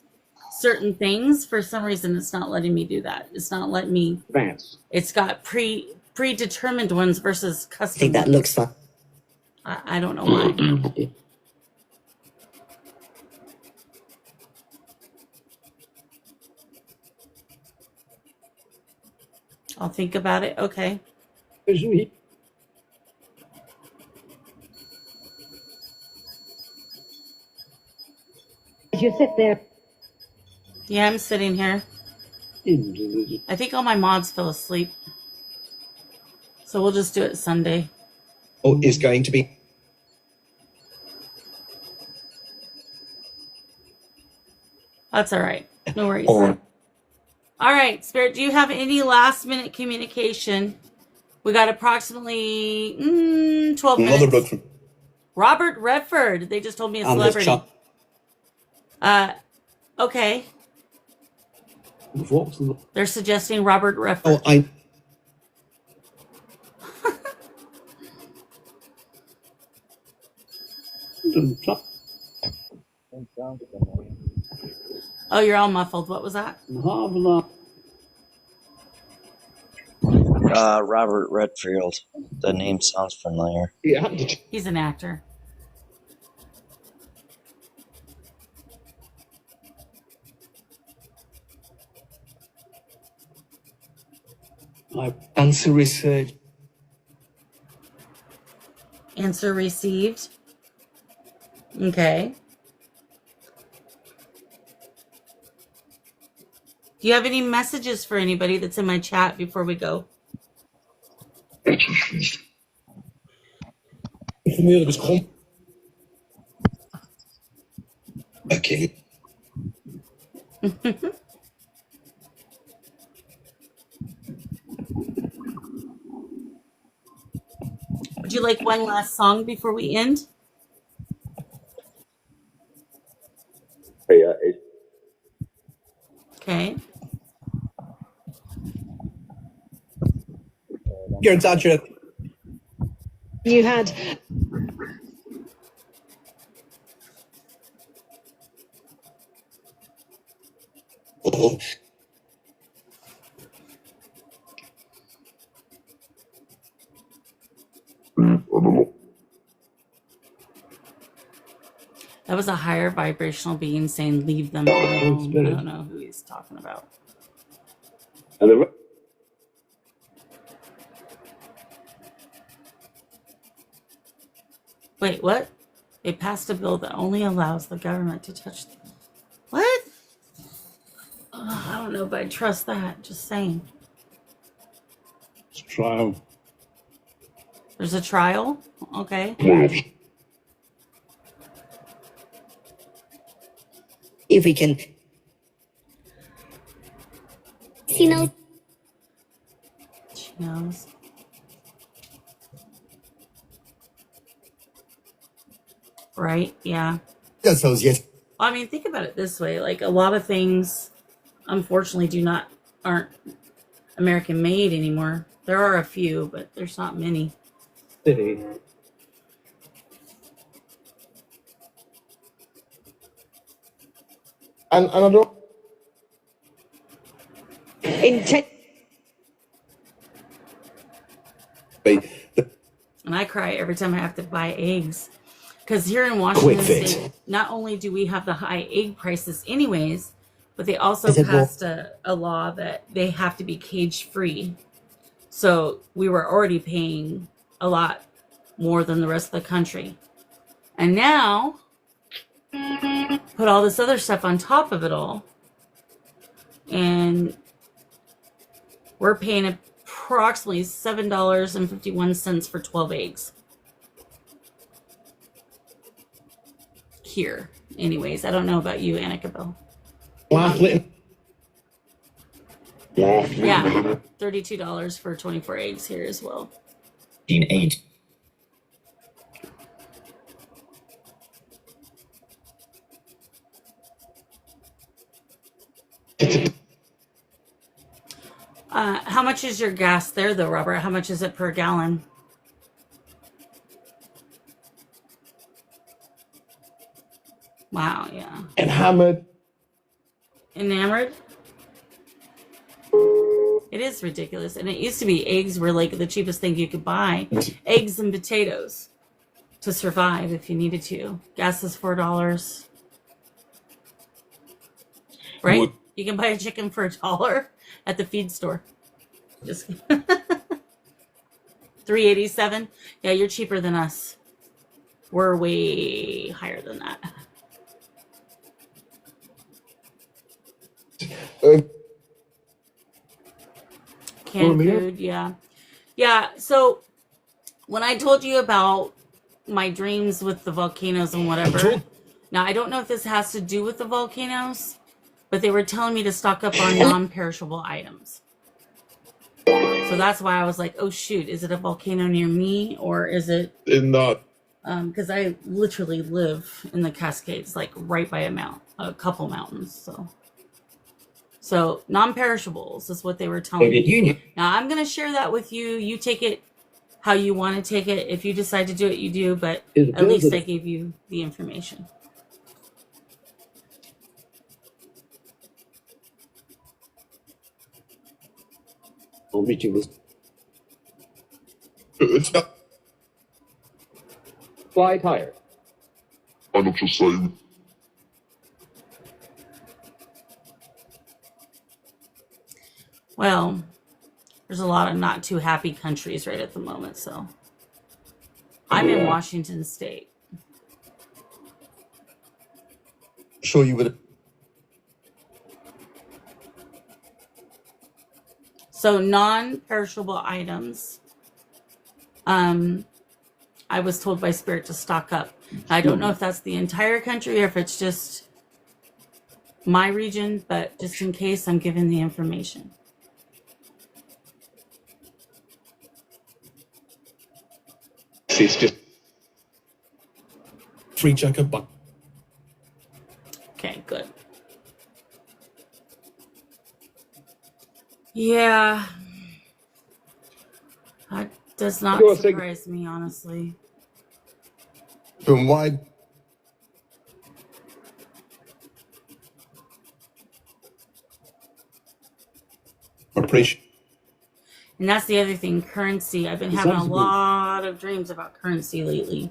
certain things, for some reason, it's not letting me do that. It's not letting me. Advance. It's got predetermined ones versus I custom. think that looks fun. I don't know why. I'll think about it. Okay. Did you sit there? Yeah, I'm sitting here. I think all my mods fell asleep. So we'll just do it Sunday. Oh, is going to be. That's all right. No worries. Or All right, Spirit, do you have any last minute communication? We got approximately 12 Another minutes. book from Robert Redford. They just told me a and this celebrity. Okay. They're suggesting Robert Redford. oh, I. Oh, you're all muffled. What was that? Robert Redfield. The name sounds familiar. Yeah. He's an actor. Answer research. Answer received. Okay. Do you have any messages for anybody that's in my chat before we go? Okay. Would you like one last song before we end? Yeah. Okay. You're exaggerating. You had Oh, That was a higher vibrational being saying leave them alone. I don't know who he's talking about. And the, Wait, what? They passed a bill that only allows the government to touch. What? I don't know if I trust that. Just saying. trial. There's a trial? Okay. If we can. She knows. Right? Yeah. that's those yet. I mean, think about it this way. Like, a lot of things, unfortunately, aren't American made anymore. There are a few, but there's not many. City. And I don't. And I cry every time I have to buy eggs. Because here in Washington Quick fix. State, not only do we have the high egg prices anyways, but they also Is it passed a law that they have to be cage free. So we were already paying a lot more than the rest of the country. And now, put all this other stuff on top of it all. And we're paying approximately $7.51 for 12 eggs. Here. Anyways, I don't know about you, Annika. Yeah, $32 for 24 eggs here as well. 8. How much is your gas there, though, Robert? How much is it per gallon? Wow, yeah. And hammered. enamored. It is ridiculous. And it used to be eggs were like the cheapest thing you could buy. Eggs and potatoes to survive if you needed to. Gas is $4. Right? Would- You can buy a chicken for $1 at the feed store. Just $3.87. Yeah, you're cheaper than us. We're way higher than that. Canned food, yeah. Yeah, so when I told you about my dreams with the volcanoes and whatever, now I don't know if this has to do with the volcanoes, but they were telling me to stock up on non-perishable items. So that's why I was like, oh shoot, is it a volcano near me or is it Not. because I literally live in the Cascades, like right by a couple mountains. So non-perishables is what they were telling me. Now I'm gonna share that with you. You take it how you want to take it. If you decide to do it, you do. But at least I gave you the information. I'll meet you with. It's not. Fly tire. Financial save. Well, there's a lot of not too happy countries right at the moment. So I'm in Washington State. Sure you would. So non-perishable items. I was told by Spirit to stock up. I don't know if that's the entire country or if it's just my region, but just in case, I'm giving the information. It's just. Free checker, but Okay, good. Yeah. That does not surprise me, honestly. from wide. Appreciate. And that's the other thing, currency. I've been having a lot of dreams about currency lately.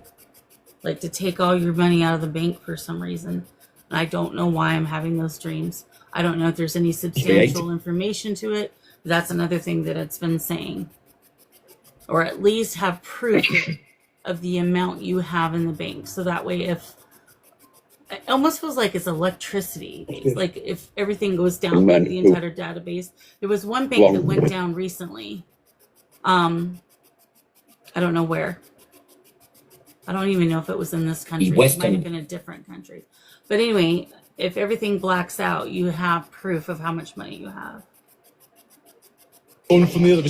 Like to take all your money out of the bank for some reason. And I don't know why I'm having those dreams. I don't know if there's any substantial information to it. But that's another thing that it's been saying. Or at least have proof of the amount you have in the bank. So that way if... It almost feels like it's electricity. It's like if everything goes down, like the entire database. There was one bank that went down recently. I don't know where. I don't even know if it was in this country. It might have been a different country. But anyway, if everything blacks out, you have proof of how much money you have. Going from the other.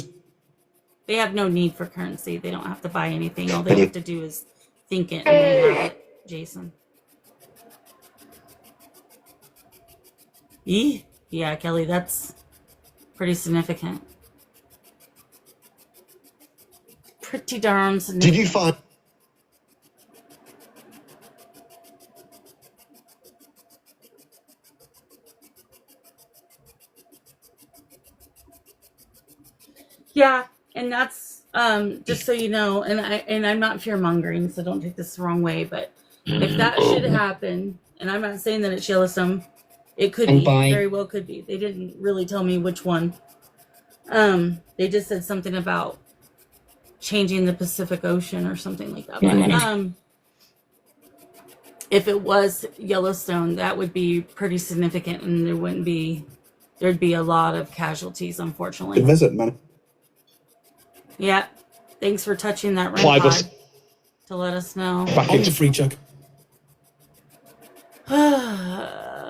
They have no need for currency. They don't have to buy anything. All they have to do is think it and they have it, Jason. Yeah, Kelly, that's pretty significant. Pretty darn significant. Did you find? Yeah, and that's just so you know, and I'm not fear mongering, so don't take this the wrong way, but if that should happen, and I'm not saying that it's Yellowstone, it could be, very well could be. They didn't really tell me which one. They just said something about changing the Pacific Ocean or something like that. But if it was Yellowstone, that would be pretty significant, and there'd be a lot of casualties, unfortunately. Good visit, man. Yeah. Thanks for touching that REM pod to let us know. Back into free check.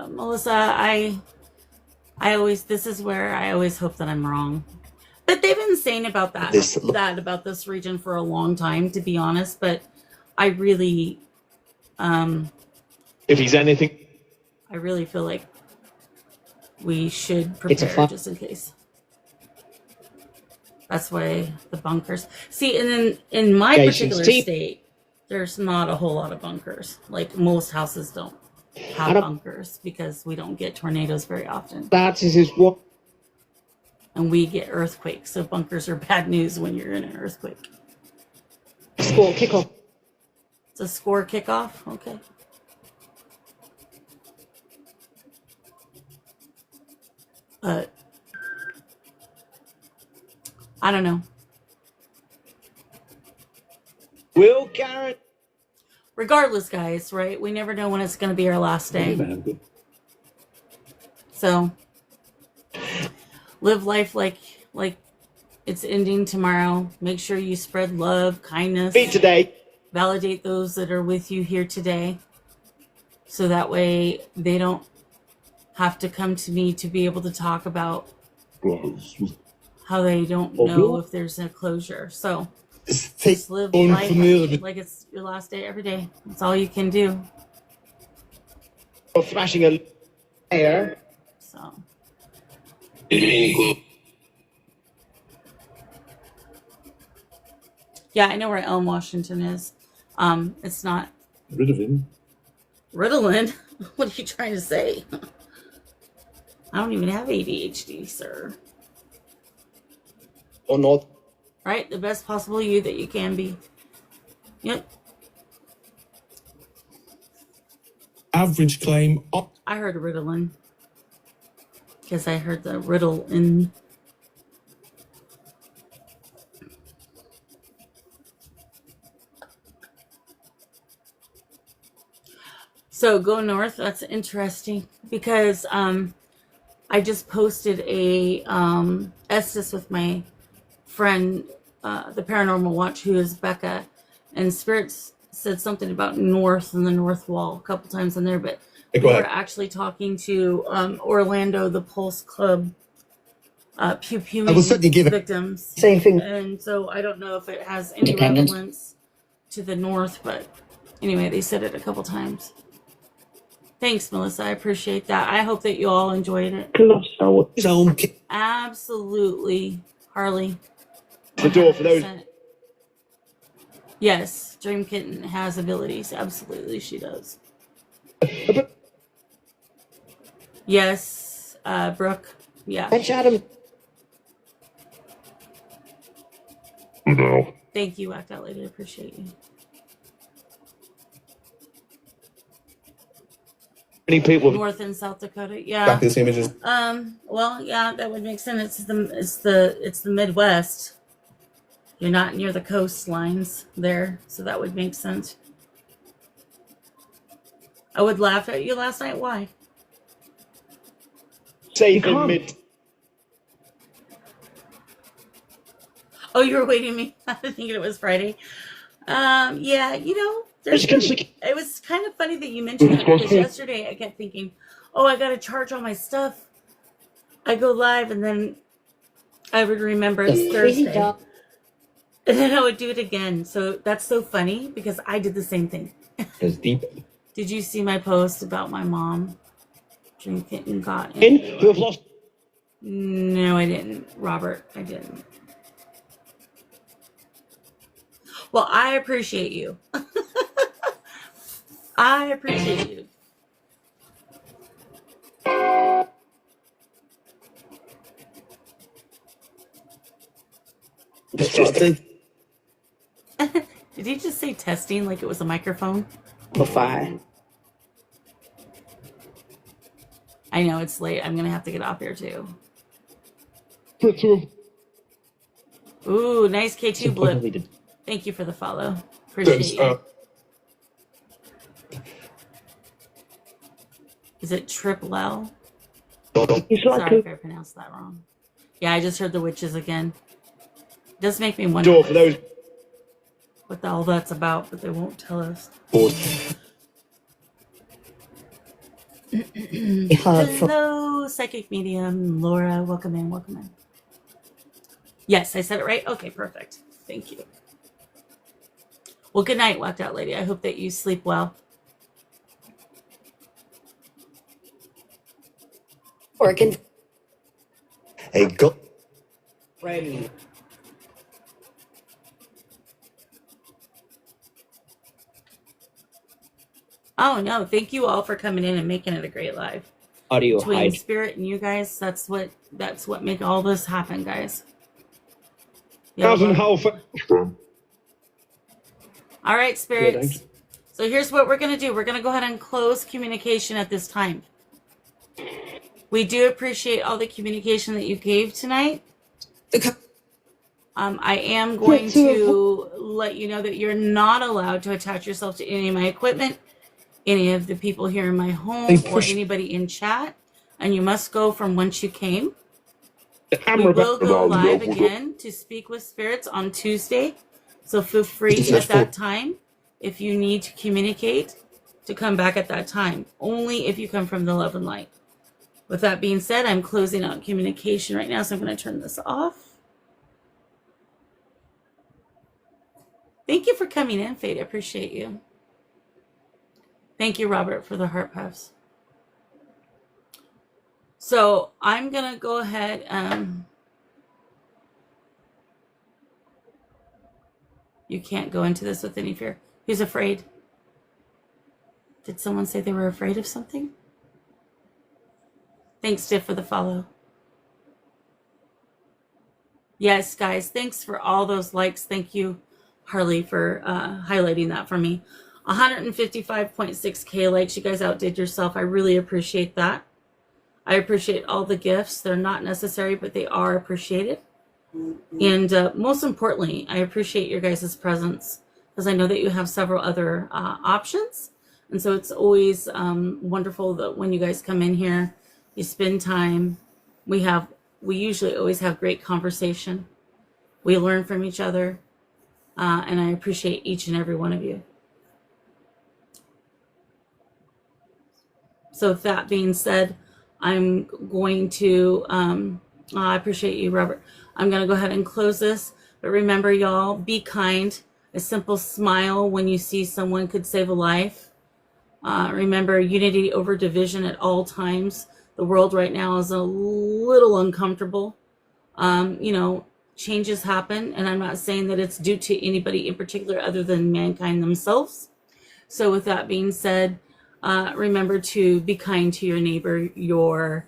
Melissa, I always, this is where I always hope that I'm wrong. But they've been saying about about this region for a long time, to be honest. But I really, If he's anything. I really feel like we should prepare just in case. That's why the bunkers. See, and then in my particular state, there's not a whole lot of bunkers. Like most houses don't. have bunkers because we don't get tornadoes very often. That is what. And we get earthquakes, so bunkers are bad news when you're in an earthquake. Score kickoff. It's a score kickoff? Okay. I don't know. Will Garrett. Regardless, guys, right? We never know when it's going to be our last day. So live life like it's ending tomorrow. Make sure you spread love, kindness. Be today. Validate those that are with you here today. So that way they don't have to come to me to be able to talk about how they don't know if there's a closure. So just live life like it's your last day every day. That's all you can do. Smashing a air. So. Yeah, I know where Elm, Washington is. It's not Ritalin. Ritalin. What are you trying to say? I don't even have ADHD, sir. Or not. Right? The best possible you that you can be. Yep. Average claim. I heard Ritalin. Because I heard the riddle in. So go north. That's interesting because I just posted a Estes with my friend, the Paranormal Watch, who is Becca, and Spirits said something about north and the north wall a couple times in there, but we were actually talking to Orlando, the Pulse Club, pew pewing victims. Same thing. And so I don't know if it has any relevance to the north, but anyway, they said it a couple times. Thanks, Melissa. I appreciate that. I hope that you all enjoyed it. Absolutely, Harley. The door for those. Yes, Dream Kitten has abilities. Absolutely, she does. Yes, Brooke. Yeah. Bench Adam. No. Thank you, Act Out Lady. I appreciate you. Many people. North and South Dakota. Yeah. Back to these images. Well, yeah, that would make sense. It's the Midwest. You're not near the coastlines there, so that would make sense. I would laugh at you last night. Why? Safe and mid. Oh, you were waiting me. I was thinking it was Friday. Yeah, you know, it was kind of funny that you mentioned that because yesterday I kept thinking, oh, I got to charge all my stuff. I go live and then I would remember it's Thursday. And then I would do it again. So that's so funny because I did the same thing. It's deep. Did you see my post about my mom? Dream Kitten got in. Who have lost? No, I didn't. Robert, I didn't. Well, I appreciate you. I appreciate you. Did he just say testing like it was a microphone? Fine. I know it's late. I'm gonna have to get off here too. Ooh, nice K2 blip. Thank you for the follow. Appreciate you. Is it Triple L? Sorry if I pronounced that wrong. Yeah, I just heard the witches again. It does make me wonder what all that's about, but they won't tell us. Hello, psychic medium Laura. Welcome in. Welcome in. Yes, I said it right. Okay, perfect. Thank you. Well, good night, Whacked Out Lady. I hope that you sleep well. Working. Hey, go. Friend. Oh no, thank you all for coming in and making it a great live. Audio Between hide. Spirit and you guys, that's what make all this happen, guys. Pausenhofer. All right, spirits. So here's what we're going to do. We're going to go ahead and close communication at this time. We do appreciate all the communication that you gave tonight. I am going to let you know that you're not allowed to attach yourself to any of my equipment, any of the people here in my home, or anybody in chat. And you must go from whence you came. We will go live again to speak with spirits on Tuesday. So feel free at that time, if you need to communicate, to come back at that time. Only if you come from the love and light. With that being said, I'm closing out communication right now, so I'm going to turn this off. Thank you for coming in, Fate. I appreciate you. Thank you, Robert, for the heart puffs. So I'm going to go ahead. You can't go into this with any fear. Who's afraid? Did someone say they were afraid of something? Thanks, Tiff, for the follow. Yes, guys, thanks for all those likes. Thank you, Harley, for highlighting that for me. 155.6K likes. You guys outdid yourself. I really appreciate that. I appreciate all the gifts. They're not necessary, but they are appreciated. And most importantly, I appreciate your guys' presence, because I know that you have several other options. And so it's always wonderful that when you guys come in here, you spend time. We usually always have great conversation. We learn from each other. And I appreciate each and every one of you. So with that being said, I'm going to, I appreciate you, Robert. I'm going to go ahead and close this. But remember, y'all, be kind. A simple smile when you see someone could save a life. Remember, unity over division at all times. The world right now is a little uncomfortable. Changes happen, and I'm not saying that it's due to anybody in particular other than mankind themselves. So with that being said, remember to be kind to your neighbor, your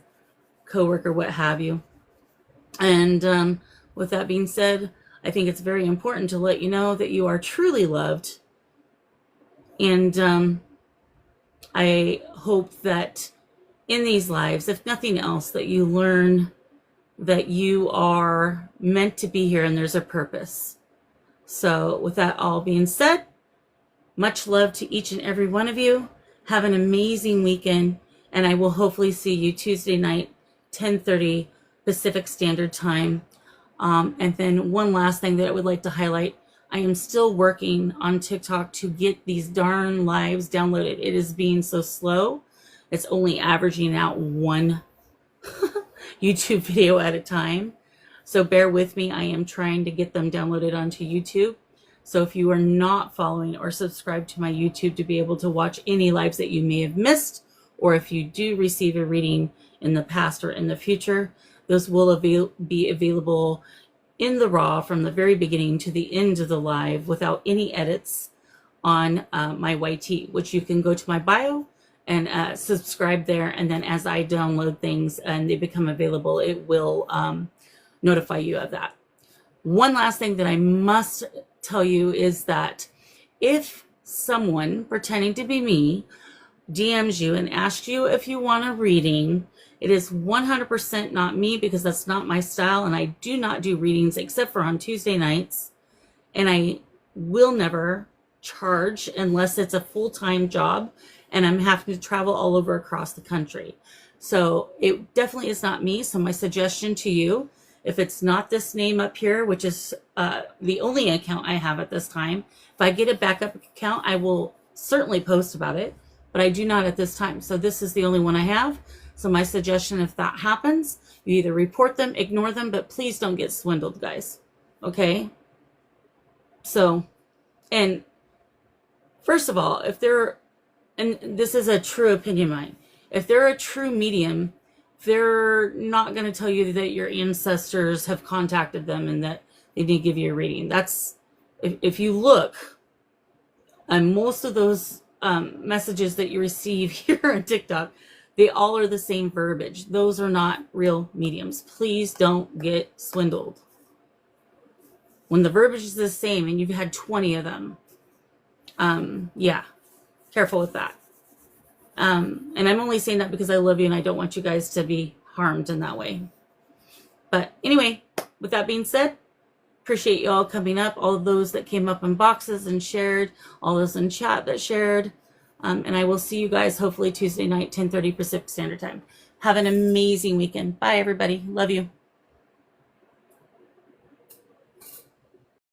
coworker, what have you. And with that being said, I think it's very important to let you know that you are truly loved. And I hope that in these lives, if nothing else, that you learn that you are meant to be here and there's a purpose. So with that all being said, much love to each and every one of you. Have an amazing weekend, and I will hopefully see you Tuesday night, 10:30 Pacific Standard Time. And then one last thing that I would like to highlight, I am still working on TikTok to get these darn lives downloaded. It is being so slow. It's only averaging out one YouTube video at a time. So bear with me. I am trying to get them downloaded onto YouTube. So if you are not following or subscribed to my YouTube to be able to watch any lives that you may have missed, or if you do receive a reading in the past or in the future, those will be available in the raw from the very beginning to the end of the live without any edits on my YT, which you can go to my bio and subscribe there. And then as I download things and they become available, it will notify you of that. One last thing that I must tell you is that if someone pretending to be me DMs you and asks you if you want a reading, it is 100% not me, because that's not my style, and I do not do readings except for on Tuesday nights, and I will never charge unless it's a full-time job and I'm having to travel all over across the country. So it definitely is not me. So my suggestion to you, if it's not this name up here, which is the only account I have at this time, if I get a backup account, I will certainly post about it, but I do not at this time. So this is the only one I have. So my suggestion, if that happens, you either report them, ignore them, but please don't get swindled, guys. Okay? So, and first of all, if they're, and this is a true opinion of mine, if they're a true medium, they're not going to tell you that your ancestors have contacted them and that they need to give you a reading. That's, if you look, and most of those messages that you receive here on TikTok, they all are the same verbiage. Those are not real mediums. Please don't get swindled. When the verbiage is the same and you've had 20 of them, yeah, careful with that. And I'm only saying that because I love you and I don't want you guys to be harmed in that way. But anyway, with that being said, appreciate you all coming up, all of those that came up in boxes and shared, all those in chat that shared. And I will see you guys hopefully Tuesday night, 10:30 Pacific Standard Time. Have an amazing weekend. Bye, everybody. Love you.